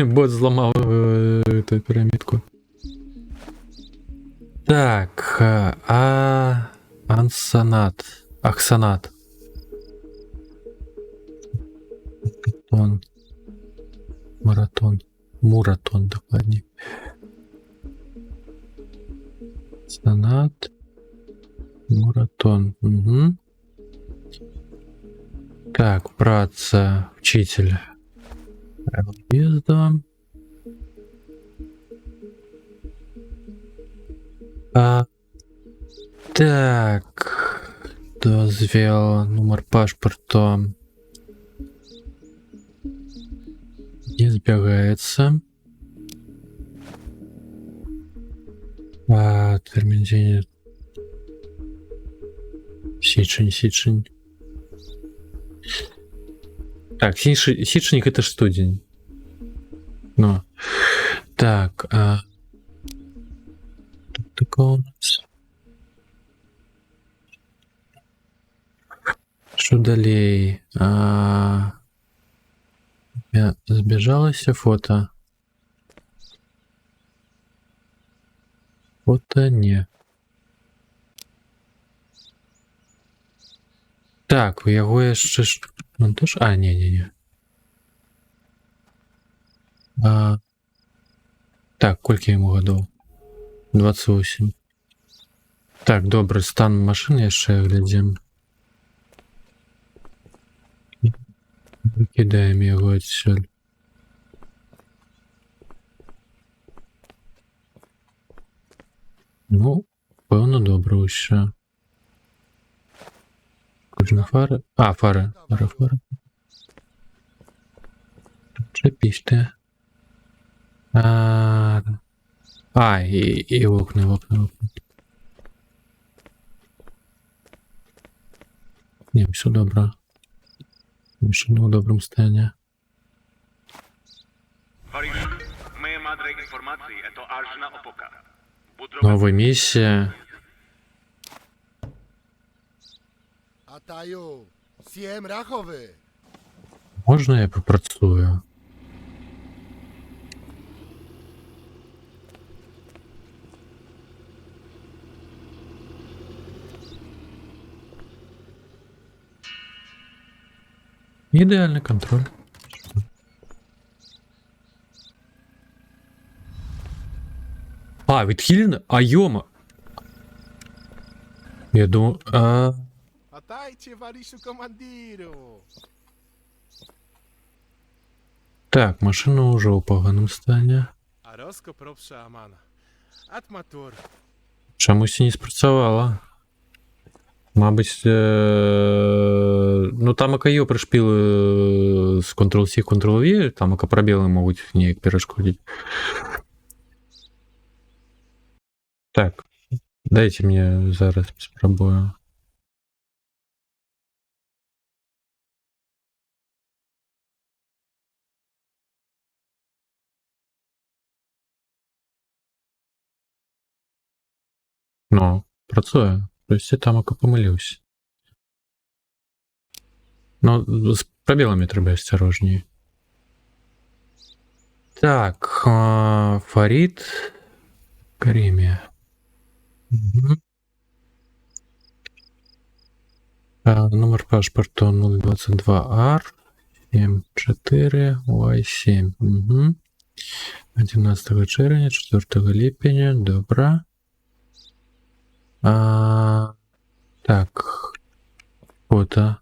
Бот зламав эту пирамидку. Так, Ансанат. Аксанат. Муратон, докладнее. Санат. Муратон. Угу. Так, праца, вчитель. Въезда. Так. Дозвел, номер паспорта. Не сбегается. Термин денег. Січень. Так, січник это ж студень. Ну. Так, тут такое у нас. Що далей? Я збіжалася фото. Фото не. Так, у яго яшчэ ж... Он тоже... не. Так, колькі яму гадоў? 28. Так, добре, стан машин яшчэ глядзім. Выкідаем яго адсюль. Ну, пэўна, добра ўсё. Кожна фара. А, фара. Фара. Чапіш ты. І окна. Не, все добре. Машина у доброму стані. Нова місія. Атаю, сім рахови. Можна я попрацюю? Ідеальний контроль. А, відхилено? А, йома. Я думав... Атайте, варішу командиру. Так, машина уже у поганому стані. А розкопробша Амана. Атматор. Чомусь і не спрацювала. Мабуть, ну там АК пришпіли з Ctrl-C, Ctrl-V, там АК пробіли можуть ніяк перешкодити. Так, дайте мені зараз спробую. Ну, працює. Тобто я там АК помилився. Ну, з пробілами треба осторожніше. Так, Фарид Каримия. Угу. Номер паспорта 022R 74 Y7. Угу. 11 червня, 4 липня. Добре. Так. Фото.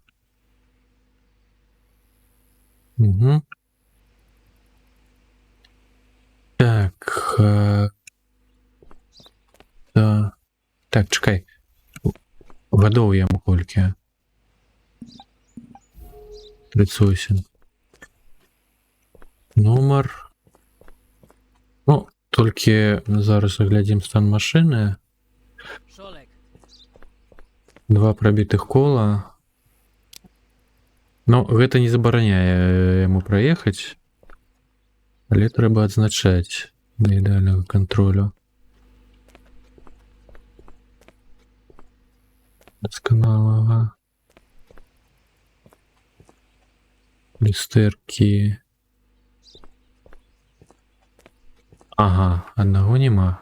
Угу. Так. Да. Так, чекай. Годов я кольки. 38. Номер. Ну, тільки зараз оглядім стан машини. Шолек. 2 пробитых кола. Ну, гэта не забараняе яму праехаць. Але трэба адзначаць для ідэальнага кантролю. Дасканалага. Люстэркі. Ага, аднаго нема.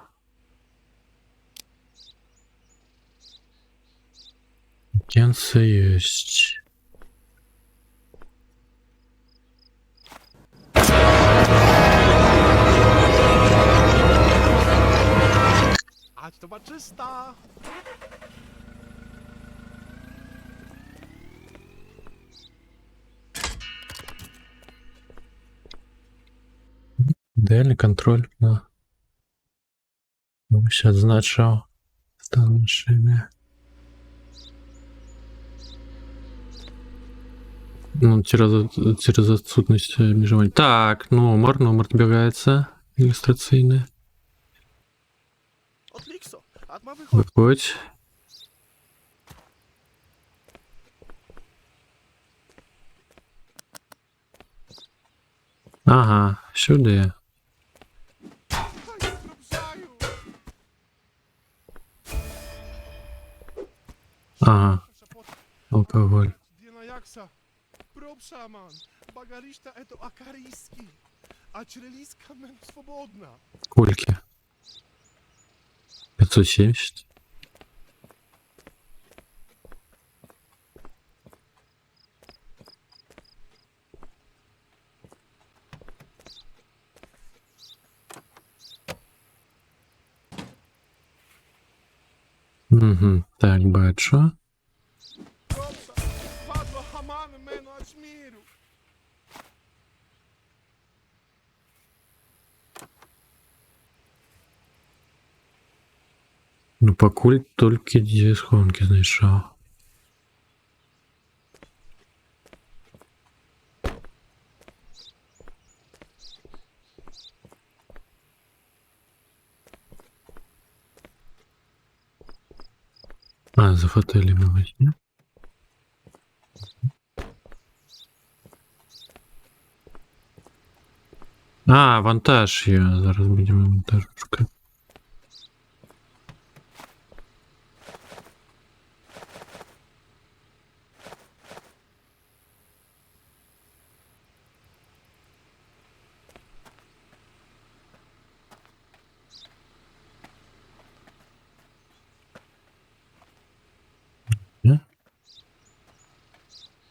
Кенца ёсць. Ať to ma czysta. Ідеальний контроль на ось адзначаў стан машины. Ну, через отсутность межевания. Так, номер добегається ілюстраційний. Отлично. Атма виходить. Виходь. Ага, сюди. Пробжаю. Ага, Шапот. алкоголь. Діна якса. Пробшаман. Багаришта ето акарийський. А чреліска мен свободна. Кольки? 570. Угу. Так, бачу. Падло хамами мене очмірю. Ну, покуль тільки дві схованки знайшов. А, за фотелями возьми. А, вантаж є. Зараз будемо вантаж шукати.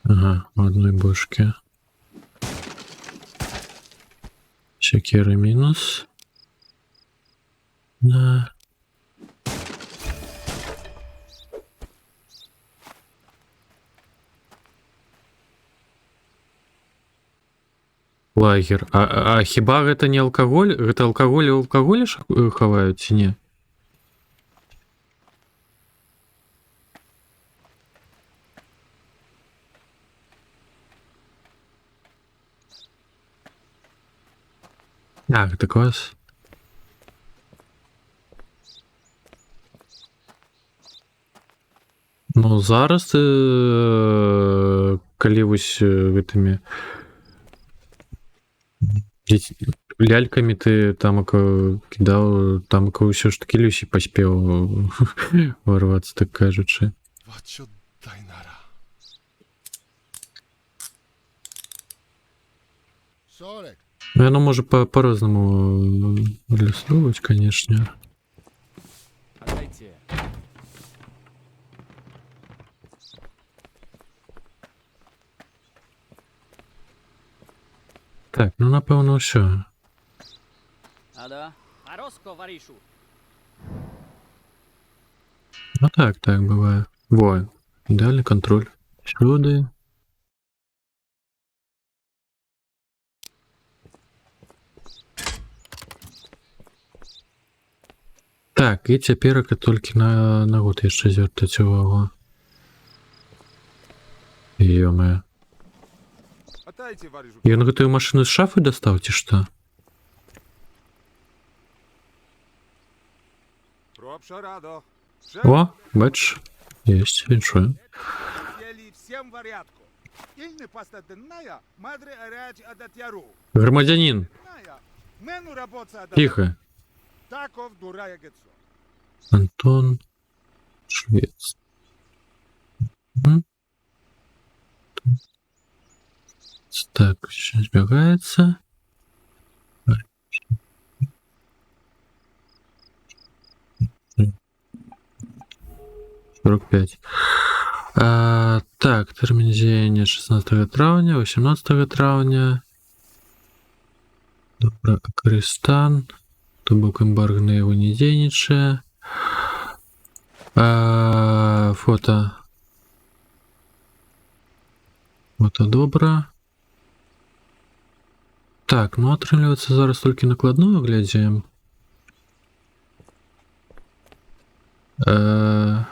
Ага, в одной бошке. Секира минус. Да. Лагер. А хіба гэта не алкаголь? Гэта алкаголь і алкаголь хаваюць ці не? А, гэта квас. Ну, зараз калі вось гэтымі лялькамі ты там кідаў, там ўсё ж такі Люсі паспеў варвацца, так кажучы. Вот що дайнара. Сорек. Ну, яно можа по-рознаму ілюстроўваць, канешне. Отойти. Так, ну напэўна ўсё. Ада? Ароско варішу. Ну так, бывае. Во, ідеальны кантроль. Сюды. Так, і цяперака толькі на год яшчэ звяртаць увагу. Ё-мае. Отойти, варішу. Ён гэтую машыну з шафы дастаў, ці што? Робшо радо. О, бачиш, есть, іншую. Всем варятку. Ільни пастаденная, мадре аряч адатяру. Громадянин, Мену работа тихо. Таков дурая гецо. Антон Швец. Мгм. Так, сейчас сбегается. 45. Так, термін діяння 16 травня, 18 травня. Добре, Кристан. То бок ембарго на його не дзейнічае. Фото. Фото добра. Так, ну атрымліваецца зараз толькі накладную глядзім.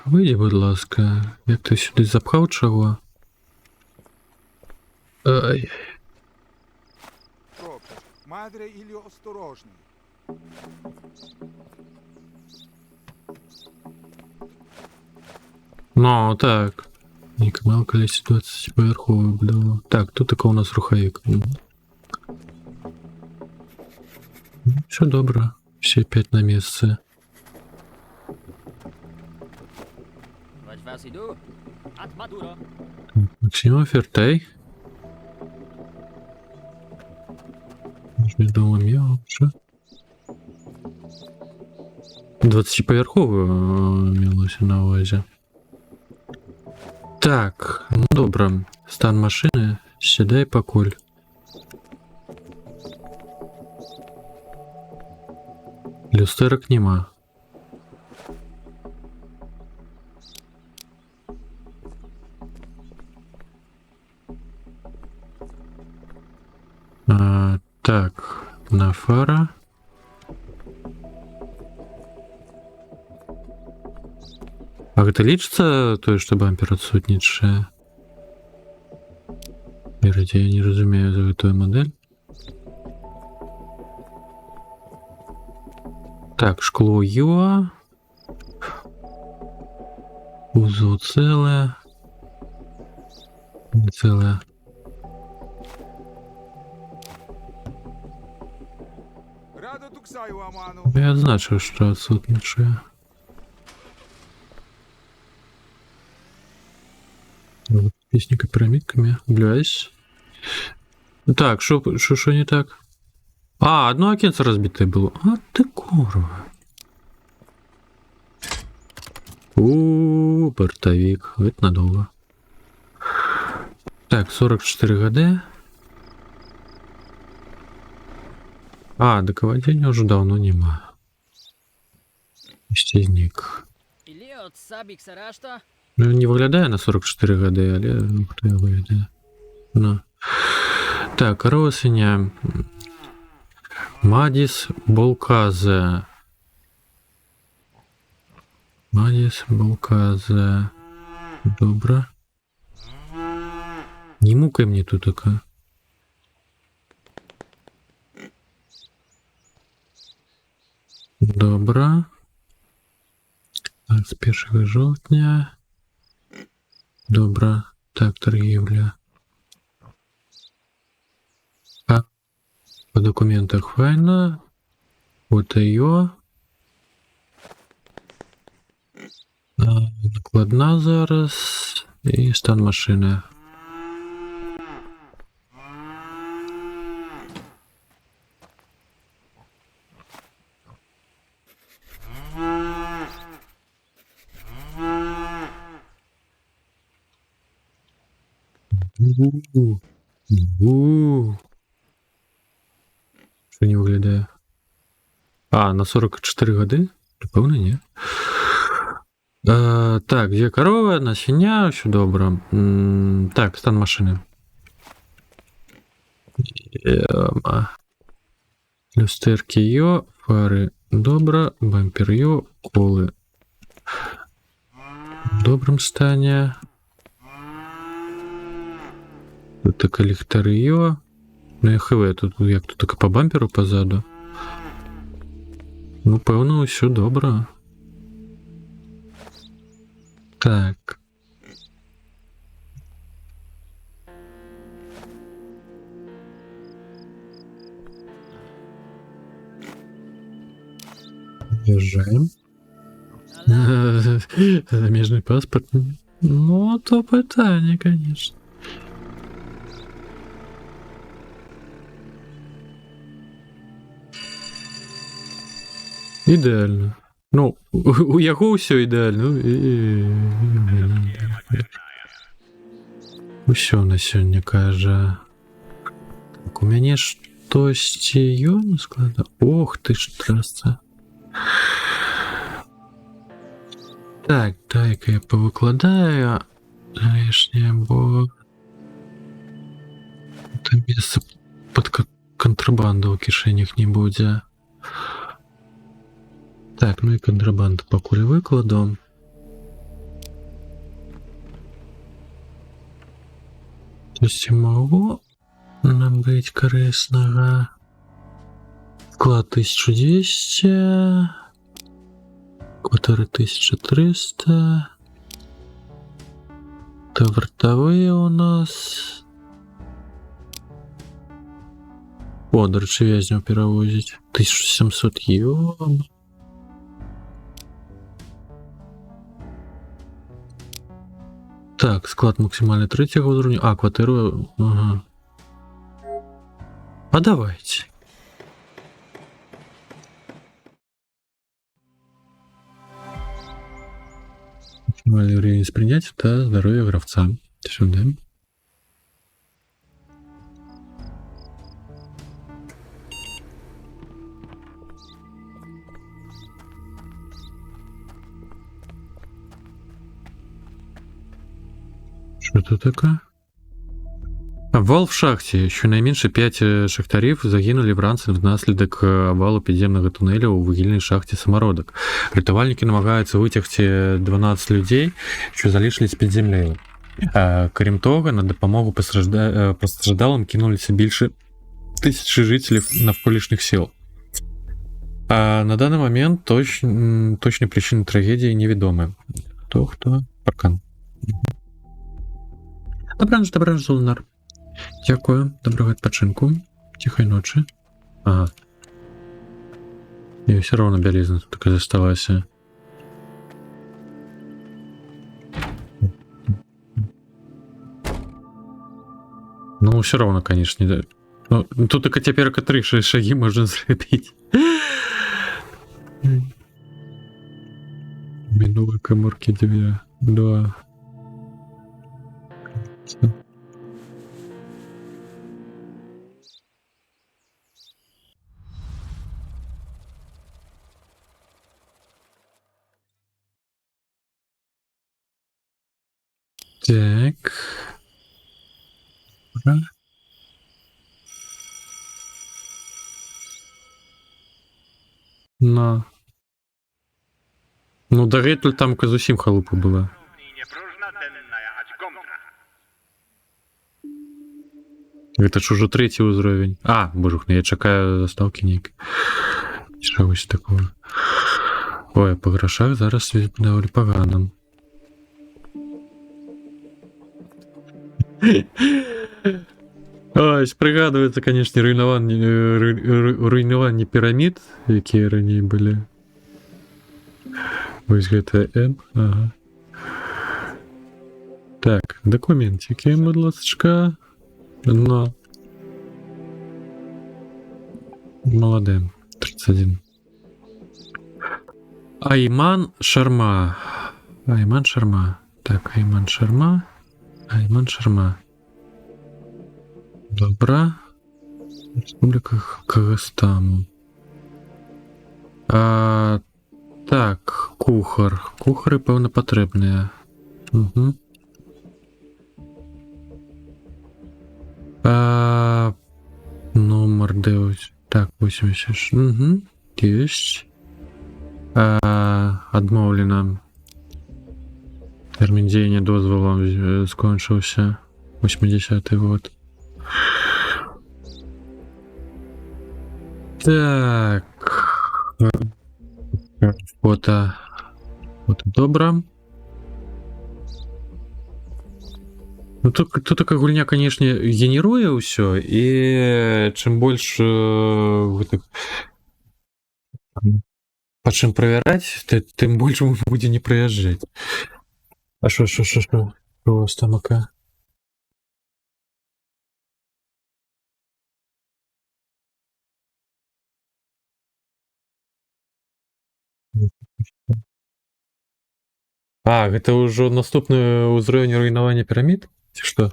Выйдзі, будь ласка. Як ты сюди запхаў чаго? Ай. Мадре или осторожный. Ну, так. Нікамал каля ситуації паверховую будова. Так, тут тако у нас рухавік. Все добре. Все 5 на місце. Максим Фертай. Дома м'яу, що? 20-поверховую мелося на увазі. Так, ну добре. Стан машини. Сідай покуль. Люстерок нема. Одна фара. А гэта лічыцца тое, што бампер адсутнічае? Верыце, я не разумею за гэтую мадэль. Так, шкло ЮА. Узо цэлае. Не цэлае. Я адзначыў, што адсутнічае. Песника пирамидками. Блядь. Так, шо не так? А, одно окенце разбитое было. А ты курва. Бортовик. Это надолго. Так, 44 года. А, доководения уже давно нема. Стезник. Ну, не выглядае на 44 гады, але хто я выглядае. Ну. Так, корова свиня. Мадис Болказе. Мадис Болказе. Добра. Не мукай мне тут така. Добра. Так, з 1 жовтня. Добра. Так, торгівля. А, по документах файна. Вот ее. Накладна зараз. І стан машини. Що не виглядає? А, на 44 годи? Напевно, ні. Так, где корова, на свиня, все добре. Так, стан машини. Люстерки йо, фари добре, бампер йо, коли в доброму стані. Тут таке ліхтари йо. Ну я хв, тут як тут таке по бамперу позаду. Ну, певно, все добре. Так. Въезжаем. Замежный паспорт. Ну, то питание, конечно. Ідеально. Ну, у яго все ідеально. Усё на сёння кажа. Так, у мяне штосьці ён склада. Ох ты ж трасца. Так, дай-ка я повыкладаю лишнее, бо это место под контрабанду ў кішэнях не будзе. Так, ну и контрабанду пакуль выкладу. То есть могу набыть корыстного. Вклад 1200. Квартиры 1300. Вартовые у нас. О, до речі, в'язнів перевозять. 1700 євро. Так, склад максимально 3-го уровня. А, квартиру... Ага. А давайте. Максимальный уровень принять это здоровье гравца. Сюда. Что это такое? Обвал в шахті. Щонайменше 5 шахтарів загинули вранці внаслідок обвалу підземного тунеля у вугільній шахті Самородок. Рятувальники намагаються витягти 12 людей, що залишились під землею. Крім того, на допомогу постраждалим кинулися більше 1000 жителів навколишніх сіл. На даний момент точні причини трагедії невідомі. Хто? Паркан. Добраніч, Лунар. Дякую, доброго відпочинку. Тихої ночі. Ага. І все равно бялізна тут така засталася. Ну, все равно, конечно, да. Ну, тут только теперь 3 шаги можно зробити. Минулые каморки 2. Так. Ура. На. Ну, до Ретль там зусім халупа була. Это ж уже 3-й уровень. Божух, я чекаю заставки ніяк. Чогось такого. Ой, по грошах зараз доволі погано. Ой, пригадується, конечно, руйнування пірамід, які раніше були. Ось гэта М, ага. Так, документики, будь ласка. Но. Молодым. 31. Айман Шарма. Так, Айман Шарма. Добра. Республика Кыргызстан. Так, кухар. Кухари, певно, потрібні. Угу. Номер 9. Так, 86. Угу. Есть. Адмовлено. Термін діяння дозволу скончився. 80-й год. Так. Фото добре. Ну, тут така гульня, конечно, генерує ўсё, і чым больш гэтых па чым правяраць, тым больш будзе не прыязджаць. А што у вас там ака? Гэта ўжо наступны ўзровень руйнавання пірамід? Ці што?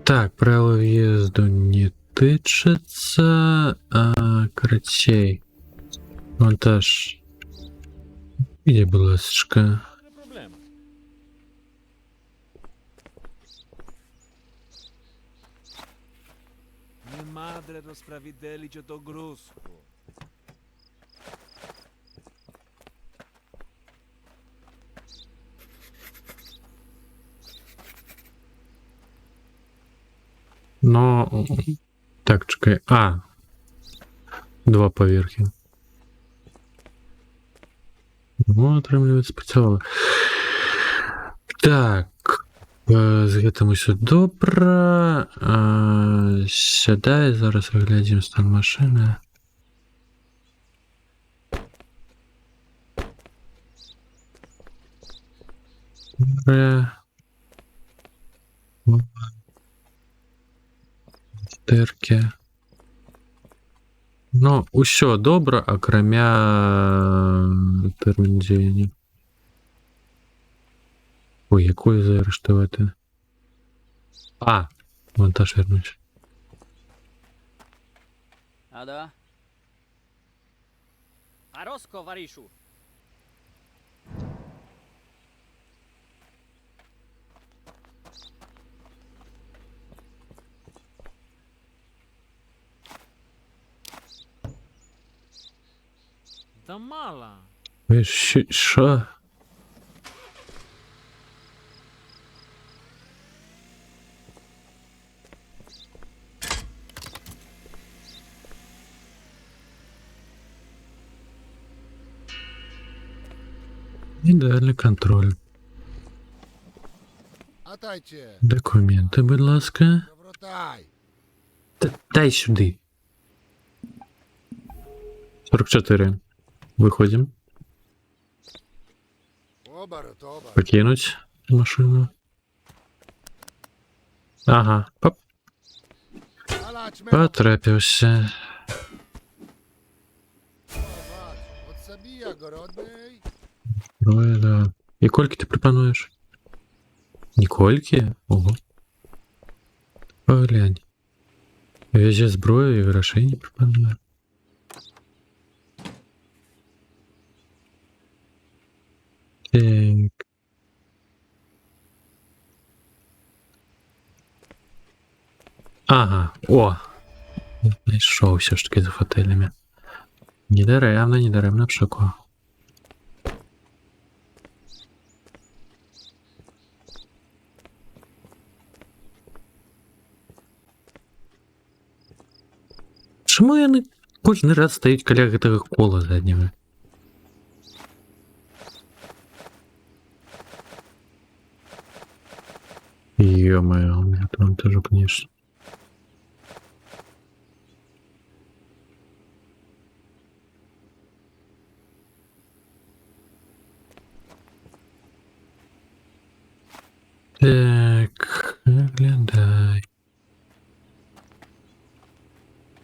Так, правила въезду не тычется, карацей. Монтаж. Где была ласочка? Madre rozprawidelcie to gruzku. Но... Так, чекай. 2 поверхи. Ну, атрымліваецца, спрацавала. Так. З гэтым усё добра. Сядай, зараз выглядзім стан машыны. Тэркі. Ну, усё добра, акрамя тэрмін дзеяння. Ой, якое заарэштаваць? Монтаж вернусь. Ada? Аросько, варішу. Да мало. Ви що? Ідеальний контроль. Атайте! Документи, будь ласка. Завротай! Дай сюди. 44. Виходимо. Оборот, оборот. Покинуть машину. Ага, Палач, потрапився. От собі огородний. Ой, да. І кольки ти пропонуєш? Нікольки? Ого. Поглянь. Везде зброю і грошей не пропоную. Так. Ага, о! Знайшов все ж таки за фотелями. Недаремно пшико. Чому яны кожен раз стають каля гэтага кола заднего? Ё-моё, у меня там тоже, конечно. Так, оглядай.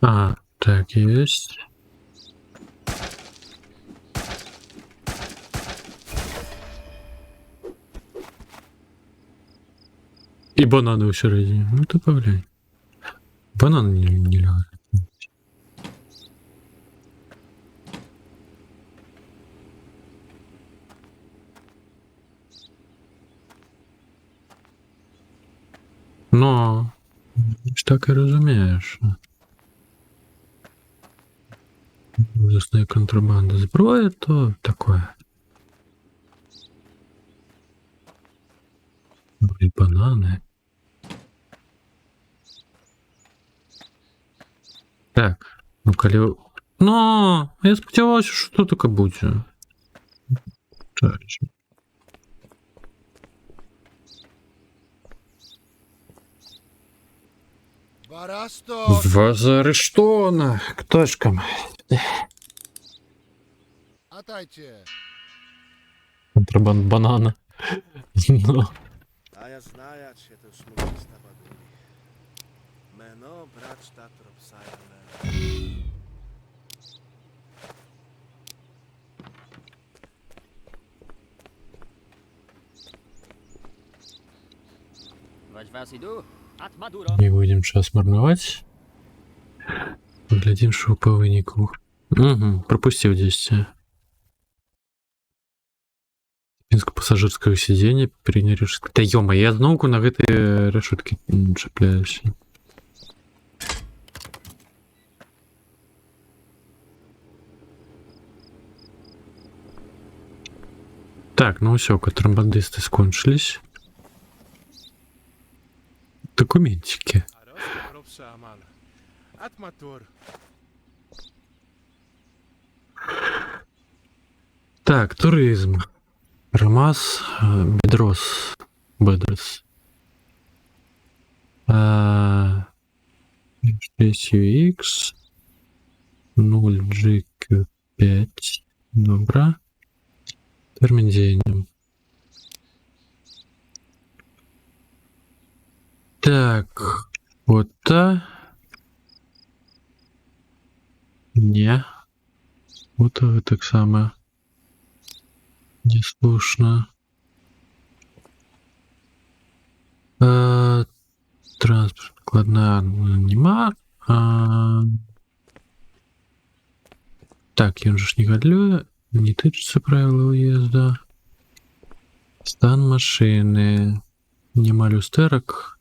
А, так, есть. И бананы у середине. Ну ты поглянь. Бананы не лягают. Но ж так и разумеешь. Ужасная контрабанда зброя, то такое. И бананы. Так, ну калі... Ну, я сподівався, що тут таке буде. Так. Барасто! Вас заарештовано. Кто ж кам? Атайте! Контрабанд банана. Ну. А я знаю, що ти смутно подумав. Мено, брат, штат Ропсая. Вать вас іду, ат Мадуро. Не будем час марновать. Глядим, что по вынику. Угу, пропустил 10. Пассажирского сиденья передняя решетка. Да ё-моё, я знову на гэтай решетке чапляюсь. Так, ну все, контрабандисты скончились. Документики. Так, туризм. Ромас, Бедрос. 6UX 0GQ5. Добре. Термін діяння. Так, вот та. Не. Вот вы так само. Неслушно. Транспорт накладна нема. Так, ён же ж не гадлюе, не тычыцца правіла ўезда. Стан машыны. Няма люстэрак.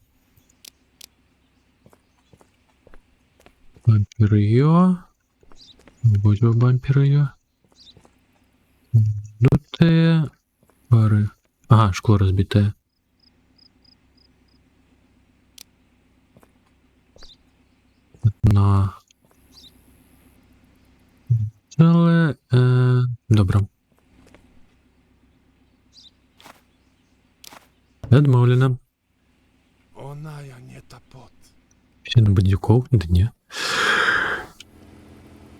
Бамперыё. Будзе бамперыё. Дутыя пары. Ага, шкло разбітае. Одна. Цэлае. Добра. Адмоўлена. Оная не тапот. Все на бандюков? Да не.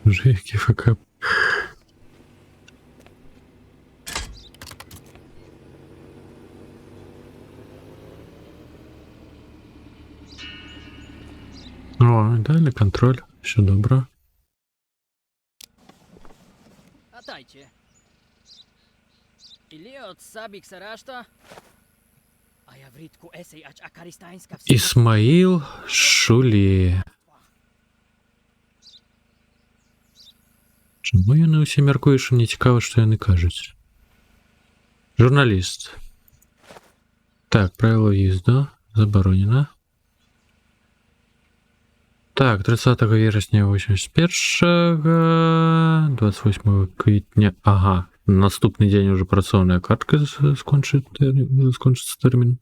Уже які факап. О, далі контроль. Все добре. Атайте. Или от сабік сарашта? А я в рідку есей ач акаристаїнська всі. Ісмаїл Шулі. Чому яны ўсе мяркуюць, што мне цікава, што яны кажуць? Журналіст. Так, правило їзда. Заборонено. Так, 30 вересня 81, 28 квітня. Ага, наступны дзень уже працоўная картка скончыцца тэрмін.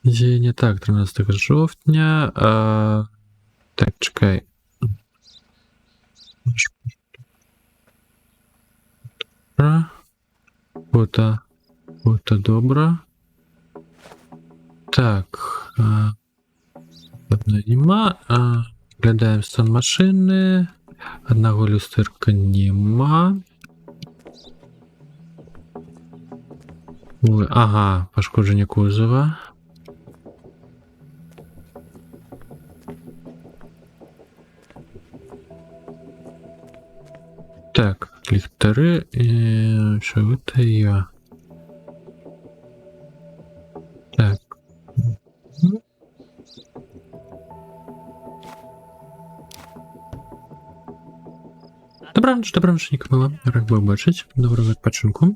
Дзеяння. Так, 13 жовтня. Так, чекай. Фото добра. Так. Одна нема. Глядаем стан машины. Одного люстэрка нема. Ой, ага, пашкоджанне кузова. Так, ліхтары. Що гэта я? Так. Добраніч, Нікмила. Рад быў бачыць. Добрага адпачынку.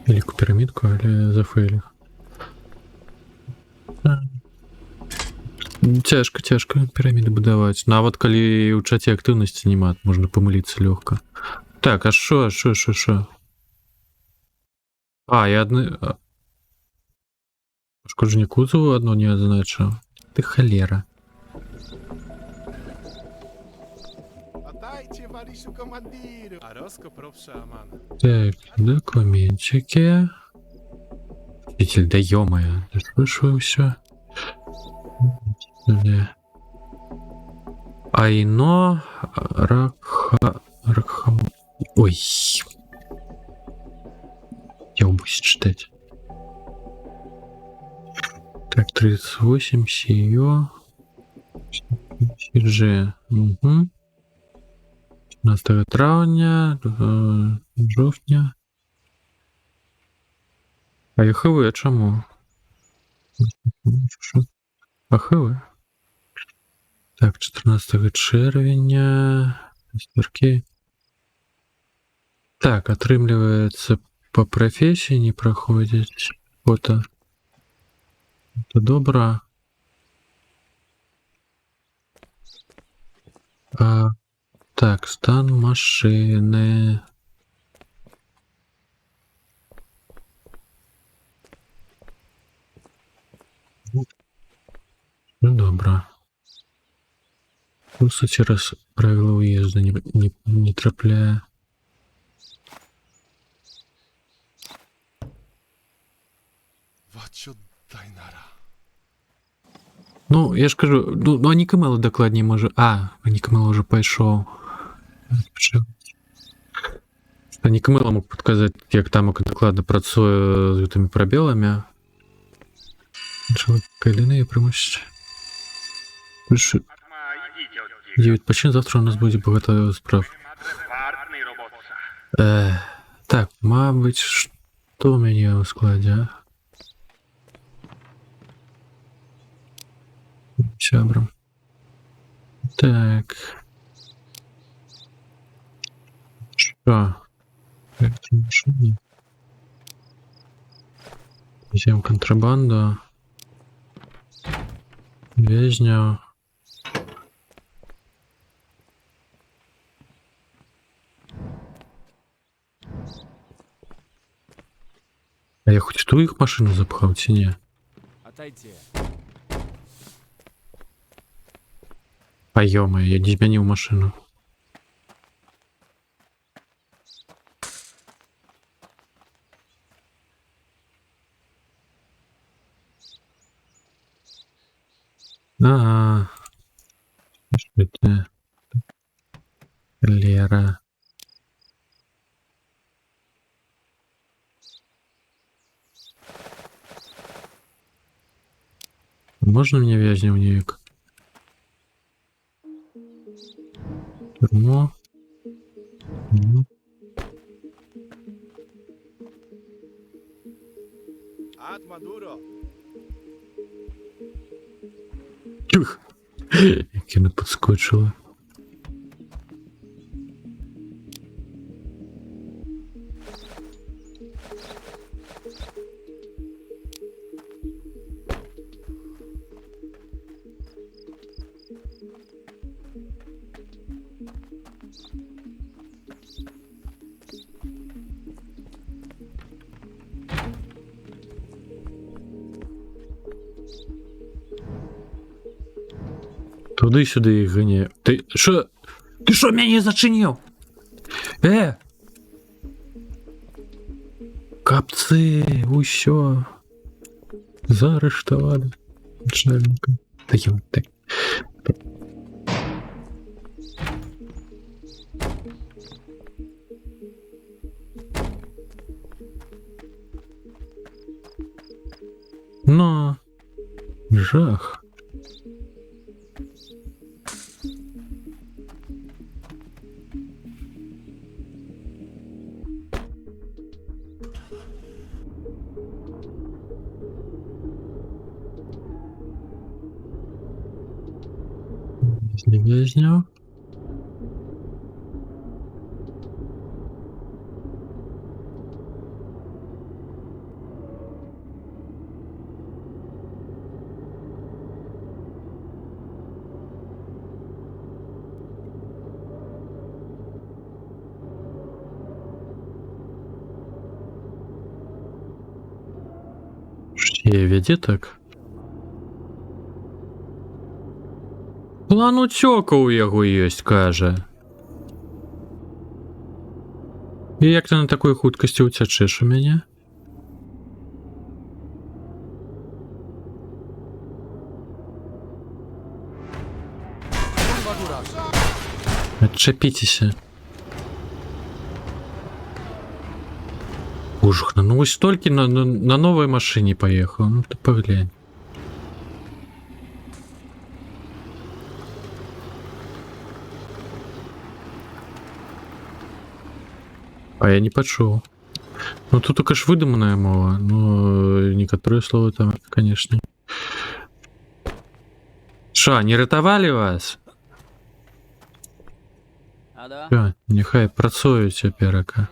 Великую пірамідку, але зафейлі. Цяжка піраміды будаваць. Нават калі ў чаце актыўнасці няма, можна памыліцца лёгка. Так, а шо? А, я адны... Пашкоджанне кузову адно не адзначыў. Ты халера. Отдайте Варису командиру. А Роско пропса Амана. Так, документики. Свидетель, да ё-моё, ты слышал всё? Айно Ракхам... Ой. Я буду читать. Так, 38, Сиё. Сиджи. Угу. 15 травня, жовтня. А ХВ чому? ХВ. Так, 14 червня. Стерки. Так, отрымливается по профессии не проходит. Фото. Это добро. Так, стан машины. Ну, добро. Просто через правила уезда не трапляя. Ну, я ж кажу, ну Нікмела докладней може. А, Нікмела уже пішов. Нікмела мог підказати, як там докладно працює з гэтымі пробелами. Кайданы примусить. 9 почин, завтра у нас будет багато справ. Так, мабуть, что у меня в складе, а? Сябрам. Так. Що? Електромашини. Везем контрабанду. Вязня. А я хоч ту їх машину запхав, чи ні? Отойди. А ё-моё, я не змянил машину. А, что это? Лера. Можно мне вязня в нейк? Турмо. Ад Мадуро. Тюх! Як я не підскочила. Туди-сюди їх ганяю. Ти що? Ти що мене зачинив? Капці, усьо. Заарештували. Начальника. Та йо, так. Ну, жах. Не вязня. Что, я веде так? План уцёка ў яго ёсць, кажа. І як ты на такой хуткасці ўцячэш у мяне? Адчапіцеся. Ужахна, ну вось толькі на новай машыне паехаў, ну ты паглянь. А я не пачуў. Ну тут только ж выдуманая мова, но некоторые слова там, конечно. Ша, не ратавалі вас? Всё, няхай працуюць цяперака.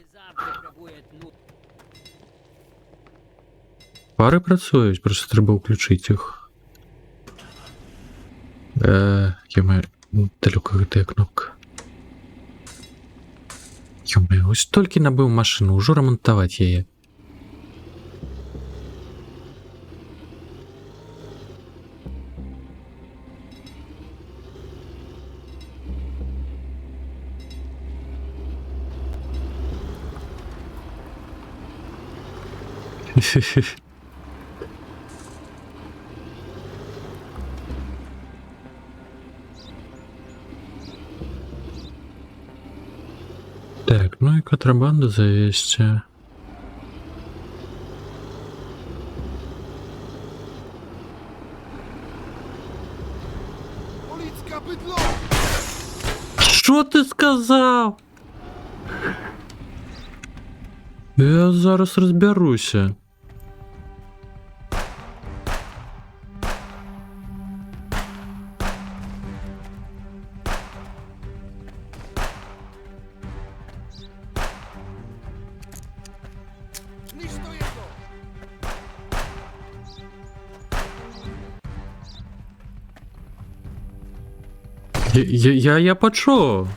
Пары працуюць, просто трэба ўключыць іх. Ё-моё, далёка гэтая кнопка. Ё-моё, ось толькі набыў машыну, ужо рамантаваць яе. Так, ну и контрабанду завести. Що ти сказав? Я зараз розберуся. Я почув.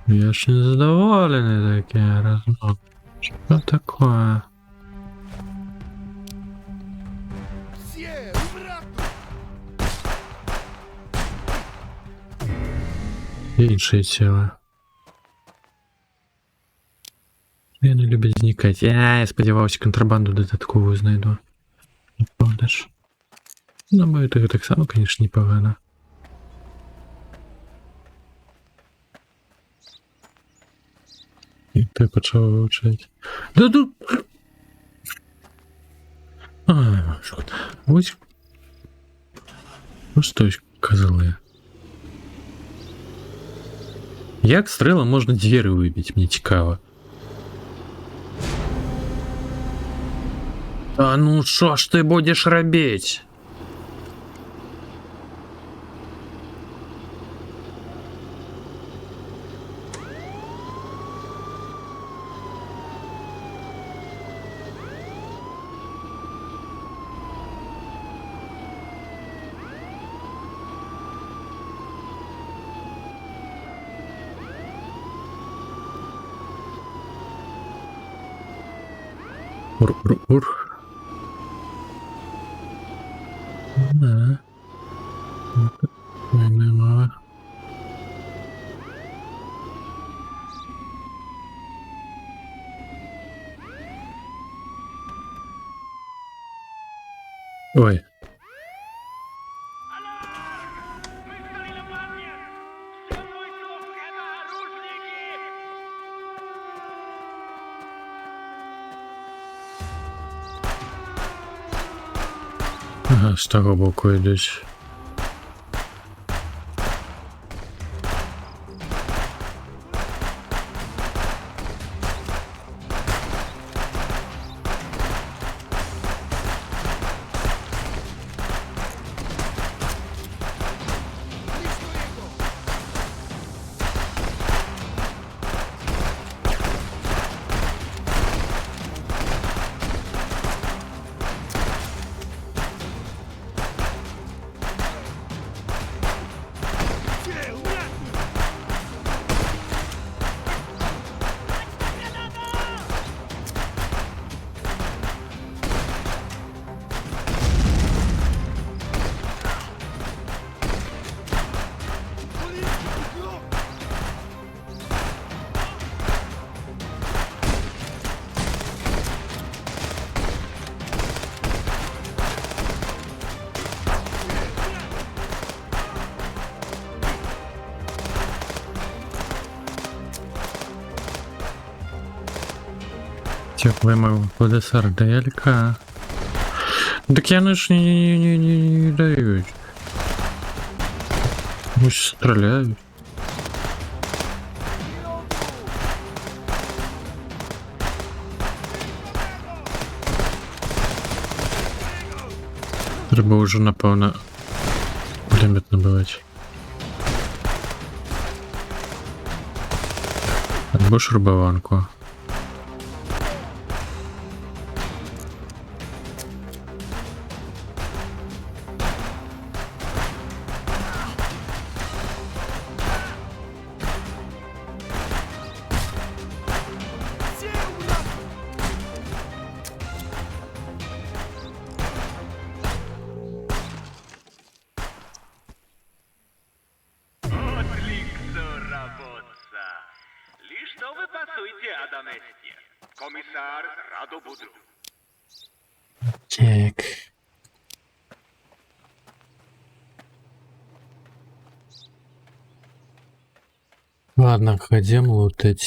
Я ж не задоволений таке розмов. Що таке? Все, обратно! Іншої тіла. Я не люблю зникати. Я сподівався, контрабанду додаткову знайду. Не продаж. На мою того так само, звісно, непогано. І ти почав вивчати. Да тут... Ай, шкода. Ось... Просто козли. Як стрелом можна двері вибити, мені цікаво. А ну що ж ти будеш робити? Ур-ур-ур. Да. Нема. Ой. Ага, з того боку йдуть. Теплый мой ПДСР-делька. Так я ж не даю. Пусть стреляют. Треба уже, напевно, пулемет набивати. Або шрубованку. Комисар радо буду. Так. Ладно, хотим лутать.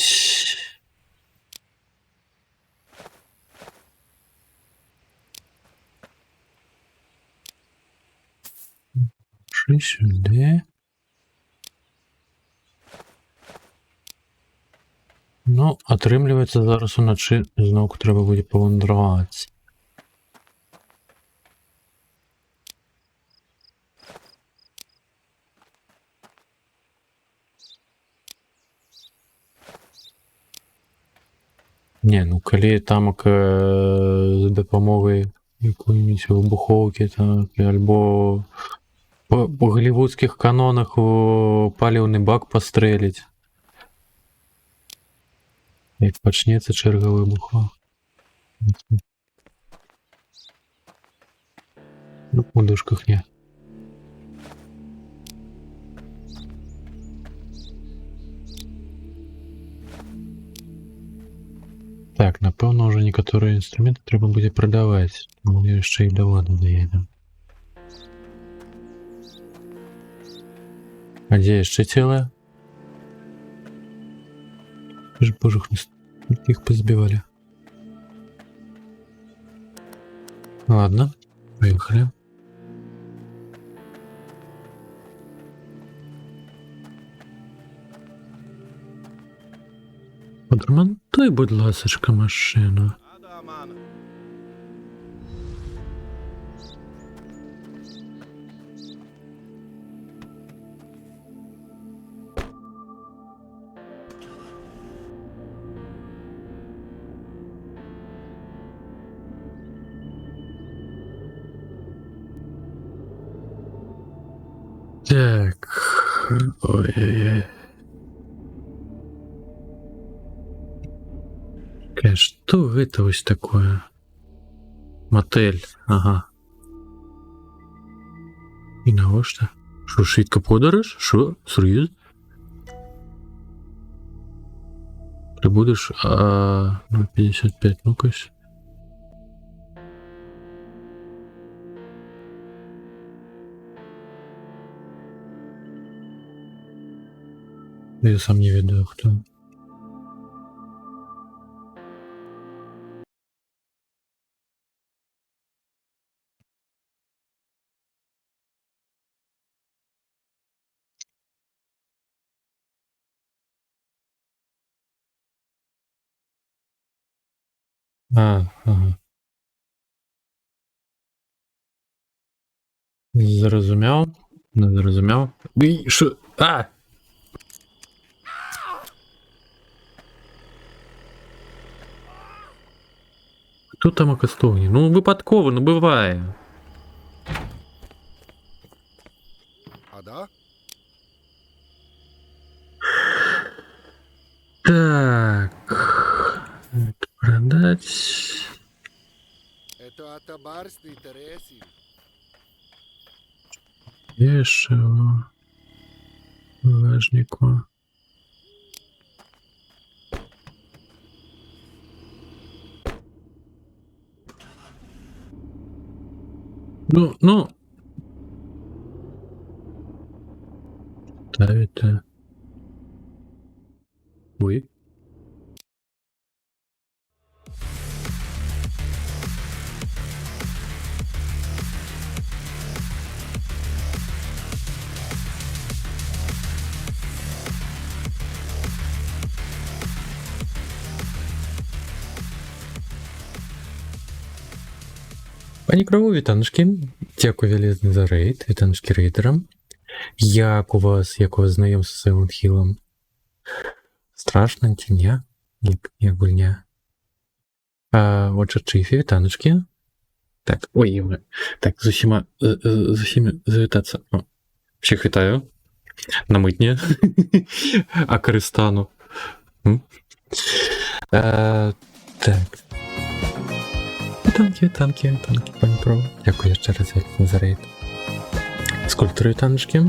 Пошли сюда. Ну, атрымліваецца, зараз уначы зноўку трэба будзе павандраваць. Не, ну калі тамак з дапамогай якой-нибудь выбухоўкі, так, альбо по голівудських канонах у палівний бак пострелить. Як почнеться черга вибуху. Ну, у дужках ні. Так, напевно, вже некоторі інструменти треба буде продавати. Ми ще й до воду доїдемо. А где еще тело? Боже, их позбивали. Ладно, поехали. Подремонтуй, будь ласочка, машину. Адаман. Так. Ой-ой-ой. Что это вось такое? Мотель, ага. І навошта? Що, швидка подорож? Що? Серйозно? Прибудеш, 55, ну-кась. Я сам не ведаю, хто. Ага. Зрозумів. Не зрозумів. Що? Хто там окастовні? Ну, випадково, ну буває. А да? Так. Это продать. Это атабарсный Тереси. Дешево. Важнику. Ну. Да, это... Ой. Пані Крову, вітаночки. Дякую велизне за рейд. Вітаночки рейдерам. Як у вас знайомство з Silent Hill'ом? Страшно, чи ні? Як гульня? Отже, Чифі, вітаночки. Так, ой, так, з усіма завітатися. Всіх вітаю. На митні. Акаристану. Так. Танки, пані Про. Дякую ще раз за рейд. Скульптури танчики.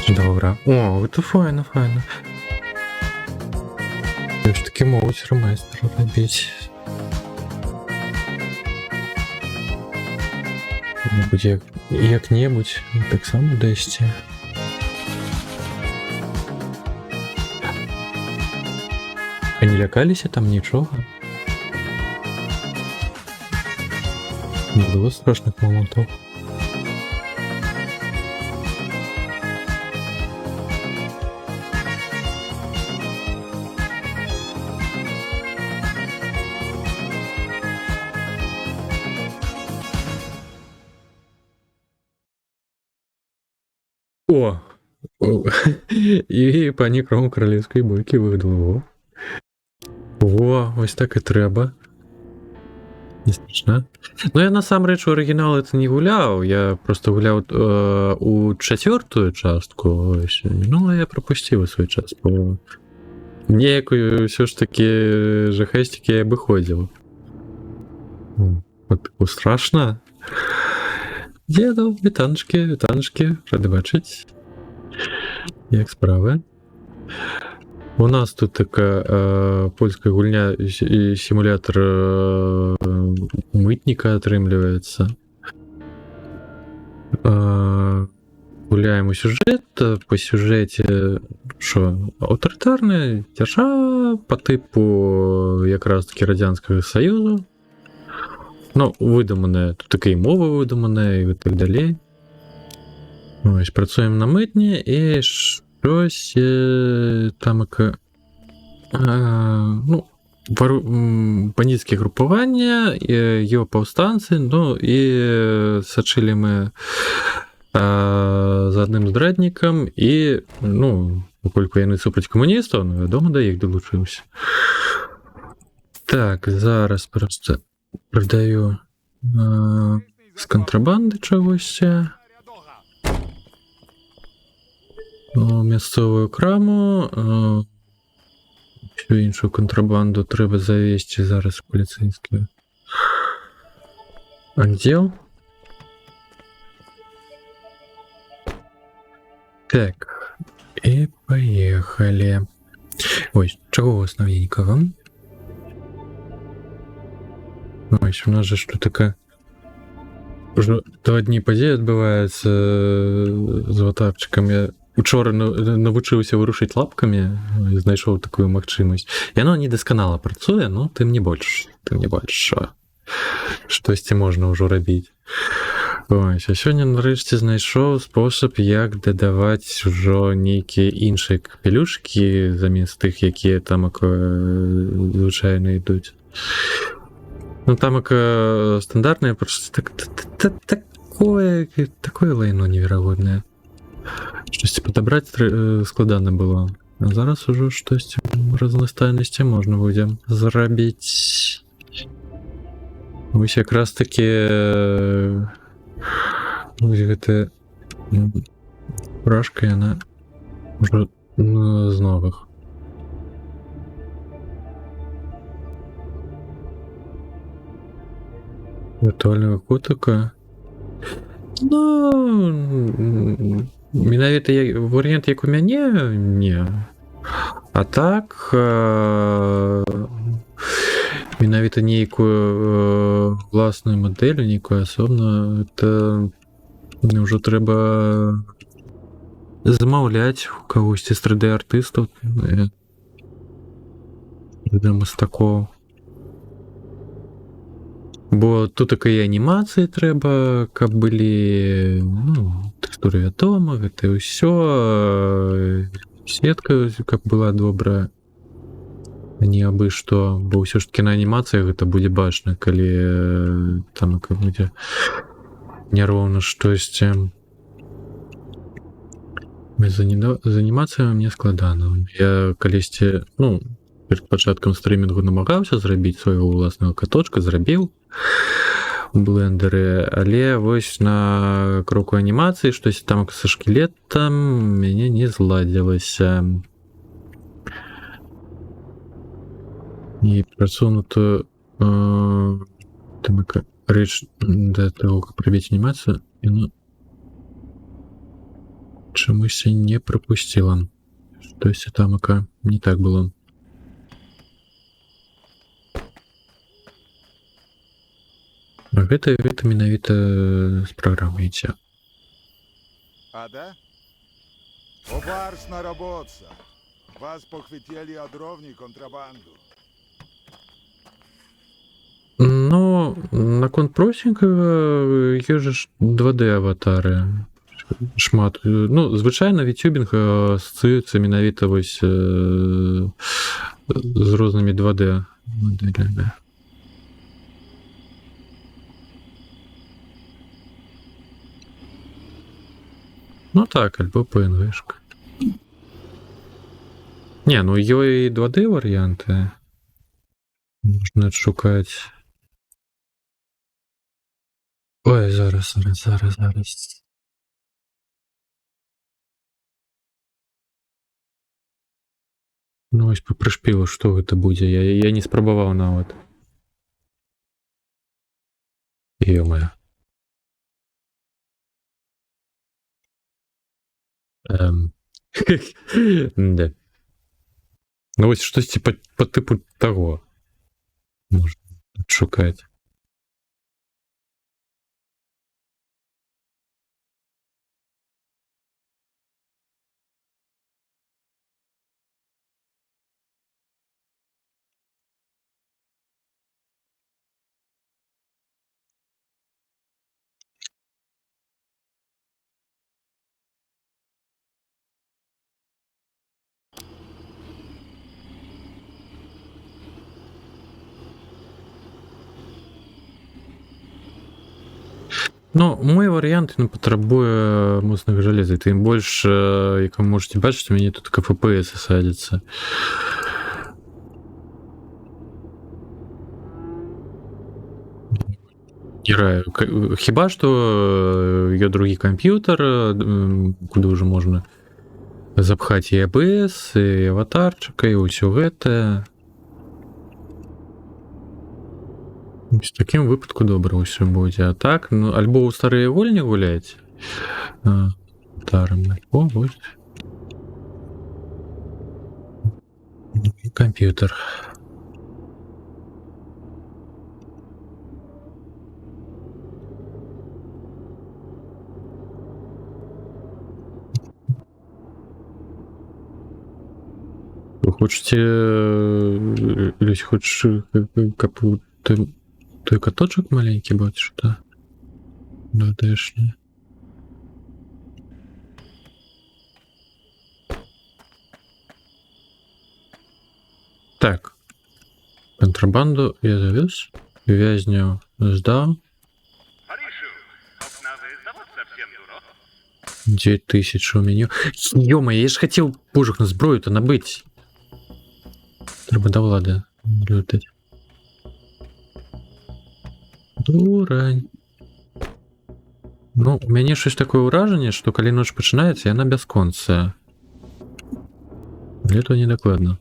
Добре. О, це файно. Все ж таки можуть ремейстер робити. Мабуть, як-небудь, так само десь. А не лякалися там нічого? Не було страшних моментів. О! І пані Кром королівської бойки видало. Во, ось так і трэба. Не страшна. Ну, я насамрэч у арыгінал это не гуляў, я просто гуляў у 4-ю частку, ось. Ну, я пропусціў свой час, бо неякую ўсё ж такі жахасцікі я абыходзіў. Вот страшна. Деду, вітаночки, рады бачыць. Як справы? У нас тут такая польская гульня і сімулятор мытніка атрымліваецца. Гуляем у сюжет, по сюжете що, аўтарытарная дзяржава по типу якраз таки Радянскага Саюзу. Ну, выдуманая, тут такая мова выдуманая і так далей. Ось, працуем на мытні і щось там ну, бандитские группування, його повстанці, ну і сачили ми за одним здрадником і, ну, паколькі яны супраць камуністаў, ну, вядома, да іх долучыўся. Так, зараз просто продаю з контрабанды чагосьці. Мясцовую краму, всю іншую контрабанду трэба завесці зараз у паліцейскі аддзел. Так, і поехали. Ой, чаго у вас новенького? Ось, у нас же что такая... Уже 2 дні падзеі адбываецца з ватарчыкам. Я учора навучыўся вырушыць лапкамі, знайшоў такую магчымасць. Яно недасканала працуе, но тым не больш. Штосьці можна ўжо рабіць. Ось, а сёння нарэшце знайшоў спосаб, як дадаваць ужо нейкія іншыя капелюшкі замест тых, якія там звычайна ідуць. Ну там стандартное, просто такое лайно неверагоднае. Штосьці падабраць складана было. А зараз ужо штосьці разнастайнасці можна будзе зрабіць. Вось якраз такі гэта фуражка, яна ўжо з новых. Віртуального котика. Ну, менавіта варыянт, як у мяне, не. А так, менавіта нейкую власную мадэль, нейкую асобную, это ўжо трэба замаўляць у кагосьці з 3D-артыстаў, 3D-мастакоў. Бо тут такая анімацыі трэба, каб былі, ну, тэкстуры вядома, гэта ўсё, сетка, каб была добрая, а не абы што, бо ўсё ж такі на анімацыях гэта будзе бачна, калі там будзе няроўна штосьці. З анімацыяй мне складана. Я калісьці, ну, перед пачаткам стрымінгу намагаўся зрабіць свайго ўласнага каточка, зрабіў у блендеры, але вось на кроку анімацыі штось там са шкілетам мяне не зладзілася. І прасунутую там рэч да таго, каб рабіць анімацыю, яна чамусьці не прапусціла. Штосьці там не так было. А гэта менавіта з праграмы ідзе. А да? Побарсна работа. Вас похватили одровни контрабанду. Ну, наконт просінга є ж 2D-аватары. Шмат. Ну, звычайна вітюбінг асацыюецца менавіта вось з рознымі 2D-моделямі. Ну так, альбо PNG-шка. Не, ну ёй 2D варыянты. Можна адшукаць. Ой, зараз. Ну вось прышпіла, што гэта будзе. Я не спрабаваў нават. Ё-моё. Да. Ну вось штосьці па тыпу таго можна адшукаць. Ну, мой варыянт ён патрабуе моцнага жалеза, тым больш, як вы можаце бачыць, у мяне тут КФПС садзяцца. Хіба што ёсць другі камп'ютар, куды ўжо можна запхаць і АБС, і аватарчыка, і ўсё гэтае. В такім выпадку добра ўсё будзе. А так, ну, альбо ў старыя гульні гуляць. Альбо вось. Камп'ютар. Вы хочаце... Люсь, хочаш, каб той каточак маленькі быў, ці што? Дэшне. Так. Контрабанду я завез. Вязняў здаў. 9000 у меню. Ё-моё, я ж хацеў пужак на зброю-то набыць. Трэба да ўлады лютаць. Дурань. Ну, у мяне щось такое ўражанне, што калі ноч пачынаецца, яна бясконцая. Але то недакладна.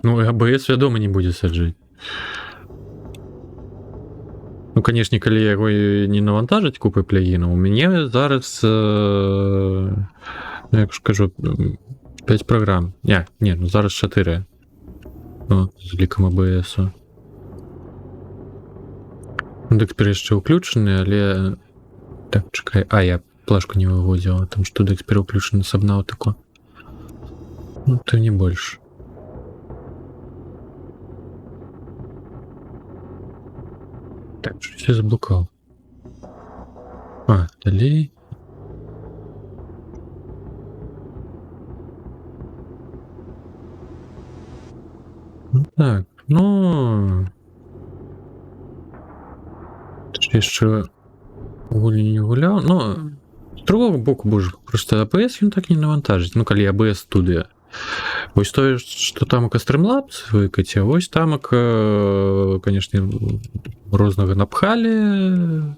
Ну, АБС, вядома, не будзе саджаць. Ну, канешне, калі яго не навантажыць купай плягінаў, у мяне зараз, як ж кажу, 5 праграм. Не, ну зараз 4. Ну, з лікам АБС-у. Ну, Декспер яшчэ ўключаны, але... Так, чакай. Я плашку не выводзіла, там што Декспер ўключаны сабнаўтыку. Ну, то не больш. Так, щось я заблукав. Далей. Ну так, ну... Яшчэ гульні не гуляў. Ну, з другого боку, боже, просто АБС ён так не навантажыць. Ну, калі АБС студыя. Вось тое, што тамака Streamlabs выкаце, вось тамака, канешне, рознага напхалі,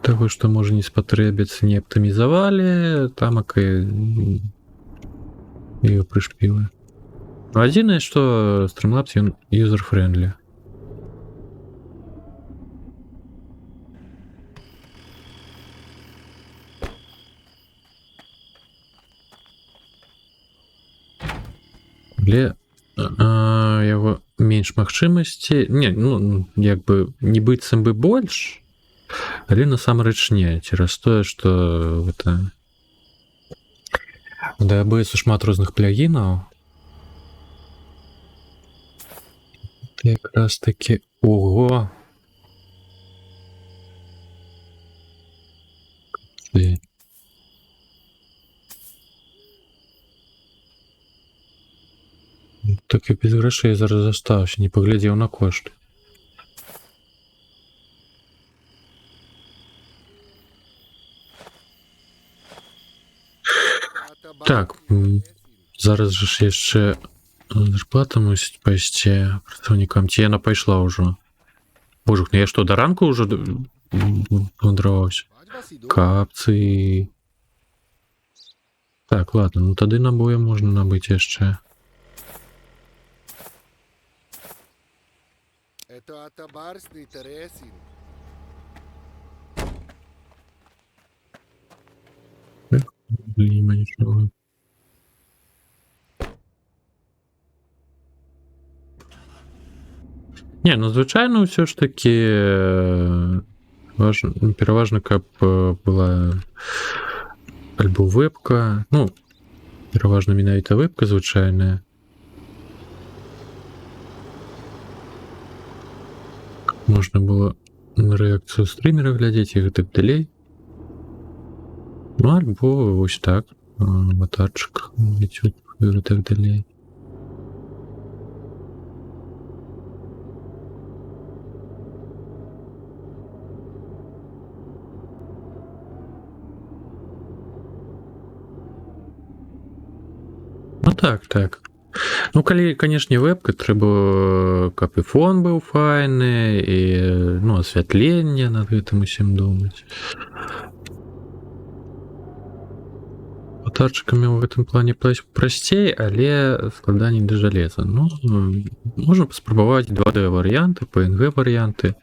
таго, што можа не спатрэбіцца, не аптымізавалі, тамака і прышпілы. Адзінае, што Streamlabs ён user-friendly. Але яго менш магчымасці, не, ну, як бы не быццам бы больш, але насамрэч не, цераз тое, што гэта да АБС шмат розных плягінаў. Якраз таки, ого. Так і без грошей зараз застаўся, не паглядзеў на кошт. Так, зараз жа ж яшчэ Зарплата мусіць пайсці працаўнікам. Ці яна пайшла ўжо? Божух, ну я што, да ранку ўжо вандраваўся? Капцы. Так, ладно, ну тады набоя можна набыць яшчэ. Это атабарсный Тересин. Нема нічога. Не, ну звычайно ўсё ж таки пераважна, каб была альбо вебка, ну, пераважна менавіта вебка звычайная. Можна было на рэакцыю стрімера глядзець і гэтак далей. Ну, альбо вось так, аватарчык, YouTube і так далей. Ну так, так. Ну, калі, канешне, вебка, трэба, каб і фон быў файны, і, ну, асвятленне над гэтым усім думаць. Аватарчыкамі ў гэтым плане прасцей, але складаней да жалеза. Ну, можна паспрабаваць 2D варыянты, PNG варыянты.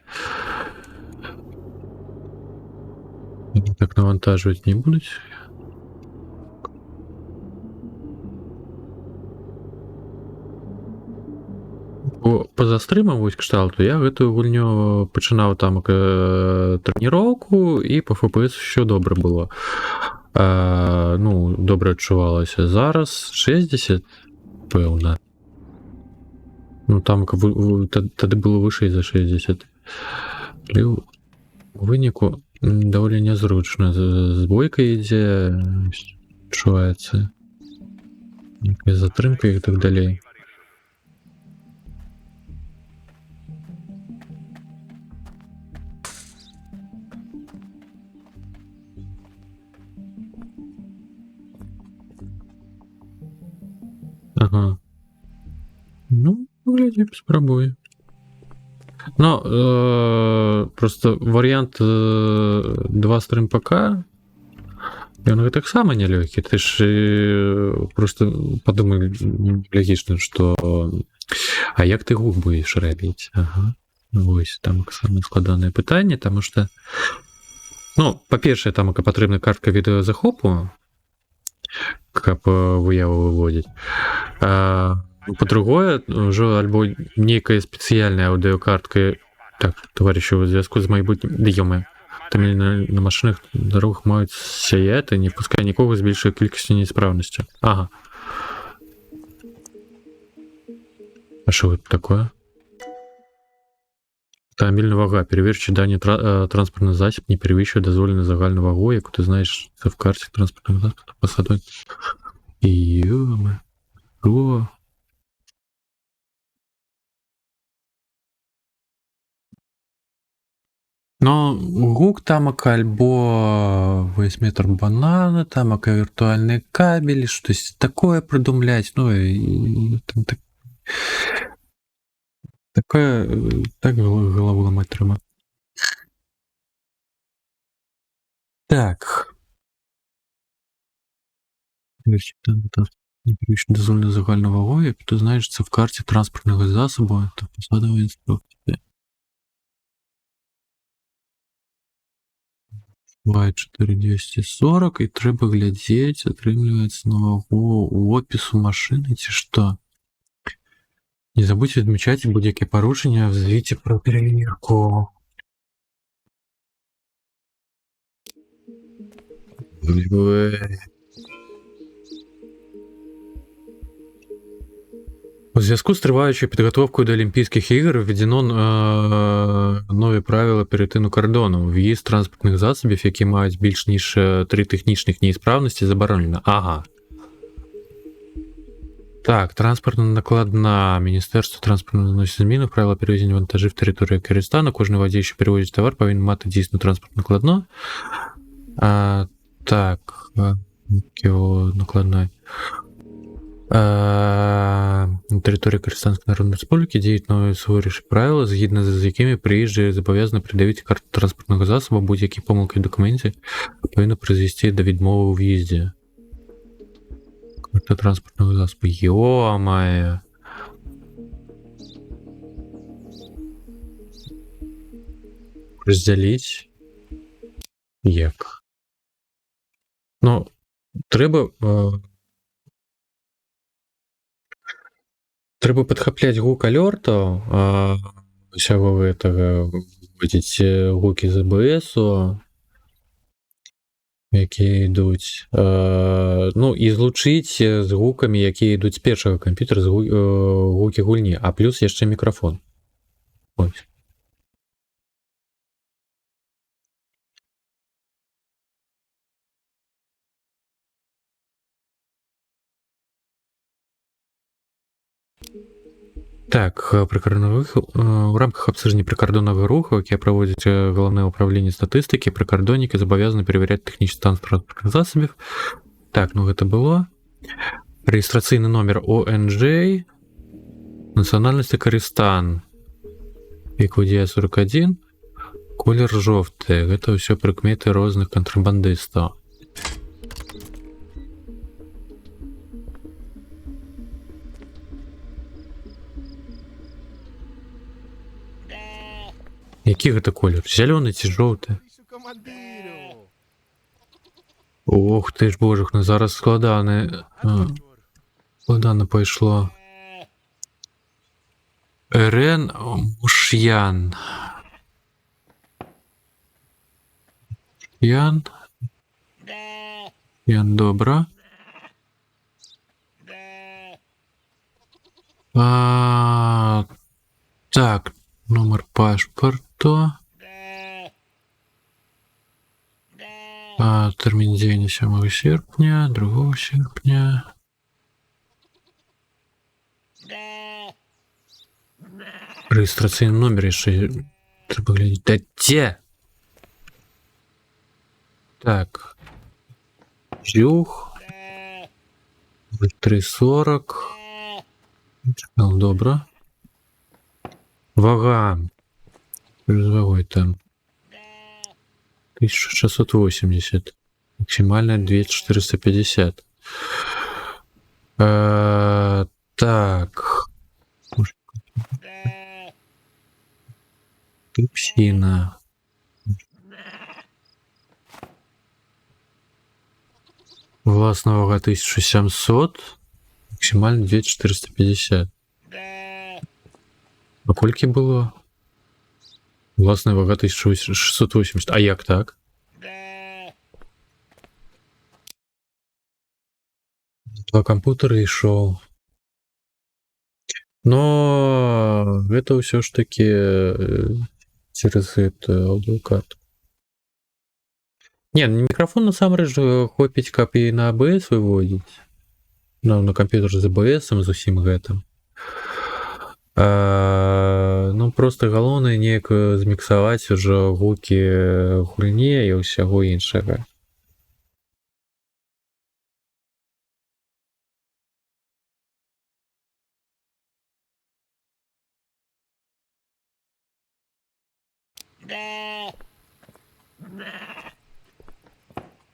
Так навантажваць не будуць. Па-за стрымам вось кшталту я гэтую гульню пачынаў там трэніроўку і па FPS ўсё добра было. Ну, добра адчувалася. Зараз 60, пэўна. Ну, там тады было вышэй за 60. Але ў выніку даволі нязручна. Збойка ідзе, адчуваецца. Затрымка і так далей. Ага. Ну, глядзі, спрабую. Но просто варыянт 2 стрым ПК, ён гэтаксама нялёгкі. Ты ж просто падумай логічна, што а як ты гук будзеш рабіць? Ага. Вось там самае складанае пытанне, таму што, ну, па-першае, там патрэбна картка відэазахопу, каб выяву выводзіць. Па-другое, ўжо альбо нейкая спецыяльная аўдыёкартка. Так, товарищи, у зв'язку з майбутнім дыёмы. Там на машинах дорогах маюць сяяць, не пускай нікога з більшай кількасцю неисправнасці. Ага. А що гэта такое? Автомобильная вага. Переверьте дані транспортный засіб не перевищує дозволену загальну вагу, яку ти знаєш в карті транспортного засобу посадой. Йома. О. Но гук тамака альбо 8 метр банана, тамака виртуальные кабели, что-то такое придумлять. Ну и там так... Такое, так голову ломать треба. Так. Не перевищує дозволену загальну вагу, як ти знаєш, це в карті транспортного засобу, то посадова інструкція. Буває 4240, і треба глядзець, атрымліваецца на вагу у опісу машины, ці што. Не забудьте отмечать будь-які порушення, взвійте про перевірку. У зв'язку з триваючою підготовкою до Олімпійських ігор введено нові правила перетину кордону. В'їзд транспортних засобів, які мають більш ніж 3 технічних неісправності, заборонено. Ага. Так, транспортна накладна. Міністерство транспорту вносить зміни в правила перевезення вантажів в територію Киргизстану. Кожен водій, що перевозить товар, повинен мати дійсну транспортну накладну. Так, накладна. території Киргизстанської Народної Республіки діють нові суворіші правила, згідно з якими приїжджі зобов'язані придивити карту транспортного засобу, будь-які помилки в документі повинні призвести до відмови у в'їзді. Карта транспортного засобу. Йо-моє. Розділіть. Як? Ну, треба... Треба падхапляць гук алёртаў, усяго гэтага, выводзіць гукі з АБСу, якія ідуць, ну, і злучыць з гукамі, якія ідуць з першага камп'ютера, з гукі гульні, а плюс яшчэ мікрафон. Ось. Так, у рамках обстеження прикордонного руху, яке проводить Головне управління статистики, прикордонники зобов'язані перевіряти технічний стан транспортних засобів. Так, ну це було. Реєстраційний номер ОНЖ, національність Киргизстан, вік водія 41, колір жовтий. Це все прикмети різних контрабандистів. Які гэта колер? Зялёны ці жоўты? Ох ты ж божух, ну зараз складана пайшло. Эрен Мушьян. Ян, добра. Так, номер пашпорту. Термін дзеяння 7 серпня, 2 серпня. Регистраційний номер ще треба глядати. Та де? Так. Жюх. 340. Добре. Вага. Вагой там. 1680. Максимальная 2450. Так. Пепсина. Власна вага 1700. Максимально 2450. А кольки було? Власна вага 1680. А як так? Два компьютера ішоў. Но это все ж таки через это аудиокарту. Не, микрофон насамрэч хопіць, каб і на АБС выводзіць. На компьютер з АБС, з усім гэтым. Ну, просто галоўнае неяк зміксаваць ужо гукі гульні і ўсяго іншага.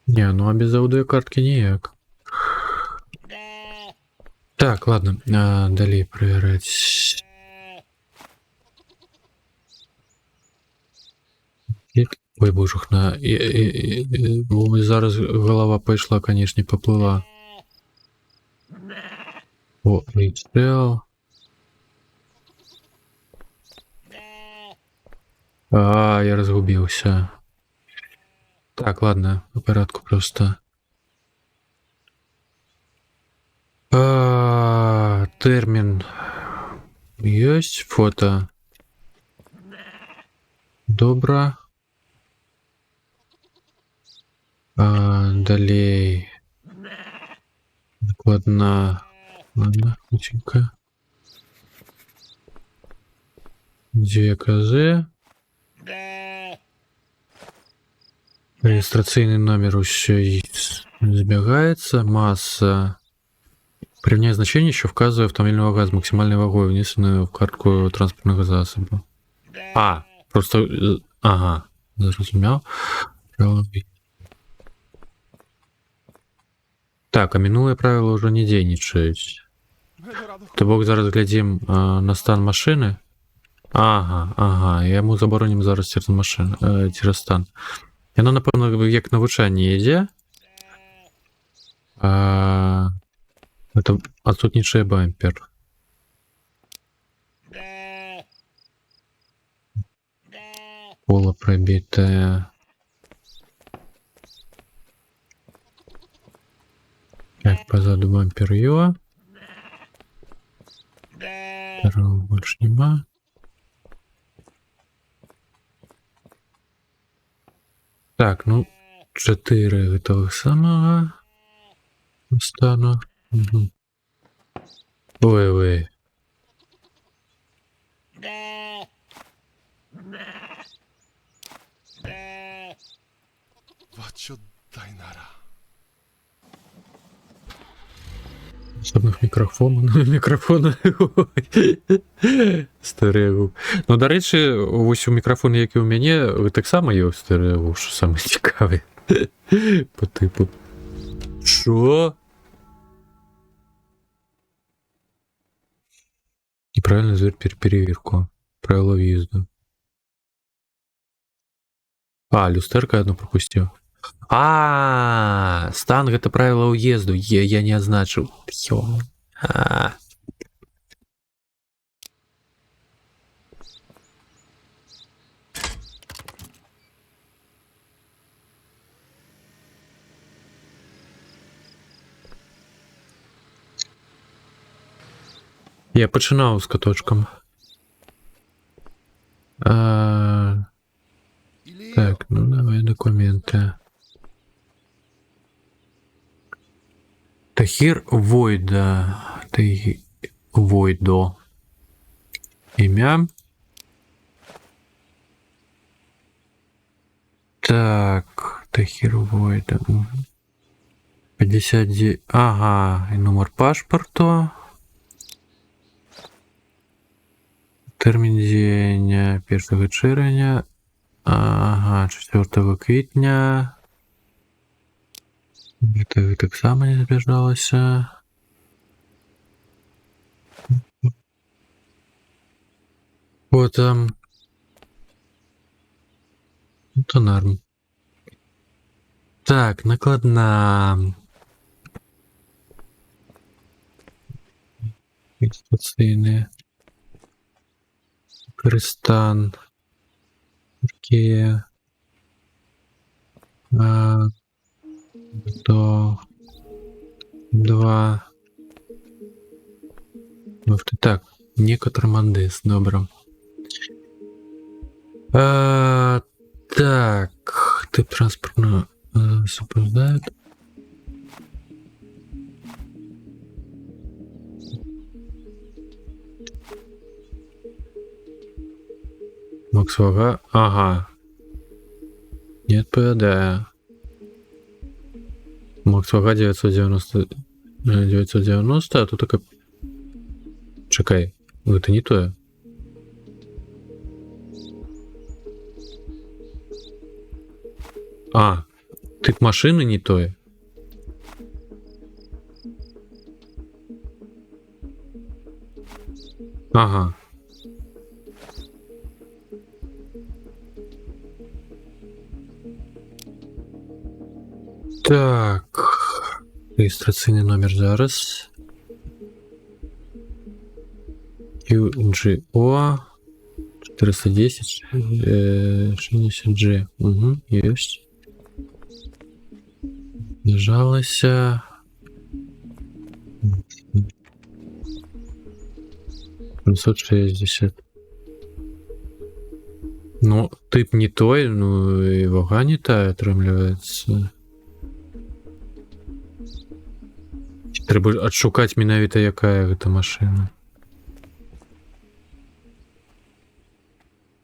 Не, ну а без аудиокартки ніяк. Так, ладно, далей проверять. Ой, божухна, зараз голова пошла, конечно, поплыла. О, Excel. Я разгубился. Так, ладно, по порядку просто. Термин. Есть фото. Добро. Далей. Докладна. Ладно, хутенько. Где КЗ? Регистраційний номер еще збігається. Масса Порівняй значення, що вказує автомобільна вага з максимальною вагою, внесеною в картку транспортного засобу. А, просто... Ага, зрозумів. Так, а минулые правила уже не дейничают. То бок зараз глядзім на стан машины. Ага, яму забаронім зараз цераз машину, цераз стан. Яно, напэўна, як навучанне ідзе. Это адсутнічае бампер. Поло пробитое. Так, позаду бампер его. Второго больше нема. Так, ну, 4 готовых самого стану. Угу. Ой. Вот чё дайнара. Особних мікрофона. Стереогу. Ну, до речі, ось у мікрофоні, як і у мене, так само є стереогу, що саме цікаве. По типу. Що? Неправильно звір перевірку. Правила в'їзду. Люстерка одну пропустив. Стан гэта правила уезду. Я не азначыў. Я пачынаў з каточкам. Так, ну давай документы. Тахир Войдо. Имя. Так, Тахир Войдо. 59. Ага, и номер паспорту. Термін дзеяння 1 чэрвеня. Ага, 4 квітня. Гэта таксама не збяжалася. Потым. То норм. Так, накладна. Эксплуатацыйныя. Кырыстан. Туркія. То 2. Так, некотормандис, добре. Так, тип транспортно сопровождает. Максвага, ага. Не відповідає. Максвага 990, а тут така... Чекай, это не то. Тип машины не то. Ага. Так, реєстраційний номер зараз. QGO 410 60G. Угу, есть. Нажалася. 760. Ну, тип не той, ну і вага не та, атрымліваецца. Трэба адшукаць менавіта якая гэта машына.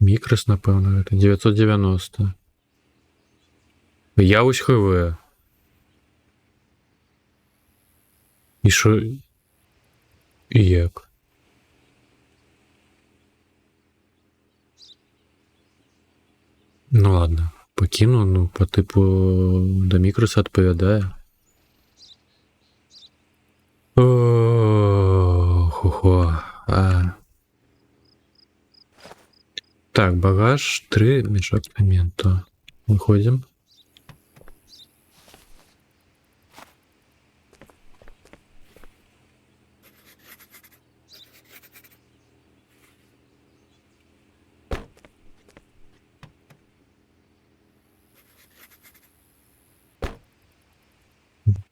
Мікрас, напэўна, гэта 990. Я вось ХВ. І шо... І як? Ну ладно, покину, ну, по типу до Мікроса відповідає. Хо-хо. Так, багаж, 3 мешок момента. Выходим.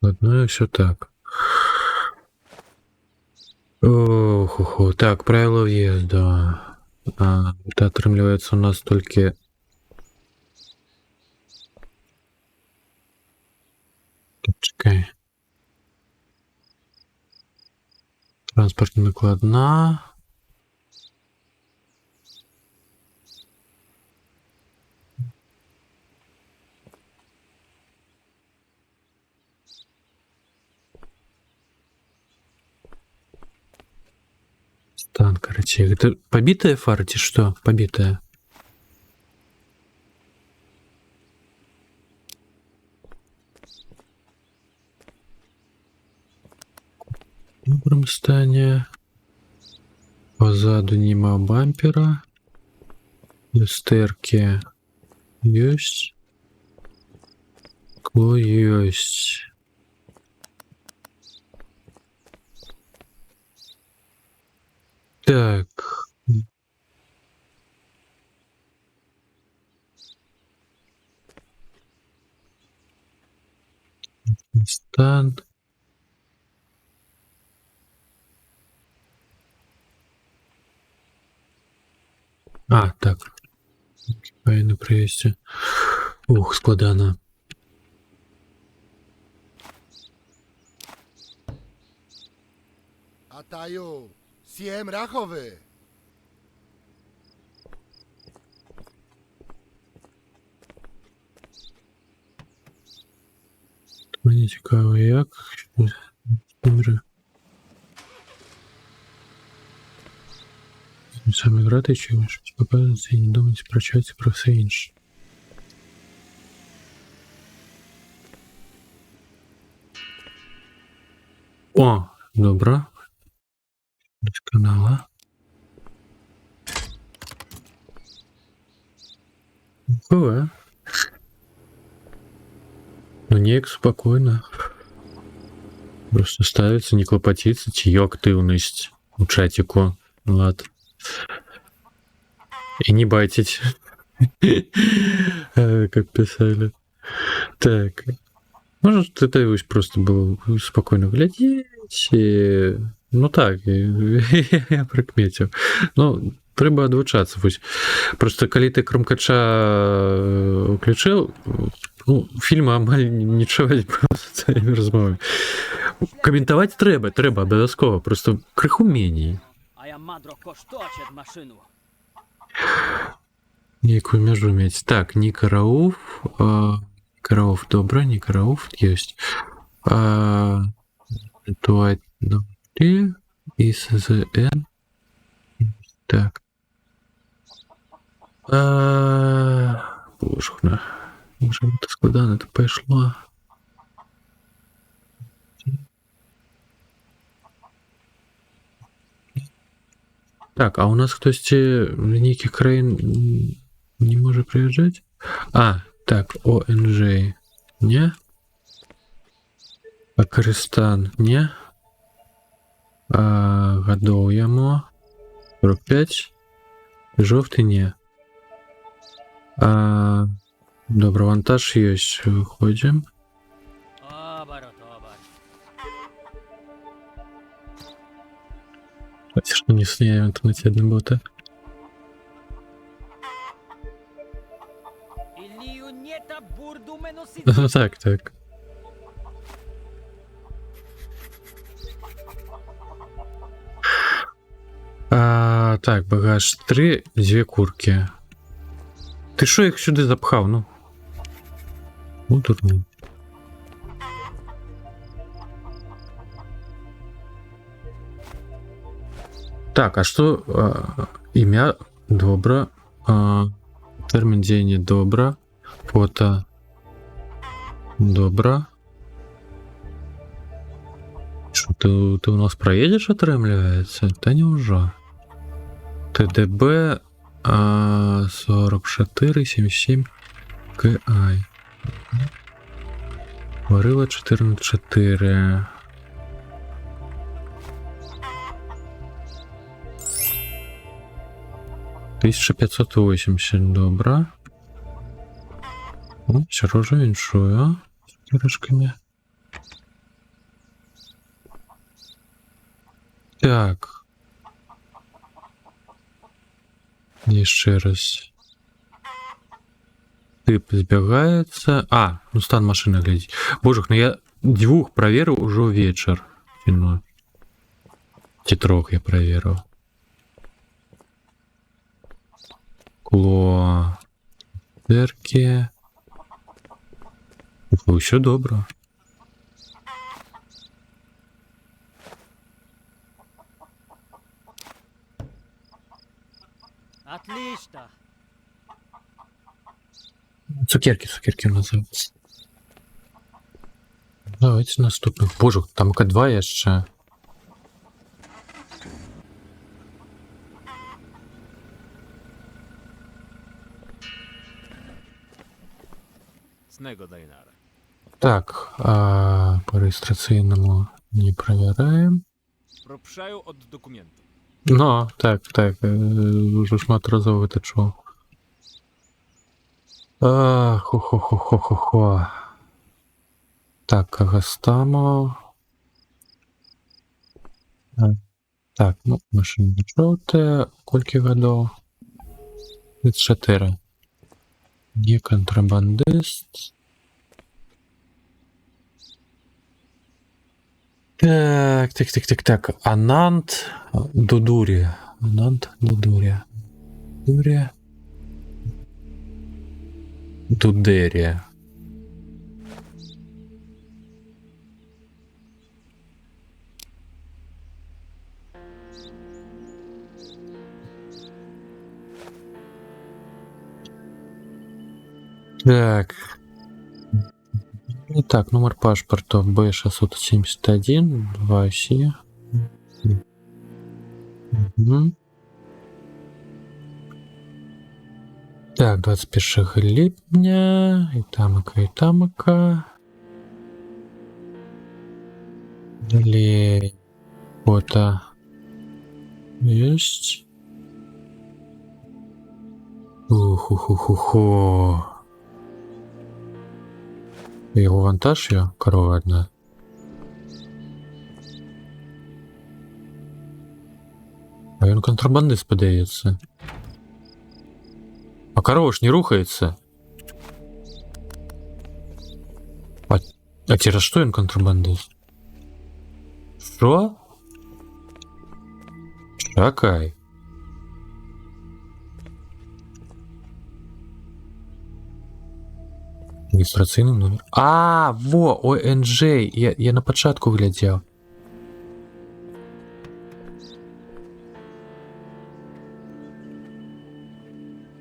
Одно и все так. Ох, так, правила въезда. Это отрымливается у нас только... Чекай. Транспортная накладна. Стан, короче. Это побитая фара, или что? Побитая. В добром стане. Позаду нема бампера. Люстерки есть. Скло есть. Так. Стан. Так. Кипай на проезде. Ух, складана. Ataju, siem rachowy. Мені цікаво, як. Добре. Саме грати чи щось показується і не думати про щось про все інше. О, добре. Досконало. Бывает. Ну, неяк спокойно. Просто ставится, не клопотиться, чью активность у чатику. Ладно. И не байтить. Как писали. Так. Может, это просто было спокойно глядеть. И... Ну так, я прикметив. Ну, треба адвучатися. Просто коли ти Кромкача включив, ну, фільму амаль нічого не просто цієї розмови. Коментувати треба, обов'язково. Просто криху менее. А я мадро кошточет машину. Некую межу иметь. Так, Ника Рауф. Рауф, добро, Ника Рауф есть. Туайт, и СЗН. Так. Боже, може это складано, это пошло. Так, а у нас хтось лінійки країн не може приїжджати? Так, ОНЖ. Не? Акаристан. Не? Гадуємо. 45. Жовтий не. Добре, вантаж є. Виходимо. Что не сняю в интернете одна бота. Ну так. Так, багаж 3, 2 курки. Ти що їх сюди запхав, ну? Дурний. Так, а что імя добра, тэрмін дзеяння добра, фото добра. Что ты у нас проедешь, отрэмліваецца? Та няўжо. ТДБ 4477 КИ. Варила 14-4. $1580, добра. Все уже іншую. З кірашками. Так. Еще раз. Тип збягаецца. Ну стан машины глядзіць. Божах, ну я 2 праверыў ужо вечар. Ці 3 я праверыў. Кло. Дэркі. Усё добра. Отлично. Цукерки называются. Давайте наступных. Боже, там К2 яшчэ. Снего Дайнара. Так, по регистраційному не проверяем. Пропшаю от документу. Ну, так, уже шмат разоў гэта чуў. Хо-хо-хо-хо-хо-хо. Так, Кагастамо. Так, ну, машина жоўтая. Колькі гадоў? 34. Не контрабандист. Так. Анант Дудури. Дудерия. Так. Итак, номер паспорта Б671, 2 Си. Так, 21 липня. И тамака. Далее фото есть. Уху-ху-ху-ху. Его вантаж я, корова одна. А он контрабандист подається. А корова ж не рухается. А через что он контрабандист? Что? Чакай. Регистраційний номер. ОНЖ. Я на початку глядел.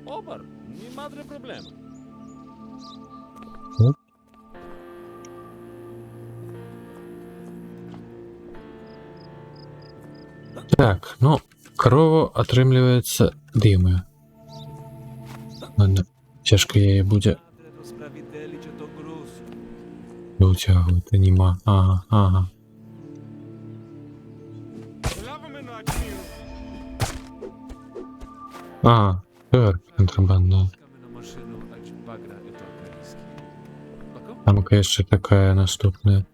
Обар, нема проблем. Так, ну, корова атрымліваецца дымы. Ладно, цяжка яе будзе вытягивать, нема. Ага. Так, контрабанда. Там, конечно, такая наступная.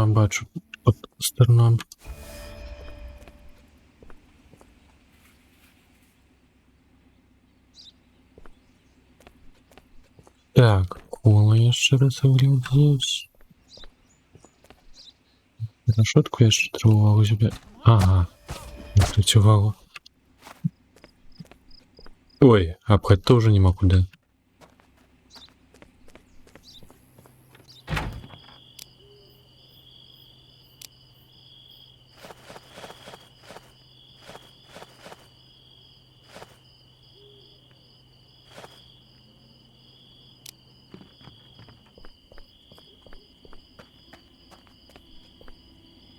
Бачу под сторона. Так, кола еще раз оглядеть. Решетку я ще тривогу у себе. Ага. Працювало. Ой, обходить тоже нема куда.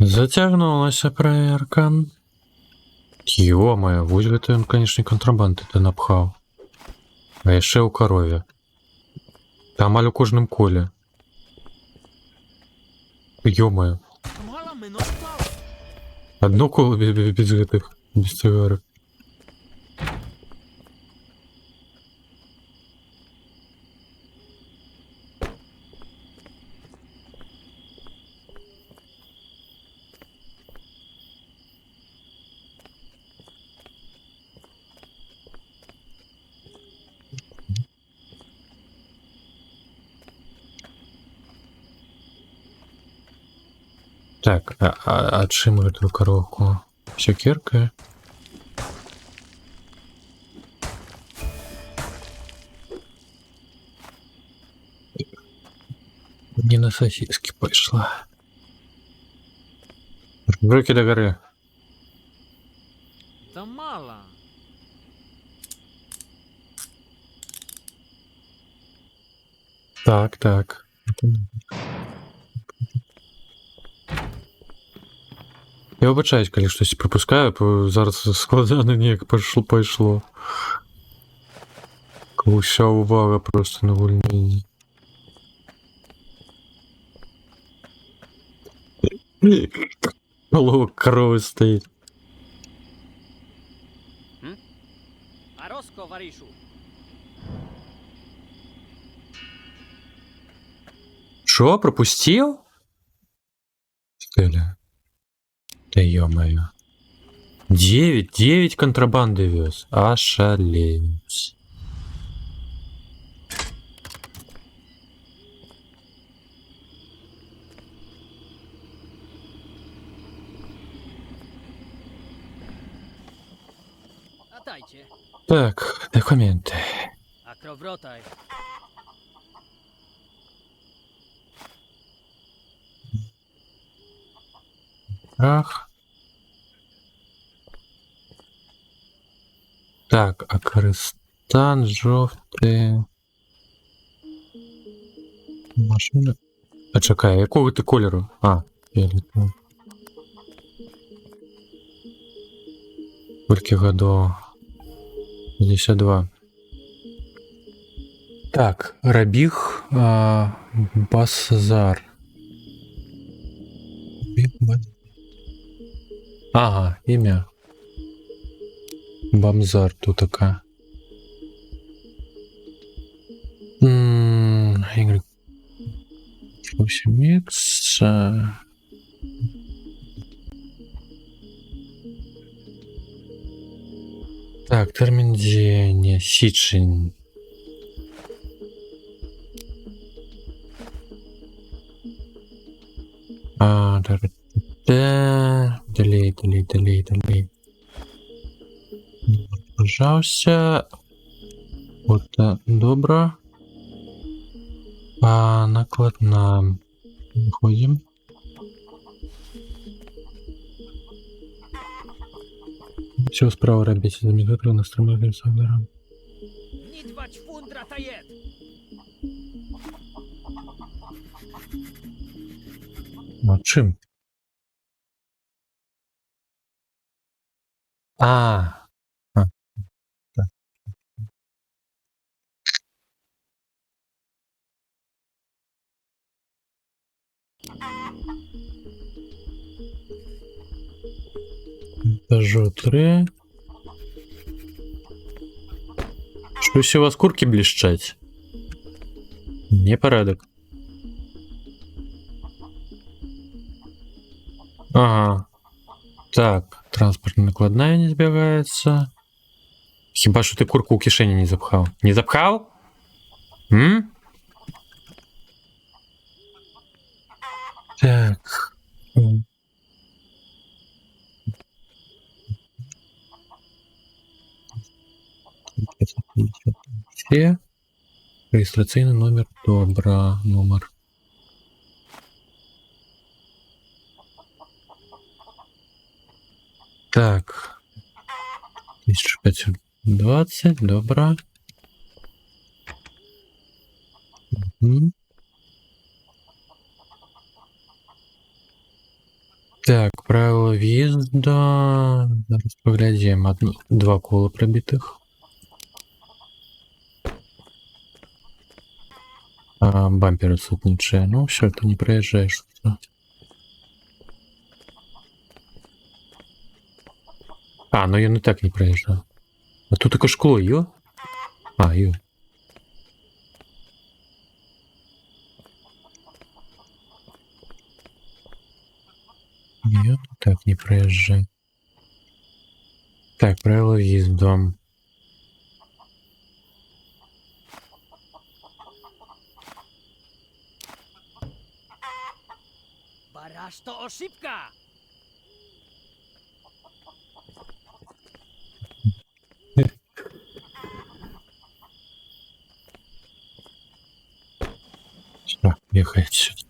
Затягнулася проверка. Ё-моё, вось гэта ён, канешне, кантрабанды ты напхаў. А яшчэ ў карове. Там амаль у кожным коле. Ё-моё. Одно коло без гэтых, без цигарок. Так, а чым гэтую коровку? Сякерка? Не на сосиски пайшла. Руки до горы. Та мало. Так, так. Я вибачаюсь, калі штось пропускаю, зараз складано неяк пайшло. Уся увага просто на вольненні. Головок корови стоїть. Ароско, варішу. Шо, пропустил? Стеля. Да ё-моё. 9 контрабанды вез. Ошалеть. Атайте. Так, документы. Акровротай. Ах. Так, Акаристан, жовтий. Машина. А чекай, якого ти кольору? А, фіолетового. Скільки годов? 52. Так, Рабіг, Басзар. Ага, ім'я. Бамзар тут така. Y. 8X. Так, термін діяння. Січень. Так. Далей. Пожалуйста. Вот, добро. Накладна. Выходим. Все справа робить. Замедляю на стромовым савером. Нидвач фундра таєт. А чим? Так. Peugeot 3. Щось у вас курки блищать? Непорядок. Ага. Так, транспортная накладная не збігається. Хіба що ти курку у кишені не запхав? Не запхав? Так. Все. Реєстраційний номер. Добра. Номер. Так. 1520. Добра. Мгм. Так, правила в'їзда. Зараз поглядимо. Два кола пробитих. Бампер отсутничає. Ну, все, ты не проезжаешь. Ну я не так не проезжаю. А тут только шкло, ё? Ё. Нет, так не проезжаю. Так, правила въезда. Бараш то ошибка! Так, ехать сюда.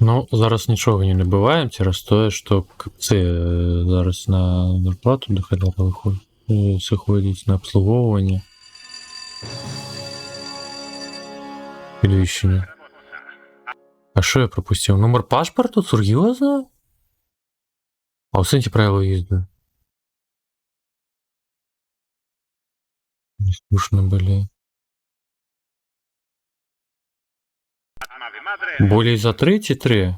Ну, зараз нічого не набиваємо, через те, що це зараз на зарплату доходило заходить на обслуговування. Підвищення. А що я пропустив? Номер паспорту? Серйозно? А усуньте правила їзди. Не скучно, блін. Более за 3 чи 3?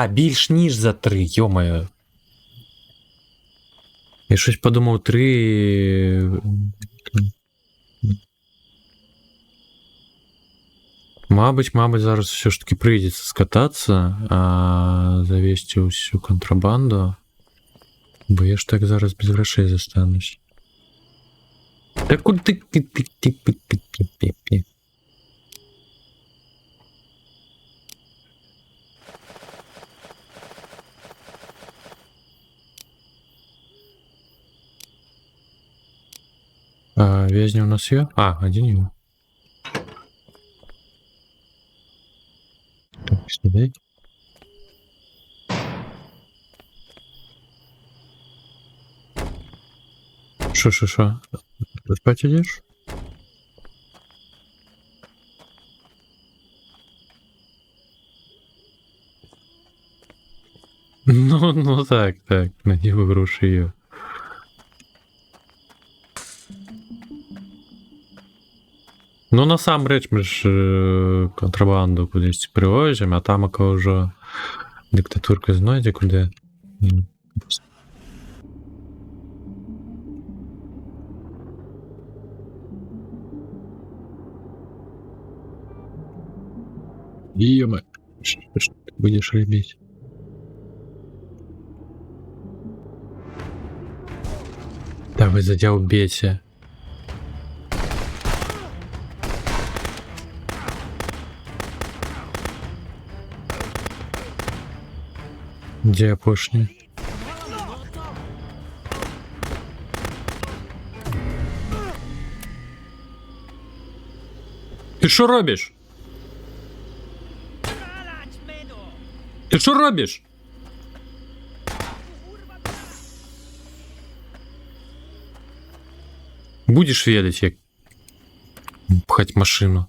Більш ніж за 3, йо-моє. Я щось подумав 3... Мабуть, зараз все ж таки прийдеться скататися, завести усю контрабанду. Бо я ж так зараз без грошей застанусь. Та куди ти? Вязни у нас є? Один є. Так, сюди. Шо? Ты спать идешь? Ну так, надів гроші є. Ну, насамрэч мы ж контрабанду кудись привозимо, а там яка вже диктатурка знайде куди. Ё-моё, что ты будешь робить? Да вы задел бейте. Где опошний? Ти що робиш? Ти що робиш? Будеш ведать, як пхать машину.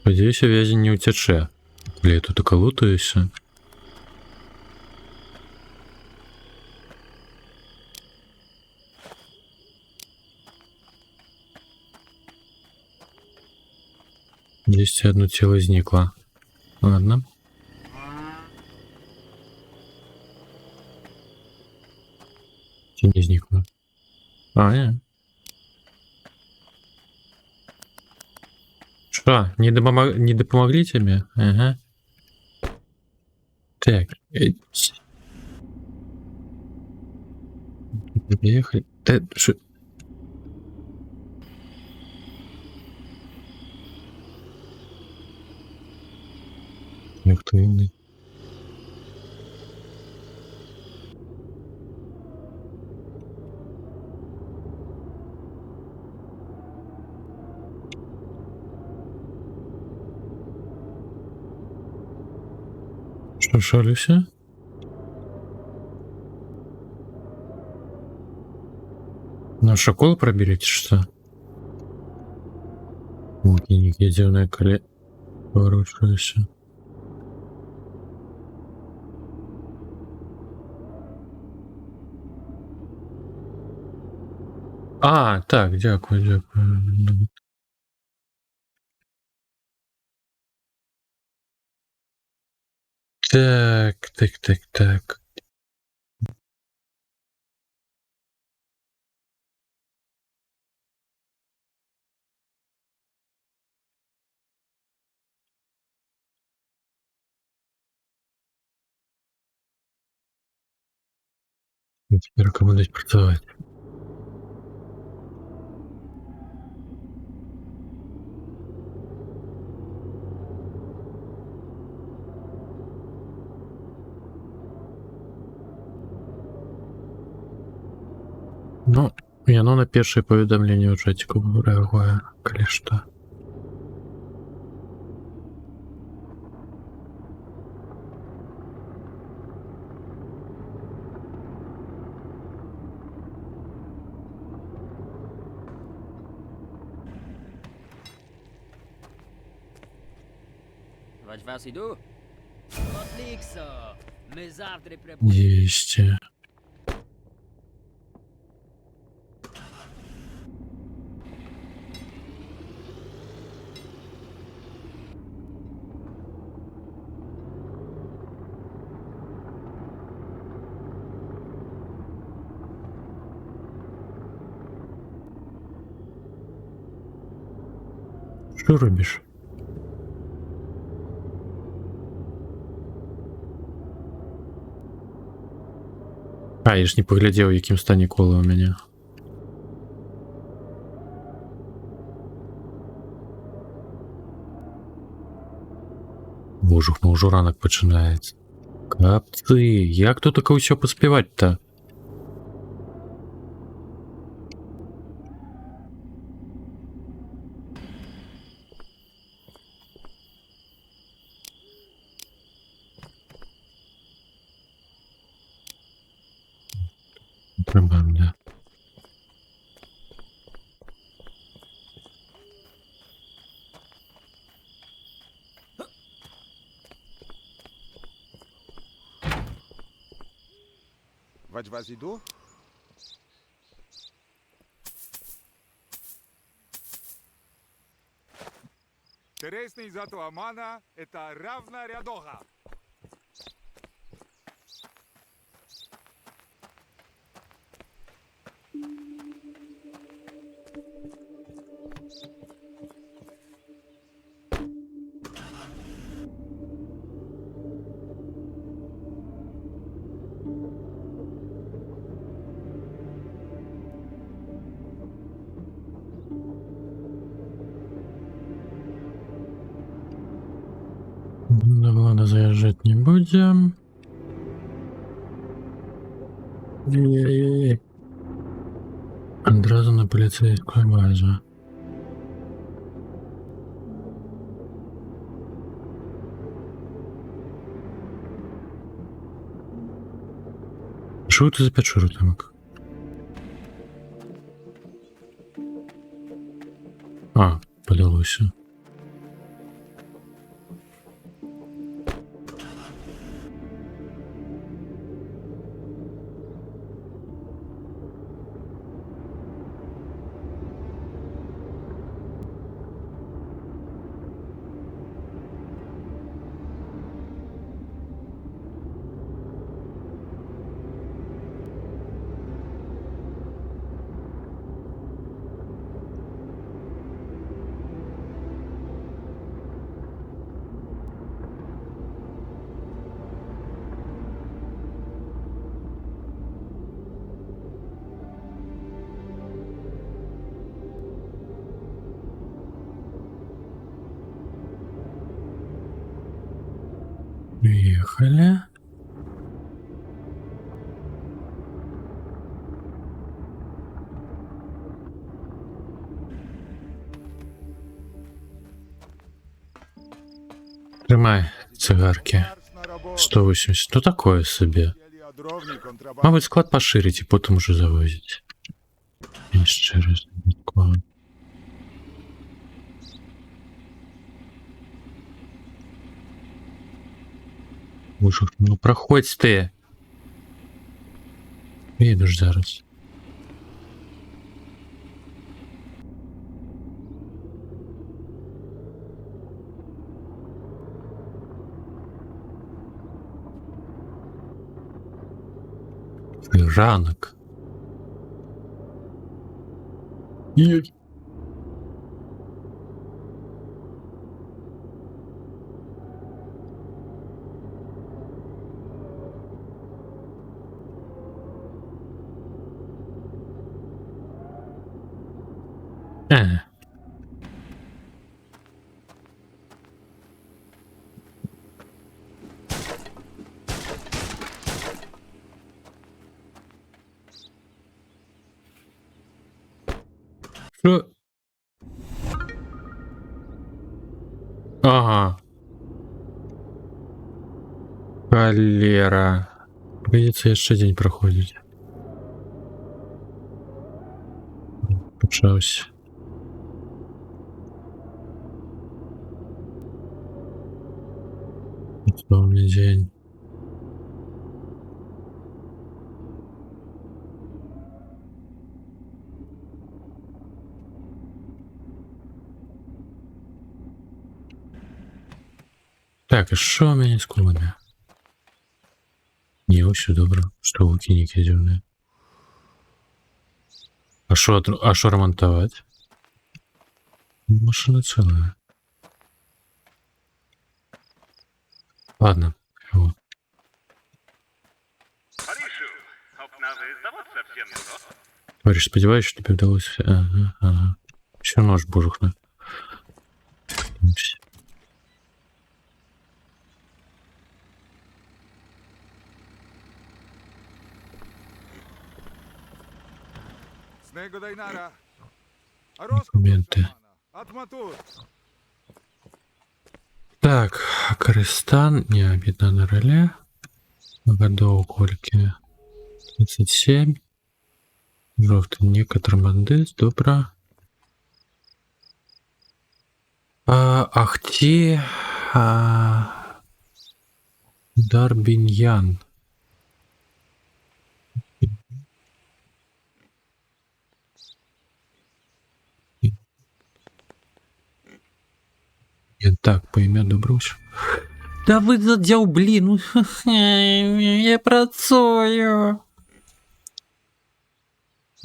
Надеюсь, вязень не утече. Бля, я тут околутаюся. Здесь одно тело зникло. Ладно. Чи не зникло? Нет. Что, не допомогли тебе? Ага. Так. Приехали. Да, что? Никто не... Что, шалюся? На школу проберете, что? Вот, ядерное коле... Поворачивайся. А, так, дякую. Так. Теперь кому дать працаваць. Ну, яно на першае паведамленне ў чаціку рэагуе, калі што. Vagy was idu? Отлично. Мы завтра прибудем. Єсте. Що робиш? А, я ж не паглядзеў, у якім стане кола ў мяне. Божух, ну ўжо ранак пачынаецца. Капцы, як тут таке ўсё паспяваць-то? Прибавим, да. Вать вас иду? Тересный зато Амана — это равна рядога. На Влада заезжать не будем. Одразу на полицейскую базу. Что это за печора тамак? А, подалося. Приехали. Тримай цигарки. 180. Ну такое собі. Мабуть, склад поширить і потім уже завозять. І ще раз. Такого. Боже, ну проходь ти. Їдеш зараз. Ранок. Їдь. Що? Ага. Холера. Придется еще день проходить. Почався. Славный день. Так, а що у мене з кулами? Ні, ось добре. Що у кініки дивне. А що ремонтувати? Машина ціла. Ладно. Його. Товариш, сподіваюся, що тобі вдалося. Ага. Все одно ж божухне. Снегодайнара. Документи. Атматур. Так, Користан, не, об'єднане реле. Годов кольки 37. Жовтий некотор мандис, добре. Ахті Дарбіньян. Так, по ім'я Добруч. Да ви задяв, блін. Я працюю.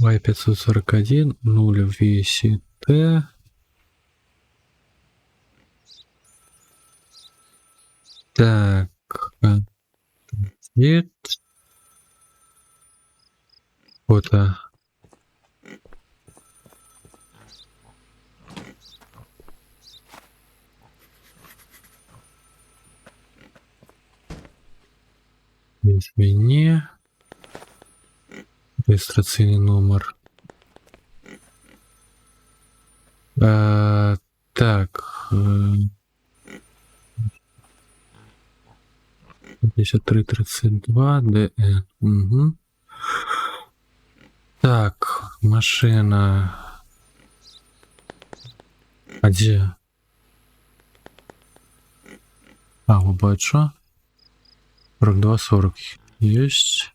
Y541, 0 VCT. Так. Нет. Фото. Измени. Регистраційний номер. Так. 5332 ДН. Угу. Так, машина. А где? Вот бачу. 42-40 есть.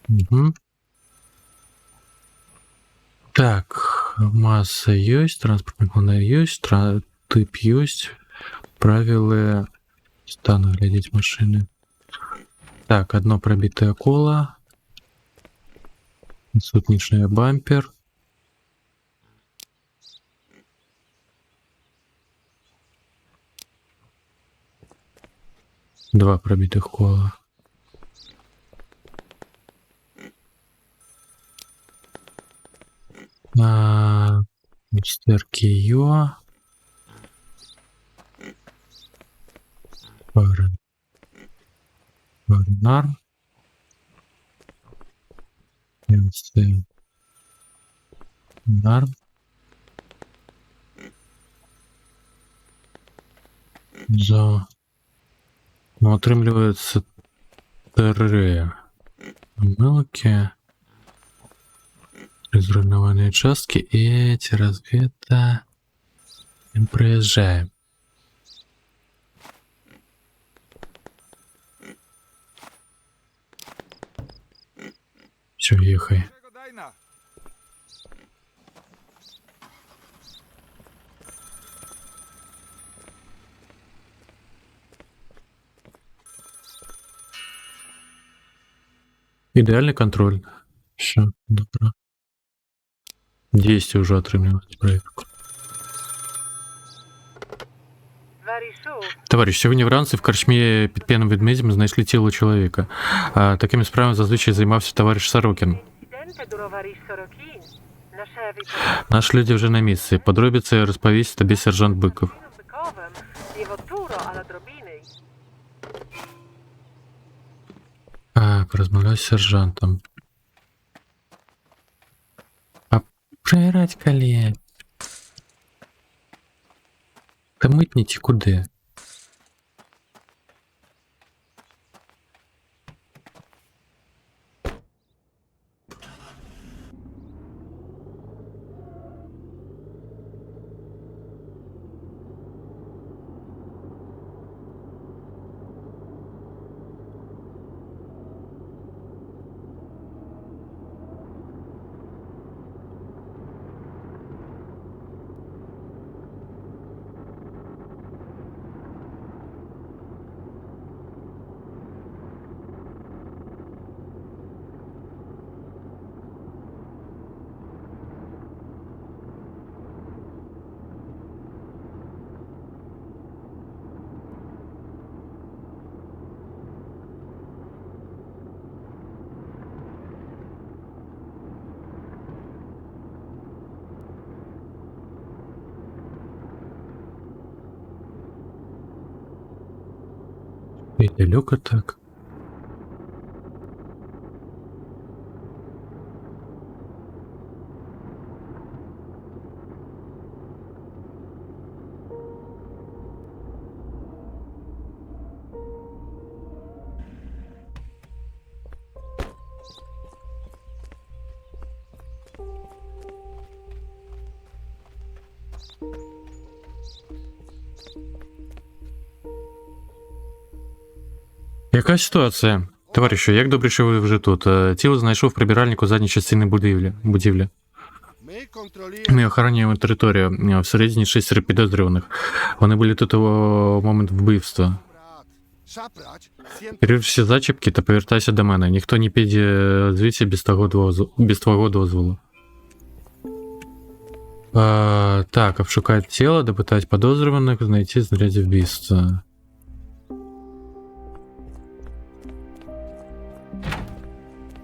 Угу. Так, масса есть, транспортный планер есть, тип есть, правила стану глядеть машины. Так, одно пробитое коло, сутничный бампер. Два пробитых кола. Мистер Кио. Нар. Нар. За. Ну, отрымливается 3 мелкие разрывные участки, и эти разведка проезжаем. Все, ехай. Czego daj na? Идеальный контроль. Все, добро. Действие уже отрымливать проверку. Товариш, сьогодні вранці в корчмі під п'яним ведмедем знайшли тіло чоловіка. Такими справами зазвичай займався товариш Сорокін. Наші люди вже на місці. Подробиці розповість тобі сержант Биков. Порозмовляй з сержантом. А проіграть коли? Та митніті куди? І далеко так. Яка ситуація? Товаришу, як добре, що ви вже тут. Тіло знайшов прибиральник у задній частині будівлі. Ми охороняємо територію. Всередині 6 підозрюваних. Вони були тут у момент вбивства. Перевір всі зачіпки та повертайся до мене. Ніхто не піде звідси без твого дозволу. Так, обшукати тіло, допитати підозрюваних, знайти знаряддя вбивства.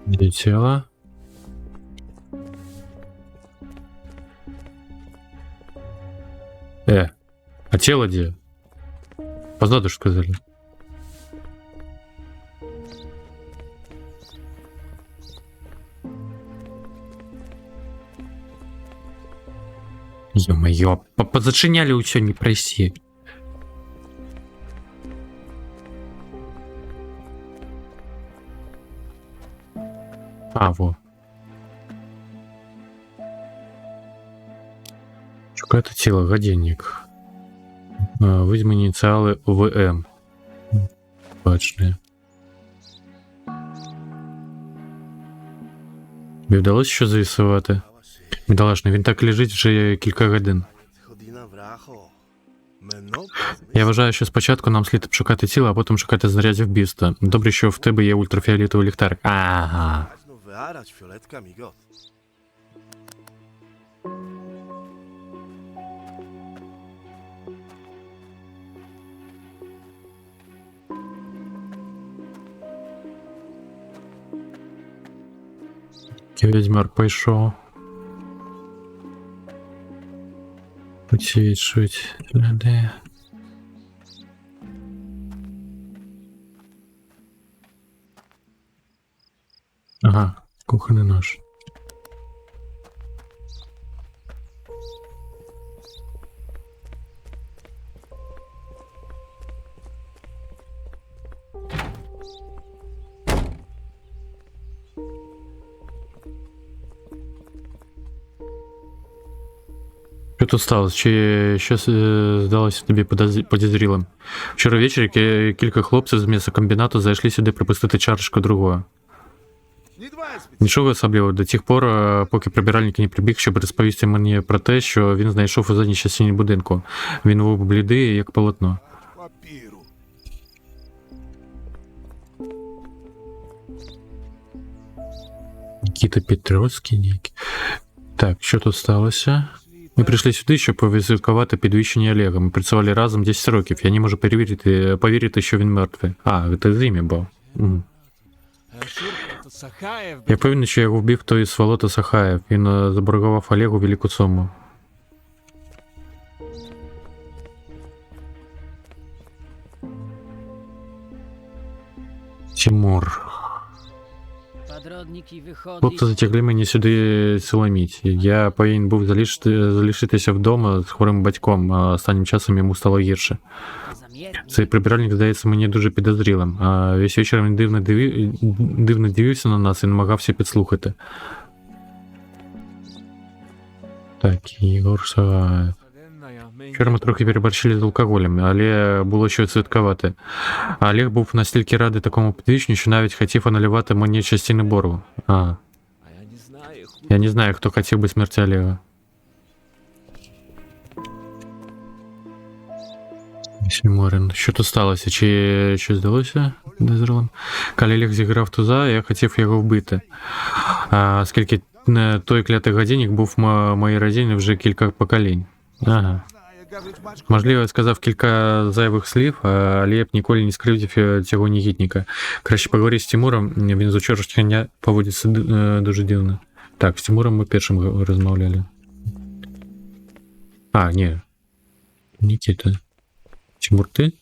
Где тело? А тело где? Позаду что сказали? Ё-моё, позачиняли усё, не проси. Во. Шукати тіло, годинник. Візьми ініціали ВМ. Бачне. Тобі вдалося що з'ясувати? Бідолашний, він так лежить вже кілька годин. Я вважаю, що спочатку нам слід обшукати тіло, а потім шукати знаряддя вбивства. Добре, що в тебе є ультрафіолетовий ліхтарик. Ага. Ведьмар пішов. Потішуть людей. кухонний нож. Що тут сталося? Чи щось здалося тобі підозрілим? Вчора ввечері кілька хлопців з м'ясокомбінату зайшли сюди припустити чарочку другого. Не двоє спеціалістів. Нічого особливого до тих пор, поки прибиральник не прибіг, щоб розповісти мені про те, що він знайшов у задній частині будинку. Він був блідий, як полотно. Папіру. Нікіта Петровський ніякий. Так, що тут сталося? Ми прийшли сюди, щоб повідзвіткувати підвищення Олега. Ми працювали разом 10 років. Я не можу повірити, що він мертвий. А, це з ім'я був. Угу. Я певний, що його вбив той сволота Сахаєв. Він заборгував Олегу велику суму. Тимур. Подродники виходять. Хлопці затягли мені сюди силоміць. Я повинен був залишитися вдома з хворим батьком, а останнім часом йому стало гірше. Цей прибиральник здається мені дуже підозрілим. А весь вечір він дивно дивився на нас і намагався підслухати. Так, Єгор Сагаєв. Вчора ми трохи переборщили з алкоголем, але було що святкувати. А Олег був настільки радий такому підвищенню, що навіть хотів анулювати мені частини боргу. Я не знаю, хто хотів би смерті Олега. Морин. Що тут сталося? Чи щось здалося підозрілим? Коли Олег зіграв туза, я хотів його вбити. Оскільки той клятий годинник був в моїй родині вже кілька поколінь. Ага. Можливо, я сказав кілька зайвих слів, але я б ніколи не скривдив цього негідника. Краще поговорити з Тимуром, він з учорашнього дня поводиться дуже дивно. Так, з Тимуром ми першим розмовляли. А, ні. Нікіта. Тимур, ти?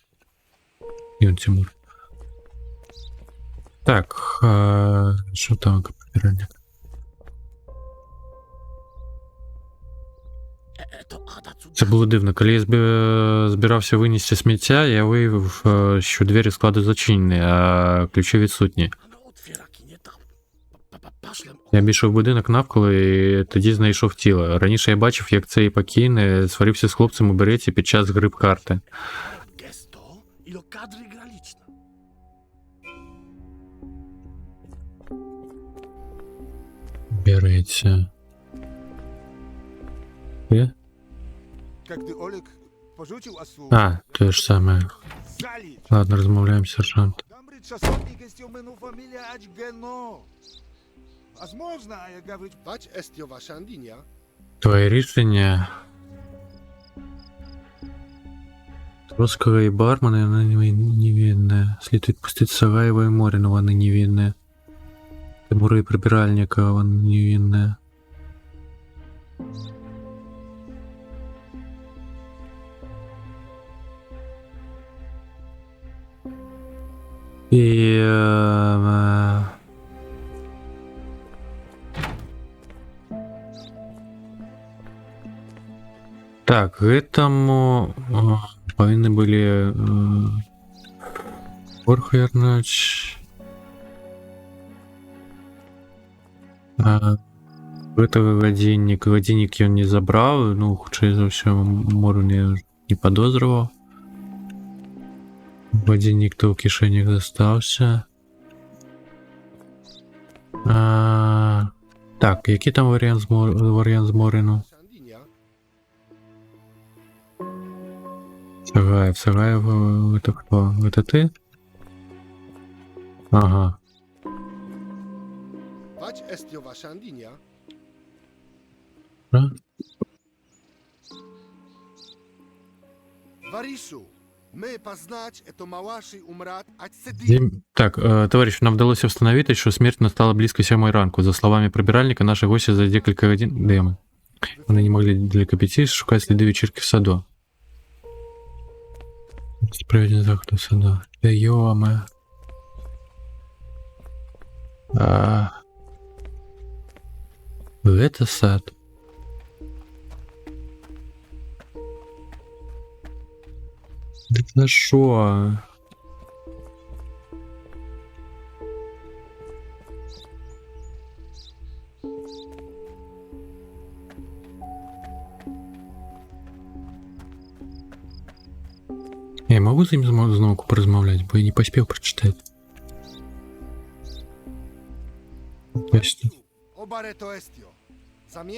І он Тимур. Так, що там, прибиральник? Це було дивно. Коли я збирався винести сміття, я виявив, що двері складу зачинені, а ключі відсутні. Я обійшов будинок навколо і тоді знайшов тіло. Раніше я бачив, як цей покійний сварився з хлопцем у береті під час гри в карти. Береться. Є? Когда Олег пожучил осу... А, то ж саме. Залить. Ладно, розмовляємо, сержант. Там говорит, часовник есть у мене фамилия Ачгено. Возможно, я говорю... Бач естio ваша андиня? Твоє рішення. Троскова і бармена, вона невинна. Слід відпустити Сагаєва і Моріна, вона невинна. Тимура і прибиральника, вона невинна. І... Так, этому повинны были борг вернуть. Этого годинник я не забрал, ну, худше за все, Мору не подозревал. Годинник то в кишенях застался. Так, який там варіант з Моріну? Сагаев, это кто? Это ты? Ага. Бач естio ваша андиня? А? Варишу, ми познать, это малаший умрат, ать сиди. Так, товариш, нам вдалося встановити, що смерть настала близько 7 ранку. За словами прибиральника, наші гості за декілька годин... Де ми? Вони не могли далеко піти, шукати сліди вечірки в саду. Справедливо заход саду. Да йоме. Гэта сад. Дык на шо? Я могу з ім зноwu паразмаўляць, бо я не паспеў прачытаць. Ясно. Обарето естио.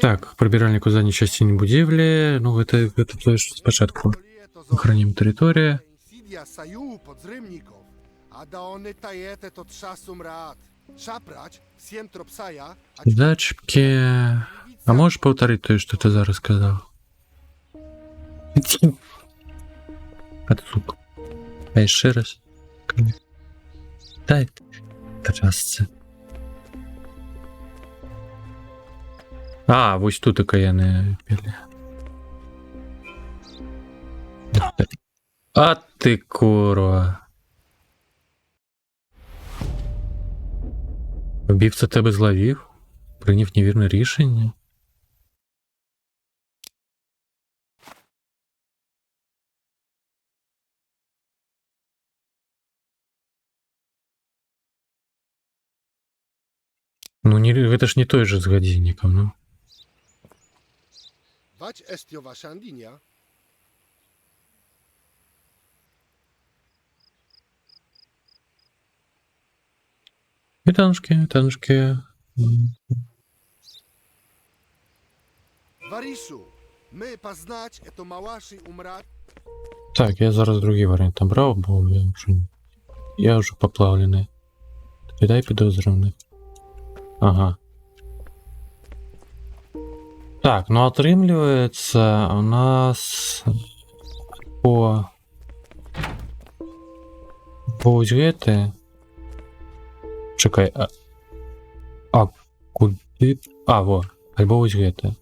Так, прыбіральнік у задняй часціні будівлі. Ну, гэта тое, што спачатку. Охранім тэрыторыя. Insidia saju podzrymników, a da one tajete to trzasum rad. Шапрач, всем тропсая, Датчики. А можешь повторить то, что ты зараз сказал? Отсук. А еще раз. Дай. Трасцы. А, вось тут яны пелі. А ты курва. Вбивця тебе зловив? Прийняв невірне рішення? Ну, гэта ж не той же з гадзіннікам, ну. Вач естио ваша андиня. Вітанушки. Варишу, мы познать это малаши умрат. Так, я зараз другий варіант обрав, бо я вже поплавлений. Дай підозрюваний. Ага. Так, ну отрымливается у нас по ось гэты. Чекай, куды? Во, альбо ось гэты.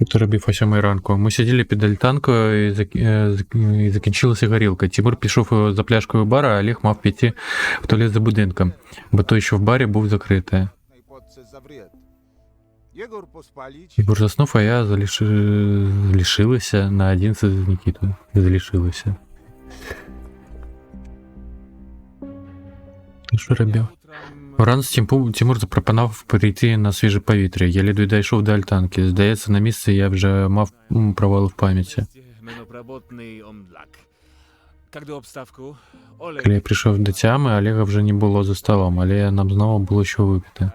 Что робив о 7 ранку? Ми сиділи під альтанкою і закінчилася горілка. Тимур пішов за пляшкою бара, а Олег мав піти в туалет за будинком, бо той, що в барі, був закритий. Ігор заснув, а я залишилася наодинці з Нікітою. Залишилася. Ти що робив? Вранці Тимур запропонував перейти на свіже повітря. Я ледве дійшов до альтанки. Здається, на місці я вже мав провали в пам'яті. Коли я прийшов до тями, Олега вже не було за столом, але нам знову було що випити.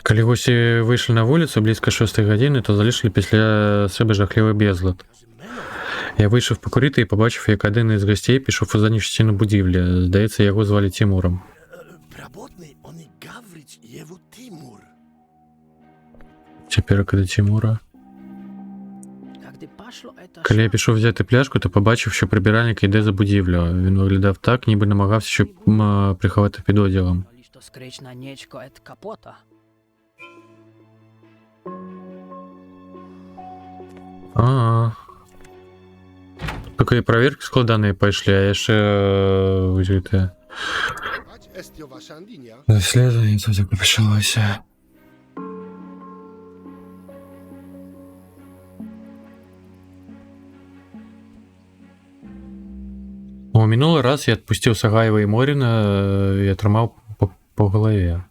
Калі гості вийшли на вулицю близько 6 години, то залишили після себе жахливий безлад. Я вийшов покурити і побачив, як один із гостей пішов у задню частину будівлі. Здається, його звали Тимуром. Тепер до Тимура. Коли я пішов взяти пляшку, то побачив, що прибиральник йде за будівлю. Він виглядав так, ніби намагався, щоб приховати під одягом. Такої проверки складані пішли, а я ще... Слідування тільки почалося. У минулый раз я отпустил Сагаева и Морина и отрымал по голове.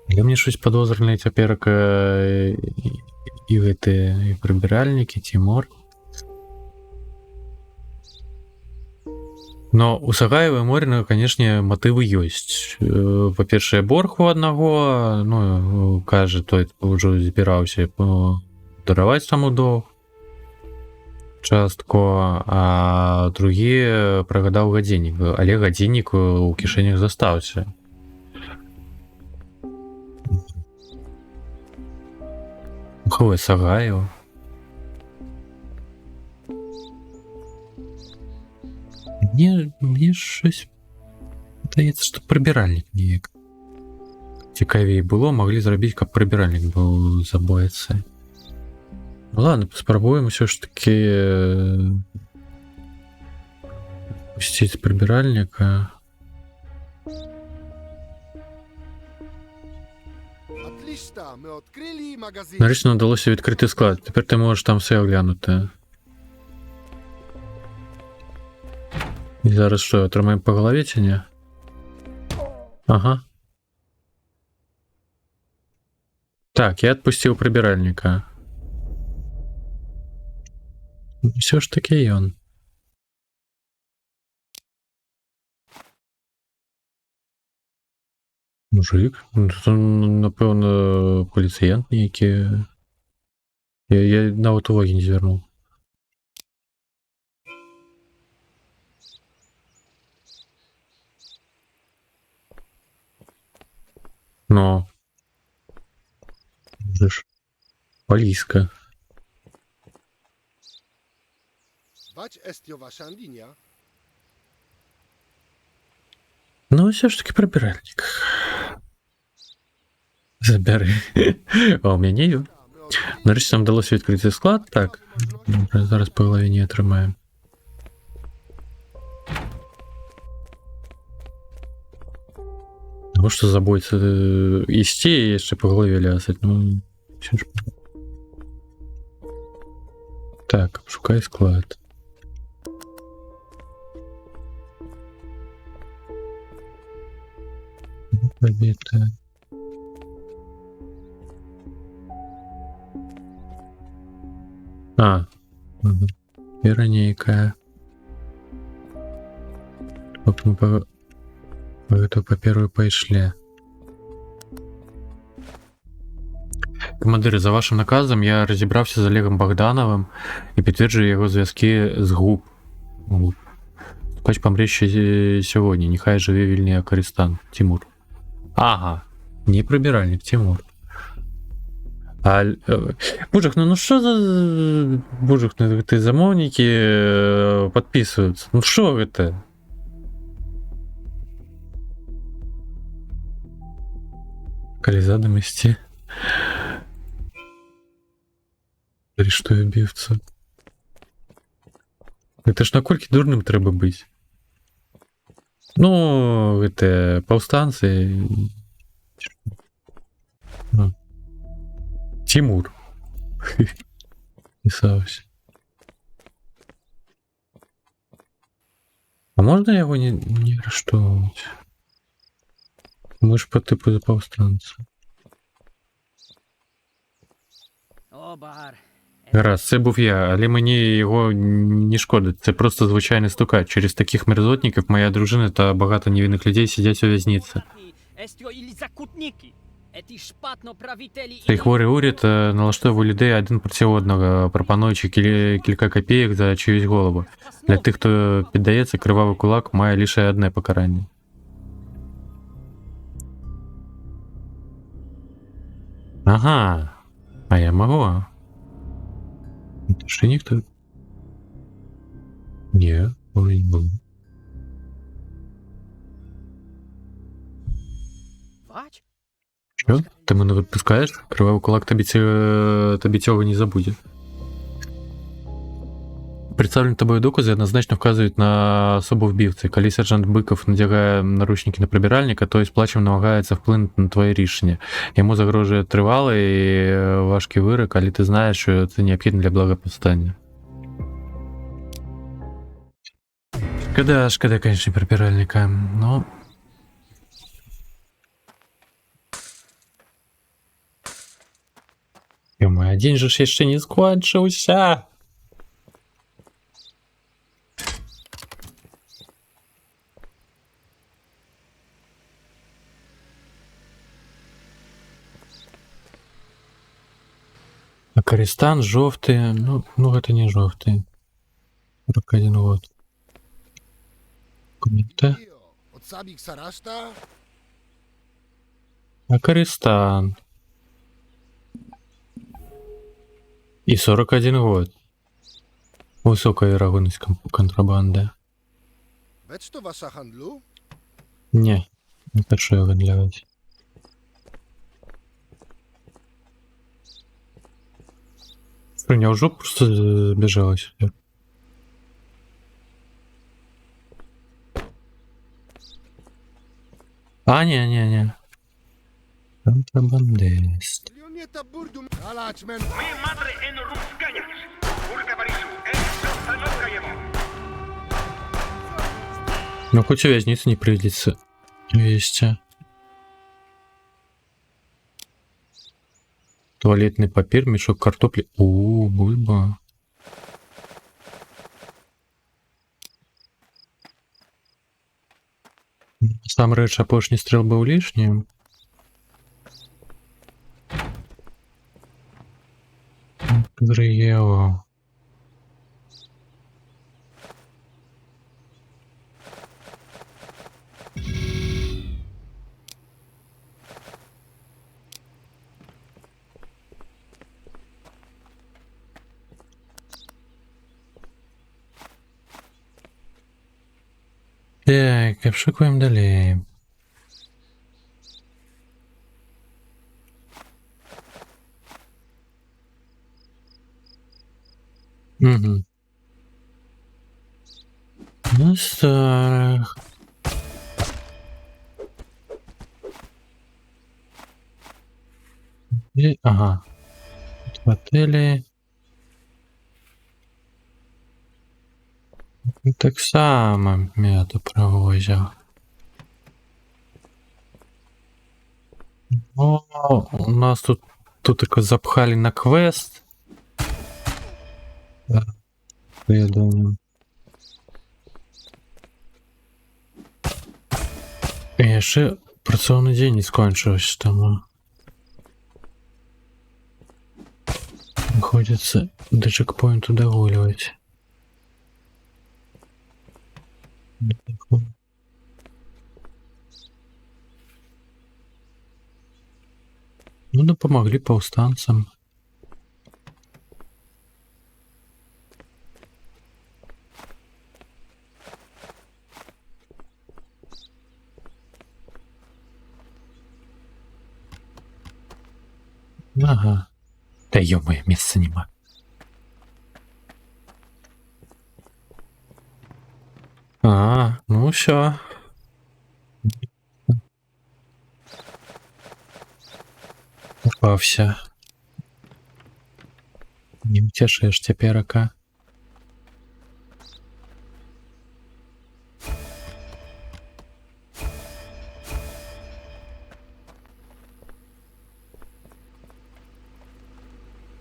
Для мне щось подозренное теперь и эти прибиральники, Тимур. Но у Сагаева и Морина, конечно, мотивы есть. По-перше, борг у одного, ну, каже, той уже збирався даровать саму долг частку, а другі пригадав годинник, але годинник у кишенях застався. Хове Сагаєв. Мне щось здається, що прибиральник ніяк. цікавей было, могли зрабіць, каб прыбіральнік быў за бойцы. Ну ладно, спрабуем усё ж таки пусціць прыбіральніка. Отлично, мы открыли магазин. Нарешті нам вдалося відкрити склад. Тепер ти можеш там все оглянути. І зараз що, отримаємо по голові чи ні? Ага. Так, я відпустив прибиральника. Все ж таки ён. Мужик? Ну, це, напевно, поліціянт нейкі. Я навіть уваги не звернув. Но. Вже ж. Поліска. Bać est jo wasza linia? Ну, все ж таки прибиральник. Забери. А у мене є. Нарешті нам вдалося відкрити склад. Так. Добре, зараз по голові не отримаємо. Ну що забудеться істі і ще по голові лясать. Ну, все ж. Так, шукай склад. Побіта. А, угу. Веронейка. Вот мы по первой пошли. Командиры, за вашим наказом я разобрался з Олегом Богдановым і підтверджую його зв'язки з ГУП. Пач помре ще сьогодні. Нехай живе вільний Акаристан. Тимур. Ага. Не прибиральник, Тимур. Бужик, ну что за... Бужик, ну ты замовники подписываются. Ну что это? Кализадомости. Арештує убивцу. Это ж наколькі дурным треба быць. Ну, это повстанцы. Тимур. Писався. А можна його не арештовувати? Ми ж по типу за повстанця. О, бар. Гаразд, це був я, але мені його не шкодить. Це просто звичайний стукач. Через таких мерзотників моя дружина та багато невинних людей сидять у в'язниці. Цей хворий уряд налаштовує людей один проти одного, пропонуючи кілька копійок за чиюсь голову. Для тих, хто піддається, кривавий кулак має лише одне покарання. Ага, а я можу. Это что, никто? Не, уже не был. Що? Ти мене відпускаєш? Кривавий кулак тобі цього не забуде. Представлені тобою докази однозначно вказують на особу вбивці. Коли сержант Биков надягає наручники на прибиральника, то із плачем намагається вплинути на твоє рішення. Йому загрожує тривалий і важкий вирок, але ти знаєш, що це необхідно для благопостання. Шкода, конечно, прибиральника, но... Ё-моё, день же ж ще не скончився! Акаристан жовтий, ну это не жовтий. 41 год. Комітет. Od samych Saraszta? Акаристан. І 41 год. Висока вірогідність контрабанди. Lecz to wasza handlu? Не, не першої гандлявець. Что, неужели просто сбежала сюда? А, не. Контрабандист. Леонета бурду... Алачмен. Ну, хоть и вязницу не придется вести. Туалетный папир, мешок картопли. О, бульба. Сам рэч апошні стрел быў лішнім. Зрыеў. Так, обшукуємо далі. Угу. На старых. І, ага. Тут в отелі. Так само м'яту провозив. О, у нас тут тако запхали на квест. Я думаю. І яшчэ працоўны дзень не скончыўся, таму приходится до чекпоинту догуливать. Ну да помогли повстанцам. Ага. Да ё-моё, места нема. А, ну всё. Попався. Не утешаешь теперака.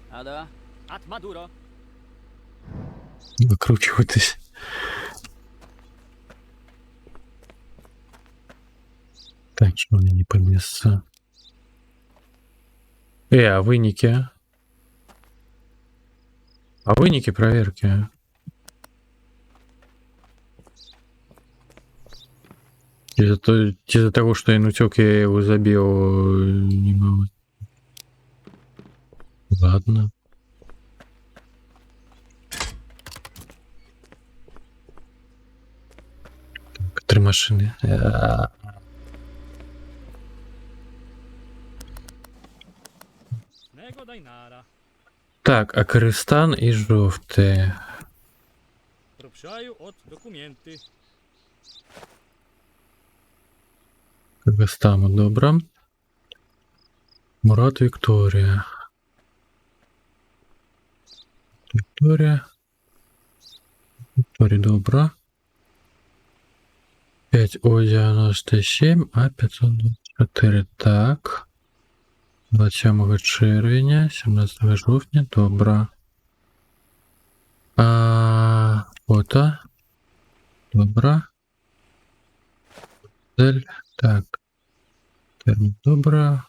Ада, от Мадуро. Выкручивайтесь. Так, что у меня не поместится. А выники? А выники проверки? Из-за того, что я утек, я его забил. Не могу. Ладно. Так, 3 машины. Так, Акаристан і жовте. Пропшаю от документи. Кыргызстану добре. Мурат Вікторія. Вікторія добре. 5 О97, А524. Так. 27 червня, 17 жовтня, добре. Фото. Добре. Цель. Так. Термін добре.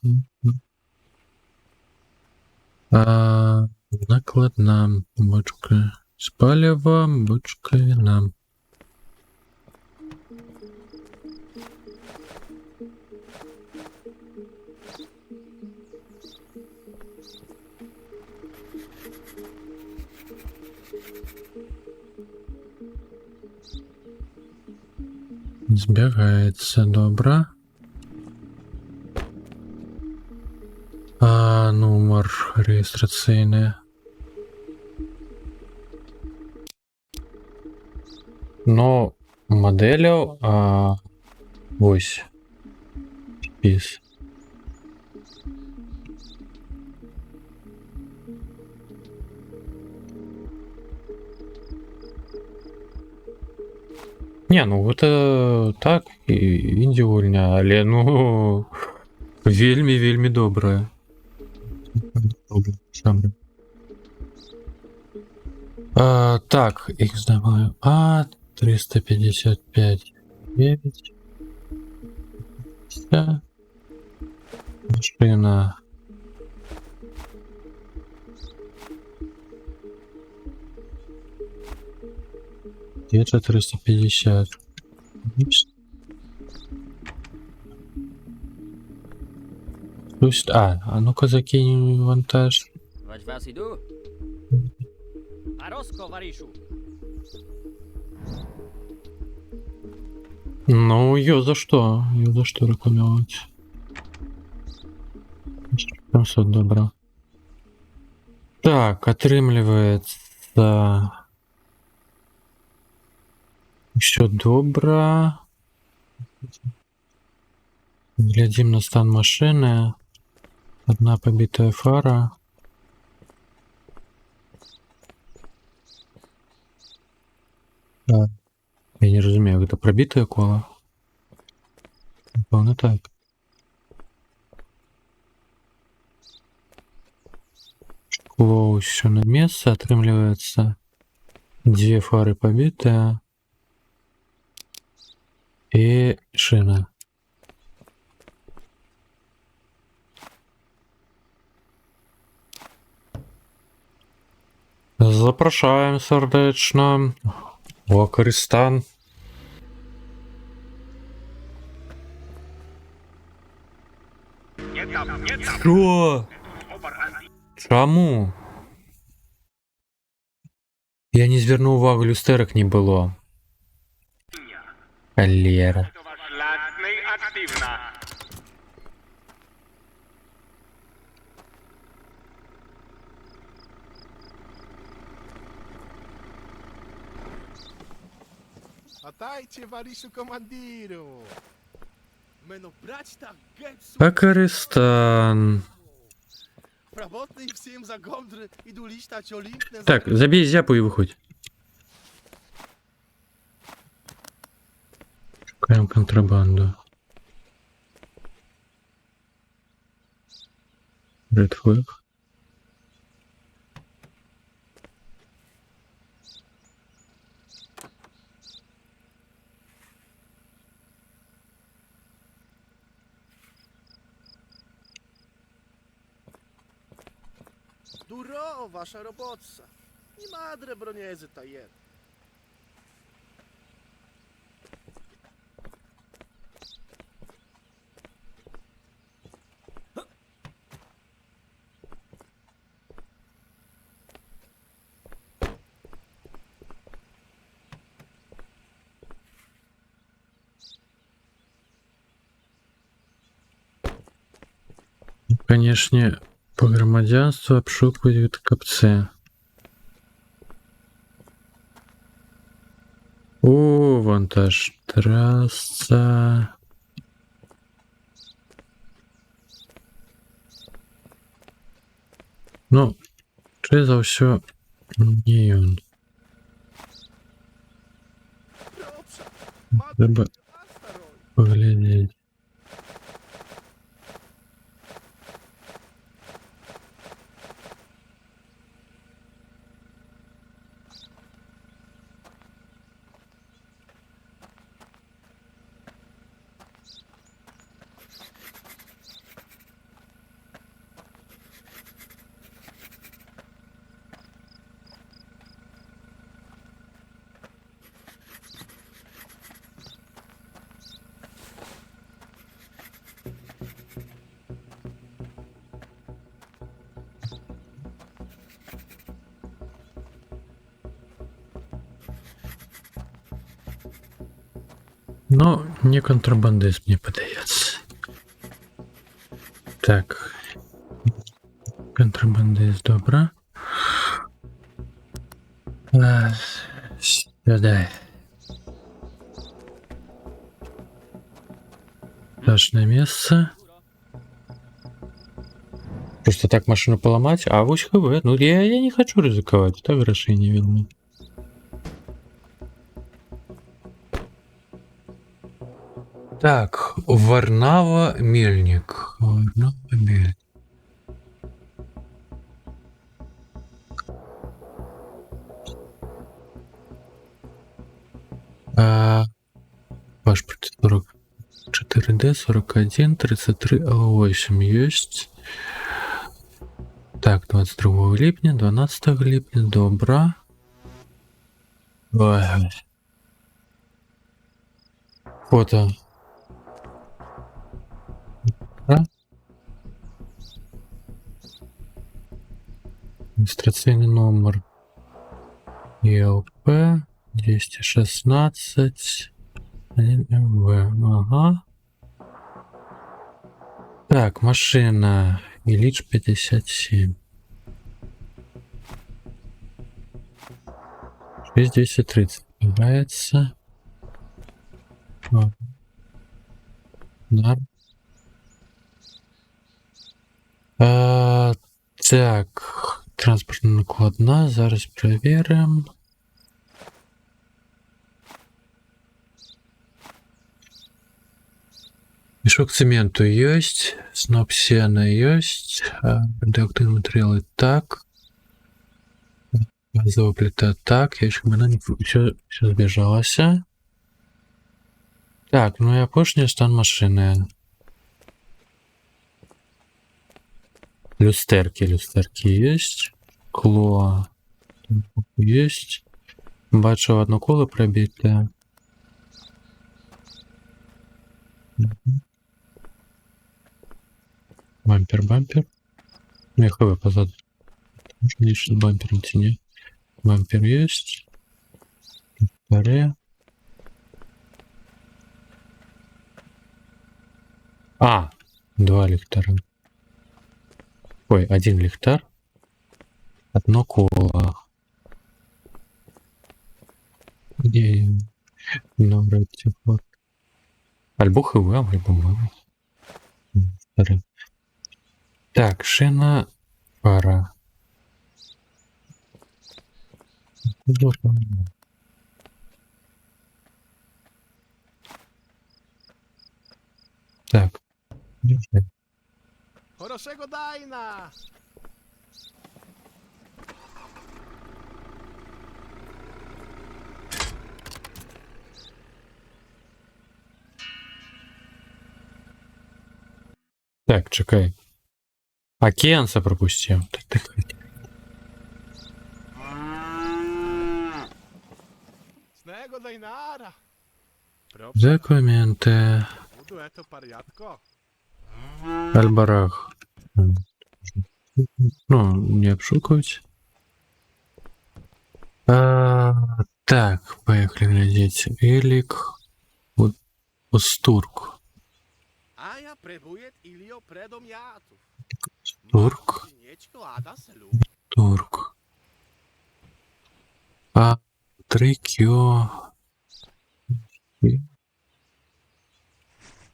Накладна. Бочка з палива, бочка вина. Збігається, добре. Номер реєстраційний. но моделю ось спіс. Не, ну гэта так, інді гульня, але ну вельмі добрая. Так, их знаю. 355 9. Машина. Где-то 350. А ну-ка закинем вантаж. Vagy vás idő? Аросько, варішу. Ну, ее за что? Ее за что рекламировать? 700 добра. Так, отрымливается еще добра. Глядим на стан машины. Одна побитая фара. Так. Я не разумею, это пробитое коло? Напевно так. Шкло еще на место, отрымливается 2 фары побитые и шина. Запрошаем сердечно. О, Користан. Що? Чому? Я не звернув увагу, люстерок не було. Холера. Атайте, варішу командиру. Мене брать так геть. А Користан. Работний всім за гомдри, іду ліжта чолінтне. Так, забей зяпу и выходь. Шукаем контрабанду. Red flag. Дуро, ваша робота. І мадре бронєзи та є. Конечно, по громадянству обшукивают копцы. О, вантаж трасса. Ну, чи за все не он. Треба поглядеть. Но не контрабандист, мне подается. Так. Контрабандист, добра. Сюда. безопасное место. Просто так машину поломать, а вось ХВ. Ну я не хочу ризиковать, так грошей не видно. Так, Варнава мельник. Варнава мельник. Паспорт 44D, 41, 33, А8 есть. Так, 22 липня, 12 липня, добра. Ой. Фото. Да? Регистрационный номер ЕЛП 216 1МВ. Ага. Так, машина Ильич 57. 6230 является. Да. Так, транспортна накладна, зараз проверим. Мешок цементу есть, сноп сена есть, радиоактивные материалы так, газовая плита так, ящик бананов, все сбежалось. Так, ну и опошний стан машины. Люстерки есть, кло есть, бачу одно коло пробитое. Бампер. Ну, я ХВ позаду. Можно лишь с бампером тяни. Бампер есть. Вторые. Два ліхтара. Ой, один ліхтар. Одно коло. Где? Добрый тепло. Альбо ХВ, альбо МВ. Так, шина пара. Так. Хорошего дайна! Так, чекай. Океанса пропустил. Снего дайнара! Документы. Буду это порядко. Альбарах. Ну, не обшукивать. Так, поехали глядеть. Элик. Устурк. А я прибует Ильо предом яту. Турк. Турк. Трикё.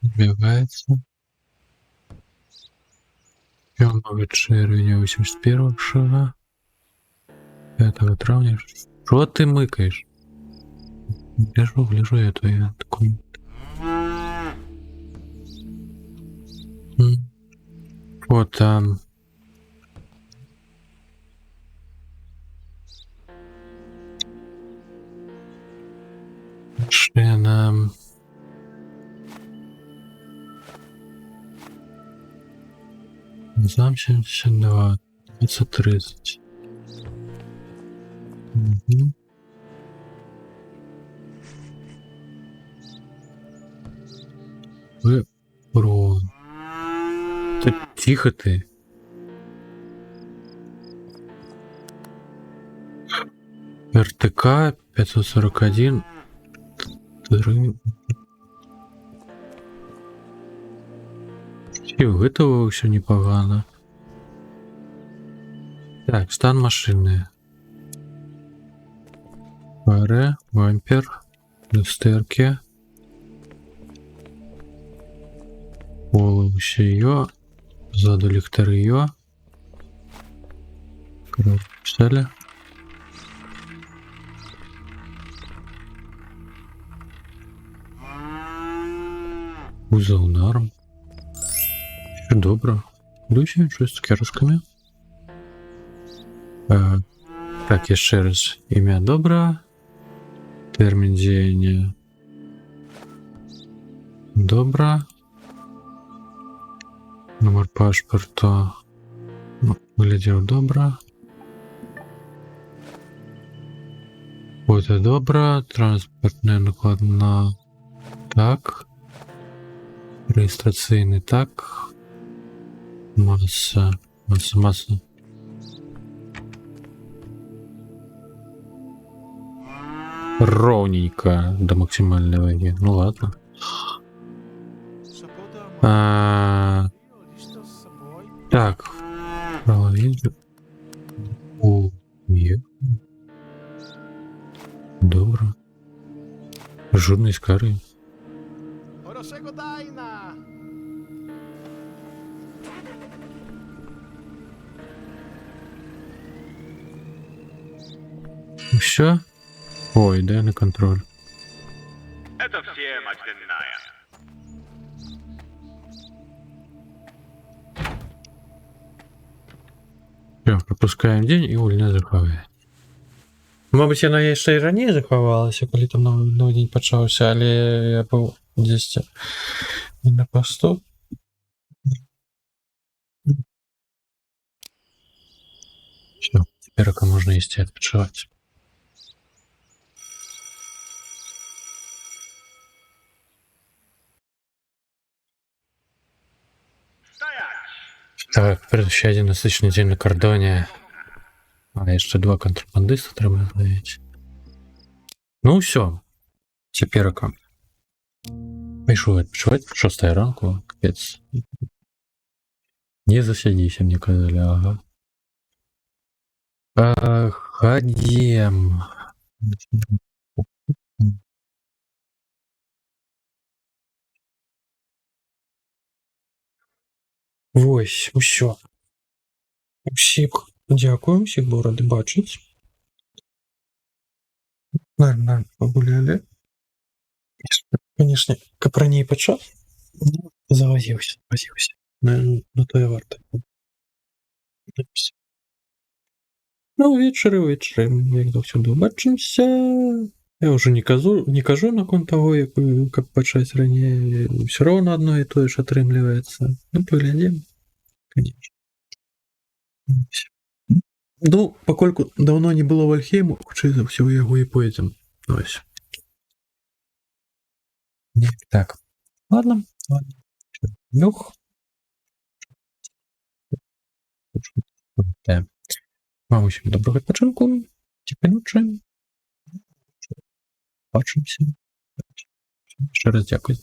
Убивается. Новый червня 81 шага. 5 травня. Что ты мыкаешь? Гляжу я твои документы. Вот там. Шина. Зам 72. 530. Угу. Про. Да тихо ты. РТК 541. І виготовив все непогано. Так, стан машини. Фари, бампер, люстерки. Голову сіє. Ззаду ліхтари є. Пістолет. Узел нарм. Все добре. Люсі, щось з керусками. Так, я ще раз. Ім'я добре. Термін діяння. Добре. Номер паспорта. Ну, виглядів добре. Фото добре. Транспортний накладна. Так. Реєстраційний так. Маса. Ровненько до максимальной ваги. Ну ладно. Так. Половинку. Добре. Жодної скари. Хорошего дайна! Все? Ой, дай на контроль. Это все, мать длинная. Все, пропускаємо день і Ульня заховає. Мабуть, вона ще й раніше заховалася, коли там новий день почався, але я був десь не на посту. Все, тепер можна їсти відпочивати. Так, ще один насичний день на кордоні. А ще 2 контрабандиста треба зловити. Ну все. Теперка. Пішов відпочивати. 6 ранку. Капець. Не засидися, мне казали, ага. Ходим. Ось, усьо. Всіх дякую, всіх був радий бачити. Нормально погуляли. Конечно, капраней почав, ну, завозився. На то я варто. Ну, вечори, як завсюди бачимося. Я вже не кажу на кон того, як почать ранее. Все равно одно и то же отрымливается. Ну, поглядим. Конечно. Ну, покольку давно не было в Альхейму, хутчэй за ўсё яго і пойдзем. Ось. Так. Ладно. Нюх. Вам усім доброго відпочинку. Тихої ночі. Бачимося. Ще раз дякую.